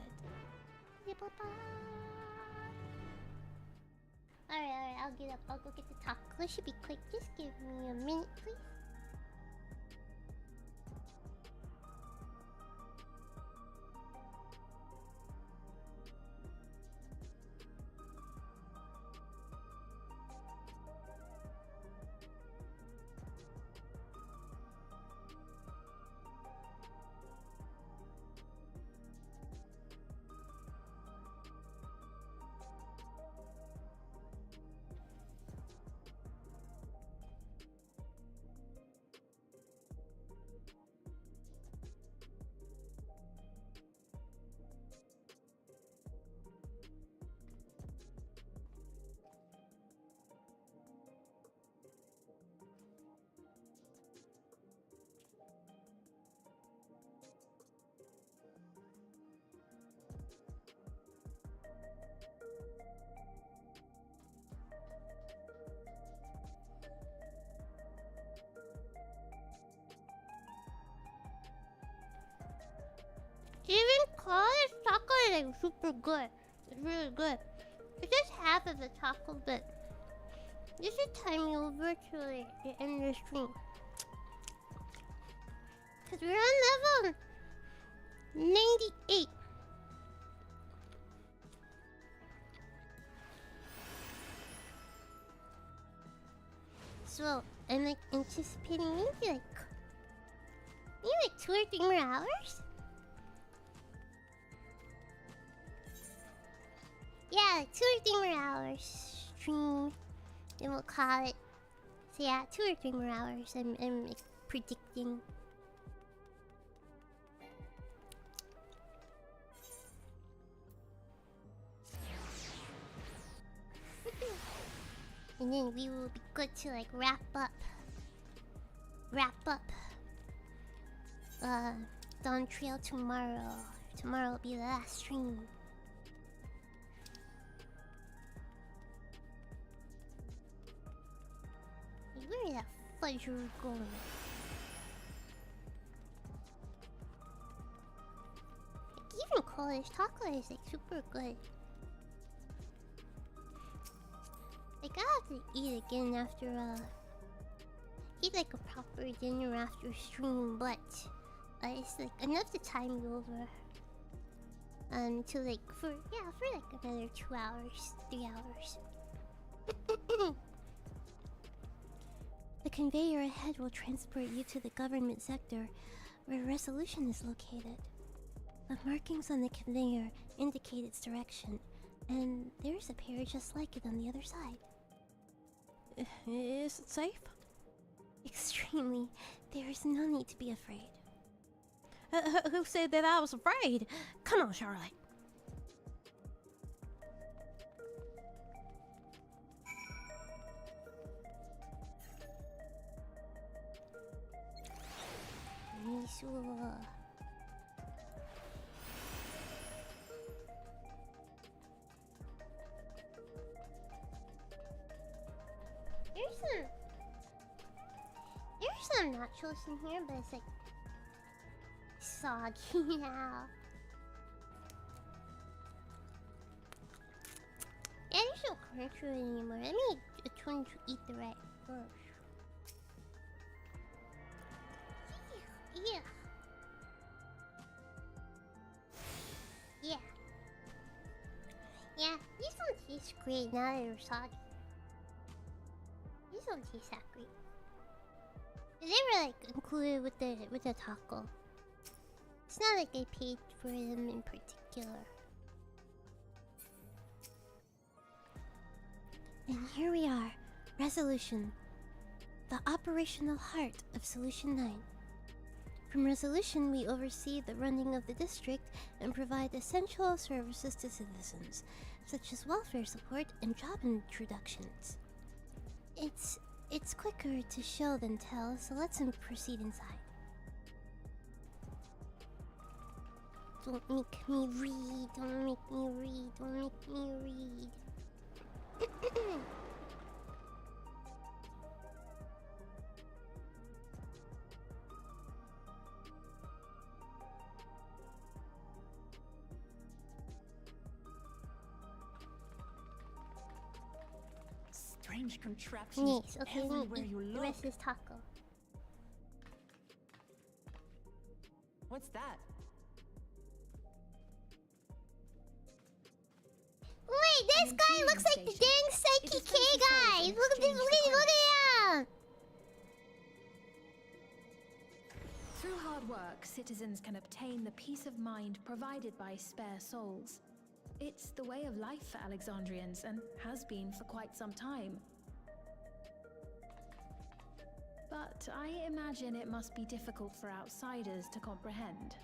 Alright, I'll get up. I'll go get the taco. It should be quick. Just give me a minute, please. Even college taco is like super good. It's really good. It's just half of the taco, but this should time me over to like the end of the stream. Cause we're on level 98. So I'm like anticipating maybe like 2 or 3 more hours. Yeah, like 2 or 3 more hours stream. Then we'll call it. So yeah, 2 or 3 more hours. I'm like, predicting. And then we will be good to like wrap up. Dawn Trail tomorrow. Tomorrow will be the last stream. Where is that fudger going? Like, even college taco is like super good. Like I have to eat again after eat like a proper dinner after stream, but it's like enough to time you over. To like for like another 2 hours, 3 hours. The conveyor ahead will transport you to the government sector, where Resolution is located. The markings on the conveyor indicate its direction, and there's a pair just like it on the other side. Is it safe? Extremely. There is no need to be afraid. Who said that I was afraid? Come on, Charlotte. There's some nachos in here, but it's like soggy now. Yeah, there's no corn to it anymore. Let me attempt to eat the right first. Yeah. Yeah, these don't taste great now that they're soggy. These don't taste that great. They were like included with the taco. It's not like I paid for them in particular. And here we are, Resolution, the operational heart of Solution 9. From Resolution, we oversee the running of the district and provide essential services to citizens, such as welfare support and job introductions. It's quicker to show than tell, so let's proceed inside. Don't make me read, don't make me read, don't make me read. Strange contraptions Yes, okay, everywhere you the look. rest is taco. What's that? Wait, this guy looks like the dang Psyche K guy! Look at this, look at him! Through hard work, citizens can obtain the peace of mind provided by spare souls. It's the way of life for Alexandrians and has been for quite some time. But I imagine it must be difficult for outsiders to comprehend.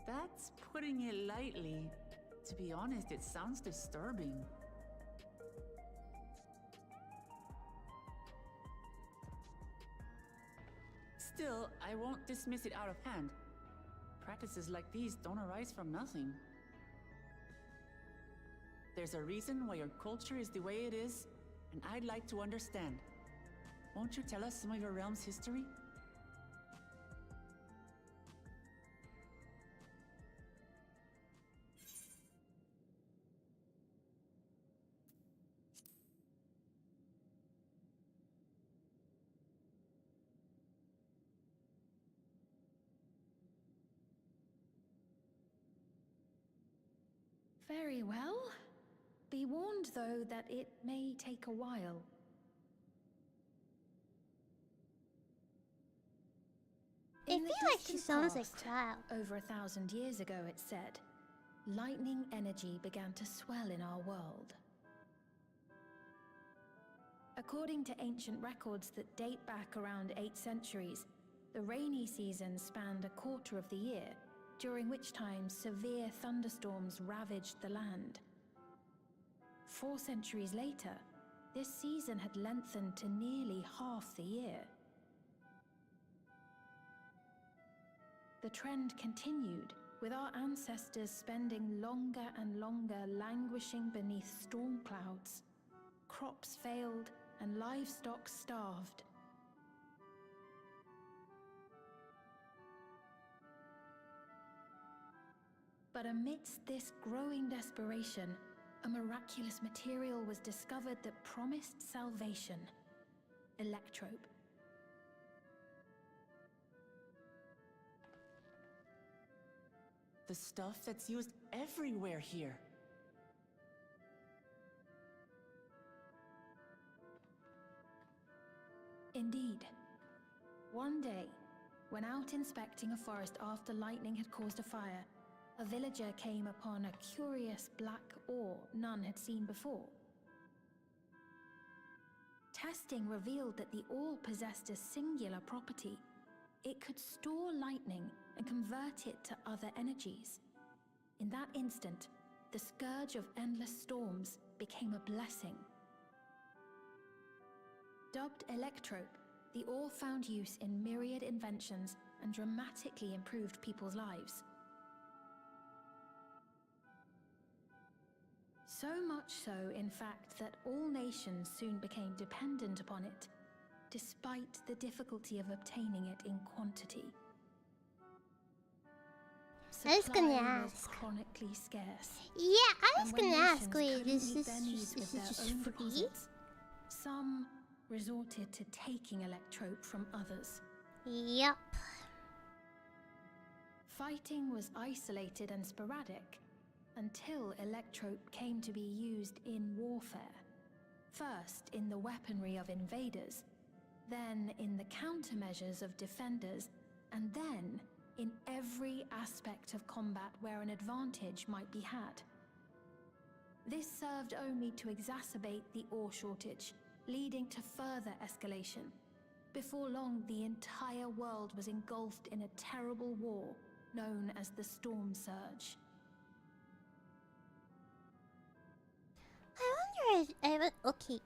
That's putting it lightly. To be honest, it sounds disturbing. Still, I won't dismiss it out of hand. Practices like these don't arise from nothing. There's a reason why your culture is the way it is, and I'd like to understand. Won't you tell us some of your realm's history? Very well. Be warned, though, that it may take a while. I feel like she sounds like Cloud. Over 1,000 years ago, it said, lightning energy began to swell in our world. According to ancient records that date back around 8 centuries, the rainy season spanned a quarter of the year, during which time severe thunderstorms ravaged the land. 4 centuries later, this season had lengthened to nearly half the year. The trend continued, with our ancestors spending longer and longer languishing beneath storm clouds. Crops failed and livestock starved. But amidst this growing desperation, a miraculous material was discovered that promised salvation: electrope. The stuff that's used everywhere here. Indeed. One day, when out inspecting a forest after lightning had caused a fire, a villager came upon a curious black ore none had seen before. Testing revealed that the ore possessed a singular property. It could store lightning and convert it to other energies. In that instant, the scourge of endless storms became a blessing. Dubbed electrope, the ore found use in myriad inventions and dramatically improved people's lives. So much so, in fact, that all nations soon became dependent upon it, despite the difficulty of obtaining it in quantity. I was gonna Supply ask. was chronically scarce. Yeah, I was And when gonna ask, nations wait, couldn't is meet this their needs with their just own free? deposits, some resorted to taking electrope from others. Yep. Fighting was isolated and sporadic until electrope came to be used in warfare. First in the weaponry of invaders, then in the countermeasures of defenders, and then in every aspect of combat where an advantage might be had. This served only to exacerbate the ore shortage, leading to further escalation. Before long, the entire world was engulfed in a terrible war known as the Storm Surge. I wonder if okay.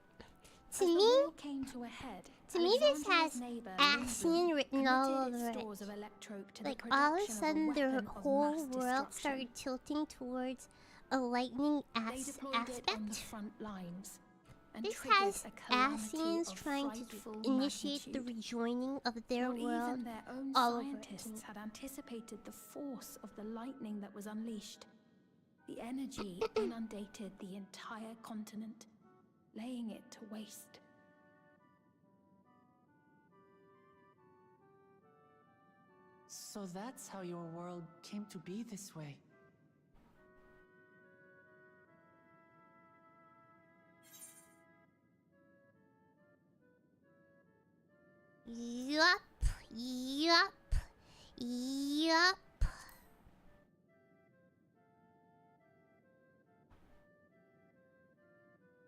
As To the me, war came to a head, to me this has Alexandria's neighbor, Ascian written all committed its over it. stores of electrope to the Like all of a production sudden, a the weapon of whole mass world destruction. started tilting towards a lightning They deployed it on the aspect. front lines and This triggered has a calamity Ascians of trying to frightful initiate the magnitude. rejoining of their Not world even their own all over again. scientists had anticipated the force of the lightning that was unleashed. The energy inundated the entire continent, laying it to waste. So that's how your world came to be this way. Yup, yup, yup.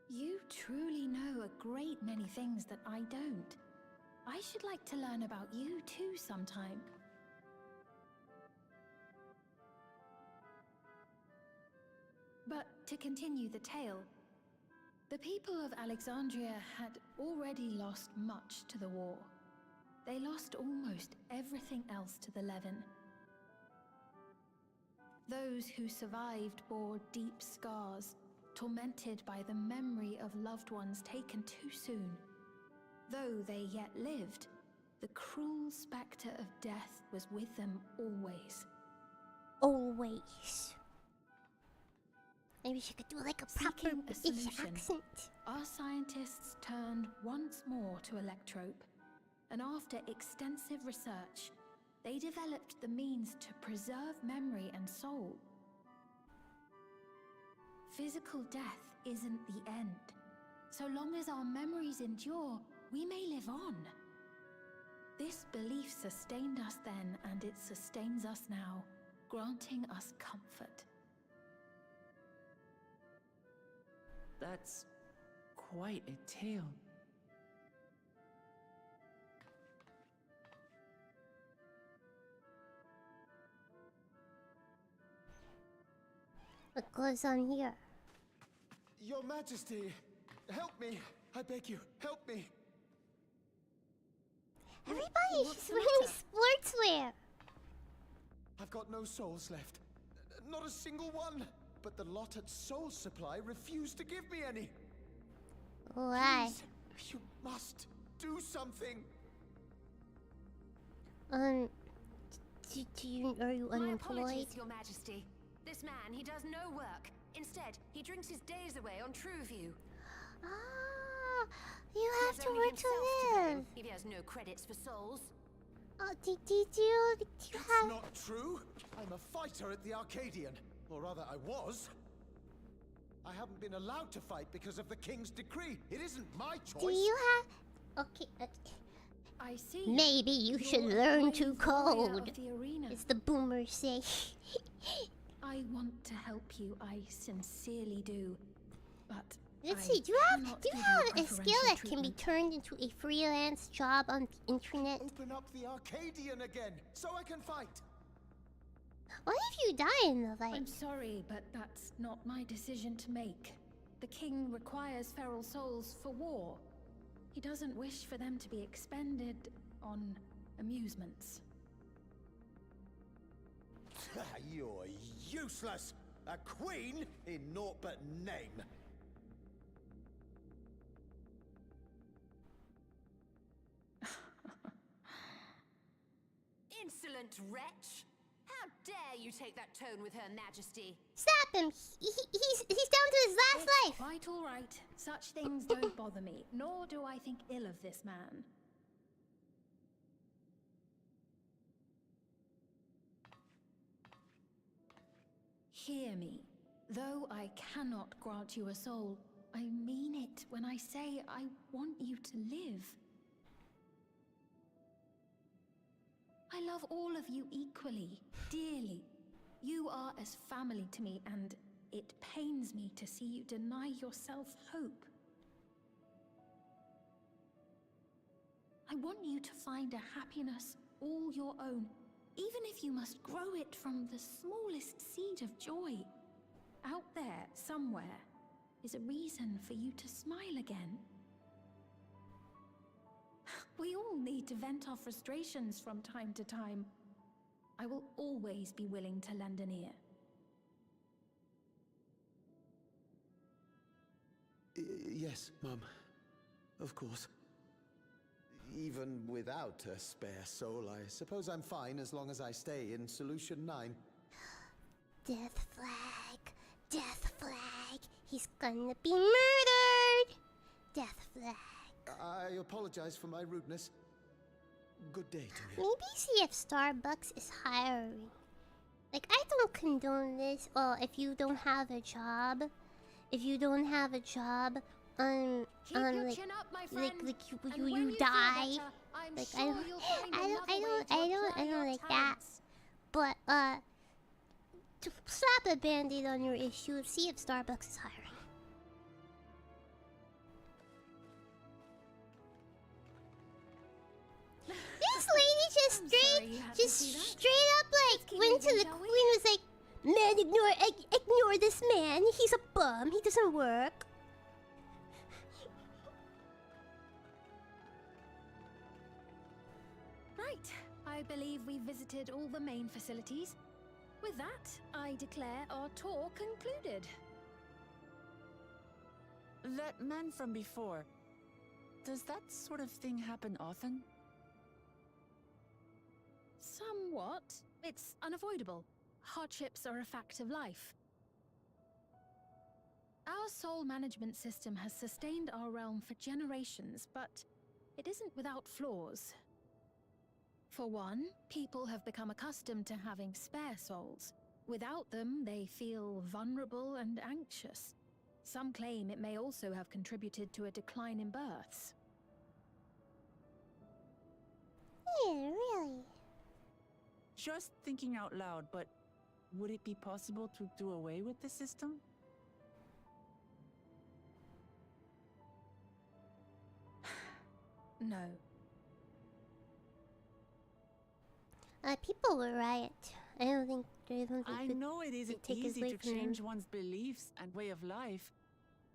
You truly know a great many things that I don't. I should like to learn about you too sometime. But to continue the tale, the people of Alexandria had already lost much to the war. They lost almost everything else to the Levin. Those who survived bore deep scars, tormented by the memory of loved ones taken too soon. Though they yet lived, the cruel spectre of death was with them always. Always. Maybe she could do like a proper Seeking a British solution, accent. our scientists turned once more to electrope, and after extensive research, they developed the means to preserve memory and soul. Physical death isn't the end. So long as our memories endure, we may live on. This belief sustained us then, and it sustains us now, granting us comfort. That's quite a tale. What goes on here? Your Majesty, help me! I beg you, help me! Everybody's wearing sportswear! I've got no souls left. Not a single one! But the lot at Soul Supply refused to give me any! Why? Please, you must do something! Are you My unemployed? apologies, Your Majesty. This man, he does no work. Instead, he drinks his days away on Trueview. Ah, you He have has to only work to himself blame live. if he has no credits for souls. Oh, did you It's have... not true! I'm a fighter at the Arcadian. Or rather, I was. I haven't been allowed to fight because of the King's decree. It isn't my choice. Do you have... Okay, I see. maybe you should You're a learn to brave warrior code. of the arena. It's the boomers say. I want to help you, I sincerely do. But Let's I see, do you have cannot a give skill preferential that can be treatment. turned into a freelance job on the internet? Open up the Arcadian again, so I can fight. What if you die in the fight? I'm sorry, but that's not my decision to make. The king requires feral souls for war. He doesn't wish for them to be expended on amusements. You're useless! A queen in naught but name. Insolent wretch! How dare you take that tone with Her Majesty? Stop him! He's down to his last life! Quite all right. Such things don't bother me, nor do I think ill of this man. Hear me. Though I cannot grant you a soul, I mean it when I say I want you to live. I love all of you equally, dearly. You are as family to me, and it pains me to see you deny yourself hope. I want you to find a happiness all your own, even if you must grow it from the smallest seed of joy. Out there, somewhere, is a reason for you to smile again. We all need to vent our frustrations from time to time. I will always be willing to lend an ear. Yes, Mum. Of course. Even without a spare soul, I suppose I'm fine as long as I stay in Solution 9. Death flag! Death flag! He's gonna be murdered! Death flag. I apologize for my rudeness. Good day to you. Maybe see if Starbucks is hiring. Like, I don't condone this. Well, if you don't have a job, Keep your like, chin up, my friend. like And you when you die. feel better, I'm Like, sure you'll find another way to I apply don't your like that. talents. But to slap a band-aid on your issue, see if Starbucks is hiring. This lady just straight up like went to the queen, was like, man, ignore this man. He's a bum. He doesn't work. Right. I believe we've visited all the main facilities. With that, I declare our tour concluded. That man from before, does that sort of thing happen often? Somewhat. It's unavoidable. Hardships are a fact of life. Our soul management system has sustained our realm for generations, but it isn't without flaws. For one, people have become accustomed to having spare souls, Without them, they feel vulnerable and anxious. Some claim it may also have contributed to a decline in births. Yeah, really? Just thinking out loud, but would it be possible to do away with the system? No. People will riot. I don't think I know it isn't easy to change one's beliefs and way of life.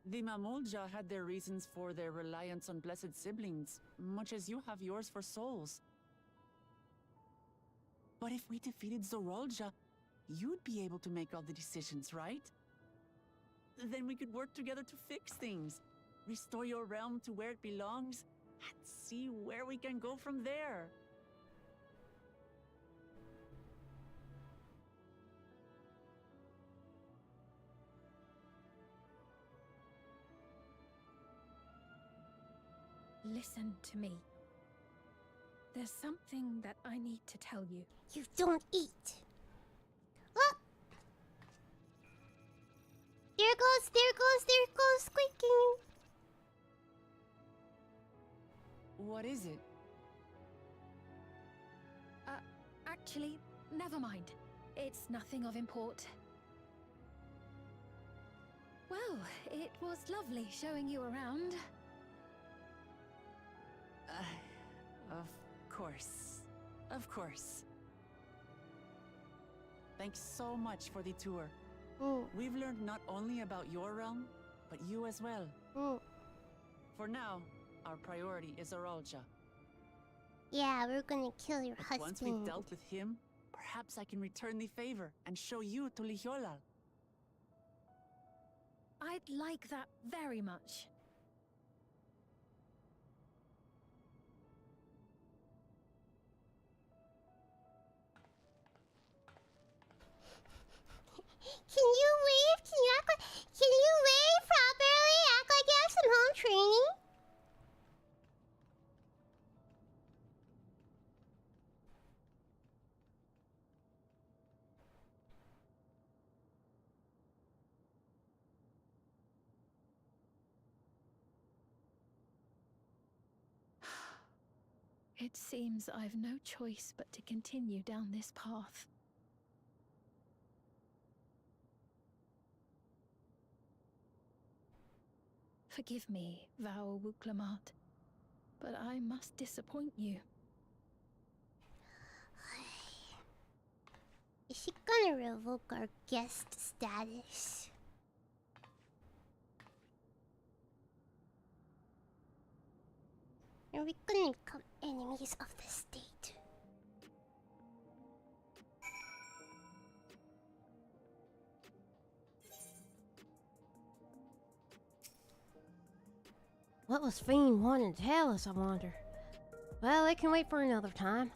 The Mamolja had their reasons for their reliance on blessed siblings, much as you have yours for souls. But if we defeated Zorolja, you'd be able to make all the decisions, right? Then we could work together to fix things, restore your realm to where it belongs, and see where we can go from there. Listen to me. There's something that I need to tell you. You don't eat. Oh! There goes squeaking. What is it? Actually, never mind. It's nothing of import. Well, it was lovely showing you around. Of course. Thanks so much for the tour. We've learned not only about your realm, but you as well. For now, our priority is Zorolja. Yeah, we're gonna kill your husband. Once we've dealt with him, perhaps I can return the favor and show you to Lihiolal. I'd like that very much. Can you wave? Can you wave properly? Act like you have some home training? It seems I've no choice but to continue down this path. Forgive me, Vau Wuklamat, but I must disappoint you. Is she gonna revoke our guest status? Are we gonna become enemies of the state? What was Sphen wanting to tell us, I wonder? Well, it can wait for another time.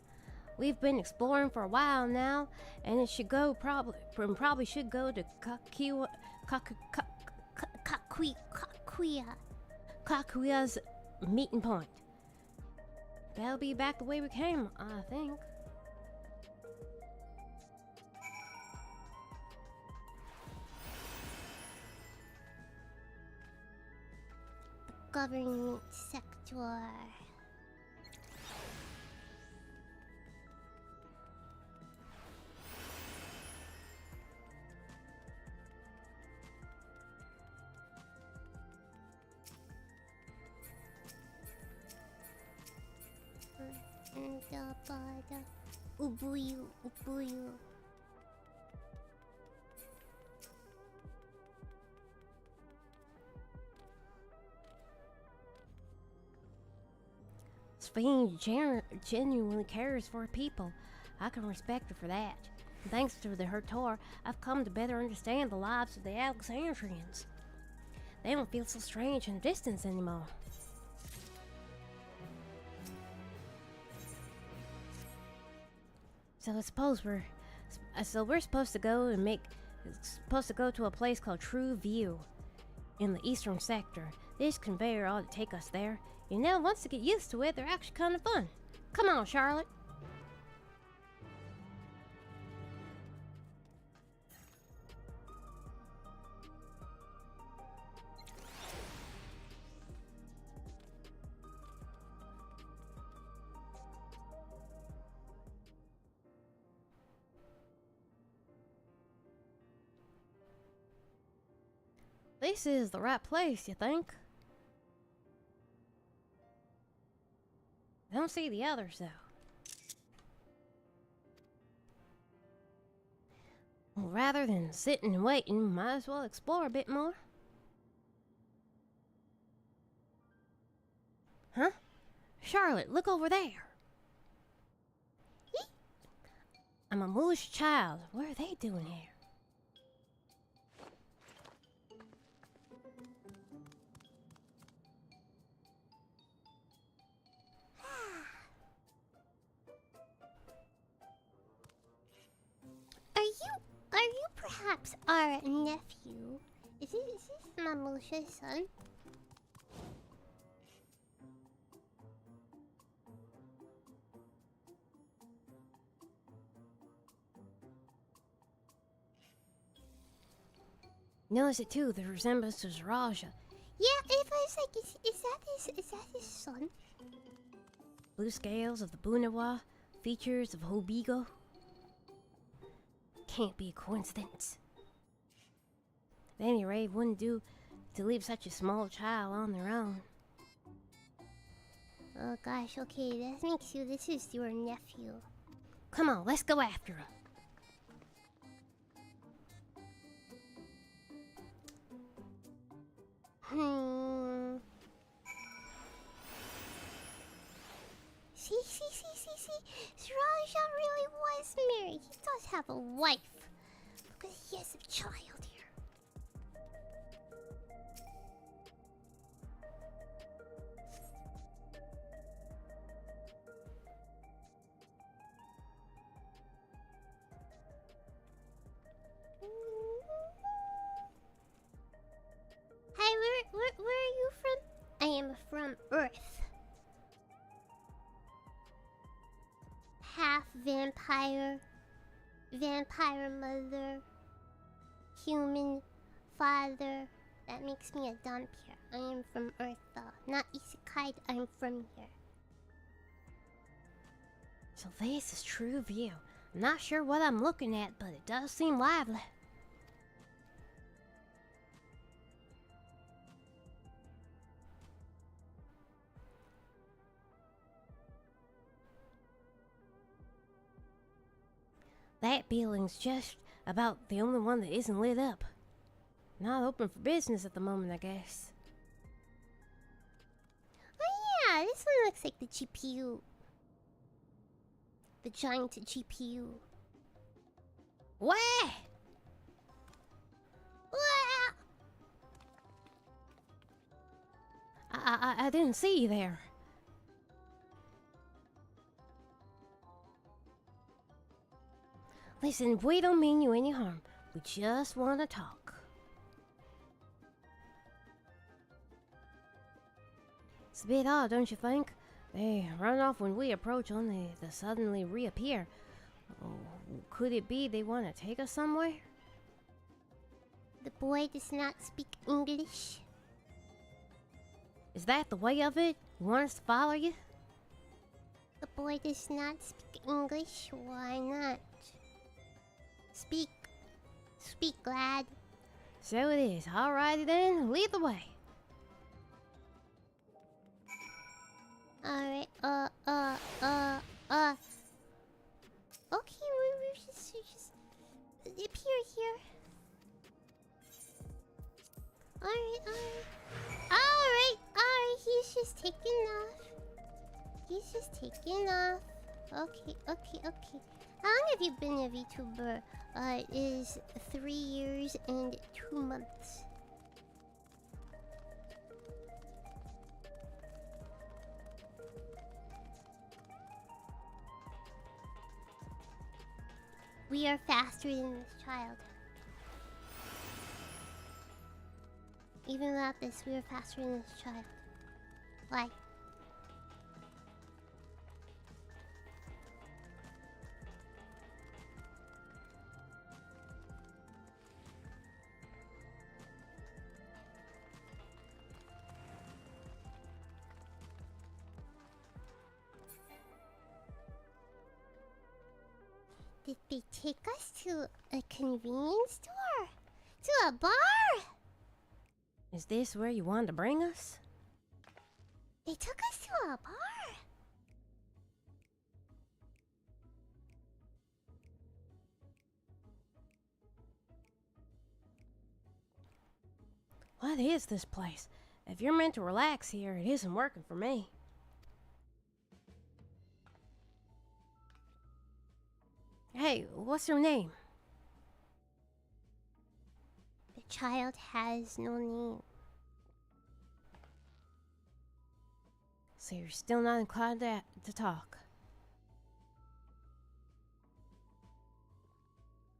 We've been exploring for a while now, and it should go probably should go to Kakuya's meeting point. That'll be back the way we came, I think. Government sector. Ubuyu. Sphen genuinely cares for people. I can respect her for that. And thanks to her tour, I've come to better understand the lives of the Alexandrians. They don't feel so strange and distant anymore. So I suppose we're supposed to go to a place called True View in the eastern sector. This conveyor ought to take us there. You know, once you get used to it, they're actually kind of fun. Come on, Charlotte. This is the right place, you think? I don't see the others, though. Well, rather than sitting and waiting, might as well explore a bit more. Huh? Charlotte, look over there. I'm a foolish child. What are they doing here? Are you perhaps our nephew? Is this Mamusha's son? Notice it too, the resemblance to Raja. Yeah, if I was like, is that his son? Blue scales of the Bunawa, features of Hobigo. Can't be a coincidence. At any rate, wouldn't do to leave such a small child on their own. Oh gosh, okay, that makes you, this is your nephew. Come on, let's go after him. See. Raja really was married. He does have a wife. Look, he has a child here. Hi, where are you from? I am from Earth. Half vampire mother, human father. That makes me a dhampir. I am from Earth though, not isekai. I'm from here. So this is true view. I'm not sure what I'm looking at, but it does seem lively. That building's just about the only one that isn't lit up. Not open for business at the moment, I guess. Oh yeah, this one looks like the GPU. The giant GPU. Where? I didn't see you there. Listen, we don't mean you any harm. We just want to talk. It's a bit odd, don't you think? They run off when we approach, only to suddenly reappear. Oh, could it be they want to take us somewhere? The boy does not speak English. Is that the way of it? You want us to follow you? The boy does not speak English. Why not? Speak, lad. So it is. Alrighty then, lead the way. Alright, okay, we just appear here. Alright, he's just taking off. Okay. How long have you been a VTuber? It is 3 years and 2 months. We are faster than this child. Even without this, we are faster than this child. Why? Did they take us to a convenience store? To a bar? Is this where you wanted to bring us? They took us to a bar. What is this place? If you're meant to relax here, it isn't working for me. Hey, what's your name? The child has no name. So you're still not inclined to talk?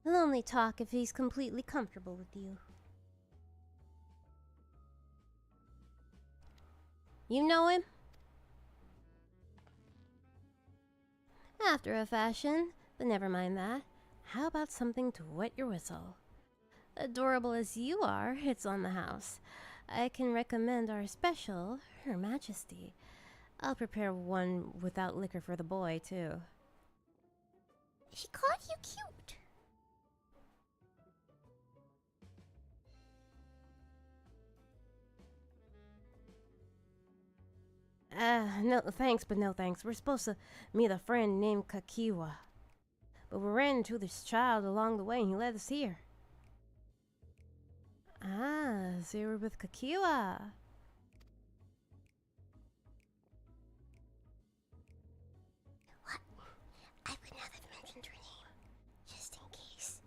He'll only talk if he's completely comfortable with you. You know him? After a fashion, but never mind that. How about something to wet your whistle? Adorable as you are, it's on the house. I can recommend our special, Her Majesty. I'll prepare one without liquor for the boy, too. She called you cute. No thanks, but no thanks. We're supposed to meet a friend named Kakiwa. But we ran into this child along the way and he led us here. Ah, so you were with Kakiwa. What? I would not have mentioned her name, just in case.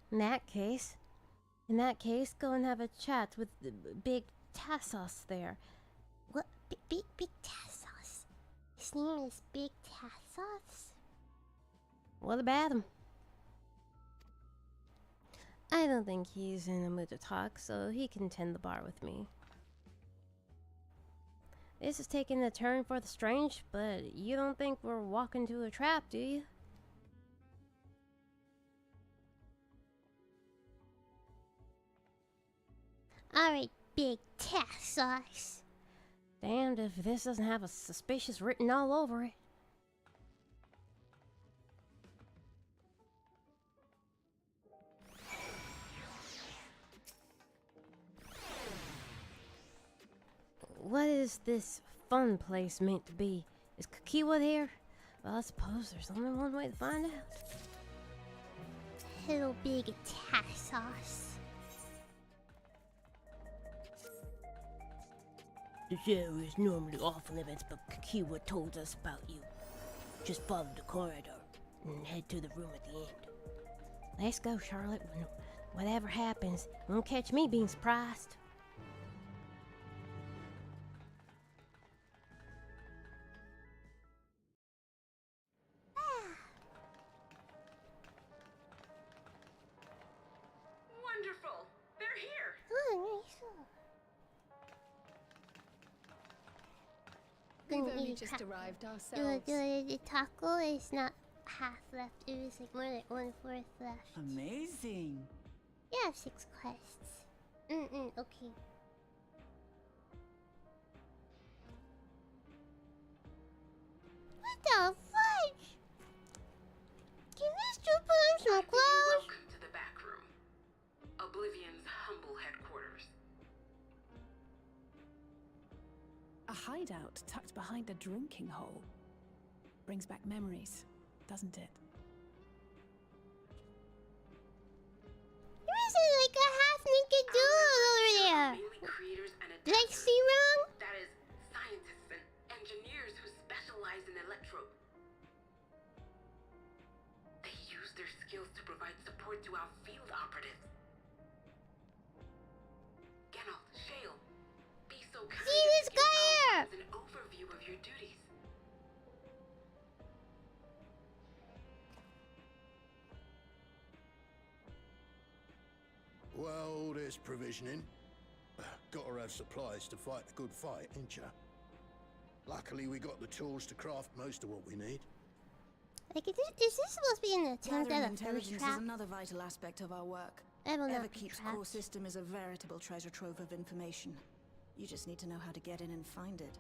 In that case, go and have a chat with the big Tassos there. What? Big Tassos? His name is Big Tassos? What about him? I don't think he's in the mood to talk, so he can tend the bar with me. This is taking a turn for the strange, but you don't think we're walking to a trap, do you? Alright, Big Tassos. Damned if this doesn't have a suspicious written all over it. What is this fun place meant to be? Is Kakiwa there? Well, I suppose there's only one way to find out. Hello, Big Tassos. This area is normally off limits, but Kakiwa told us about you. Just follow the corridor and head to the room at the end. Let's go, Charlotte. Whatever happens, you won't catch me being surprised. Wonderful! They're here! Oh, nice. We've Gonna only eat just half. arrived ourselves. The taco is not half left. It was like more like 1/4 left. Amazing. You have 6 quests. Okay. What the fudge? Can this dude put on some clothes? Welcome to the back room. Oblivion's humble headquarters. A hideout tucked behind a drinking hole. Brings back memories, doesn't it? There isn't like a half-naked dude over there. Did I see wrong? That is, scientists and engineers who specialize in electro. They use their skills to provide support to our field operatives. Geralt, Shale, be so kind See this guy here! as an overview of your duties. Well, there's provisioning. Gotta have supplies to fight a good fight, ain't ya? Luckily, we got the tools to craft most of what we need. Like, is this supposed to be an attempt Gathering at a thirst intelligence trap? is another vital aspect of our work. I will not be Everkeep's trapped. core system is a veritable treasure trove of information. You just need to know how to get in and find it.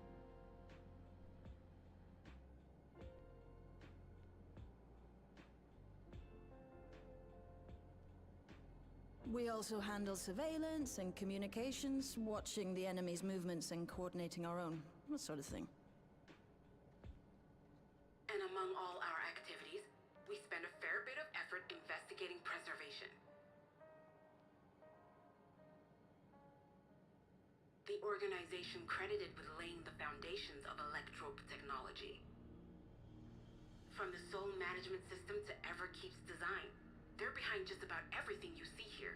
We also handle surveillance and communications, watching the enemy's movements and coordinating our own, that sort of thing. And among all our activities, we spend a fair bit of effort investigating preservation. The organization credited with laying the foundations of electrope technology. From the soul management system to Everkeep's design, they're behind just about everything you see here.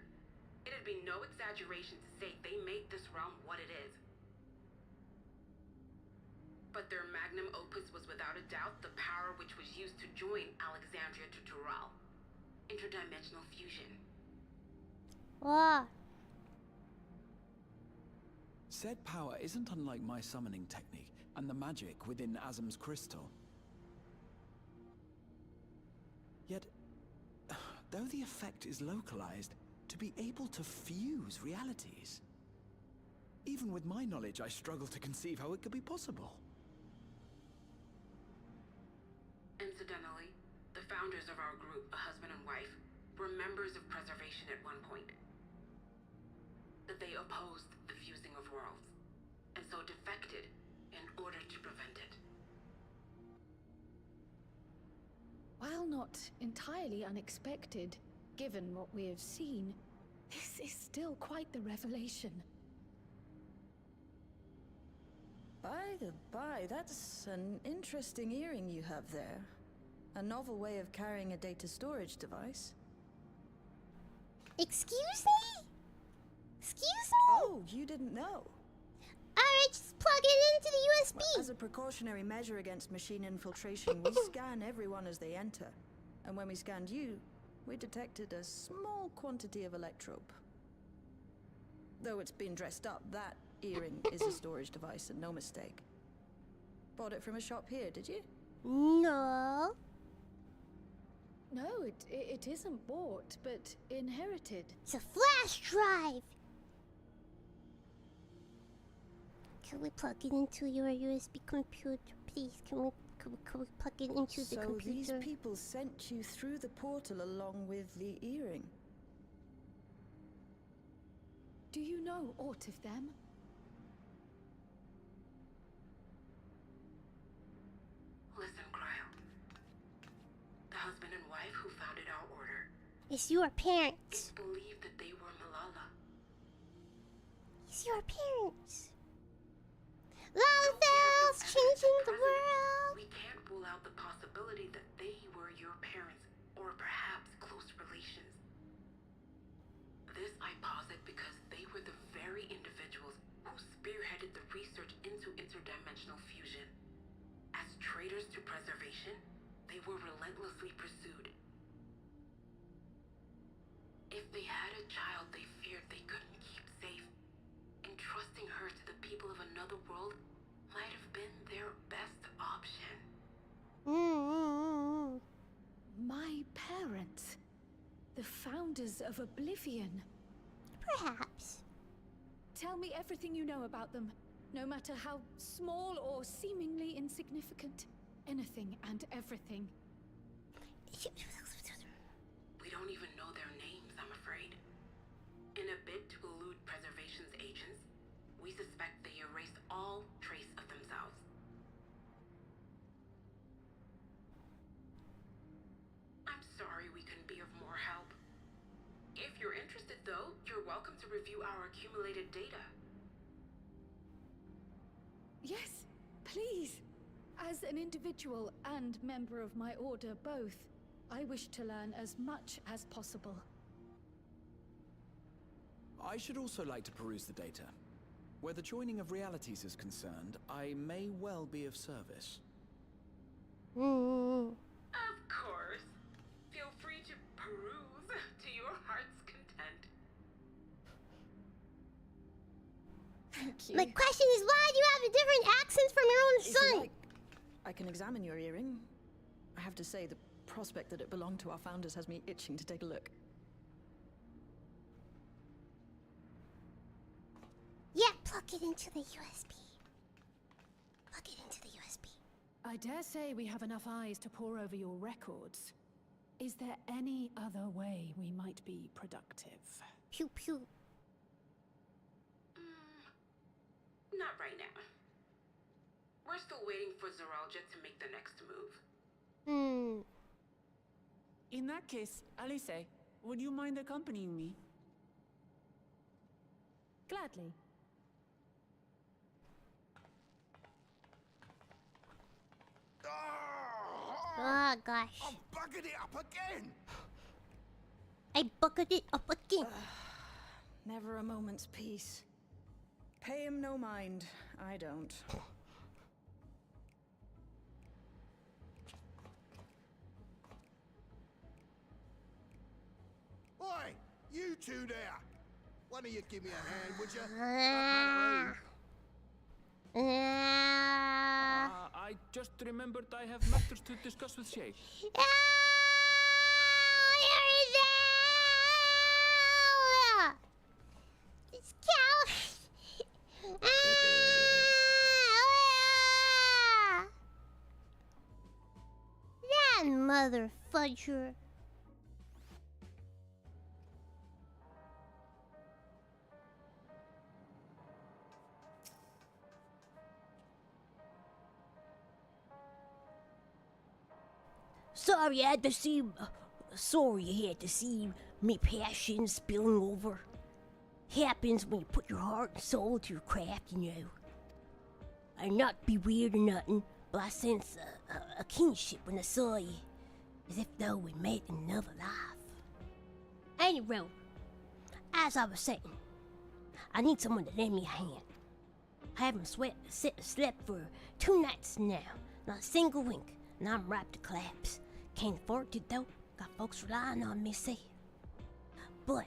It'd be no exaggeration to say they made this realm what it is. But their magnum opus was without a doubt the power which was used to join Alexandria to Tural. Interdimensional fusion. Wow. Said power isn't unlike my summoning technique and the magic within Azam's crystal. Yet, though the effect is localized, to be able to fuse realities. Even with my knowledge, I struggle to conceive how it could be possible. Incidentally, the founders of our group, a husband and wife, were members of preservation at one point. But they opposed the fusing of worlds, and so defected in order to prevent it. While not entirely unexpected, given what we have seen, this is still quite the revelation. By the by, that's an interesting earring you have there. A novel way of carrying a data storage device. Excuse me? Excuse me? Oh, you didn't know? Alright, just plug it into the USB. Well, as a precautionary measure against machine infiltration, we scan everyone as they enter. And when we scanned you, we detected a small quantity of electrope. Though it's been dressed up, that earring is a storage device and no mistake. Bought it from a shop here, did you? No. No, it isn't bought, but inherited. It's a flash drive. Can we plug it into your USB computer, please? Can we plug it into the computer? So these people sent you through the portal along with the earring? Do you know aught of them? Listen, Cryo. The husband and wife who founded our order. It's your parents. It's believed that they were Malala. It's your parents. Lalavel's changing the world. We can't rule out the possibility that they were your parents, or perhaps close relations. This I posit because they were the very individuals who spearheaded the research into interdimensional fusion. As traitors to preservation, they were relentlessly pursued. If they had a child they feared they couldn't keep safe, entrusting her to the people of another world might have been their best option. My parents, the founders of Oblivion. Perhaps. Tell me everything you know about them, no matter how small or seemingly insignificant. Anything and everything. We don't even know their names, I'm afraid. In a bid to elude preservation's agents, we suspect they erased all trace of themselves. I'm sorry we couldn't be of more help. If you're interested, though, you're welcome to review our accumulated data. Yes, please. As an individual and member of my order both, I wish to learn as much as possible. I should also like to peruse the data. Where the joining of realities is concerned, I may well be of service. Of course. Feel free to peruse to your heart's content. Thank you. My question is, why do you have a different accent from your own If you son? like, I can examine your earring. I have to say, the prospect that it belonged to our founders has me itching to take a look. Yeah, plug it into the USB. Plug it into the USB. I dare say we have enough eyes to pore over your records. Is there any other way we might be productive? Pew pew. Not right now. We're still waiting for Zoralja to make the next move. In that case, Alice, would you mind accompanying me? Gladly. Oh gosh. I'm bugging it up again! I bucketed it up again. Never a moment's peace. Pay him no mind. I don't. Oi! You two there! One of you give me a hand, would you? I just remembered I have matters to discuss with Shay. This cow. That mother fudger. Sorry you had to see me passion spilling over. Happens when you put your heart and soul to your craft, you know. I not be weird or nothing, but I sense a kinship when I saw you, as if though we met in another life. Anyway, as I was saying, I need someone to lend me a hand. I haven't slept for 2 nights now, not a single wink, and I'm ripe to collapse. Can't afford to though, got folks relying on me, see. But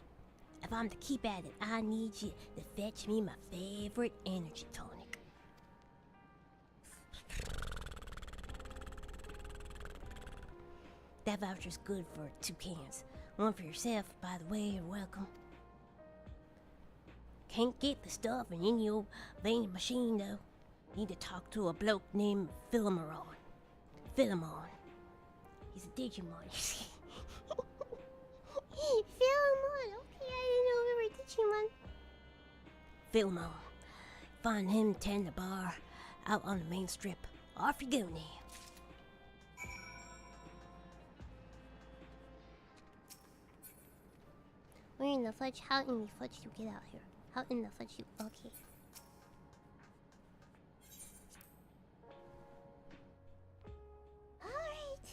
if I'm to keep at it, I need you to fetch me my favorite energy tonic. That voucher's good for 2 cans. One for yourself, by the way, you're welcome. Can't get the stuff in any old vending machine though. Need to talk to a bloke named Philemon. He's a Digimon, you see. Philemon, okay, I didn't know we were Digimon. Philemon. Find him tend the bar out on the main strip. Off you go now. Where in the fudge? How in the fudge you get out here? How in the fudge you... Okay. Alright.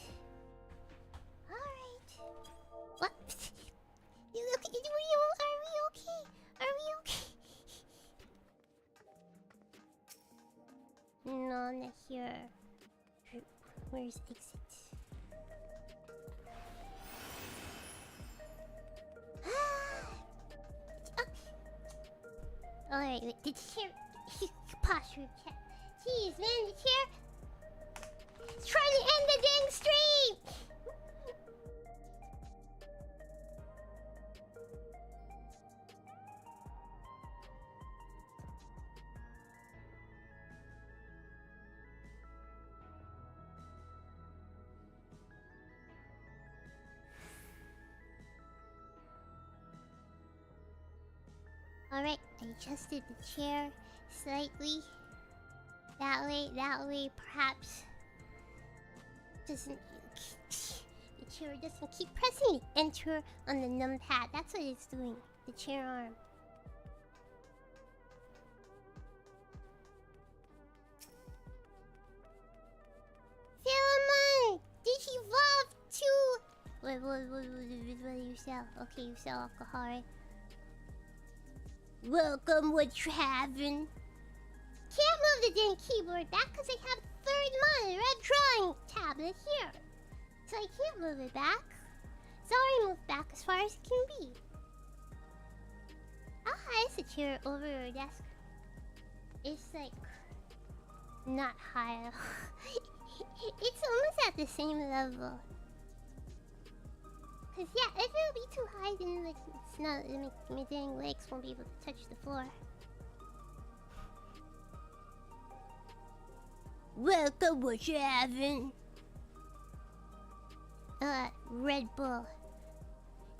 What? You look... Are we okay? Are we okay? No, I'm not here. Where's exit? Alright, wait, the chair... Posture check. Jeez, man, the chair... It's trying to end the dang stream! Alright, I adjusted the chair slightly. That way, perhaps doesn't... The chair doesn't keep pressing the enter on the numpad. That's what it's doing. The chair arm. Philemon! Digivolve to... What do you sell? Okay, you sell alcohol, right? Welcome, what you having? Can't move the damn keyboard back because I have third monitor, red drawing tablet here. So I can't move it back. It's already moved back as far as it can be. How high is the chair over your desk? It's like... not high. It's almost at the same level. Cause yeah, if it'll be too high, then like it's not. My dang legs won't be able to touch the floor. Welcome, what you having? Red Bull.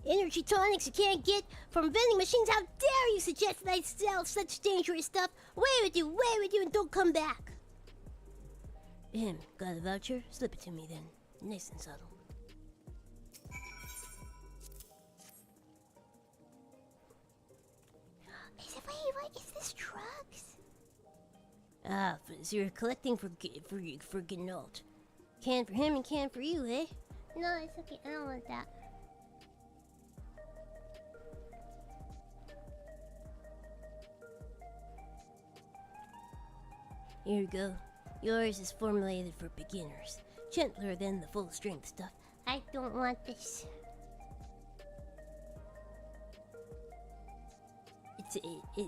Energy tonics you can't get from vending machines. How dare you suggest that I sell such dangerous stuff? Away with you, and don't come back. Got a voucher? Slip it to me then. Nice and subtle. Wait, what is this? Drugs? Ah, so you're collecting for Gnault. Can for him and can for you, eh? No, it's okay. I don't want that. Here you go. Yours is formulated for beginners. Gentler than the full-strength stuff. I don't want this.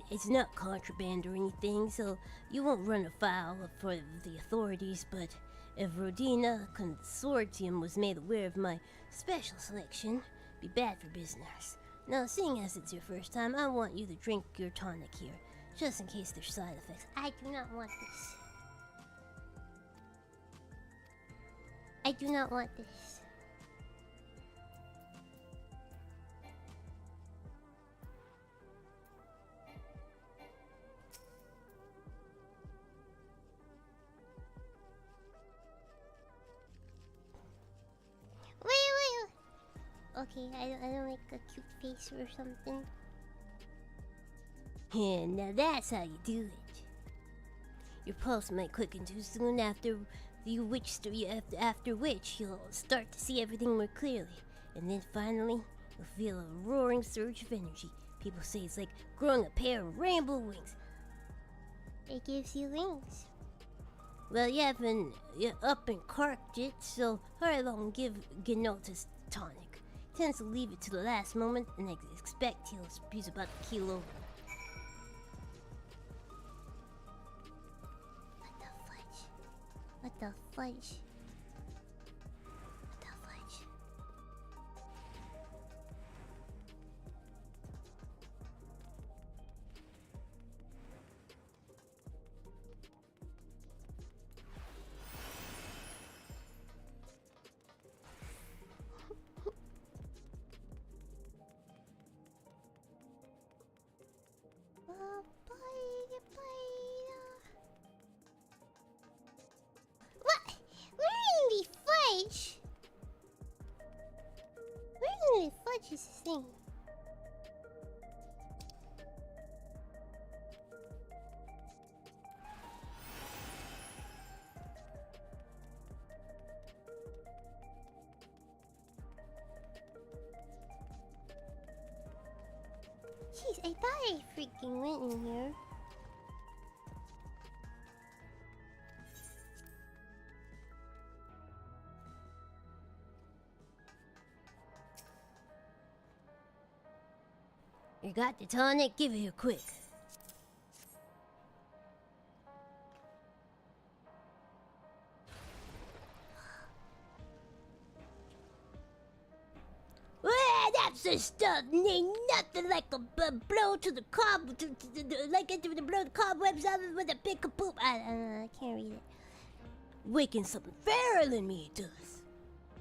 It's not contraband or anything, so you won't run afoul for the authorities, but if Rodina Consortium was made aware of my special selection, it'd be bad for business. Now, seeing as it's your first time, I want you to drink your tonic here, just in case there's side effects. I do not want this. I do not want this. Wait. Okay, I don't make a cute face or something. Yeah, now that's how you do it. Your pulse might quicken too soon after which you'll start to see everything more clearly, and then finally you'll feel a roaring surge of energy. People say it's like growing a pair of rainbow wings. It gives you wings. Well, you haven't up and carked it, so hurry along and give Gnault his tonic. He tends to leave it to the last moment, and I expect he'll use about a kilo. What the fudge? What the fudge? Fudge? Where in the fudge is this thing? Jeez, I thought I freaking went in here. You got the tonic? Give it here quick. Well, that's the stuff. Ain't nothing like a blow to the to blow the cobwebs out of it with a big kapoop. I can't read it. Waking something fairer than me it does.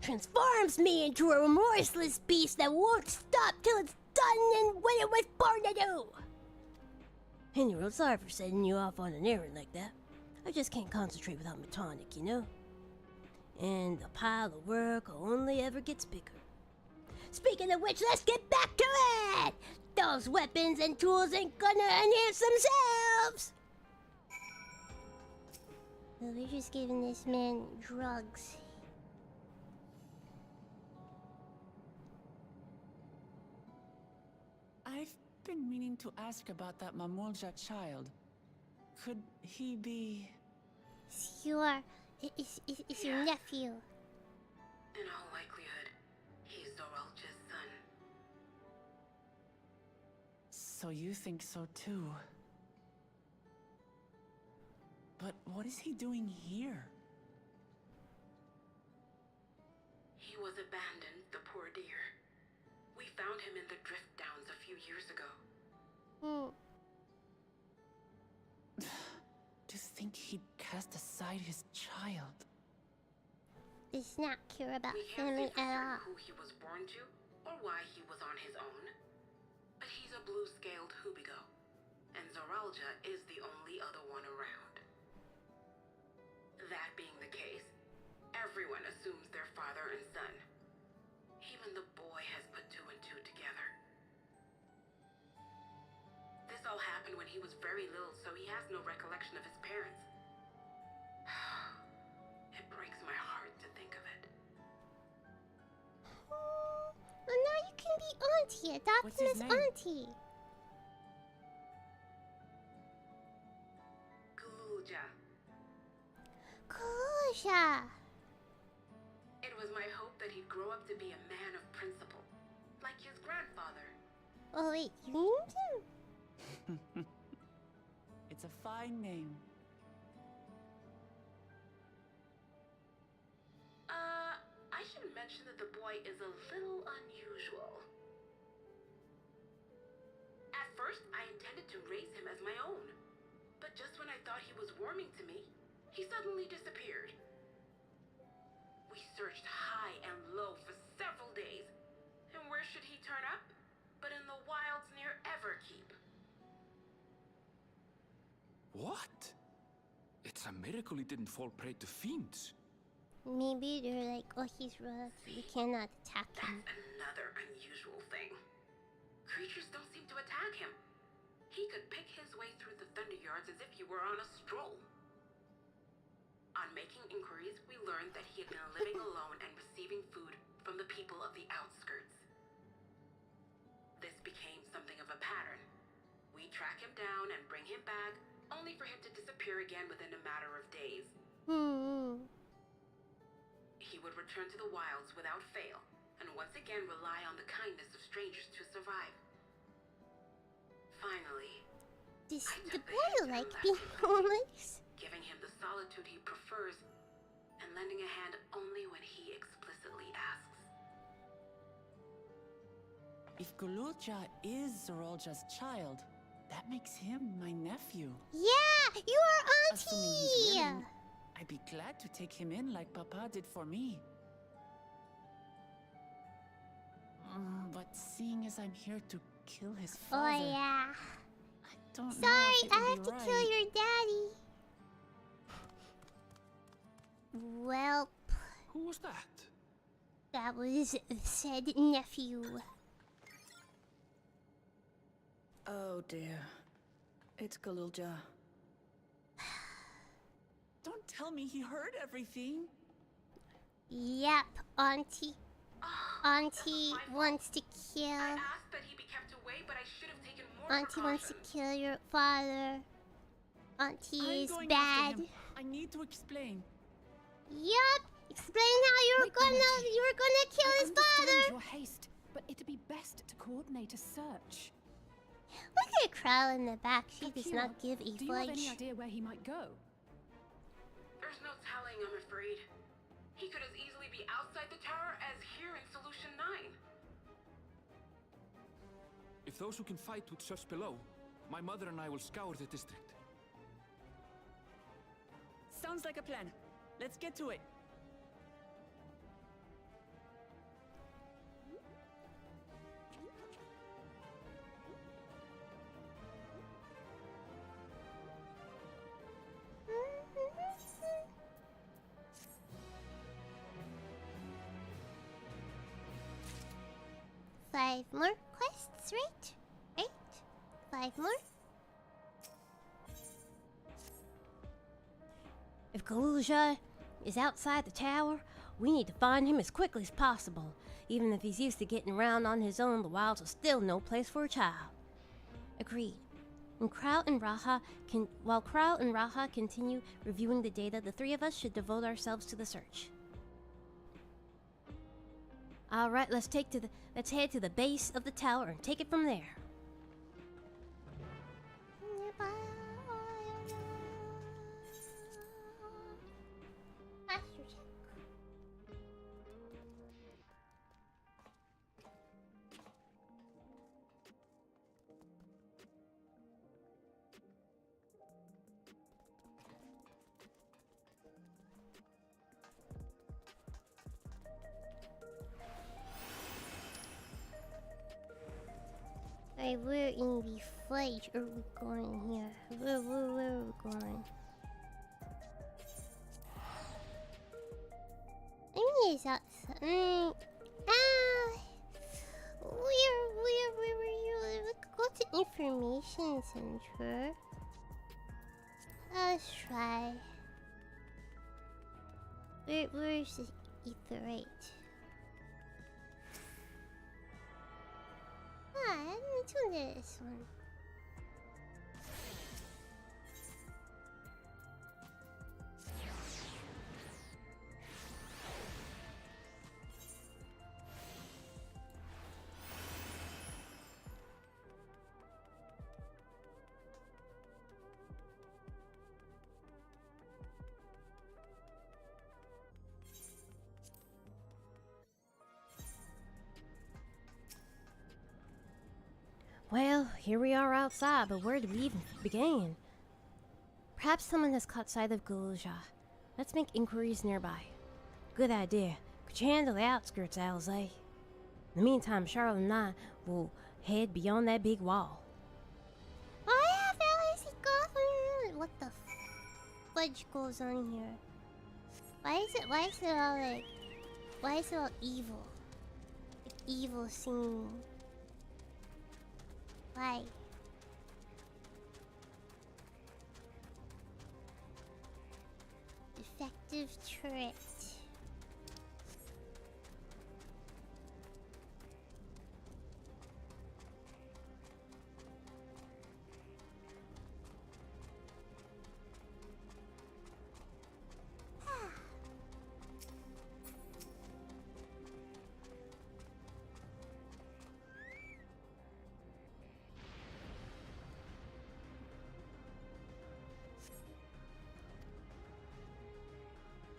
Transforms me into a remorseless beast that won't stop till it's done and what it was born to do. And you're real sorry for setting you off on an errand like that. I just can't concentrate without my tonic, you know? And the pile of work only ever gets bigger. Speaking of which, let's get back to it! Those weapons and tools ain't gonna enhance themselves! Well, we're just giving this man drugs. I've been meaning to ask about that Mamulja child. Could he be... It's your nephew. In all likelihood, he's Zoralja's son. So you think so too? But what is he doing here? He was abandoned, the poor dear. We found him in the drift downs a few years ago. To think he'd cast aside his child. Does not care about We can't family say for at certain all. who he was born to, or why he was on his own, but he's a blue-scaled Hubigo, and Zoralja is the only other one around. That being the case, everyone assumes they're father and son. Even the boy has put two and two together. This all happened when he was very little, so he has no recollection of his parents. It breaks my heart to think of it. Well, now you can be Auntie. Adopt him as Auntie. Guluja. Kalusha. It was my hope that he'd grow up to be a man of principle, like his grandfather. Oh wait, you named him? It's a fine name. I should mention that the boy is a little unusual. At first, I intended to raise him as my own, but just when I thought he was warming to me, he suddenly disappeared. We searched high and low for several days, and where should he turn up but in the wilds near Everkeep? What? It's a miracle he didn't fall prey to fiends. Maybe they're like, oh, he's royalty. We cannot attack him. That's another unusual thing. Creatures don't seem to attack him. He could pick his way through the Thunder Yards as if he were on a stroll. On making inquiries, we learned that he had been living alone and receiving food from the people of the outskirts. This became something of a pattern. We track him down and bring him back, only for him to disappear again within a matter of days. He would return to the wilds without fail, and once again rely on the kindness of strangers to survive. Finally, does the boy like being homeless? Giving him the solitude he prefers, and lending a hand only when he explicitly asks. If Guluja is Zoralja's child, that makes him my nephew. Yeah, you are Assuming he's Auntie! willing, I'd be glad to take him in like Papa did for me. But seeing as I'm here to kill his father... Oh yeah. I don't know Sorry, if it I would have be to right. kill your daddy. Well, Who was that? that was said nephew. Oh dear. It's Galulja. Don't tell me he heard everything. Yep, Auntie. Auntie wants to kill. I asked that he be kept away, but I should have taken more Auntie wants to precautions. kill your father. Auntie I'm is going bad. after him. I need to explain. Yup. Explain how you were gonna kill his father. Your haste, but it'd be best to coordinate a search. Look at Crow in the back. She does Dhampir, not give a do you have any fudge. idea where he might go? There's no telling, I'm afraid. He could as easily be outside the tower as here in Solution 9. If those who can fight would search below, my mother and I will scour the district. Sounds like a plan. Let's get to it. Five more quests, right? Right? 5 more? If Galulja is outside the tower, we need to find him as quickly as possible. Even if he's used to getting around on his own, the wilds are still no place for a child. Agreed. While Crow and Raha continue reviewing the data, the three of us should devote ourselves to the search. All right, let's head to the base of the tower and take it from there. Posture check. Alright, we're in the flight. Are we going here? Where are we going? I mean, it's outside. Where were you? We could go to Information Center. Let's try. Where's the etherite? Let's do this one. Well, here we are outside, but where do we even begin? Perhaps someone has caught sight of Galuja. Let's make inquiries nearby. Good idea. Could you handle the outskirts, Alize? In the meantime, Charlotte and I will head beyond that big wall. Oh yeah, Alice, what the fudge goes on here? Why is it all like, why is it all evil? Like evil scene. Why? Defective turret.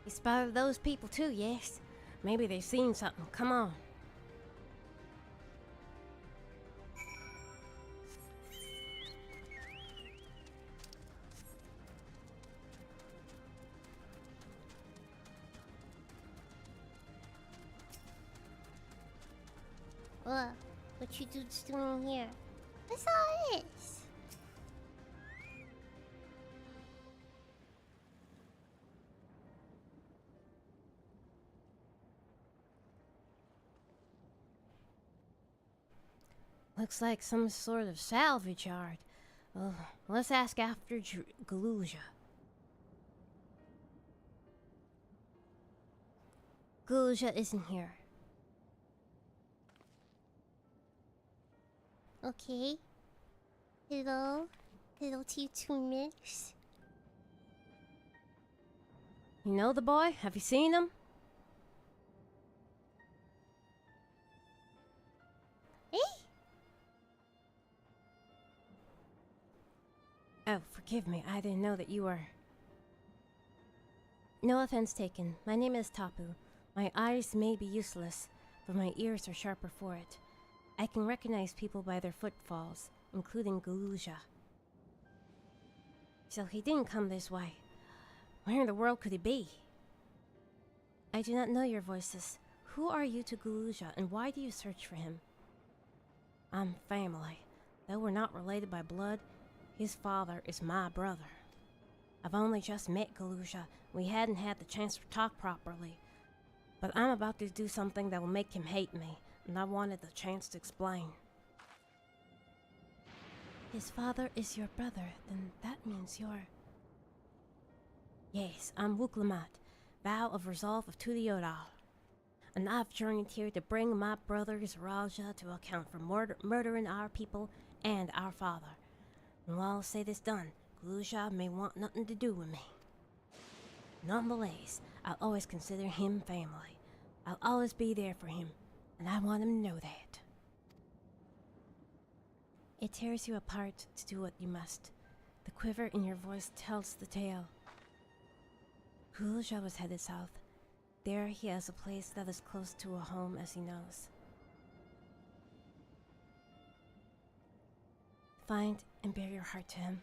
You spotted those people too, yes? Maybe they've seen something. Come on. What you dudes doing here? That's all it is. Looks like some sort of salvage yard. Let's ask after Galuja. Galuja isn't here. Okay. Hello to you two mix. You know the boy? Have you seen him? Oh, forgive me. I didn't know that you were... No offense taken. My name is Tapu. My eyes may be useless, but my ears are sharper for it. I can recognize people by their footfalls, including Galuja. So he didn't come this way. Where in the world could he be? I do not know your voices. Who are you to Galuja, and why do you search for him? I'm family. Though we're not related by blood, his father is my brother. I've only just met Galuja. We hadn't had the chance to talk properly. But I'm about to do something that will make him hate me, and I wanted the chance to explain. His father is your brother, then that means you're... Yes, I'm Wuklamat, vow of resolve of Tudiodal. And I've journeyed here to bring my brothers Raja to account for murdering our people and our father. And while I'll say this done, Galuja may want nothing to do with me. Nonetheless, I'll always consider him family. I'll always be there for him, and I want him to know that. It tears you apart to do what you must. The quiver in your voice tells the tale. Galuja was headed south. There he has a place that is close to a home as he knows. Find and bear your heart to him.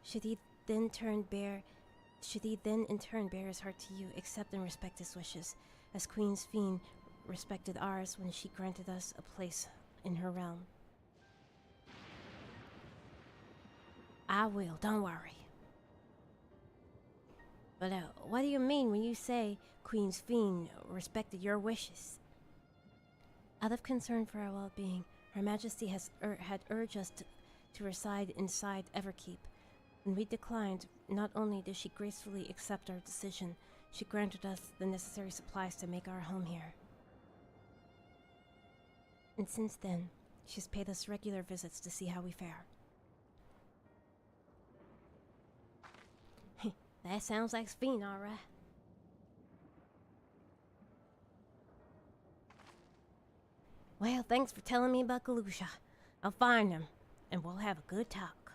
Should he then in turn bear his heart to you, accept and respect his wishes, as Queen Sphen respected ours when she granted us a place in her realm. I will, don't worry. But what do you mean when you say Queen Sphen respected your wishes? Out of concern for our well-being, Her Majesty had urged us to reside inside Everkeep. When we declined, not only did she gracefully accept our decision, she granted us the necessary supplies to make our home here. And since then, she's paid us regular visits to see how we fare. That sounds like Sphen, alright. Well, thanks for telling me about Galusha. I'll find him, and we'll have a good talk.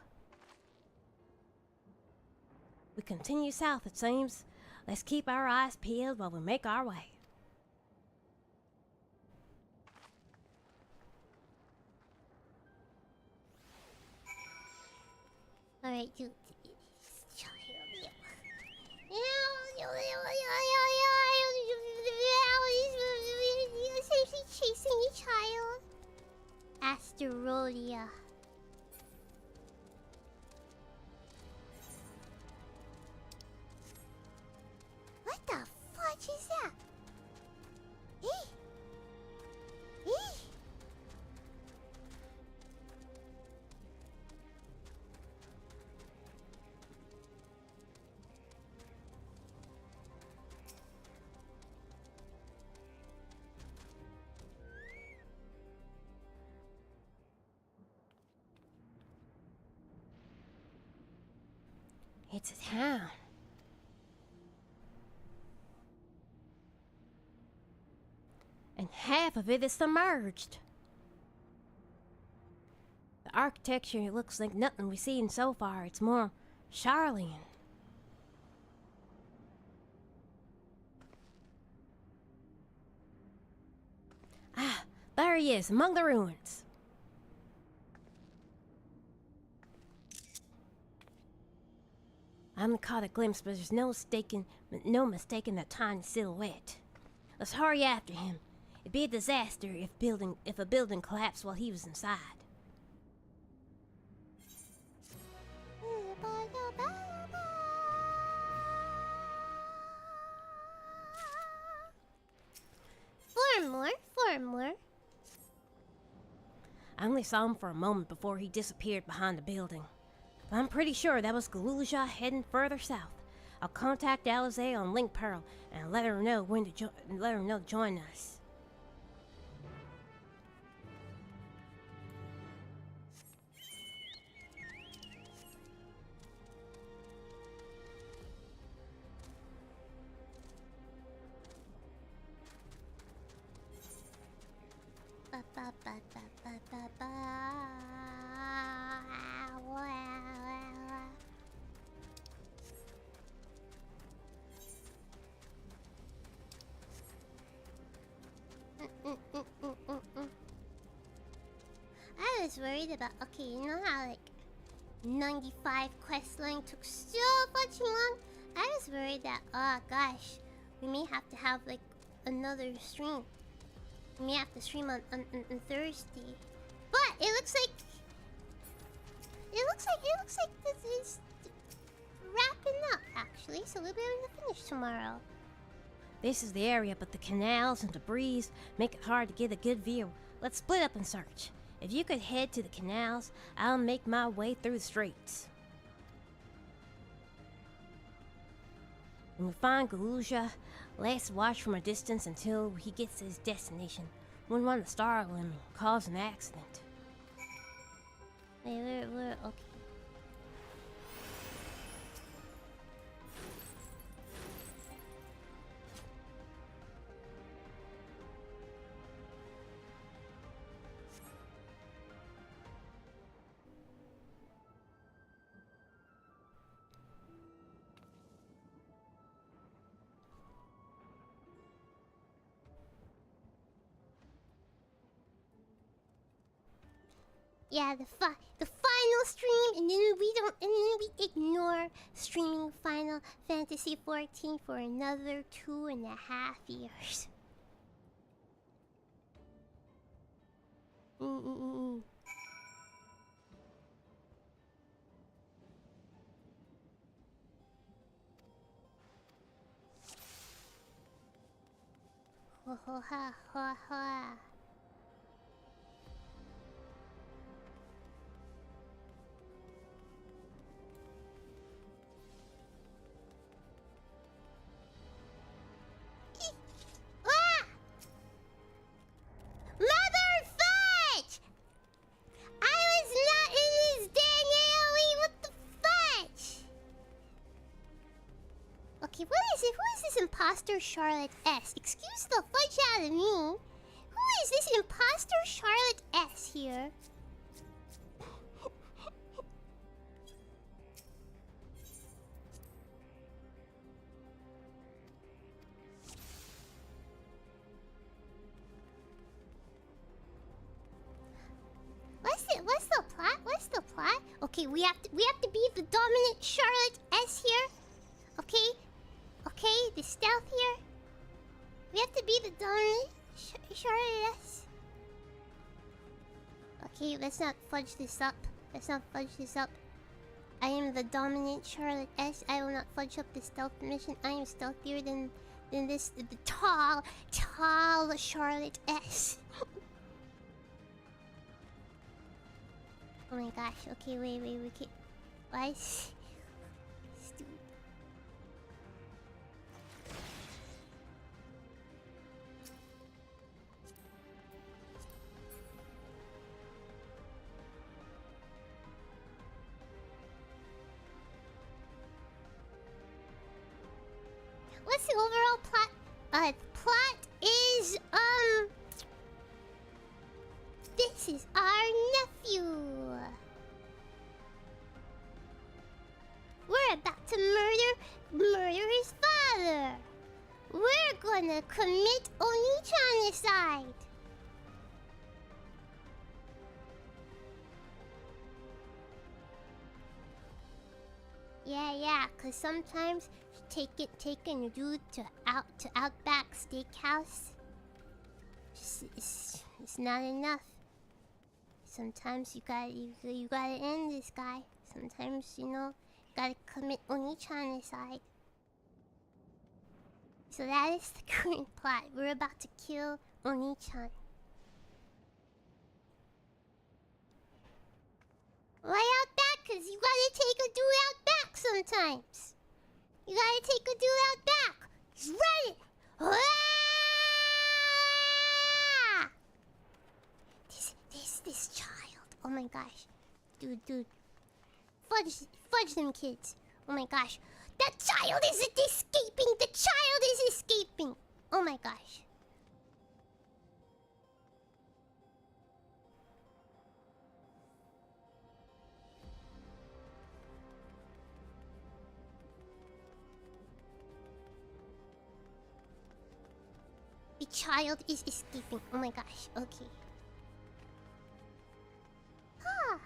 We continue south, it seems. Let's keep our eyes peeled while we make our way. Alright, dude. Safely chasing a child. Asterodia. What the fudge is that? Hey! Hey! It's a town. And half of it is submerged. The architecture looks like nothing we've seen so far. It's more Charlian. Ah, there he is, among the ruins. I only caught a glimpse, but there's no mistaking that tiny silhouette. Let's hurry after him. It'd be a disaster if a building collapsed while he was inside. Four more. I only saw him for a moment before he disappeared behind the building. But I'm pretty sure that was Galusha heading further south. I'll contact Alize on Link Pearl and let her know when to join us. I was worried about, okay, you know how like 95 questline took so much long? I was worried that, oh gosh, we may have to have like another stream. We may have to stream on Thursday. But it looks like this is wrapping up actually, so we'll be able to finish tomorrow. This is the area, but the canals and debris make it hard to get a good view. Let's split up and search. If you could head to the canals, I'll make my way through the streets. When we find Galusha, let's watch from a distance until he gets to his destination. Wouldn't want to startle him and cause an accident. Wait, we're okay. Yeah, the final stream, and then we ignore streaming Final Fantasy 14 for another 2.5 years. Ho ho ha ha ha. Ah! Mother fudge! I was not in this dang AoE. What the fudge? Okay, what is it? Who is this imposter Charlotte S? Excuse the fudge out of me. Who is this imposter Charlotte S here? What's the plot? What's the plot? Okay, we have to be the dominant Charlotte S here. Okay, the stealth here. We have to be the dominant Charlotte S. Okay, let's not fudge this up. I am the dominant Charlotte S. I will not fudge up the stealth mission. I am stealthier than this the tall Charlotte S. Oh my gosh. Okay, wait. Why is... Stupid. What's the overall plot? Plot is, this is our nephew. We're about to murder his father. We're gonna commit Onichanocide. Yeah, cause sometimes taking a dude to Outback Steakhouse, it's not enough. Sometimes you gotta end this guy. Sometimes, you know, you gotta commit Onichanocide. So that is the current plot. We're about to kill Onichan. Why Outback? Cause you gotta take a dude Outback sometimes. You gotta take a dude Outback. He's running. Ah! This child. Oh my gosh. Dude. Fudge them kids. Oh my gosh. That child isn't escaping. The child is escaping. Oh my gosh. The child is escaping. Oh my gosh. Okay. Huh.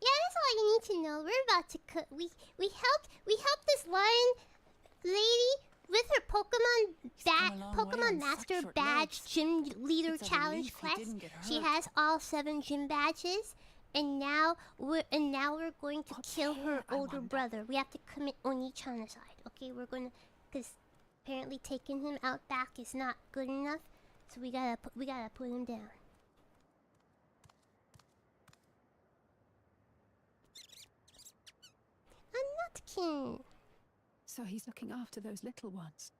Yeah, that's all you need to know. We're about to cut. We helped this lion lady with her Pokemon Master Badge Gym Leader Challenge quest. She has all 7 gym badges, and now we're going to kill her older brother. We have to commit Onichanocide. Okay, we're gonna, because apparently taking him out back is not good enough, so we gotta put him down. A nutkin. So he's looking after those little ones.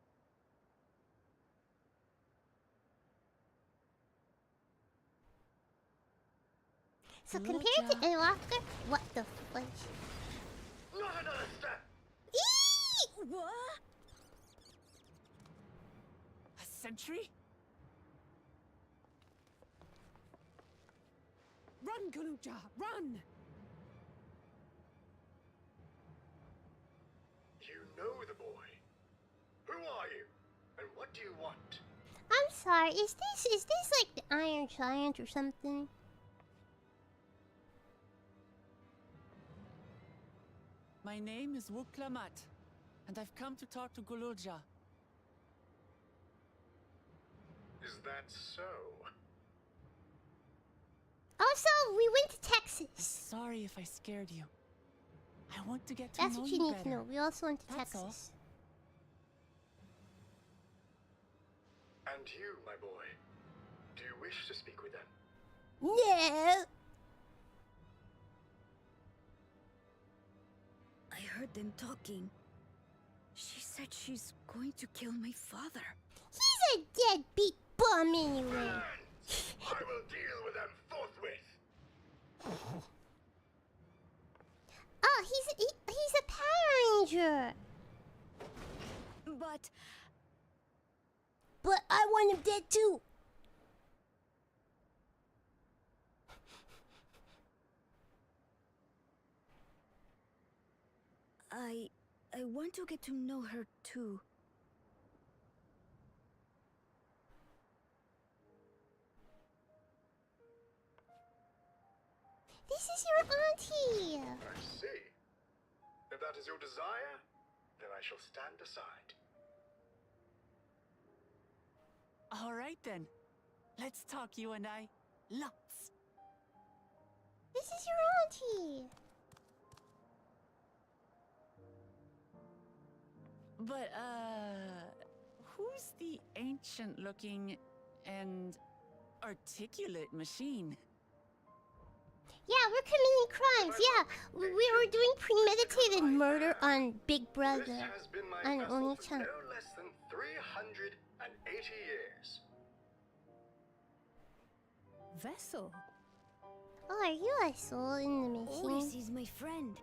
So compared to Endwalker, what the fudge? Not another step! Eee! What? A sentry? Run, Kaluja, run! You know the boy. Who are you? And what do you want? I'm sorry, is this like the Iron Giant or something? My My name is Wuklamat, and I've come to talk to Gululja. Is that so? Also, we went to Texas. Sorry if I scared you. I want to get to That's know what you you need better. to know. We also went to That's all. Texas. And you, my boy, do you wish to speak with them? No. I heard them talking. She said she's going to kill my father. He's a deadbeat bum anyway. I will deal with them forthwith. Oh, he's a Power Ranger. But I want him dead too. I want to get to know her too. This is your auntie. I see. If that is your desire, then I shall stand aside. All right then. Let's talk, you and I. Lots. This is your auntie. But, who's the ancient-looking and articulate machine? Yeah, we're committing crimes. Yeah, we were doing premeditated murder on Big Brother. This has been my On vessel Only for Chan. no less than 380 years. Vessel? Oh, are you a soul in the machine? Otis is my friend.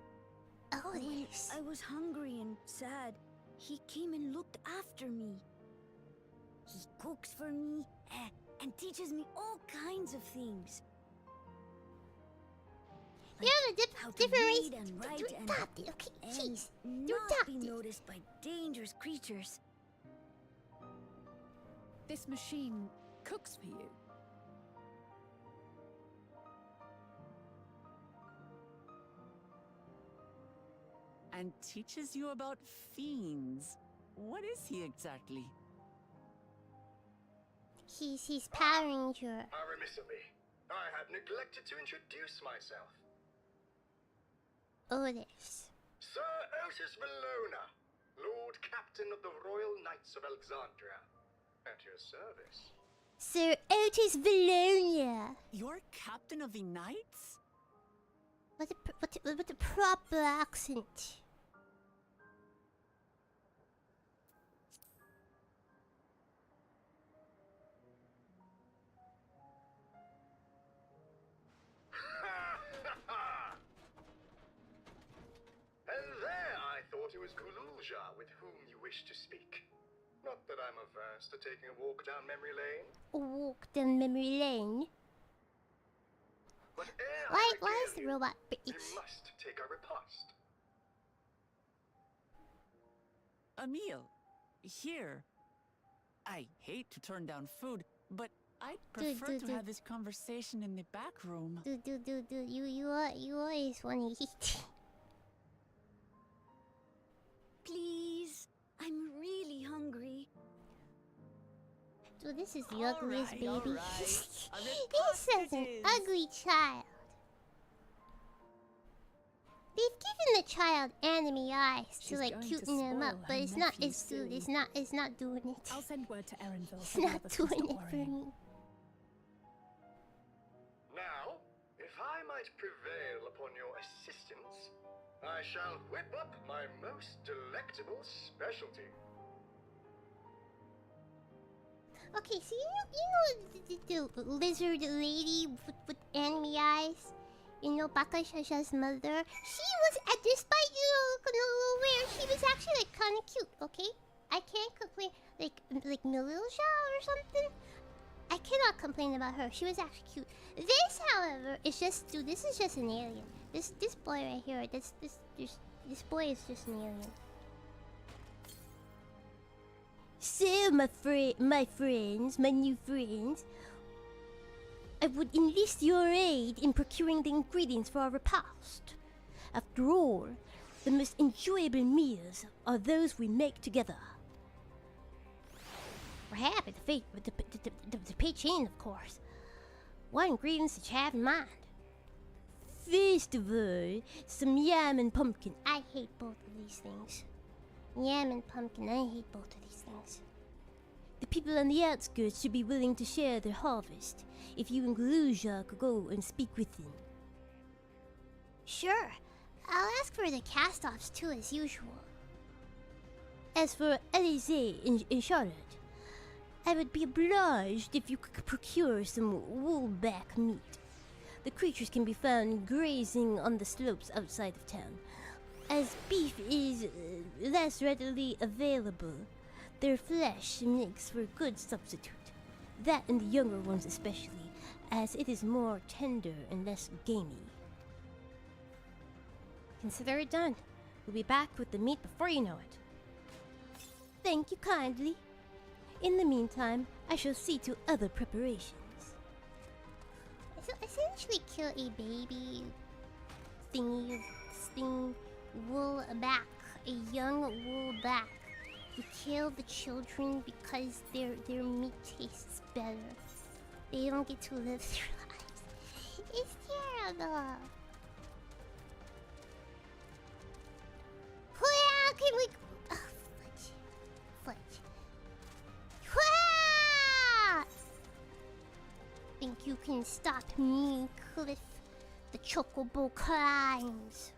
When Otis. I was hungry and sad, he came and looked after me. He cooks for me and teaches me all kinds of things. Yeah, How to different read race. and write Do and, that. Okay, jeez. and Do not be that. noticed by dangerous creatures. This machine cooks for you. And teaches you about fiends. What is he exactly? He's Power Ranger. How remiss of me. I had neglected to introduce myself. Otis. Sir Otis Valona, Lord Captain of the Royal Knights of Alexandria. At your service. Sir Otis Valona. You're Captain of the Knights? With a proper accent. And there I thought it was Gululja with whom you wished to speak. Not that I'm averse to taking a walk down memory lane. Walk down memory lane. But ere Why is the robot you British? must take a repast. A meal. Here. I hate to turn down food, but I'd prefer to have this conversation in the back room. Dude, you always want to eat. Please, I'm really hungry. Dude, this is the All ugliest right, baby. all right. This is an ugly child. They've given the child anime eyes to like going to cuten him up, spoil but her it's not. nephew It's dude, soon. it's not doing it. I'll send word to Erenville. It's so the not others can doing stop it for worrying. me. Now, if I might prevail upon your assistance, I shall whip up my most delectable specialty. Okay, so you know the lizard lady with anime eyes. You know, Bakashasha's mother. She was, despite looking a little weird, she was actually like kind of cute. Okay, I can't complain. Like Milusha or something. I cannot complain about her. She was actually cute. This, however, is just dude. This is just an alien. This boy right here. This boy is just an alien. So, my friends, my new friends, I would enlist your aid in procuring the ingredients for our repast. After all, the The most enjoyable meals are those we make together. We're happy to pitch in, of course. What ingredients did you have in mind? First of all, some yam and pumpkin. I hate both of these things. Yam and pumpkin, I hate both of these things. The people on the outskirts should be willing to share their harvest. If you and Galuja could go and speak with them. Sure. I'll ask for the cast-offs too, as usual. As for Alizé in Charlotte, I would be obliged if you could procure some woolback meat. The creatures can be found grazing on the slopes outside of town. As beef is less readily available, their flesh makes for a good substitute. That and the younger ones especially, as it is more tender and less gamey. Consider it done. We'll be back with the meat before you know it. Thank you kindly. In the meantime, I shall see to other preparations. So essentially kill a baby sting wool back, a young wool back. You kill the children because their meat tastes better. They don't get to live their lives. It's terrible. How can we? Oh, fudge. Think you can stop me, Cliff? The Chocobo crimes.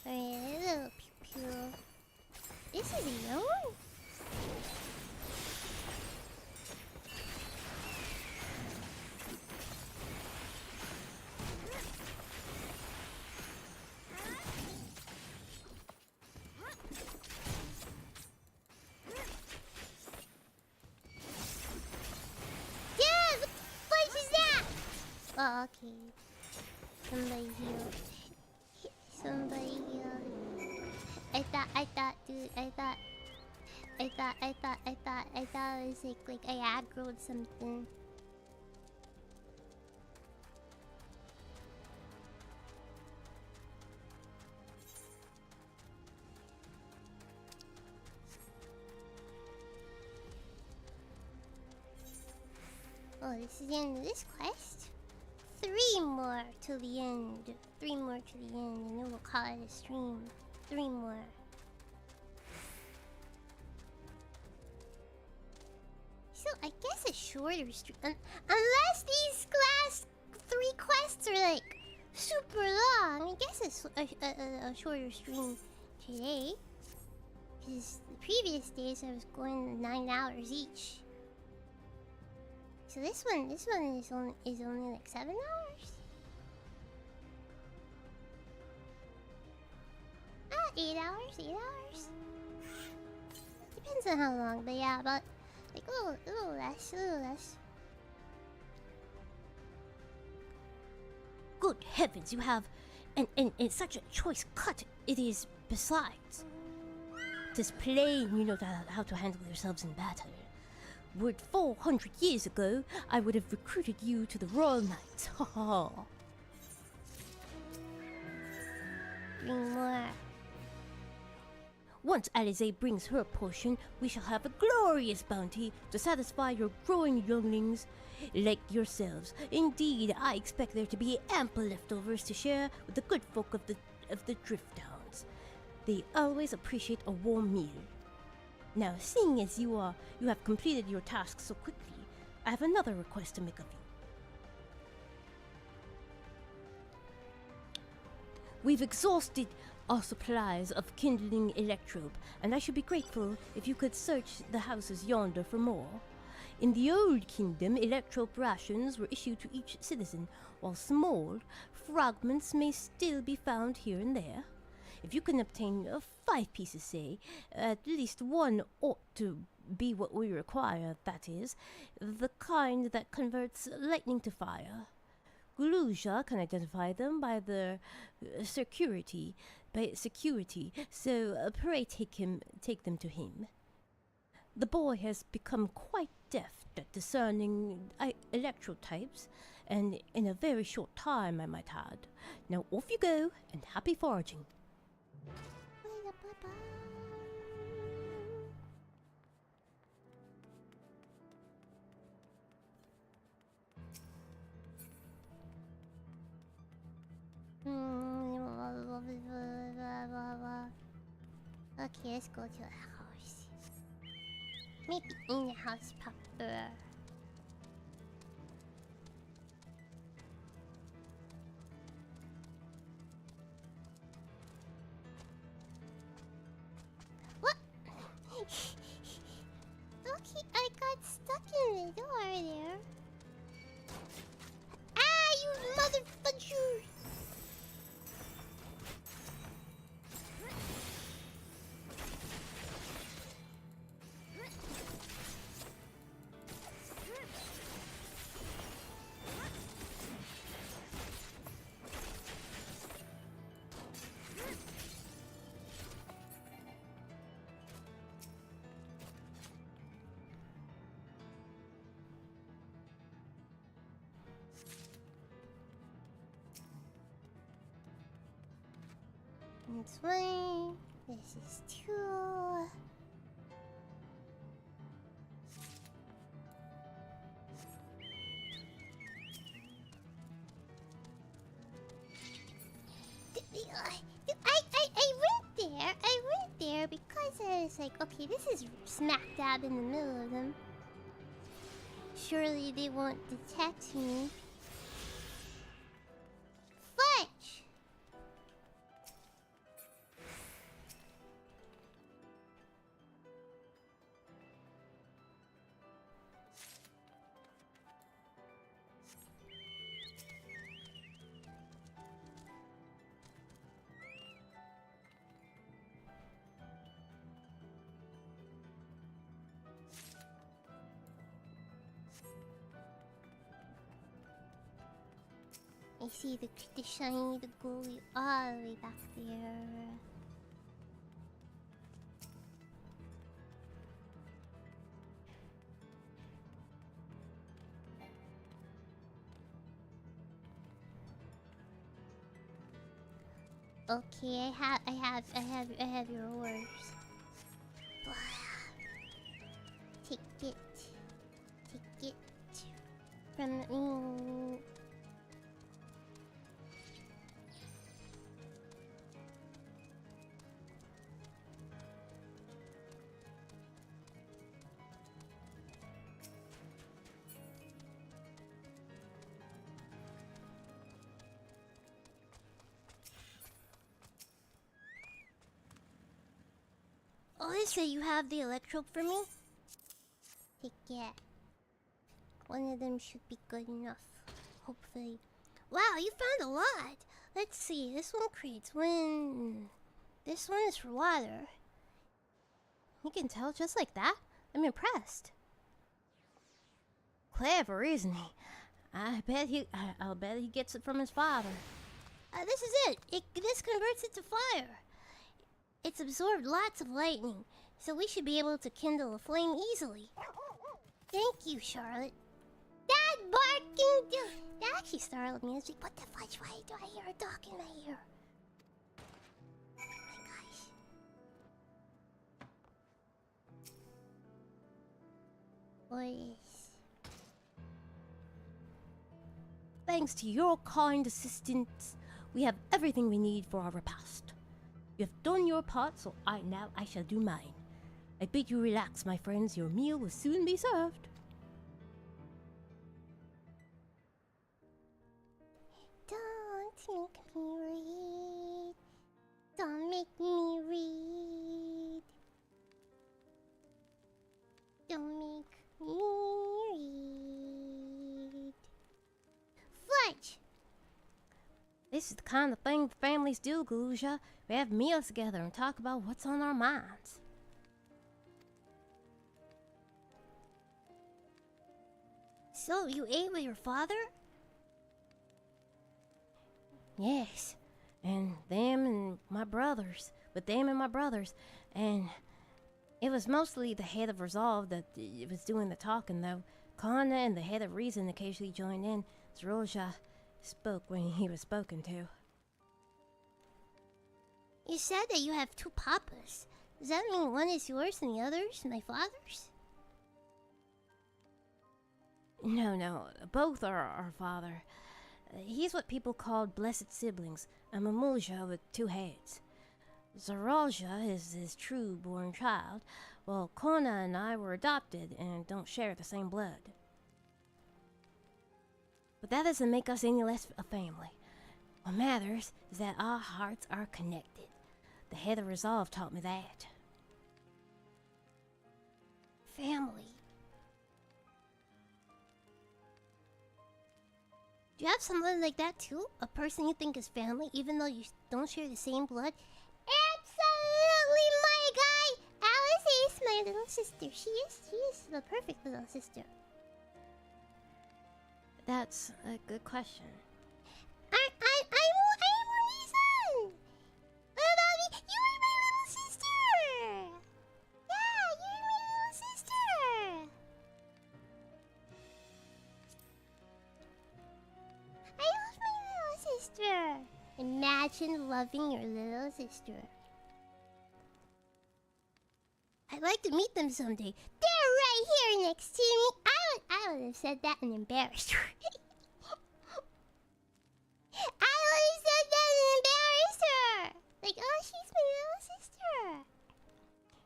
Little pew pew. This is a young one. Yeah, what the place is that? Oh, okay. Somebody heal. Somebody heal. I thought it was like I aggroed something. Oh, this is the end of this quest. 3 more to the end. 3 more to the end, and then we'll call it a stream. 3 more. So I guess a shorter stream, unless these last 3 quests are like super long. I guess it's a shorter stream today. Because the previous days I was going 9 hours each. So this one is only like 7 hours. 8 hours, 8 hours. Depends on how long, but yeah, about like a little less. Good heavens, you have and such a choice cut it is. Besides, 'tis plain you know how to handle yourselves in battle. Were it 400 years ago, I would have recruited you to the Royal Knights. Ha ha. 3 more. Once Alizé brings her portion, we shall have a glorious bounty to satisfy your growing younglings like yourselves. Indeed, I expect there to be ample leftovers to share with the good folk of the Drift Towns. They always appreciate a warm meal. Now, seeing as you have completed your task so quickly, I have another request to make of you. We've exhausted our supplies of kindling electrope, and I should be grateful if you could search the houses yonder for more. In the Old Kingdom, electrope rations were issued to each citizen, while small fragments may still be found here and there. If you can obtain 5 pieces, say, at least one ought to be what we require, that is, the kind that converts lightning to fire. Guluja can identify them by their security, so pray take them to him. The boy has become quite deft at discerning electrotypes, and in a very short time, I might add. Now off you go, and happy foraging. Okay, let's go to the house. Maybe in the house, Papa. What? Okay, I got stuck in the door there. Ah, you motherfucker! That's 1. This is 2. I went there because I was like, okay, this is smack dab in the middle of them. Surely they won't detect me. Fudge! I see the shiny, the glowy all the way back there. Okay, I have your orbs. Take it from me. Oh, they say you have the electrode for me? Take it. One of them should be good enough. Hopefully. Wow, you found a lot! Let's see, this one creates wind. This one is for water. You can tell just like that? I'm impressed. Clever, isn't he? I'll bet he gets it from his father. This is it. This converts it to fire. It's absorbed lots of lightning, so we should be able to kindle a flame easily. Thank you, Charlotte. That barking! That actually startled me. It's like, what the fudge? Why do I hear a dog in my ear? Oh my gosh. What is? Thanks to your kind assistance, we have everything we need for our repast. You have done your part, so I shall do mine. I bid you relax, my friends. Your meal will soon be served. Don't make me read. Don't make me read. Don't make me read. Fudge! This is the kind of thing the families do, Galuja. We have meals together and talk about what's on our minds. So, you ate with your father? Yes, and them and my brothers. With them and my brothers. And it was mostly the head of Resolve that was doing the talking, though. Kana and the head of Reason occasionally joined in. Zroja spoke when he was spoken to. You said that you have 2 papas. Does that mean one is yours and the other is my father's? No, both are our father. He's what people call blessed siblings, a Mamulja with 2 heads. Zaralja is his true-born child, while Kona and I were adopted and don't share the same blood. But that doesn't make us any less a family. What matters is that our hearts are connected. The head of Resolve taught me that. Family. Do you have someone like that too? A person you think is family even though you don't share the same blood? Absolutely, my guy! Alice is my little sister. She is the perfect little sister. That's a good question. I'm Monisan! What about me? You are my little sister! Yeah, you're my little sister! I love my little sister! Imagine loving your little sister. I'd like to meet them someday. They're right here next to me. I would have said that and embarrassed her. I would have said that and embarrassed her. Like, oh, she's my little sister.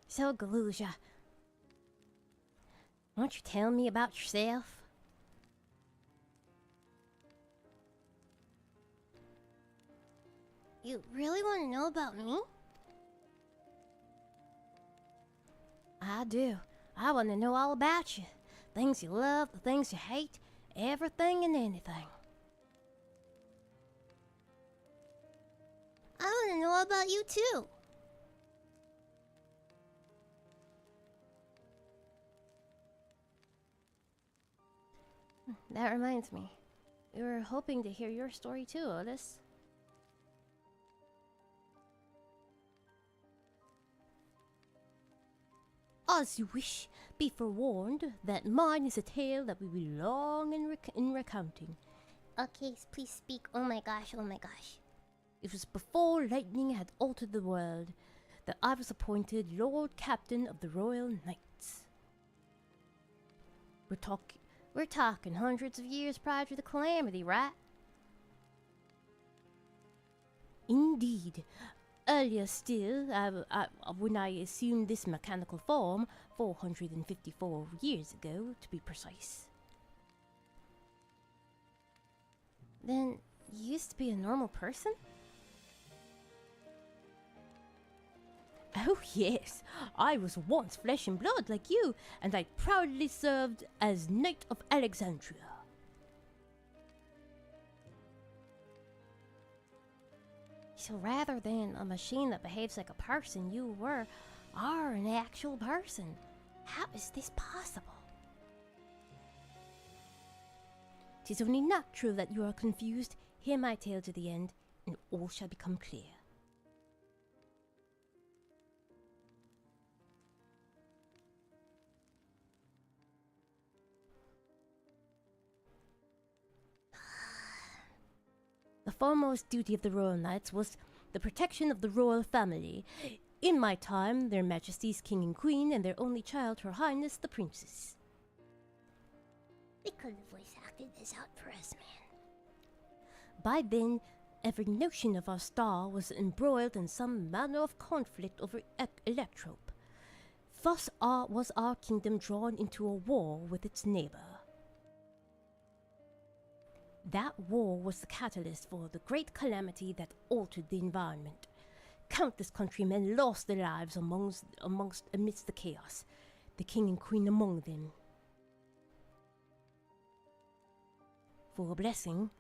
So, Galuja, won't you tell me about yourself? You really want to know about me? I do. I want to know all about you. Things you love, the things you hate, everything and anything. I want to know about you too. That reminds me. We were hoping to hear your story too, Otis. As you wish, be forewarned that mine is a tale that will be long in recounting. Okay, please speak. Oh my gosh, oh my gosh. It was before lightning had altered the world that I was appointed Lord Captain of the Royal Knights. We're talking hundreds of years prior to the calamity, right? Indeed. Earlier still, when I assumed this mechanical form, 454 years ago, to be precise. Then, you used to be a normal person? Oh yes, I was once flesh and blood like you, and I proudly served as Knight of Alexandria. So rather than a machine that behaves like a person, you are an actual person. How is this possible? 'Tis only natural that you are confused. Hear my tale to the end, and all shall become clear. The foremost duty of the Royal Knights was the protection of the royal family. In my time, their Majesties King and Queen, and their only child, Her Highness the Princess. They could have voice acted this out for us, man. By then, every notion of our star was embroiled in some manner of conflict over Electrope. Thus was our kingdom drawn into a war with its neighbor. That war was the catalyst for the great calamity that altered the environment. Countless countrymen lost their lives amidst the chaos, the king and queen among them. For a blessing,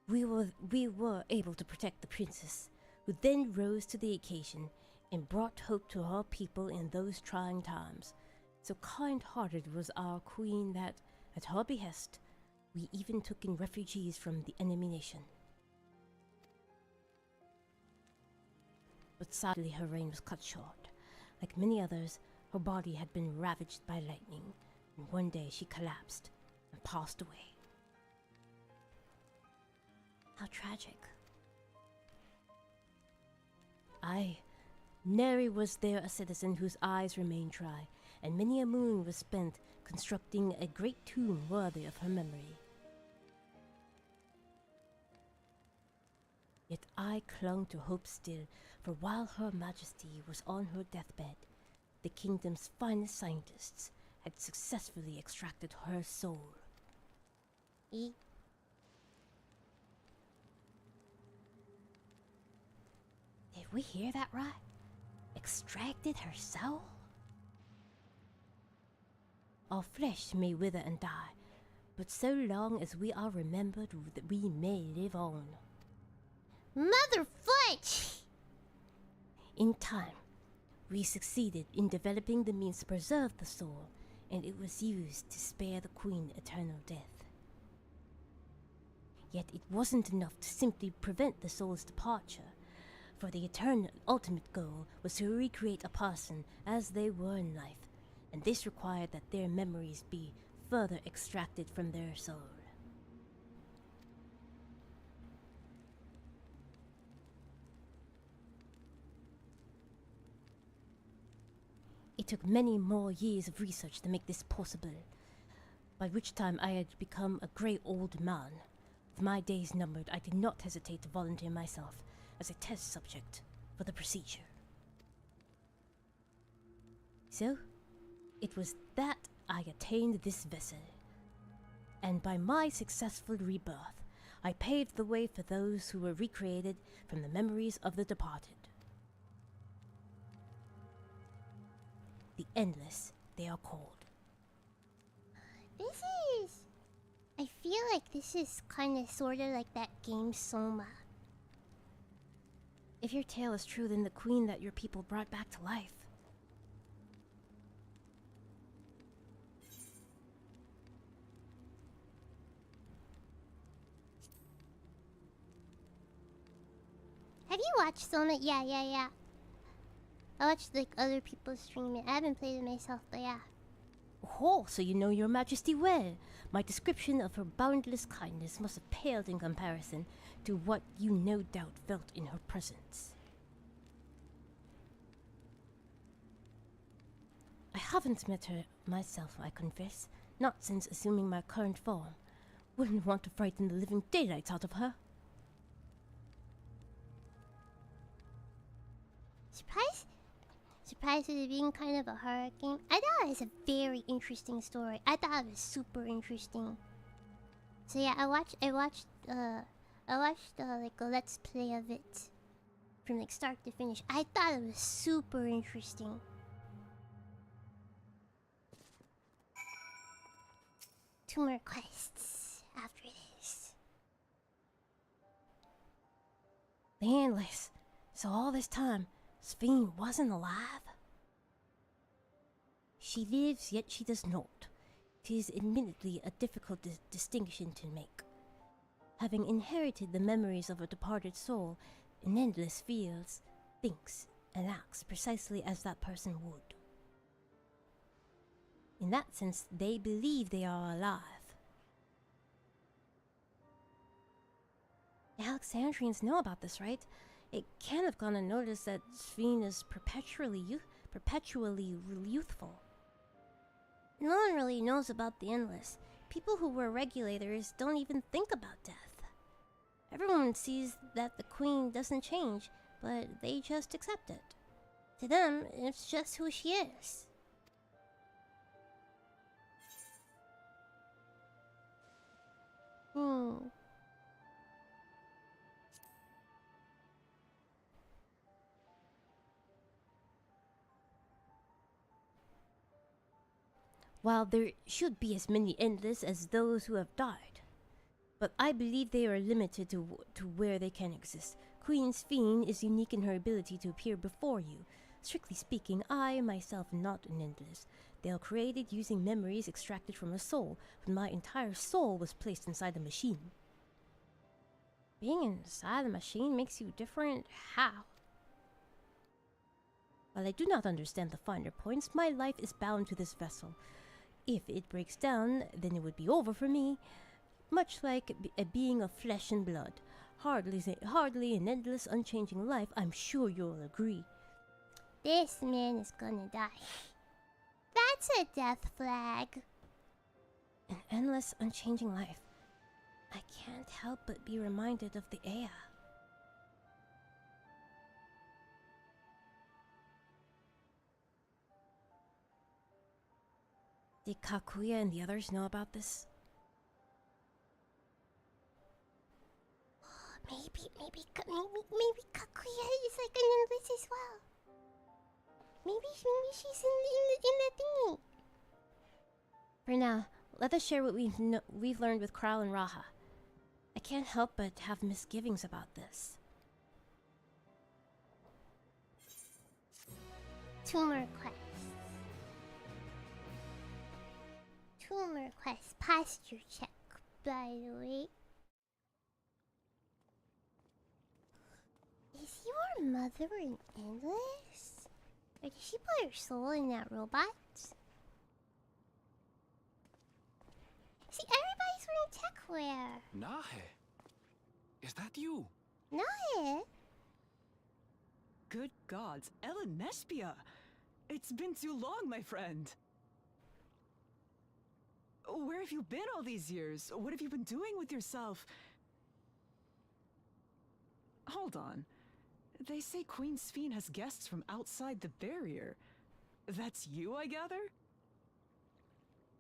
we were able to protect the princess, who then rose to the occasion and brought hope to our people in those trying times. So kind-hearted was our queen that, at her behest, we even took in refugees from the enemy nation. But sadly her reign was cut short. Like many others, her body had been ravaged by lightning, and one day she collapsed and passed away. How tragic. Aye, nary was there a citizen whose eyes remained dry, and many a moon was spent constructing a great tomb worthy of her memory. Yet I clung to hope still, for while Her Majesty was on her deathbed, the kingdom's finest scientists had successfully extracted her soul. Did we hear that right? Extracted her soul? Our flesh may wither and die, but so long as we are remembered, we may live on. Mother fudge! In time, we succeeded in developing the means to preserve the soul, and it was used to spare the queen eternal death. Yet it wasn't enough to simply prevent the soul's departure, for the eternal ultimate goal was to recreate a person as they were in life, and this required that their memories be further extracted from their soul. It took many more years of research to make this possible, by which time I had become a grey old man. With my days numbered, I did not hesitate to volunteer myself as a test subject for the procedure. So, it was that I attained this vessel, and by my successful rebirth, I paved the way for those who were recreated from the memories of the departed. The Endless, they are called. This is... I feel like this is kinda sorta like that game Soma. If your tale is true, then the queen that your people brought back to life. Have you watched Soma? Yeah. I watched like other people stream it. I haven't played it myself, but yeah. Oh, so you know your majesty well. My description of her boundless kindness must have paled in comparison to what you no doubt felt in her presence. I haven't met her myself, I confess, not since assuming my current form. Wouldn't want to frighten the living daylights out of her. Surprised with it being kind of a horror game. I thought it was a very interesting story. I thought it was super interesting. So yeah, I watched like a let's play of it from like start to finish. I thought it was super interesting. Two more quests after this. The Endless. So all this time, Sphen wasn't alive? She lives, yet she does not. 'Tis admittedly a difficult distinction to make. Having inherited the memories of a departed soul, an Endless feels, thinks, and acts precisely as that person would. In that sense, they believe they are alive. The Alexandrians know about this, right? It can't have gone unnoticed that Sphen is perpetually youthful. No one really knows about the Endless. People who were regulators don't even think about death. Everyone sees that the queen doesn't change, but they just accept it. To them, it's just who she is. While there should be as many Endless as those who have died. But I believe they are limited to where they can exist. Queen Sphen is unique in her ability to appear before you. Strictly speaking, I myself am not an endless. They are created using memories extracted from a soul, but my entire soul was placed inside the machine. Being inside the machine makes you different? How? While I do not understand the finer points, my life is bound to this vessel. If it breaks down, then it would be over for me. Much like a being of flesh and blood. Hardly an endless, unchanging life, I'm sure you'll agree. This man is gonna die. That's a death flag. An endless, unchanging life. I can't help but be reminded of the Ea. Did Kakuya and the others know about this? Maybe Kakuya is like an endless as well. Maybe she's in the thingy. For now, let us share what we've learned with Kral and Raha. I can't help but have misgivings about this. 2 more quests. 2 more quests. Posture check, by the way. Is your mother an endless? Or did she put her soul in that robot? See, everybody's wearing tech wear. Nahe, is that you? Nahe? Good gods, Ellen Nespia! It's been too long, my friend. Where have you been all these years? What have you been doing with yourself? Hold on. They say Queen Sphen has guests from outside the barrier. That's you, I gather?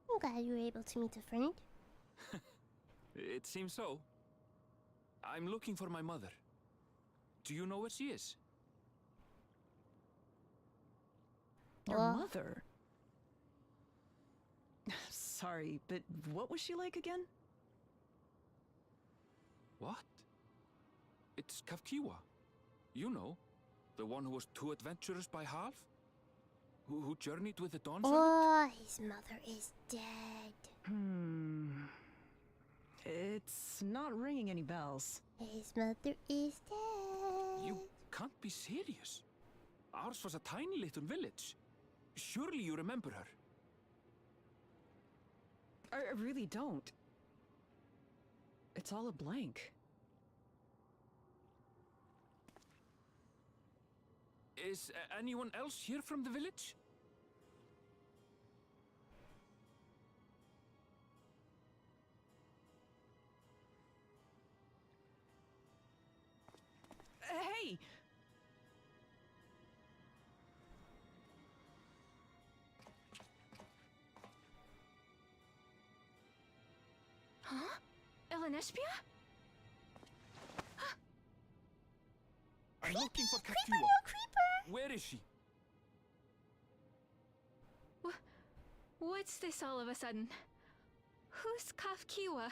I'm glad you were able to meet a friend. It seems so. I'm looking for my mother. Do you know where she is? Your mother? Sorry, but what was she like again? What? It's Kavkiwa. You know, the one who was too adventurous by half? Who journeyed with the Dawn Servant? Oh, his mother is dead. It's not ringing any bells. His mother is dead. You can't be serious. Ours was a tiny little village. Surely you remember her. I really don't. It's all a blank. Is anyone else here from the village? Hey! Huh? Ellen Espia? I'm looking for Creeper, Kavkiwa. no creeper! Where is she? What's this all of a sudden? Who's Kafkiwa?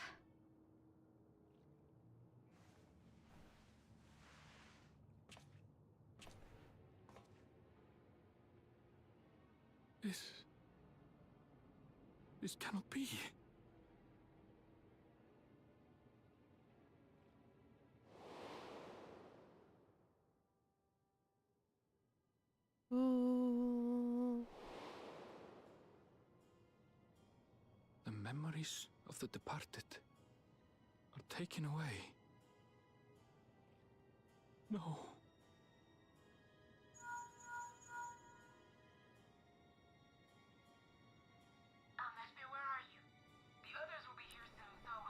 This cannot be. The memories of the departed are taken away. No.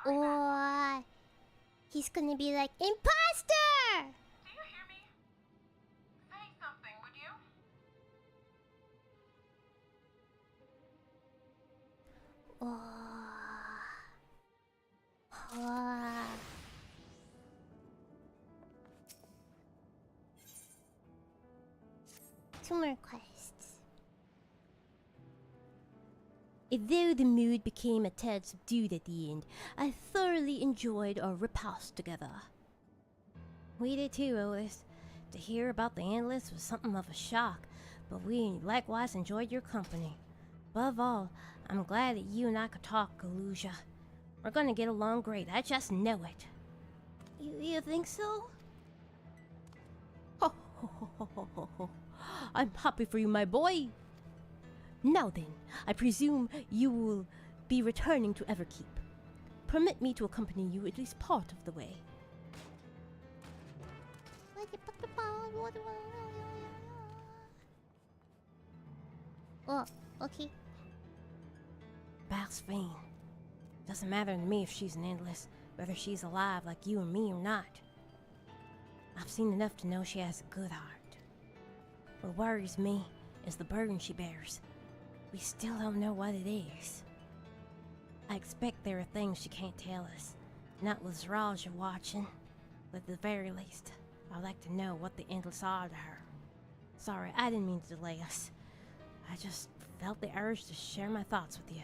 Or he's gonna be like, imposter! Do you hear me? Say something, would you? Two more quests. Though the mood became a tad subdued at the end, I thoroughly enjoyed our repast together. We did too, Otis. To hear about the Endless was something of a shock, but we likewise enjoyed your company. Above all, I'm glad that you and I could talk, Galuja. We're gonna get along great, I just know it. You think so? Ho ho ho ho ho ho ho. I'm happy for you, my boy. Now then, I presume you will be returning to Everkeep. Permit me to accompany you at least part of the way. Oh, okay. About Sphen. Doesn't matter to me if she's an Endless, whether she's alive like you and me or not. I've seen enough to know she has a good heart. What worries me is the burden she bears. We still don't know what it is. I expect there are things she can't tell us. Not with Zaraja watching, but at the very least, I'd like to know what the Endless are to her. Sorry, I didn't mean to delay us. I just felt the urge to share my thoughts with you.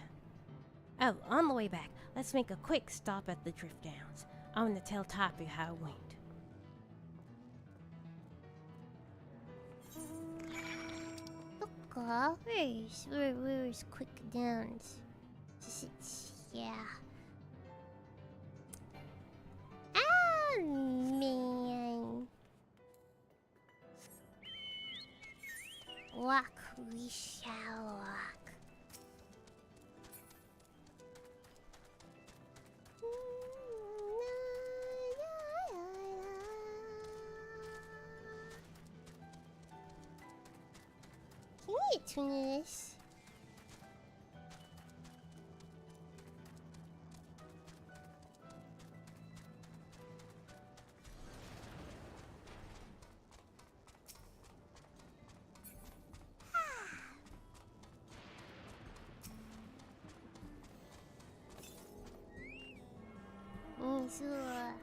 Oh, on the way back, let's make a quick stop at the Drift Downs. I want to tell Tapu how it went. Where's Quick Downs? Yeah. Ah, man. Walk, we shall walk. Can we tune this? Sure.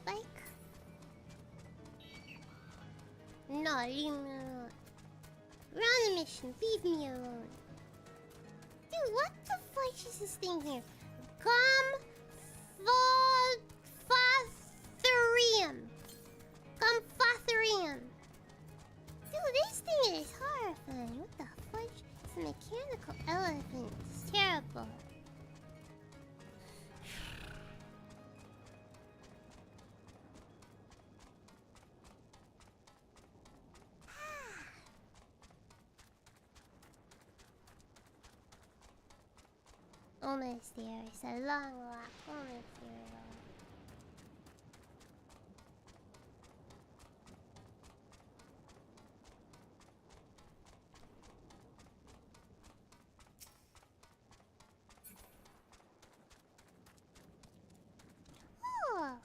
Bike? No, leave me alone. We're on a mission. Leave me alone. Dude, what the fuck is this thing here? Comfotherium. Dude, this thing is horrifying. What the fuck? It's a mechanical elephant. It's terrible. Almost there. It's a long walk. Almost there. Oh!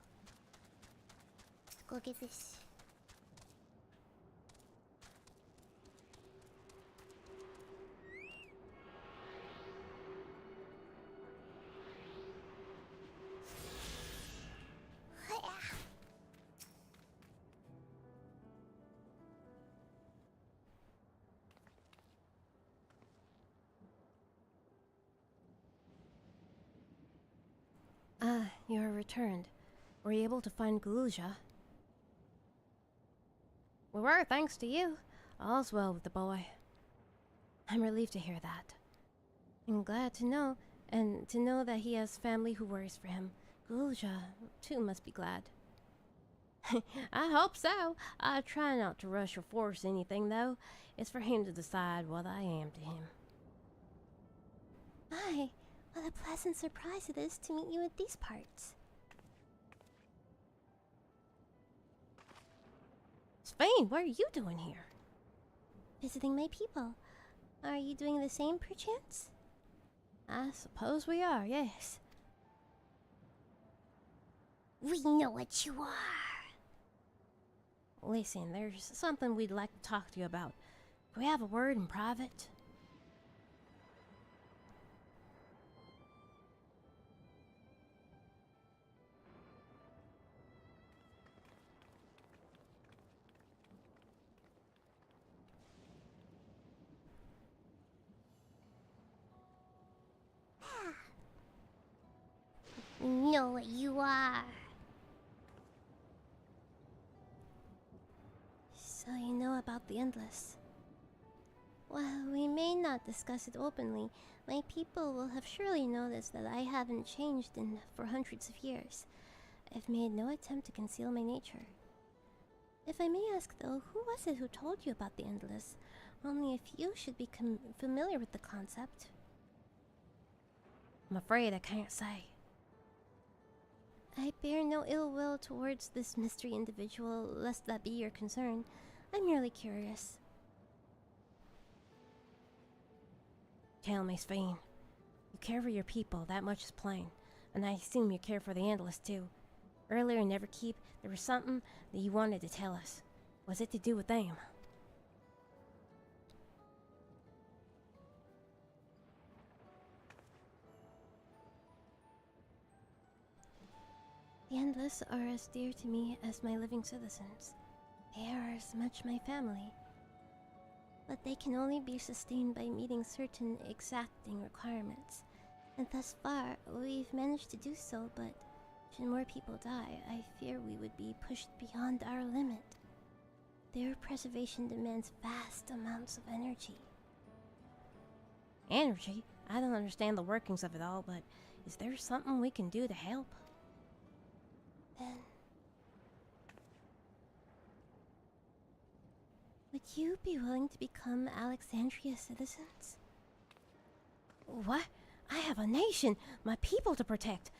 Let's go get this. You are returned. Were you able to find Galuja? We were, thanks to you. All's well with the boy. I'm relieved to hear that. I'm glad to know, and to know that he has family who worries for him. Galuja, too, must be glad. I hope so. I try not to rush or force anything, though. It's for him to decide what I am to him. My, what a pleasant surprise it is to meet you at these parts. Sphen, what are you doing here? Visiting my people. Are you doing the same, perchance? I suppose we are, yes. We know what you are. Listen, there's something we'd like to talk to you about. Can we have a word in private? We know what you are. So you know about the Endless. While we may not discuss it openly, my people will have surely noticed that I haven't changed for hundreds of years. I've made no attempt to conceal my nature. If I may ask though, who was it who told you about the Endless? Only a few should be familiar with the concept. I'm afraid I can't say. I bear no ill will towards this mystery individual, lest that be your concern. I'm merely curious. Tell me, Sphen. You care for your people, that much is plain. And I assume you care for the Endless too. Earlier in Neverkeep, there was something that you wanted to tell us. Was it to do with them? The Endless are as dear to me as my living citizens. They are as much my family. But they can only be sustained by meeting certain exacting requirements. And thus far, we've managed to do so, but should more people die, I fear we would be pushed beyond our limit. Their preservation demands vast amounts of energy. Energy? I don't understand the workings of it all, but is there something we can do to help? Then... would you be willing to become Alexandria citizens? What? I have a nation, my people to protect.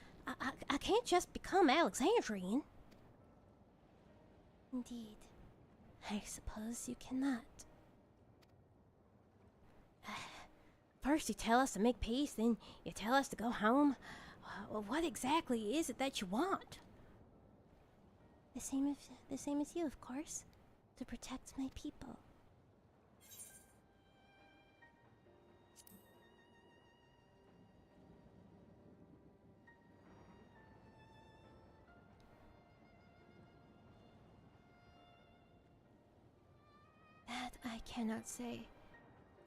I can't just become Alexandrian. Indeed. I suppose you cannot. First you tell us to make peace, then you tell us to go home. What exactly is it that you want? The same as you, of course. To protect my people. That I cannot say.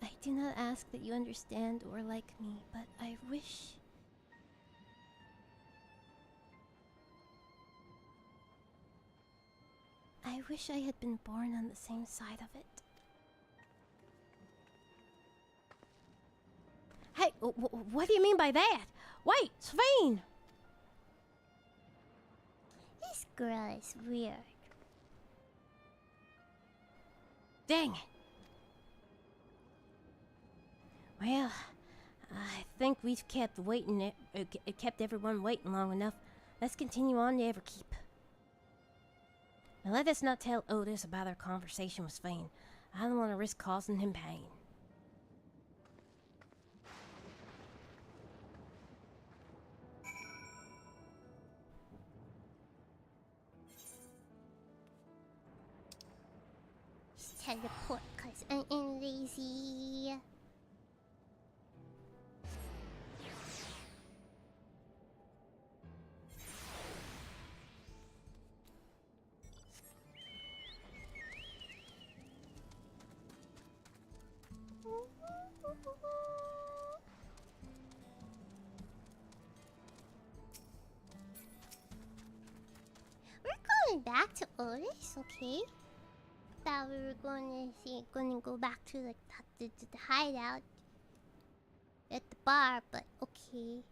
I do not ask that you understand or like me, but I wish... I wish I had been born on the same side of it. Hey, what do you mean by that? Wait, Sphen! This girl is weird. Dang it. Well, I think we've kept everyone waiting long enough. Let's continue on to Everkeep. Now let us not tell Otis about our conversation with Sphen. I don't want to risk causing him pain. Just teleport cause I am lazy. We're going back to Otis, okay? Thought we were going to go back to the hideout at the bar, but okay.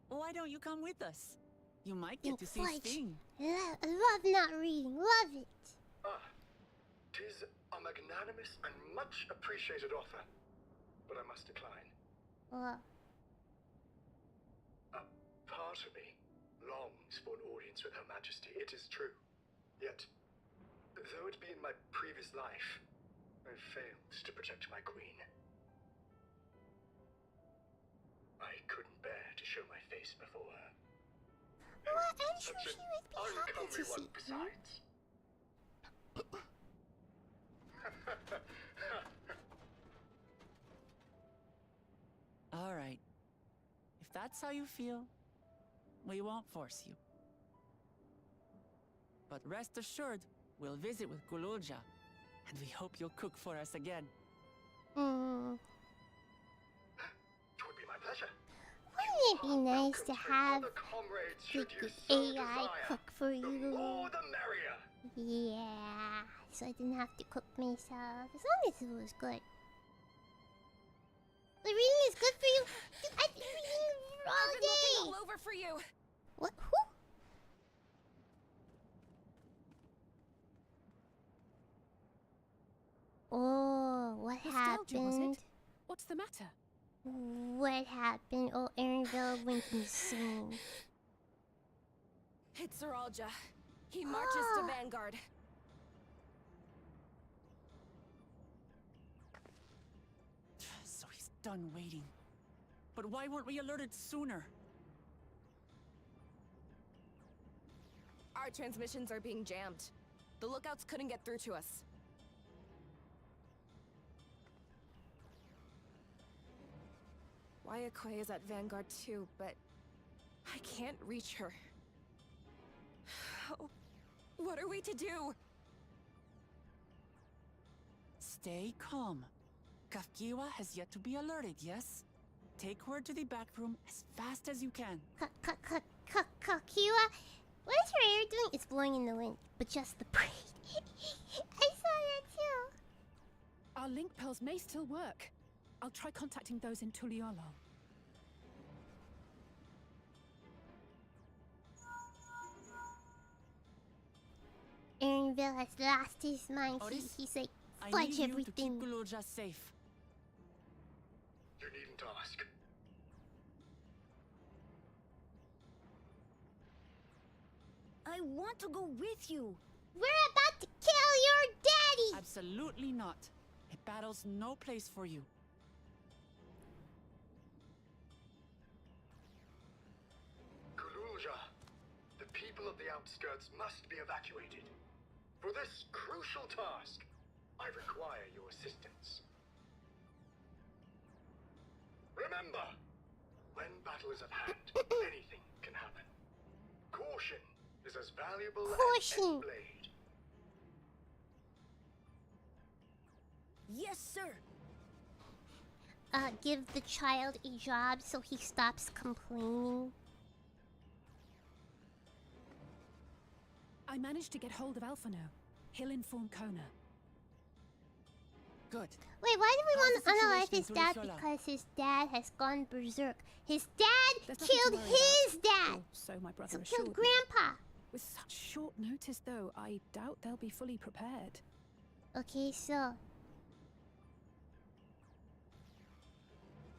Why don't you come with us? You might get to see Sphen. I love not reading, love it. Tis a magnanimous and much appreciated offer, but I must decline. What? A part of me longs for an audience with Her Majesty, it is true. Yet, though it be in my previous life, I failed to protect my queen. I couldn't bear to show my face before her. What? I'm sure Such she would be happy to see you. besides. All right. If that's how you feel, we won't force you. But rest assured, we'll visit with Gululja, and we hope you'll cook for us again. Hmm. It would be my pleasure. Wouldn't it be nice to have like an AI cook for you? The more the merrier. Yeah, so I didn't have to cook myself. As long as it was good. The reading is good for you. Dude, I've been reading all day. All over for you. What? Who? Oh, what Nostalgia, was happened? it? What's the matter? What happened? Oh, Aaronville went insane. It's Zeralja. He marches to Vanguard. So he's done waiting. But why weren't we alerted sooner? Our transmissions are being jammed. The lookouts couldn't get through to us. Wayakwe is at Vanguard too, but I can't reach her. What are we to do? Stay calm. Kafkiwa has yet to be alerted, yes? Take her to the back room as fast as you can. Kakiwa? What is your hair doing? It's blowing in the wind, but just the braid. I saw that too. Our link pearls may still work. I'll try contacting those in Tuliolo. Aaronville has lost his mind. He's like, fudge everything. I need you to keep Gululja safe. You needn't ask. I want to go with you. We're about to kill your daddy! Absolutely not. A battle's no place for you. Gululja, the people of the outskirts must be evacuated. For this crucial task, I require your assistance. Remember, when battle is at hand, anything can happen. Caution is as valuable as any blade. Yes, sir. Give the child a job so he stops complaining. I managed to get hold of Alphano. He'll inform Kona. Good. Wait, why do we want to unalive situation his dad? in Tulisola? Because his dad has gone berserk. His dad There's nothing to killed worry his about. dad! Or so my brother So assured killed me. Grandpa! With such short notice, though, I doubt they'll be fully prepared. Okay, so...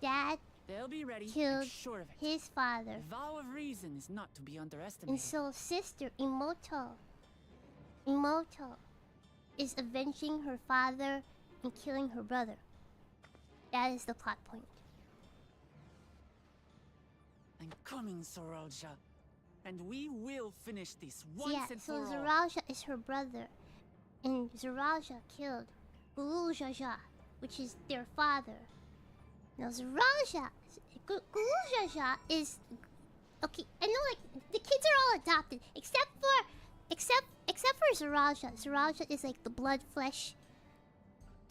Dad They'll be ready. killed I'm sure of it. his father. The vow of reason is not to be underestimated. And so sister, Emoto, is avenging her father and killing her brother. That is the plot point. I'm coming, Zeralja. And we will finish this once Yeah, and so for all. Zeralja is her brother. And Zeralja killed Gululja, which is their father. Now Zeralja, Gululja is... Okay, I know like, the kids are all adopted, except for Zeralja. Zeralja is like the blood flesh,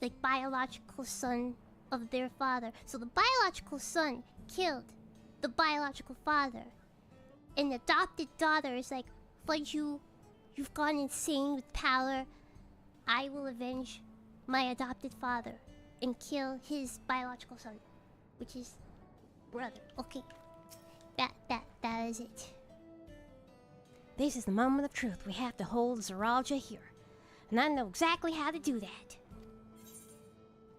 like biological son of their father. So the biological son killed the biological father. And the adopted daughter is like, fudge you, you've gone insane with power. I will avenge my adopted father and kill his biological son, which is brother. Okay, that is it. This is the moment of truth. We have to hold Zeralja here. And I know exactly how to do that.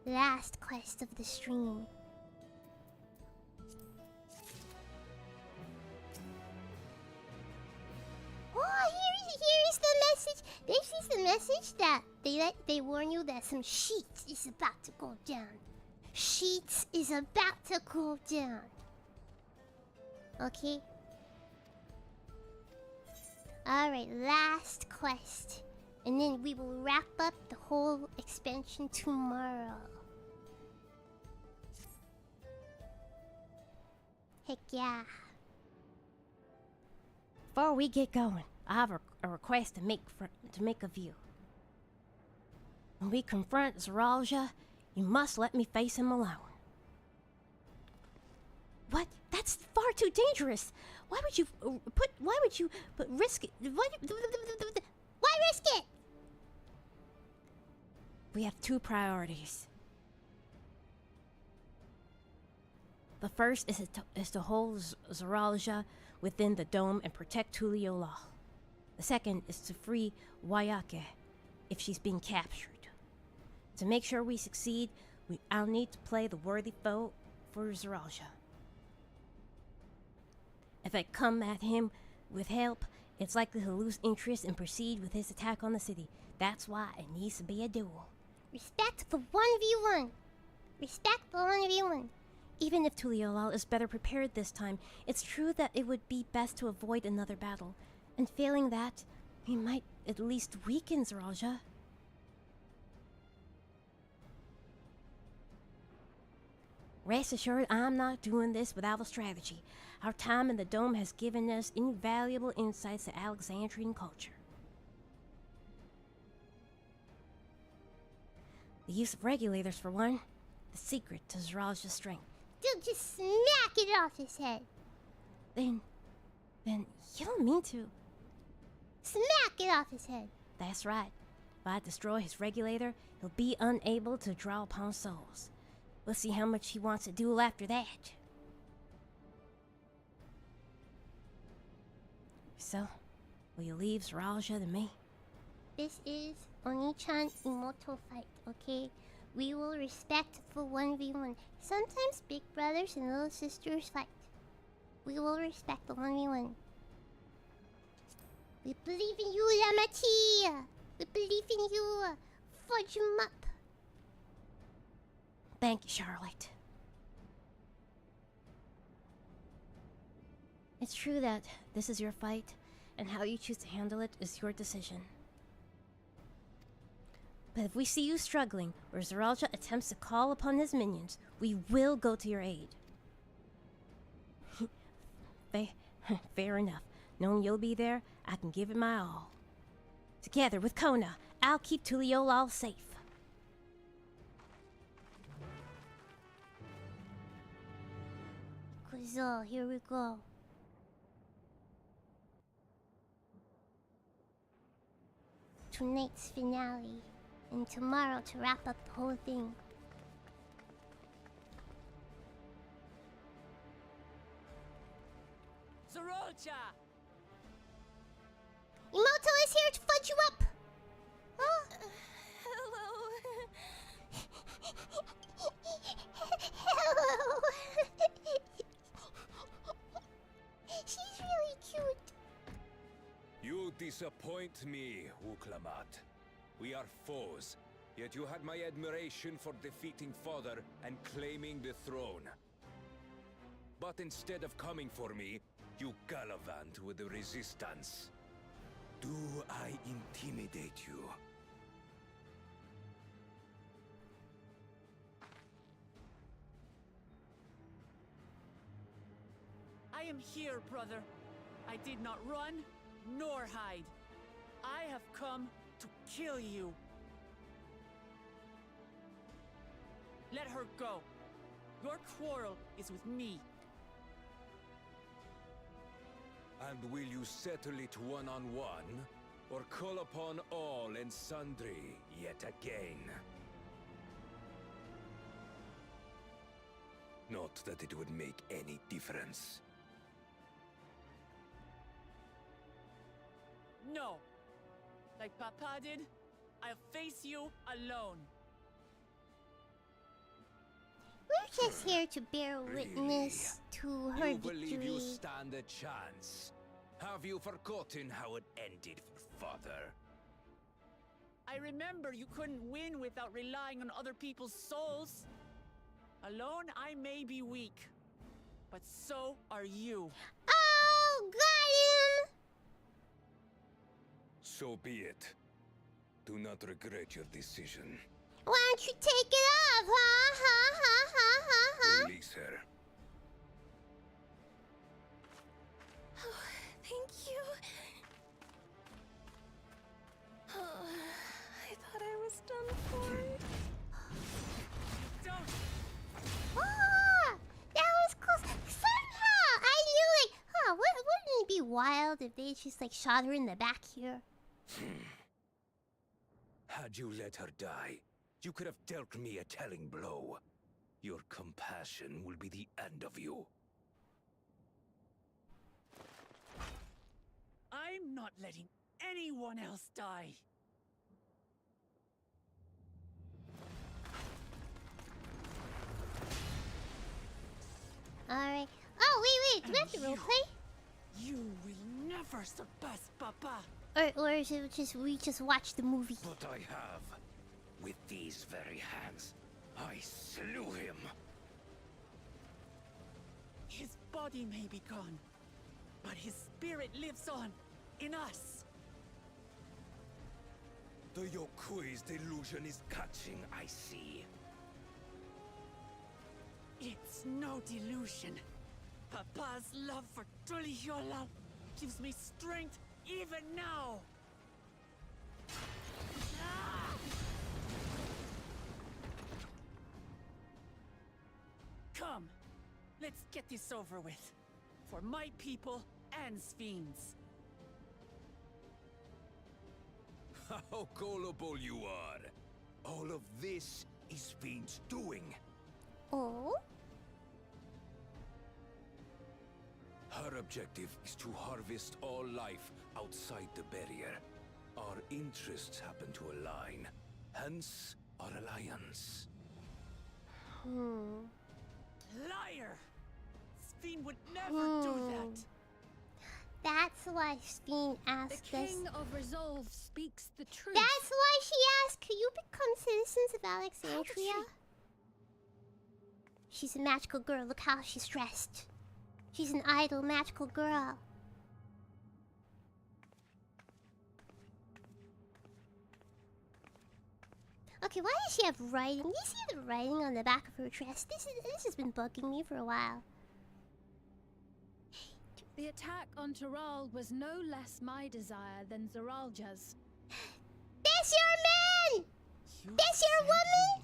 Last quest of the stream. Oh, here is the message. This is the message that they warn you that some sheets is about to go down. Sheets is about to go down. Okay. Alright, last quest. And then we will wrap up the whole expansion tomorrow. Heck yeah. Before we get going, I have a request to make of you. When we confront Zeralja, you must let me face him alone. What? That's far too dangerous. Why would you risk it? Why risk it? We have two priorities. The first is to hold Zeralja within the dome and protect Tuliolal. The second is to free Wayake if she's being captured. To make sure we succeed, I'll need to play the worthy foe for Zeralja. If I come at him with help, it's likely he'll lose interest and proceed with his attack on the city. That's why it needs to be a duel. Respect the 1v1. Respect the 1v1. Even if Tuliolal is better prepared this time, it's true that it would be best to avoid another battle. And failing that, we might at least weaken Zeralja. Rest assured, I'm not doing this without a strategy. Our time in the dome has given us invaluable insights to Alexandrian culture. The use of regulators, for one, the secret to Zeralja's strength. Dude, just smack it off his head. Then you don't mean to. Smack it off his head. That's right. If I destroy his regulator, he'll be unable to draw upon souls. We'll see how much he wants to duel after that. So, will you leave Zeralja to me? This is Oni-chan Emoto fight, okay? We will respect for 1v1. Sometimes big brothers and little sisters fight. We will respect the 1v1. We believe in you, Yamati! We believe in you! Fudge him up! Thank you, Charlotte. It's true that this is your fight, and how you choose to handle it is your decision. But if we see you struggling, or Zeralja attempts to call upon his minions, we will go to your aid. Fair enough. Knowing you'll be there, I can give it my all. Together with Kona, I'll keep Tuliolal safe. Kuzo, here we go. Tonight's finale. And tomorrow to wrap up the whole thing. Zeralja! Emoto is here to fudge you up! Oh. Hello. Hello. She's really cute. You disappoint me, Uklamat. We are foes, yet you had my admiration for defeating father and claiming the throne. But instead of coming for me, you gallivant with the resistance. Do I intimidate you? I am here, brother. I did not run, nor hide. I have come to kill you. Let her go. Your quarrel is with me. And will you settle it one-on-one, or call upon all and sundry yet again? Not that it would make any difference. No. Like Papa did, I'll face you alone. We're just here to bear witness to her You believe victory. you stand a chance? Have you forgotten how it ended for father? I remember you couldn't win without relying on other people's souls. Alone, I may be weak, but so are you. Oh, got him! So be it. Do not regret your decision. Why don't you take it off, huh? Release her. Oh, thank you. Oh, I thought I was done for. Ah, that was close. Somehow I knew, like, wouldn't it be wild if they just like shot her in the back here? Had you let her die, you could have dealt me a telling blow. Your compassion will be the end of you. I'm not letting anyone else die. Alright. Oh, wait. Do we have to roleplay? You will never surpass Papa. Or is it just we just watch the movie? But I have. With these very hands, I slew him. His body may be gone, but his spirit lives on in us. The Yokui's delusion is catching, I see. It's no delusion. Papa's love for Tulihiola gives me strength even now. Come, let's get this over with. For my people and Sphen's. How gullible you are. All of this is Sphen's doing. Oh? Her objective is to harvest all life outside the barrier. Our interests happen to align, hence our alliance. Liar! Sphen would never do that. That's why Sphen asked The us. King of Resolve speaks the truth. That's why she asked, could you become citizens of Alexandria? She's a magical girl. Look how she's dressed. She's an idle magical girl. Okay, why does she have writing? Do you see the writing on the back of her dress? This has been bugging me for a while. The attack on Taral was no less my desire than Zaralja's. That's your man! That's your woman!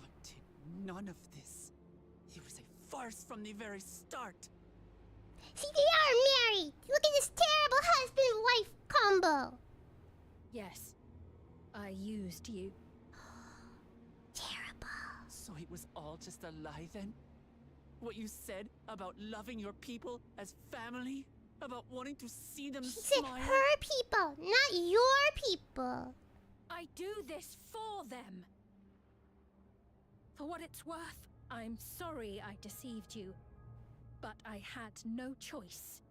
None of this. It was a farce from the very start. See, they are married! Look at this terrible husband-wife combo! Yes, I used you. Terrible. So it was all just a lie then? What you said about loving your people as family? About wanting to see them She said smile? her people, not your people. I do this for them. For what it's worth, I'm sorry I deceived you. But I had no choice.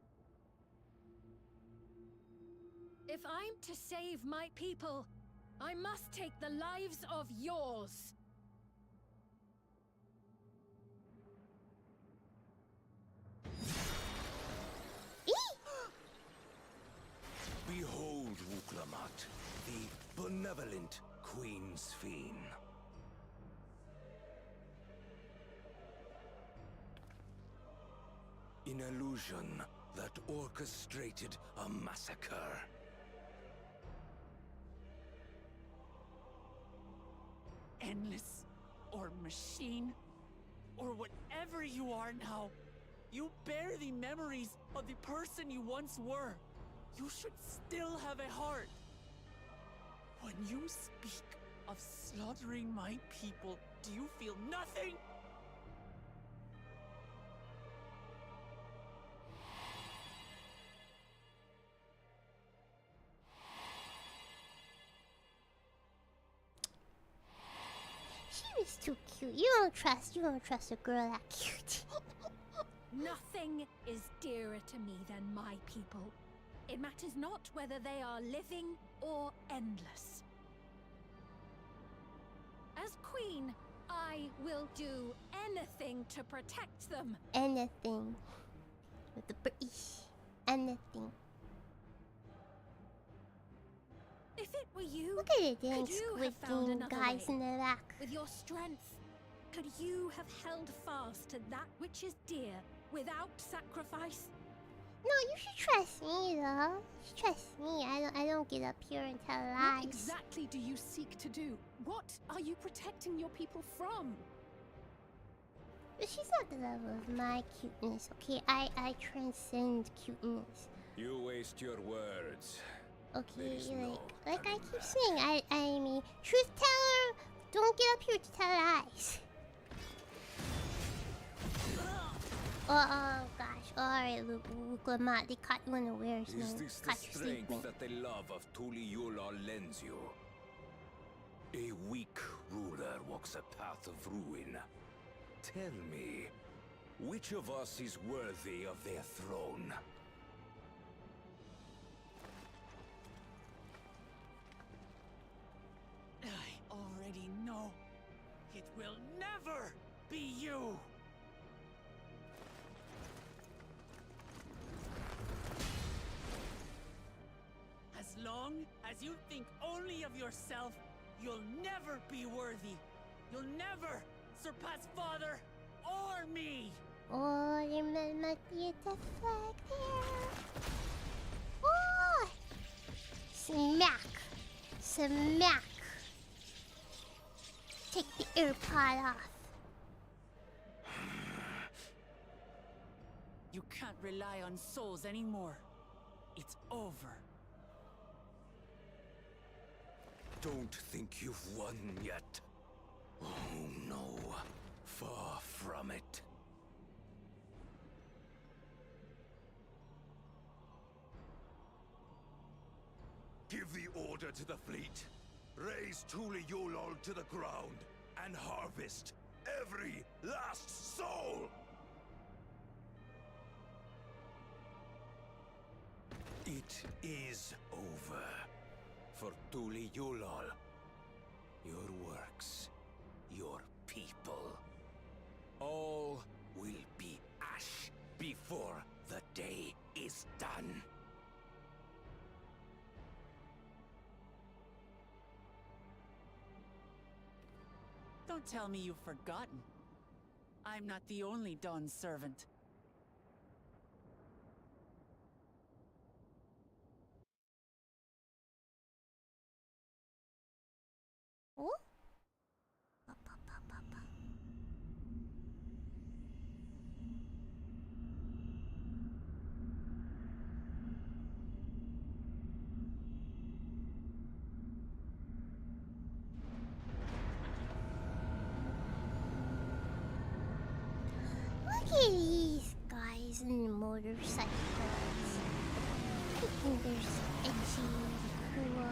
If I'm to save my people, I must take the lives of yours. Behold, Wuklamat, the benevolent Queen Sphen. An illusion that orchestrated a massacre. Endless, or machine, or whatever you are now, you bear the memories of the person you once were. You should still have a heart. When you speak of slaughtering my people, do you feel nothing? She was too cute. You don't trust a girl that cute. Nothing is dearer to me than my people. It matters not whether they are living or endless. As queen, I will do anything to protect them. Anything. With the British. Anything. If it were you, Look at it, dang could you Squid have found Game another guys way? in the back. With your strength, could you have held fast to that which is dear without sacrifice? No, you should trust me, though. You should trust me. I don't get up here and tell lies. What exactly do you seek to do? What are you protecting your people from? But she's not the level of my cuteness, okay? I transcend cuteness. You waste your words. Okay, like I keep saying, I mean, truth teller, don't get up here to tell lies. Oh gosh, alright, look, Lamont, they caught you unawares, man. Is this the Caught your strength statement. that the love of Tuliyola lends you? A weak ruler walks a path of ruin. Tell me, which of us is worthy of their throne? I already know. It will never be you! As long as you think only of yourself, you'll never be worthy. You'll never surpass Father or me! Oh, there might be a death flag there. Oh! Smack! Smack! Take the AirPod off. You can't rely on souls anymore. It's over. Don't think you've won yet. Oh no, far from it. Give the order to the fleet. Raise Tuliyola to the ground and harvest every last soul! It is over. For Tuliyola. Your works, your people. All will be ash before the day is done. Don't tell me you've forgotten. I'm not the only Dawn's servant. Oh? Look at these guys in the motorcycles. I think they're so edgy, cool.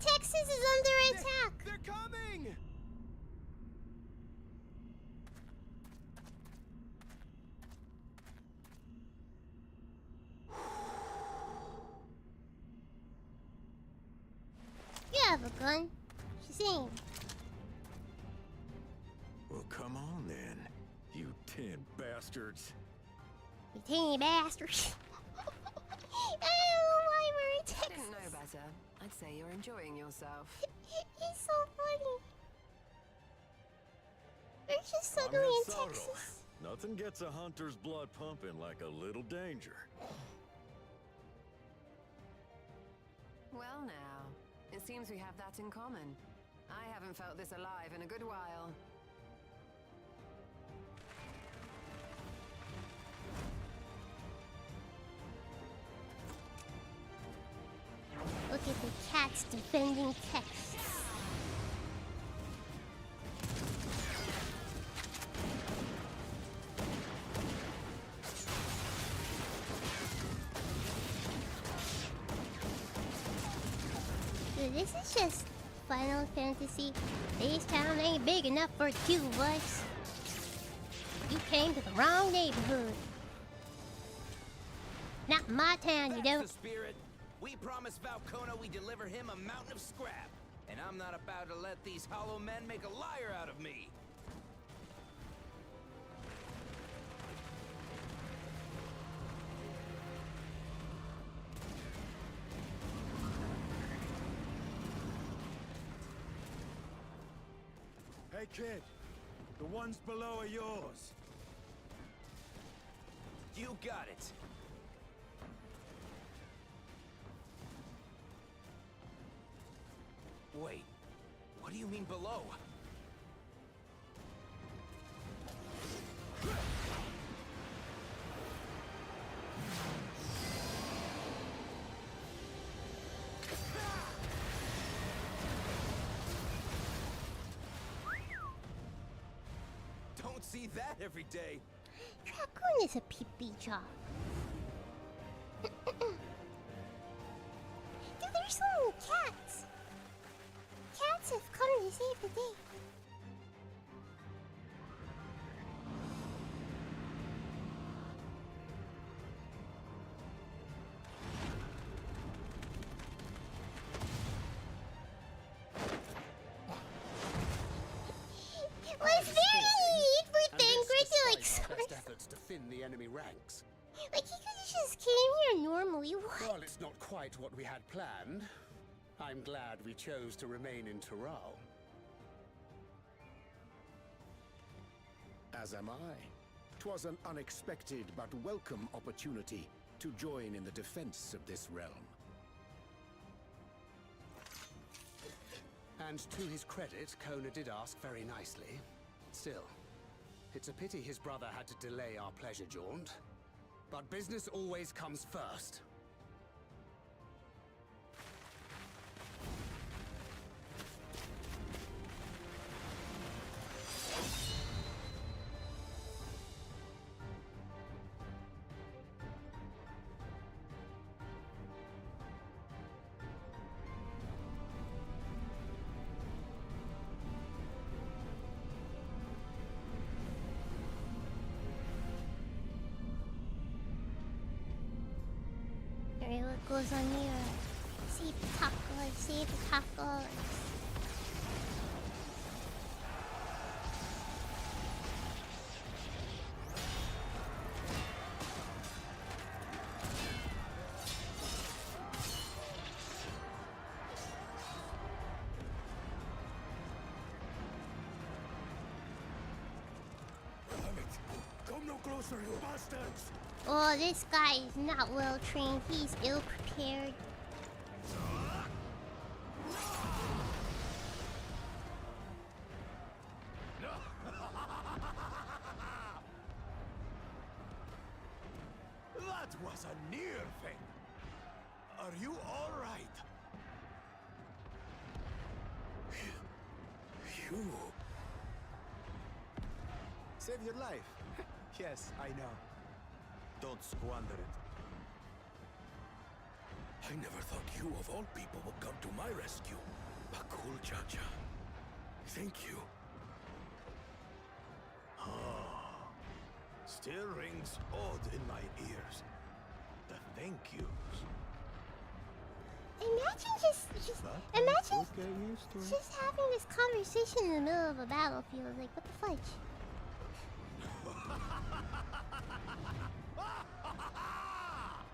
Texas is under attack! They're coming! You have a gun. Shazam. Well, come on then, you 10 bastards. You teeny bastards. I don't know why we're in Texas. I didn't know better. I'd say you're enjoying yourself. He's so funny. We're just I'm suddenly in Hatsaro. Texas. Nothing gets a hunter's blood pumping like a little danger. Well now, it seems we have that in common. I haven't felt this alive in a good while. Look at the cats defending Texas. Dude, this is just Final Fantasy. This town ain't big enough for you, boys. You came to the wrong neighborhood. Not my town, you That's don't. the spirit. We promised Valcona we deliver him a mountain of scrap. And I'm not about to let these hollow men make a liar out of me. Hey kid, the ones below are yours. You got it. Wait, what do you mean below? Don't see that every day. Raccoon is a pee-pee job. Dude, there's so many cats. Cats have come to save the day. Was there any need for Thangrid to like Best efforts to thin the enemy ranks. Like he could have just came here normally. What? Well, it's not quite what we had planned. I'm glad we chose to remain in Tural. As am I. 'Twas an unexpected but welcome opportunity to join in the defense of this realm. And to his credit, Kona did ask very nicely. Still, it's a pity his brother had to delay our pleasure jaunt. But business always comes first. Alright, what goes on here? Save the tacos, save the tacos. Come no closer, you bastards! Oh, this guy is not well trained. He's ill prepared. That was a near thing. Are you all right? You... Save your life. Yes, I know. Don't squander it. I never thought you of all people would come to my rescue. Bakul Chacha. Thank you. Still rings odd in my ears. The thank yous. Imagine just having this conversation in the middle of a battlefield. Like, what the fudge?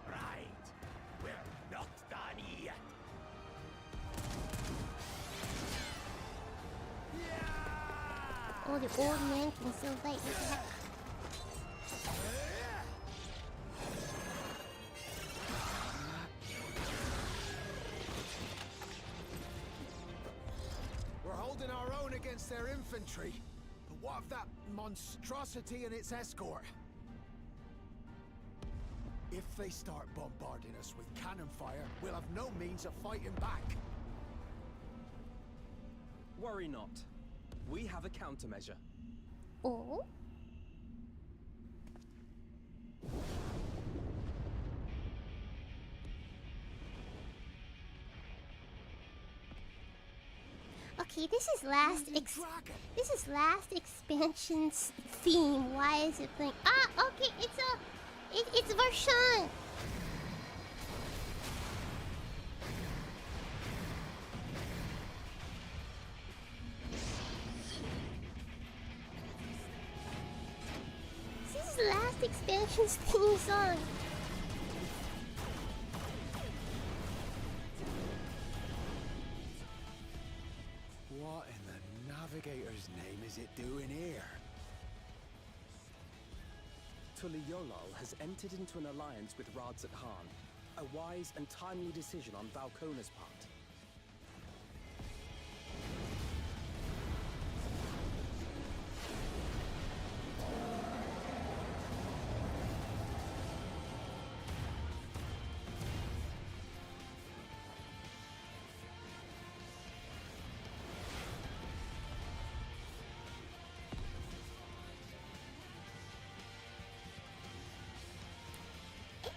Right. We're not done yet. Oh, the old man can still fight. What the heck? We're holding our own against their infantry. But what of that monstrosity and its escort? If they start bombarding us with cannon fire, we'll have no means of fighting back. Worry not. We have a countermeasure. Oh? Okay, this is last expansion's theme. Why is it playing? Ah, okay, it's Varshan. This is last expansion's theme song. What in the navigator's name is it doing here? Tuliolol has entered into an alliance with Rads at Han. A wise and timely decision on Valkona's part.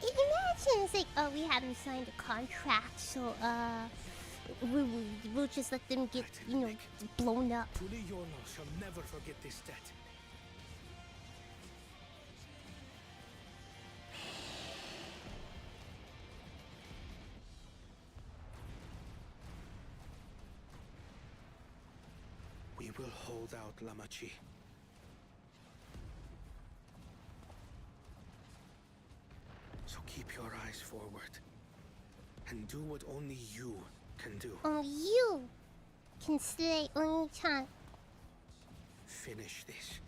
Imagine it's like, oh, we haven't signed a contract, so we'll just let them get, you know, blown up. Tuliolol shall never forget this debt. We will hold out, Lamachi. So keep your eyes forward. And do what only you can do. Only you can slay only time. Finish this.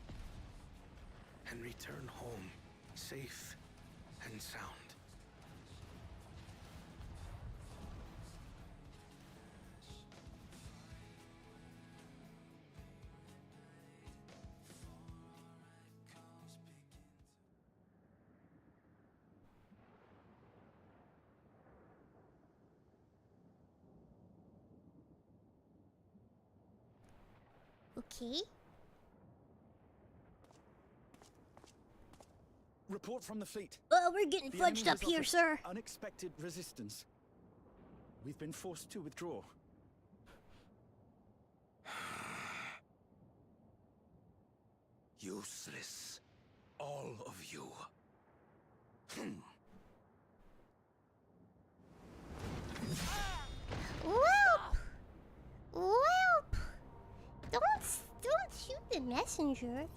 And return home, safe and sound. Okay. Report from the fleet. We're getting The enemy fudged up has here, offered sir. Unexpected resistance. We've been forced to withdraw. Useless. All of you. Whelp! Whelp! Don't shoot the messenger.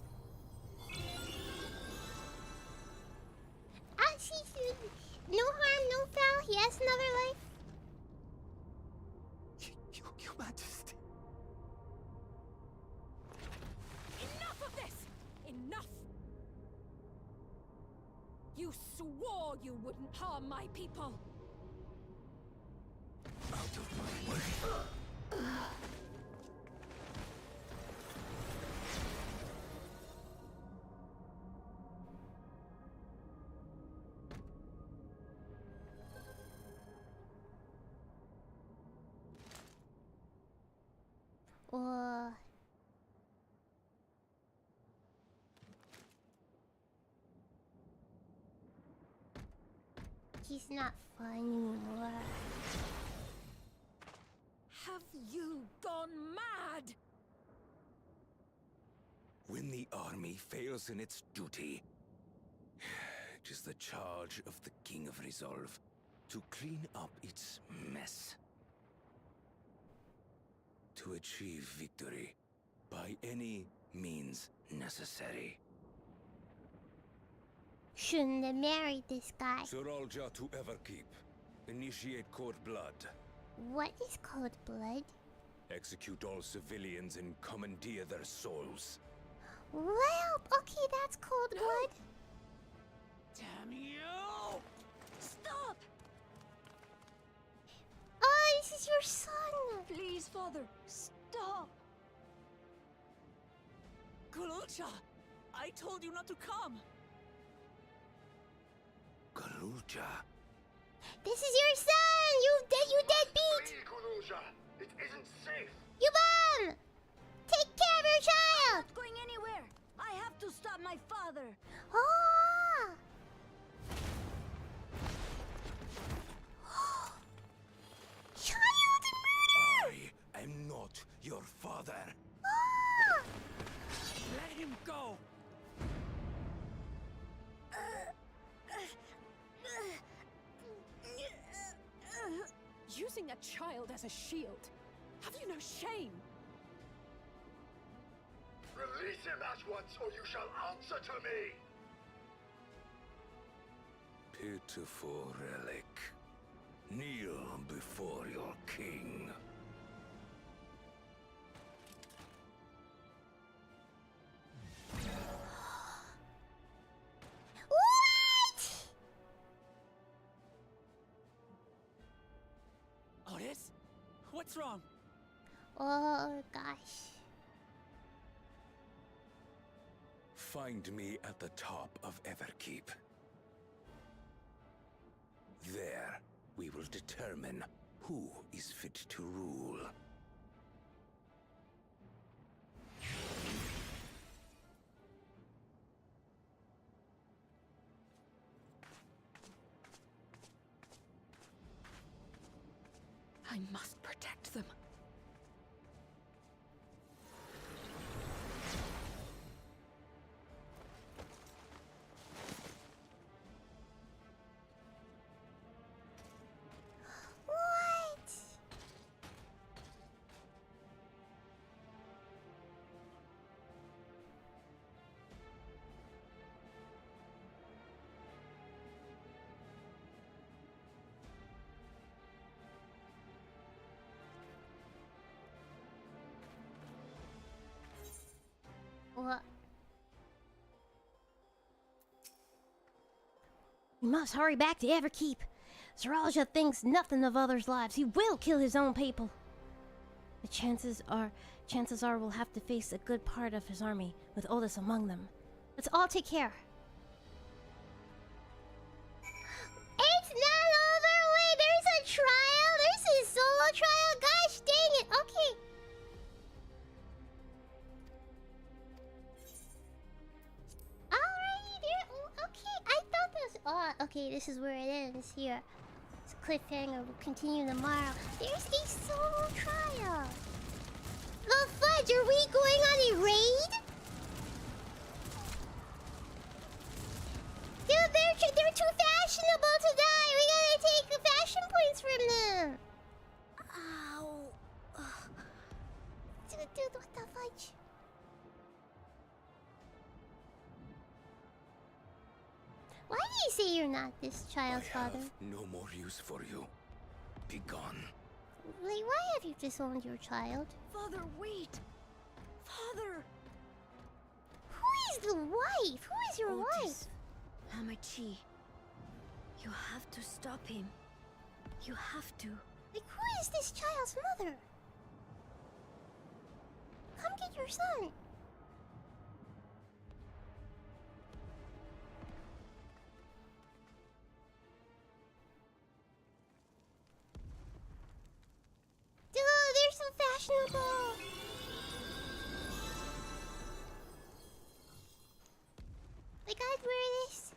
Ah, see, no harm, no foul. He has another life. Your Majesty. Enough of this! Enough! You swore you wouldn't harm my people! Out of my way. He's not fun anymore. Have you gone mad? When the army fails in its duty, it is the charge of the King of Resolve to clean up its mess. To achieve victory by any means necessary. Shouldn't have married this guy. Suralja to Everkeep. Initiate cold blood. What is cold blood? Execute all civilians and commandeer their souls. Well, okay, that's cold blood. Damn you! Stop! Oh, this is your son. Please, Father, stop! Kululcha! I told you not to come! Galuja. This is your son! You deadbeat! Flee, Kululja! It isn't safe! You bum! Take care of your child! I'm not going anywhere. I have to stop my father. Ah! Child murder! I am not your father. Ah! Let him go! Using a child as a shield. Have you no shame? Release him at once, or you shall answer to me! Pitiful relic. Kneel before your king. Liz? What's wrong? Oh gosh. Find me at the top of Everkeep. There, we will determine who is fit to rule. I must protect them. What? What? We must hurry back to Everkeep. Zeralja thinks nothing of others' lives. He will kill his own people. The chances are we'll have to face a good part of his army, with Otis among them. Let's all take care. It's not over. Wait, there's a trial. There's a solo trial. Gosh dang it. Okay. Alrighty there. Okay, I thought this. Oh, okay. This is where it ends here. It's a cliffhanger. We'll continue tomorrow. There's a solo trial. The fudge. Are we going on a raid? Dude, they're too fashionable to die. We gotta take the fashion points from them. Ow. Dude, what the fudge? Why do you say you're not this child's father? No more use for you. Be gone. Like, why have you disowned your child? Father, wait. Father. Who is the wife? Who is your wife? Hamachi. You have to stop him. You have to. Like, who is this child's mother? Come get your son. Dude, they're so fashionable. Like, I'd wear this.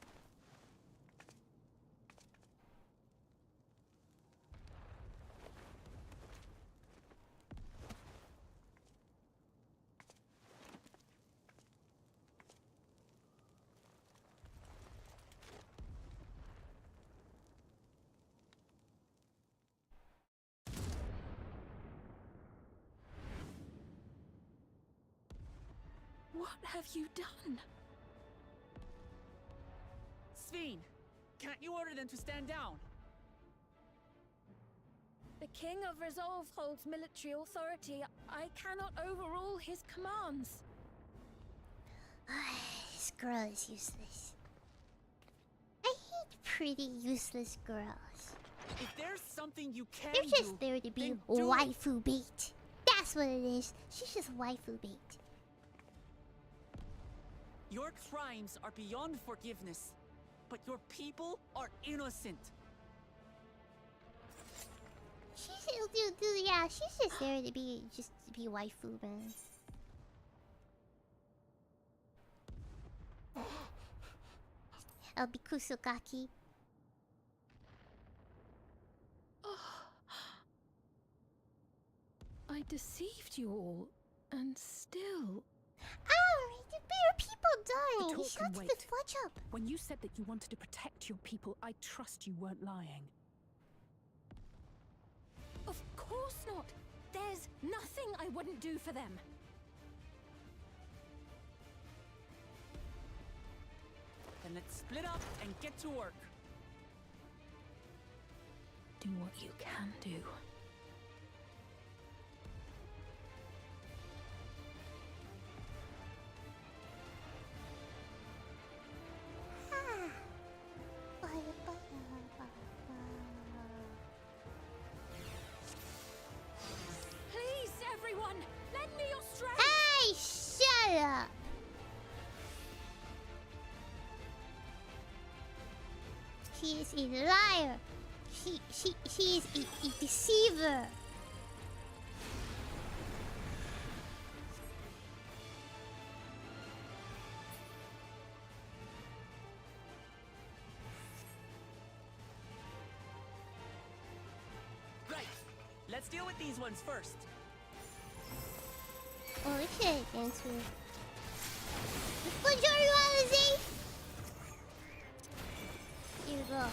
What have you done? Sphen, can't you order them to stand down? The King of Resolve holds military authority. I cannot overrule his commands. This girl is useless. I hate pretty, useless girls. If there's something you can They're just do, there to be then do it. waifu bait. That's what it is. She's just waifu bait. Your crimes are beyond forgiveness, but your people are innocent. Yeah, she's just there to be waifu, man. I'll be Kusukaki. I deceived you all, and still. Alright, there are people dying. The talk Shut can the wait. fudge up. When you said that you wanted to protect your people, I trust you weren't lying. Of course not. There's nothing I wouldn't do for them. Then let's split up and get to work. Do what you can do. She is a liar. She is a deceiver. Right. Let's deal with these ones first. Oh, we should answer. What do you want to say? Here we go.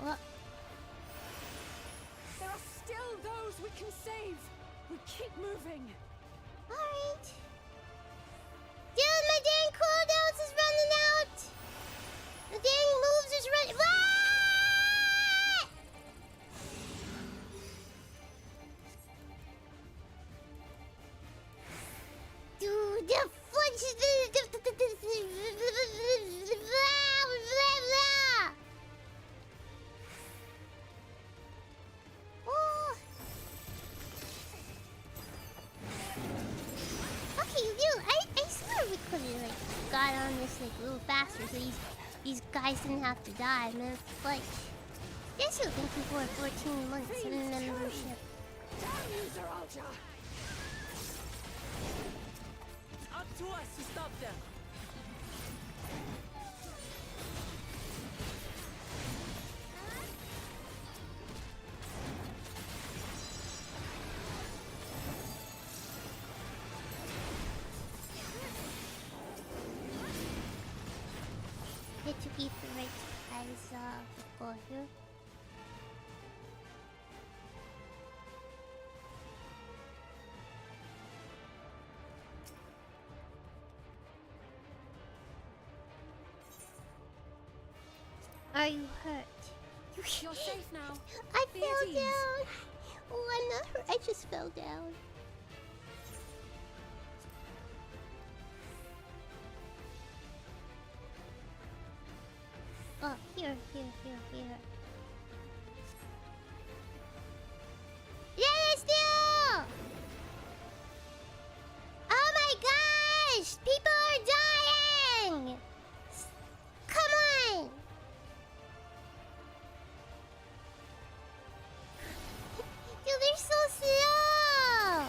What? There are still those we can save. We keep moving. Alright. Dude, my dang cooldowns is running out. The dang moves is running. What? Dude, the fudge. Oh. Okay, dude, I swear we could have like got on this like a little faster so these guys didn't have to die, man. Like, yes, you thank you for 14 months in membership. Damn you, Zeralja! It's up to us to stop them. Hit to keep the right eyes go here. Are you hurt? You're safe now. I Be fell at ease. down. Oh, I'm not hurt. I just fell down. Oh, here. Yes, still! Oh my gosh! People are dying! Come on! Dude, they're so slow!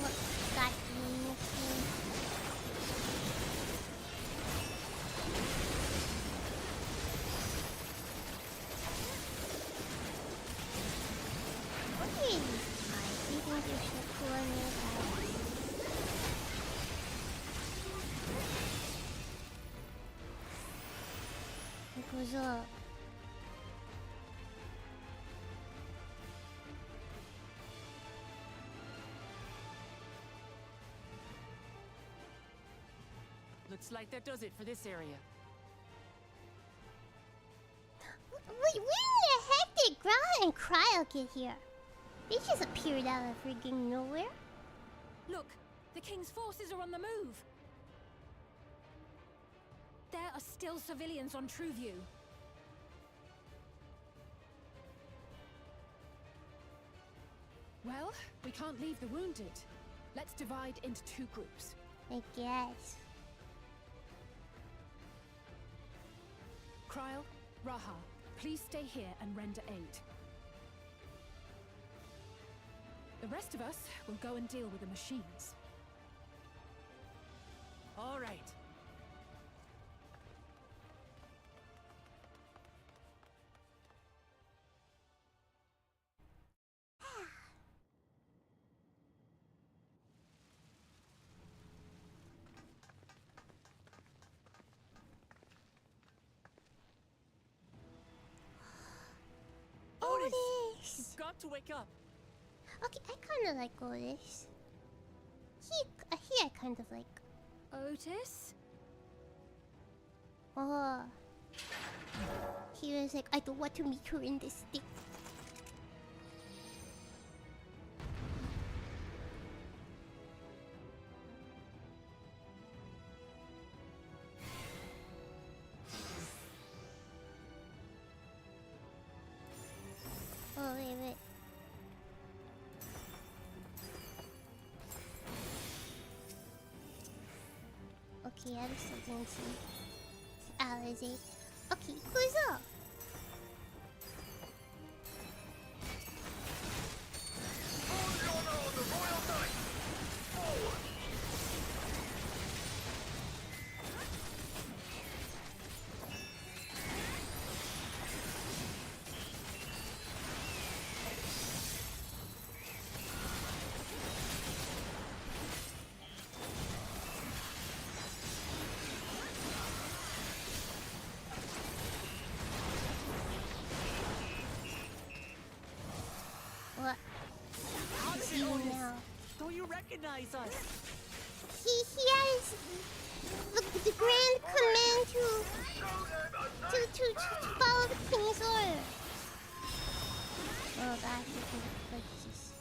What got me missing? What are these guys? Do you think they're so cool on your guys? It goes up. Looks like that does it for this area. Wait, where the heck did Gra and Cryo get here? They just appeared out of freaking nowhere. Look, the king's forces are on the move. There are still civilians on Trueview. Well, we can't leave the wounded. Let's divide into two groups. I guess. Kryl, Raha, please stay here and render aid. The rest of us will go and deal with the machines. All right. Otis! You've got to wake up. Okay, I kind of like Otis. He I kind of like. Otis? Oh. He was like, I don't want to meet her in this state. Oh, wait. Okay, I'm still dancing. Alizé. Okay, who's up? What? How's it, Otis? Don't you recognize us? He has the grand command to follow the king's order. Oh gosh, like this.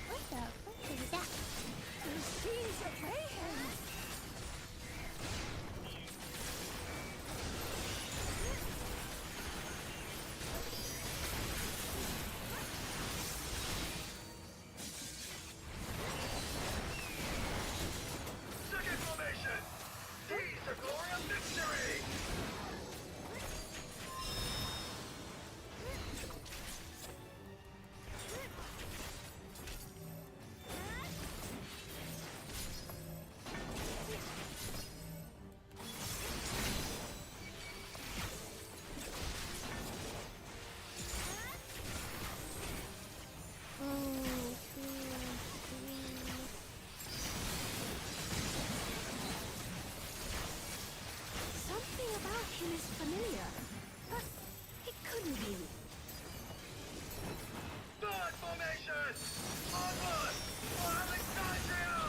What the fuck is that? Machines of mayhem! Second formation! Seize the glory of victory! Something about him is familiar, but it couldn't be. Third formation! Onward! For Alexandria!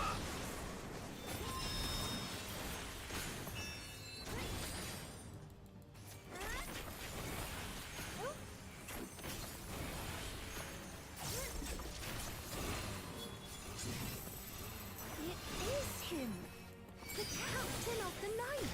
It is him, the captain of the night.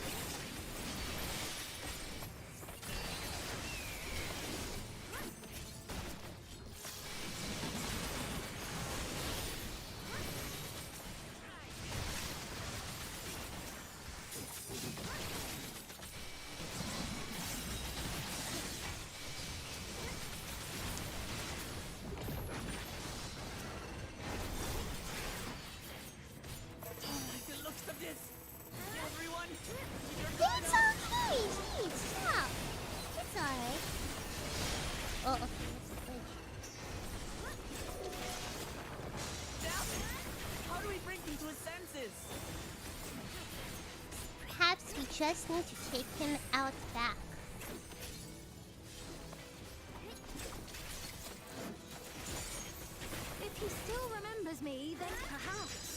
The looks of this. Everyone, It's okay! Jeez, stop! It's alright. Oh, okay, Damn it! How do we bring him to his senses? perhaps we just need to take him out back. If he still remembers me, then perhaps.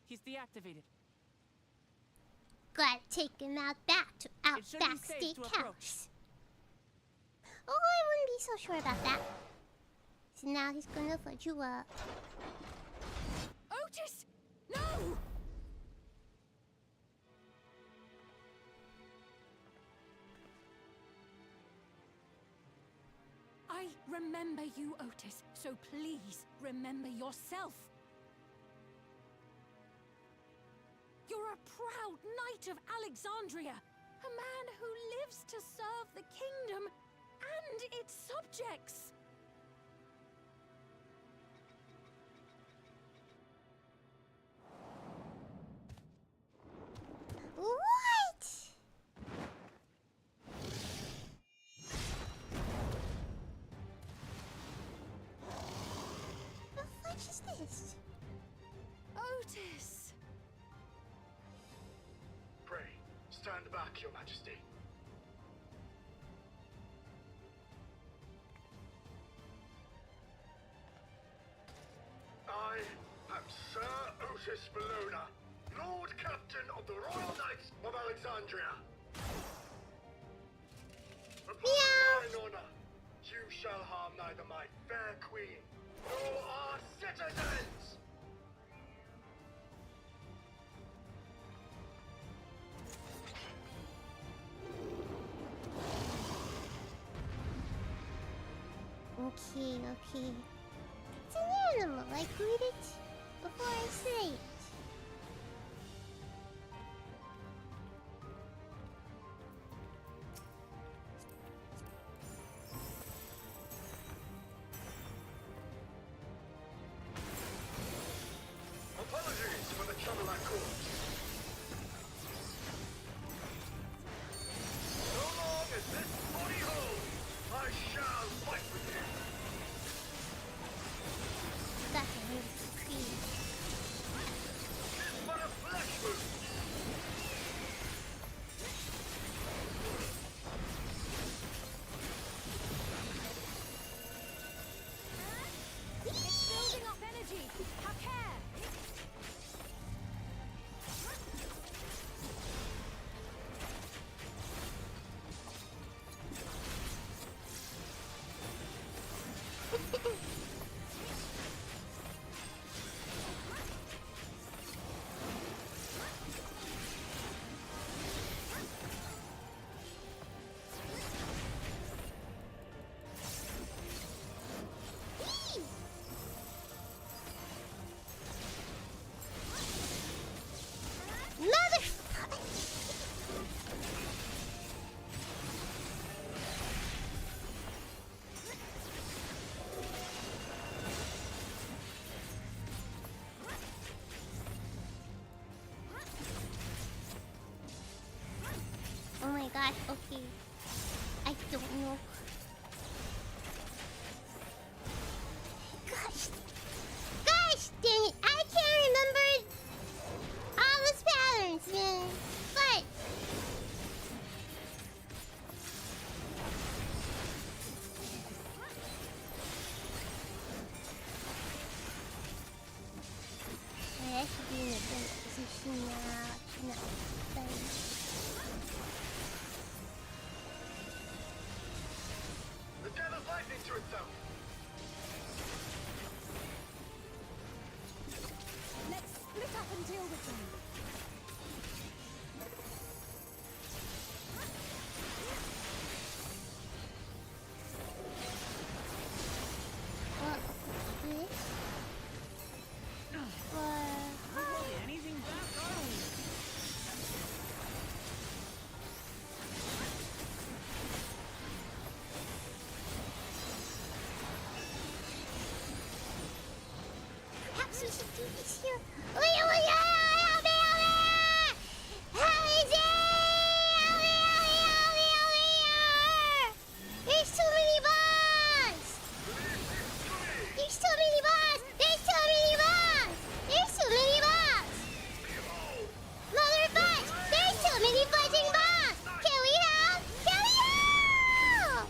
He's deactivated. Gotta take him out back to It should be Outback safe to Steakhouse. Oh, I wouldn't be so sure about that. So now he's gonna put you up. Otis! No! I remember you, Otis, so please remember yourself. You're a proud knight of Alexandria, a man who lives to serve the kingdom and its subjects. What? The fudge is this? Otis! Pray, stand back, Your Majesty. I am Sir Otis Bologna, Lord Captain of the Royal Knights of Alexandria. Upon mine honor, you shall harm neither my fair queen nor our citizens. Okay, okay. It's an animal. I greet it before I say it. Apologies for the trouble I caused. So long as this body holds, I shall fight with you. That's a really creep. It's but a flesh wound. It's building up energy. Have care. Oh my gosh, okay. I don't know. Gosh. Gosh dang it. I can't remember all those patterns, man. But I should be in a better position now. No. The devil's lightning to itself. Let's split up and deal with them. Anything back, are we? Perhaps we should do this here. Help me! Help me! Help me! There's too many bombs! There's too many bombs! There's too many bombs! There's too many bombs! Mother butt! There's too many buzzing bombs! Can we help? Can we help?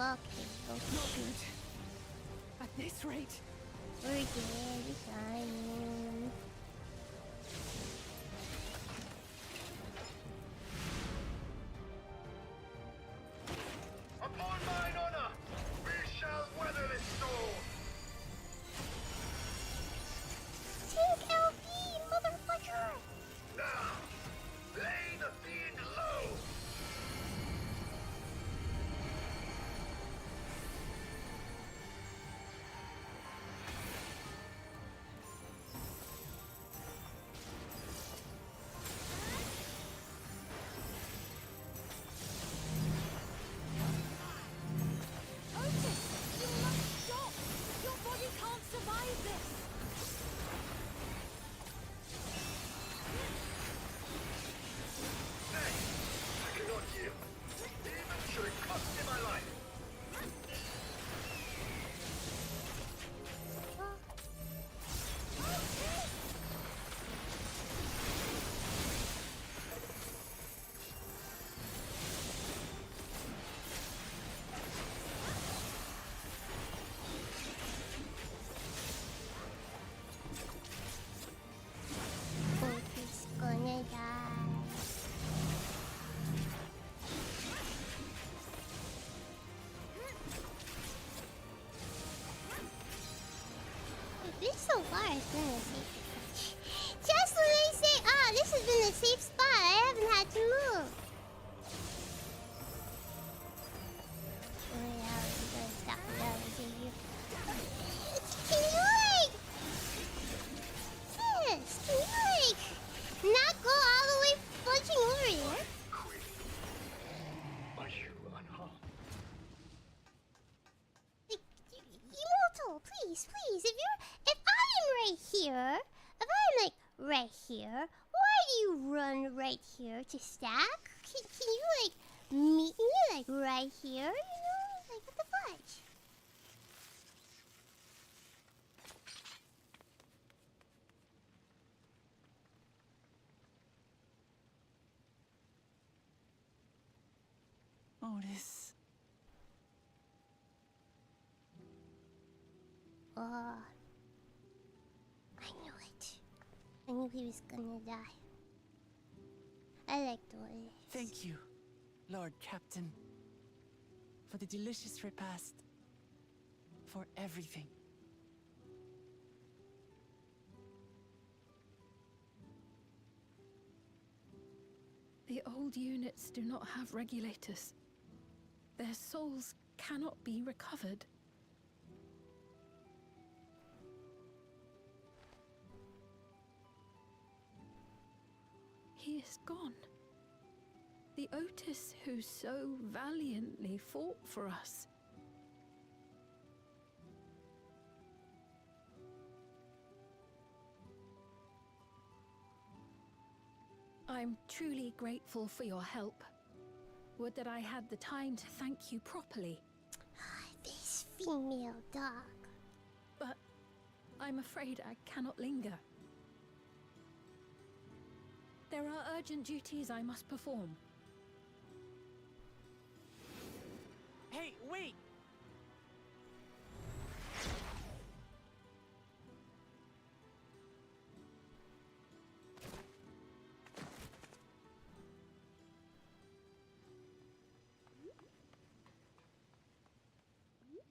Okay, Not good. At this rate. We're dead, we're dying. Upon mine honor, we shall weather this storm. Take LP, motherfucker! Now, lay the fiend low. Otis, you must stop! Your body can't survive this! Nay, I cannot yield. Even should it cost me my life. Otis gonna die. This so far has been a safe. Just when they say, ah, this has been a safe spot, I haven't had to move. Reality does stop reality. Can you like... Yes, can you like... not go all the way punching over here? Are you unharmed? Emoto, please, please. If I am right here, if I'm like right here, why do you run right here to stack? Can you like meet me like right here? You know, like what the fudge? Otis. Oh, I knew it. I knew he was gonna die. I liked Otis. Thank you, Lord Captain, for the delicious repast, for everything. The old units do not have regulators. Their souls cannot be recovered. He is gone. The Otis who so valiantly fought for us. I'm truly grateful for your help. Would that I had the time to thank you properly. This female dog. But I'm afraid I cannot linger. There are urgent duties I must perform. Hey, wait!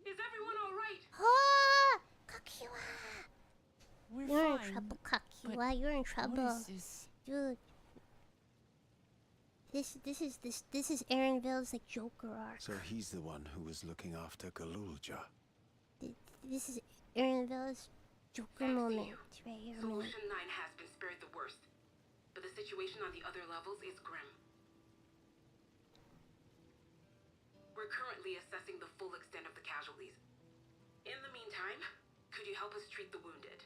Is everyone all right? Ah, Kakiwa! We're You're fine, in trouble, but Kakiwa. You're in trouble, Otis is... dude. This is Aaronville's like Joker arc. So he's the one who was looking after Galulja. This is Aaronville's Joker moment right here, man. Solution 9 has been spared the worst, but the situation on the other levels is grim. We're currently assessing the full extent of the casualties. In the meantime, could you help us treat the wounded?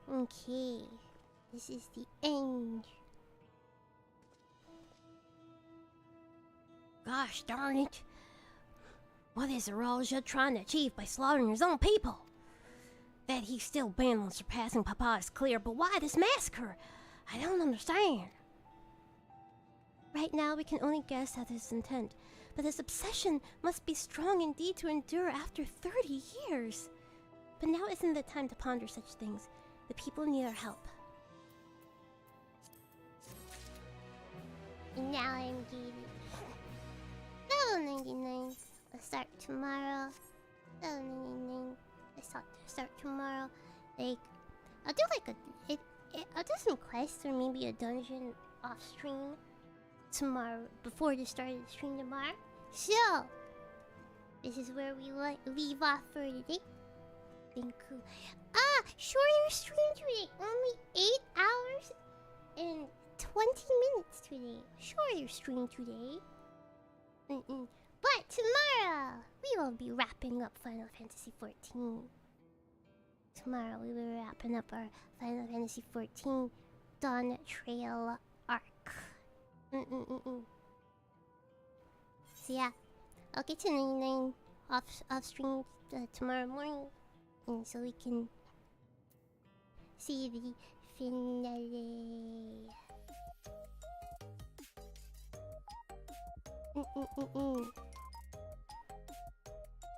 Okay, this is the end. Gosh darn it. What is Zeralja trying to achieve by slaughtering his own people? That he's still bent on surpassing Papa is clear, but why this massacre? I don't understand. Right now, we can only guess at his intent, but his obsession must be strong indeed to endure after 30 years. But now isn't the time to ponder such things. The people need our help. Now I'm giddy. Level 99. I'll start tomorrow. Level 99. Start tomorrow. Like, I'll do like I'll do some quests or maybe a dungeon off stream tomorrow before the start of the stream tomorrow. So, this is where we leave off for today. Thank you. Shorter stream today. Only 8 hours and 20 minutes today. Shorter stream today. But tomorrow, we will be wrapping up Final Fantasy XIV. Tomorrow, we will be wrapping up our Final Fantasy XIV Dawn Trail arc. So yeah, I'll get to 99 off stream tomorrow morning, and so we can see the finale.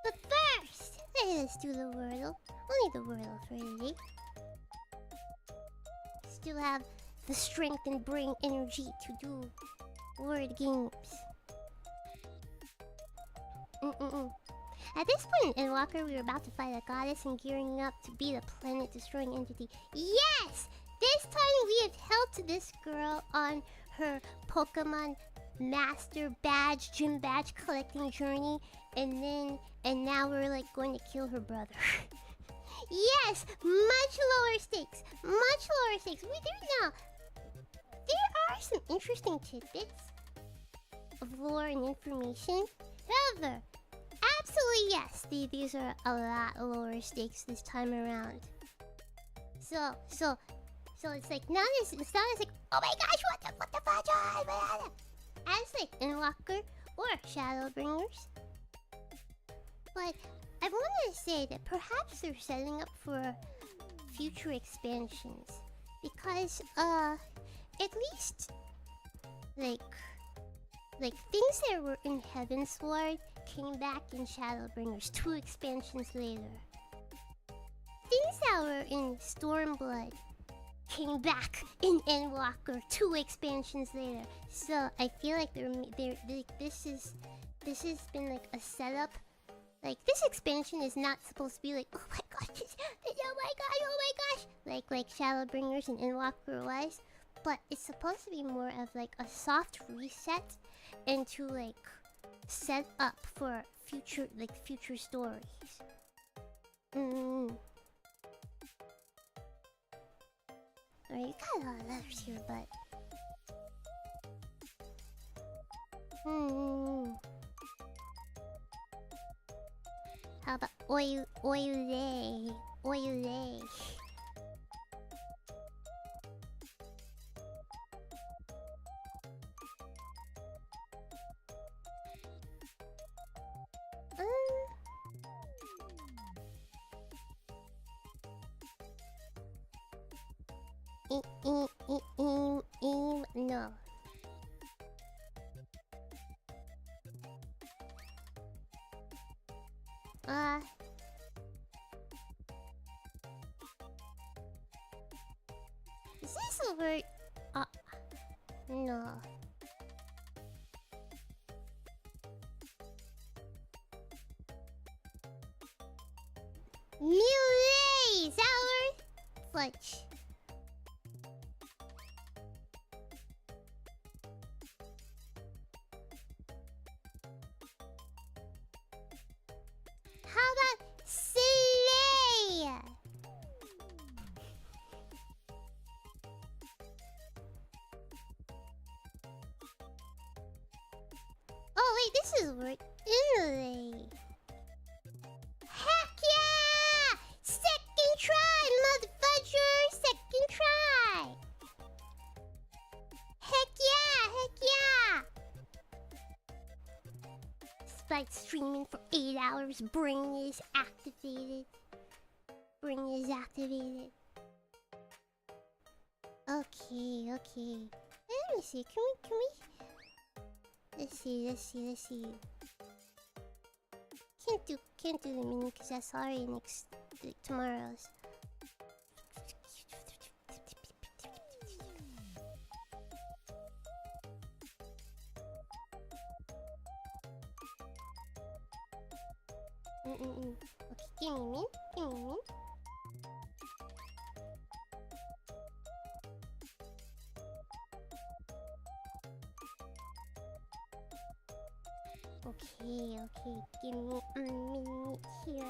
But first, let us do the Wordle. Only the Wordle for today. Still have the strength and brain energy to do word games. At this point in Endwalker, we were about to fight a goddess and gearing up to beat a planet-destroying entity. Yes! This time we have helped this girl on her Pokemon Master Badge, Gym Badge collecting journey, and now we're like going to kill her brother. Yes! Much lower stakes! Much lower stakes! There are some interesting tidbits of lore and information. However, absolutely yes, these are a lot lower stakes this time around. So it's like not as like, oh my gosh, what the fudge? As like Endwalker or Shadowbringers. But I wanted to say that perhaps they're setting up for future expansions, because at least like things that were in Heavensward came back in Shadowbringers 2 expansions later. Things that were in Stormblood came back in Endwalker 2 expansions later. So I feel like this has been like a setup. Like, this expansion is not supposed to be like, oh my gosh, oh my gosh, like Shadowbringers and Endwalker was, but it's supposed to be more of like a soft reset and to like set up for future stories. Alright, you got a lot of letters here, but how about oil? No. Is this a word? No. Muley! Is that a word? Fudge. How about Slay? Oh wait, this is a word. Inlay. Heck yeah! Second try, motherfudger! tried streaming for 8 hours. Brain is activated. Brain is activated. Okay, okay. Let me see. Can we? Let's see. Can't do the mini because that's already next tomorrow's. Okay, give me a minute. Okay, give me a minute here.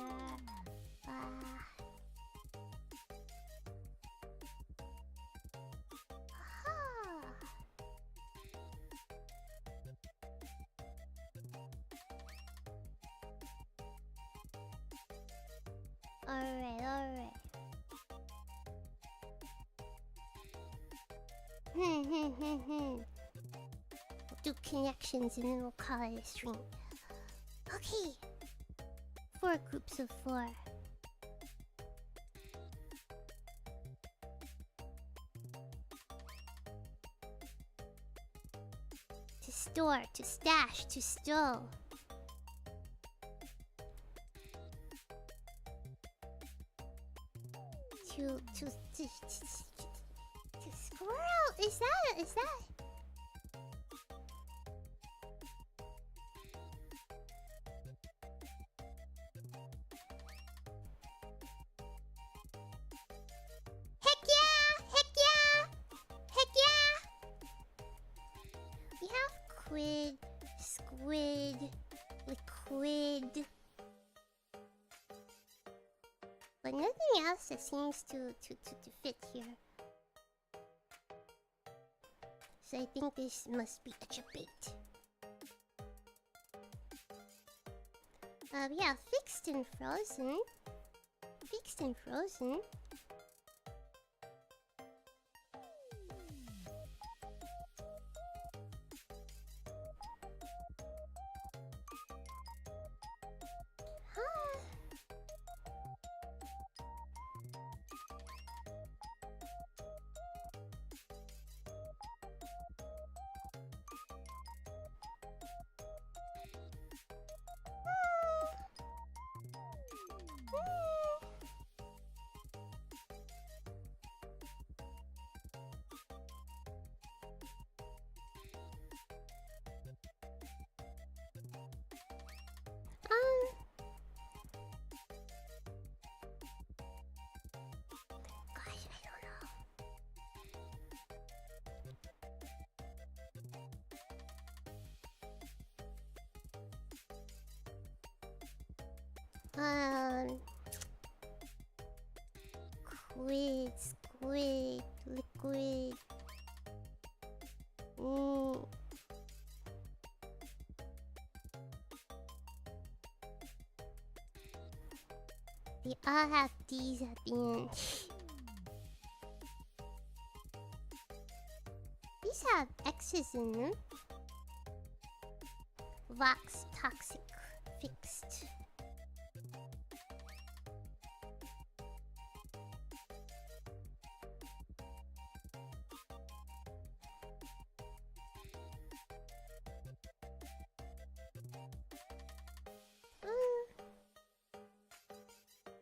Alright. Do connections and then we'll call it a stream. Okay. 4 groups of 4. To store, to stash, to stow. To squirrel. Is that? Heck yeah! We have quid, squid, liquid. But nothing else that seems to fit here. So I think this must be a debate. Yeah, fixed and frozen. Quid, squid, liquid. They all have D's at the end. These have X's in them. Vox, toxic, fixed.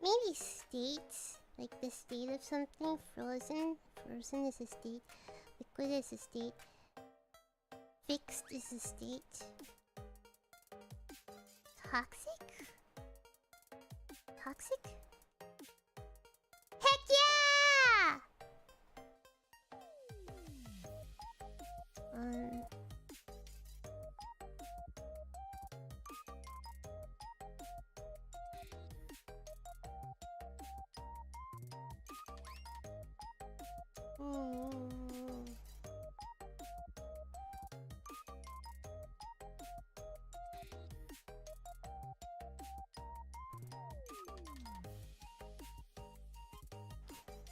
Maybe states, like the state of something. Frozen is a state. Liquid is a state. Fixed is a state. Toxic? Heck yeah!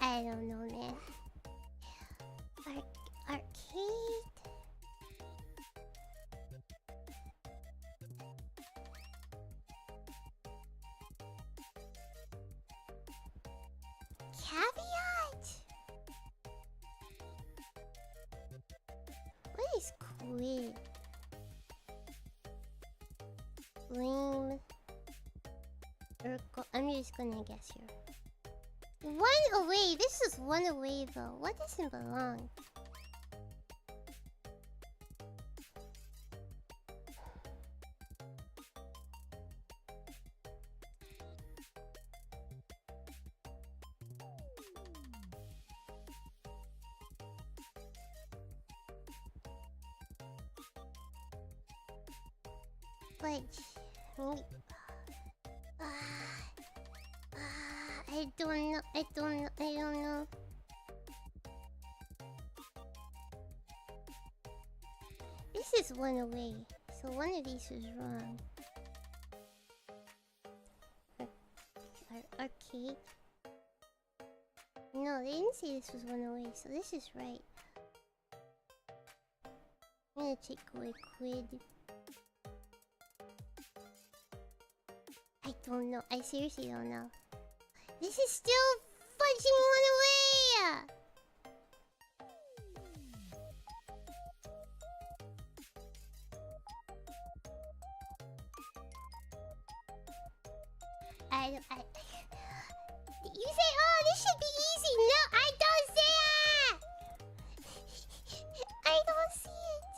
I don't know, man. Arcade? away. Blame. I'm just gonna guess here. One away. This is one away though. What doesn't belong? I don't know. This is one away, so one of these is wrong. Arcade. No, they didn't say this was one away, so this is right. I'm gonna take away quid. I don't know. I seriously don't know. This is still fudging one away! You say, oh, this should be easy. No, I don't see it! I don't see it.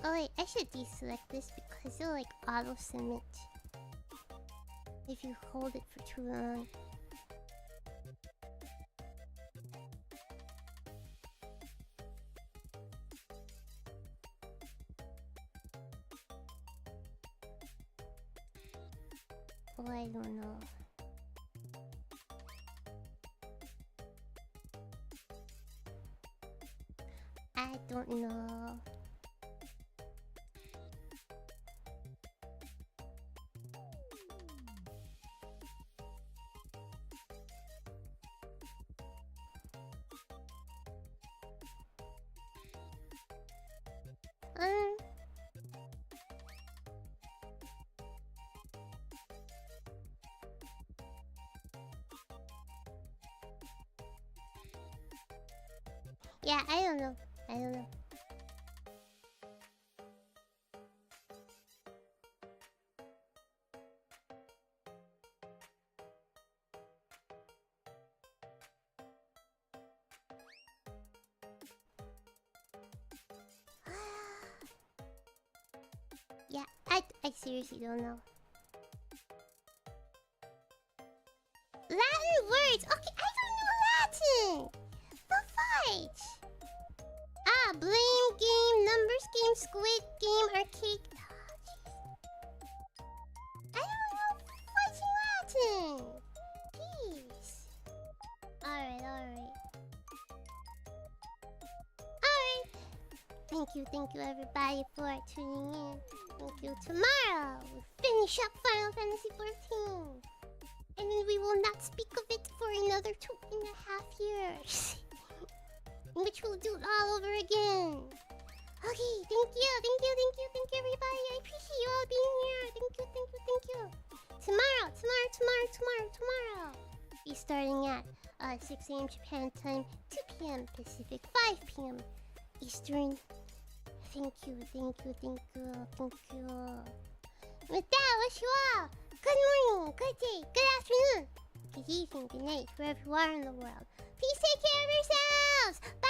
Oh wait, I should deselect this because it'll like auto-submit if you hold it for too long. Oh, I don't know. I don't know. Yeah, I don't know. I don't know. Yeah, I seriously don't know. Latin words! Okay, I don't know Latin! The fight! Ah, blame game, numbers game, squid game, arcade. I don't know fucking Latin! Jeez. Alright. Thank you everybody for tuning in. Thank you. Tomorrow, we'll finish up Final Fantasy XIV. And then we will not speak of it for another 2.5 years. In which we'll do it all over again. Okay, thank you everybody. I appreciate you all being here. Thank you. Tomorrow. Be starting at 6 a.m. Japan time, 2 p.m. Pacific, 5 p.m. Eastern. Thank you. With that, I wish you all good morning, good day, good afternoon, good evening, good night, wherever you are in the world. Please take care of yourselves. Bye.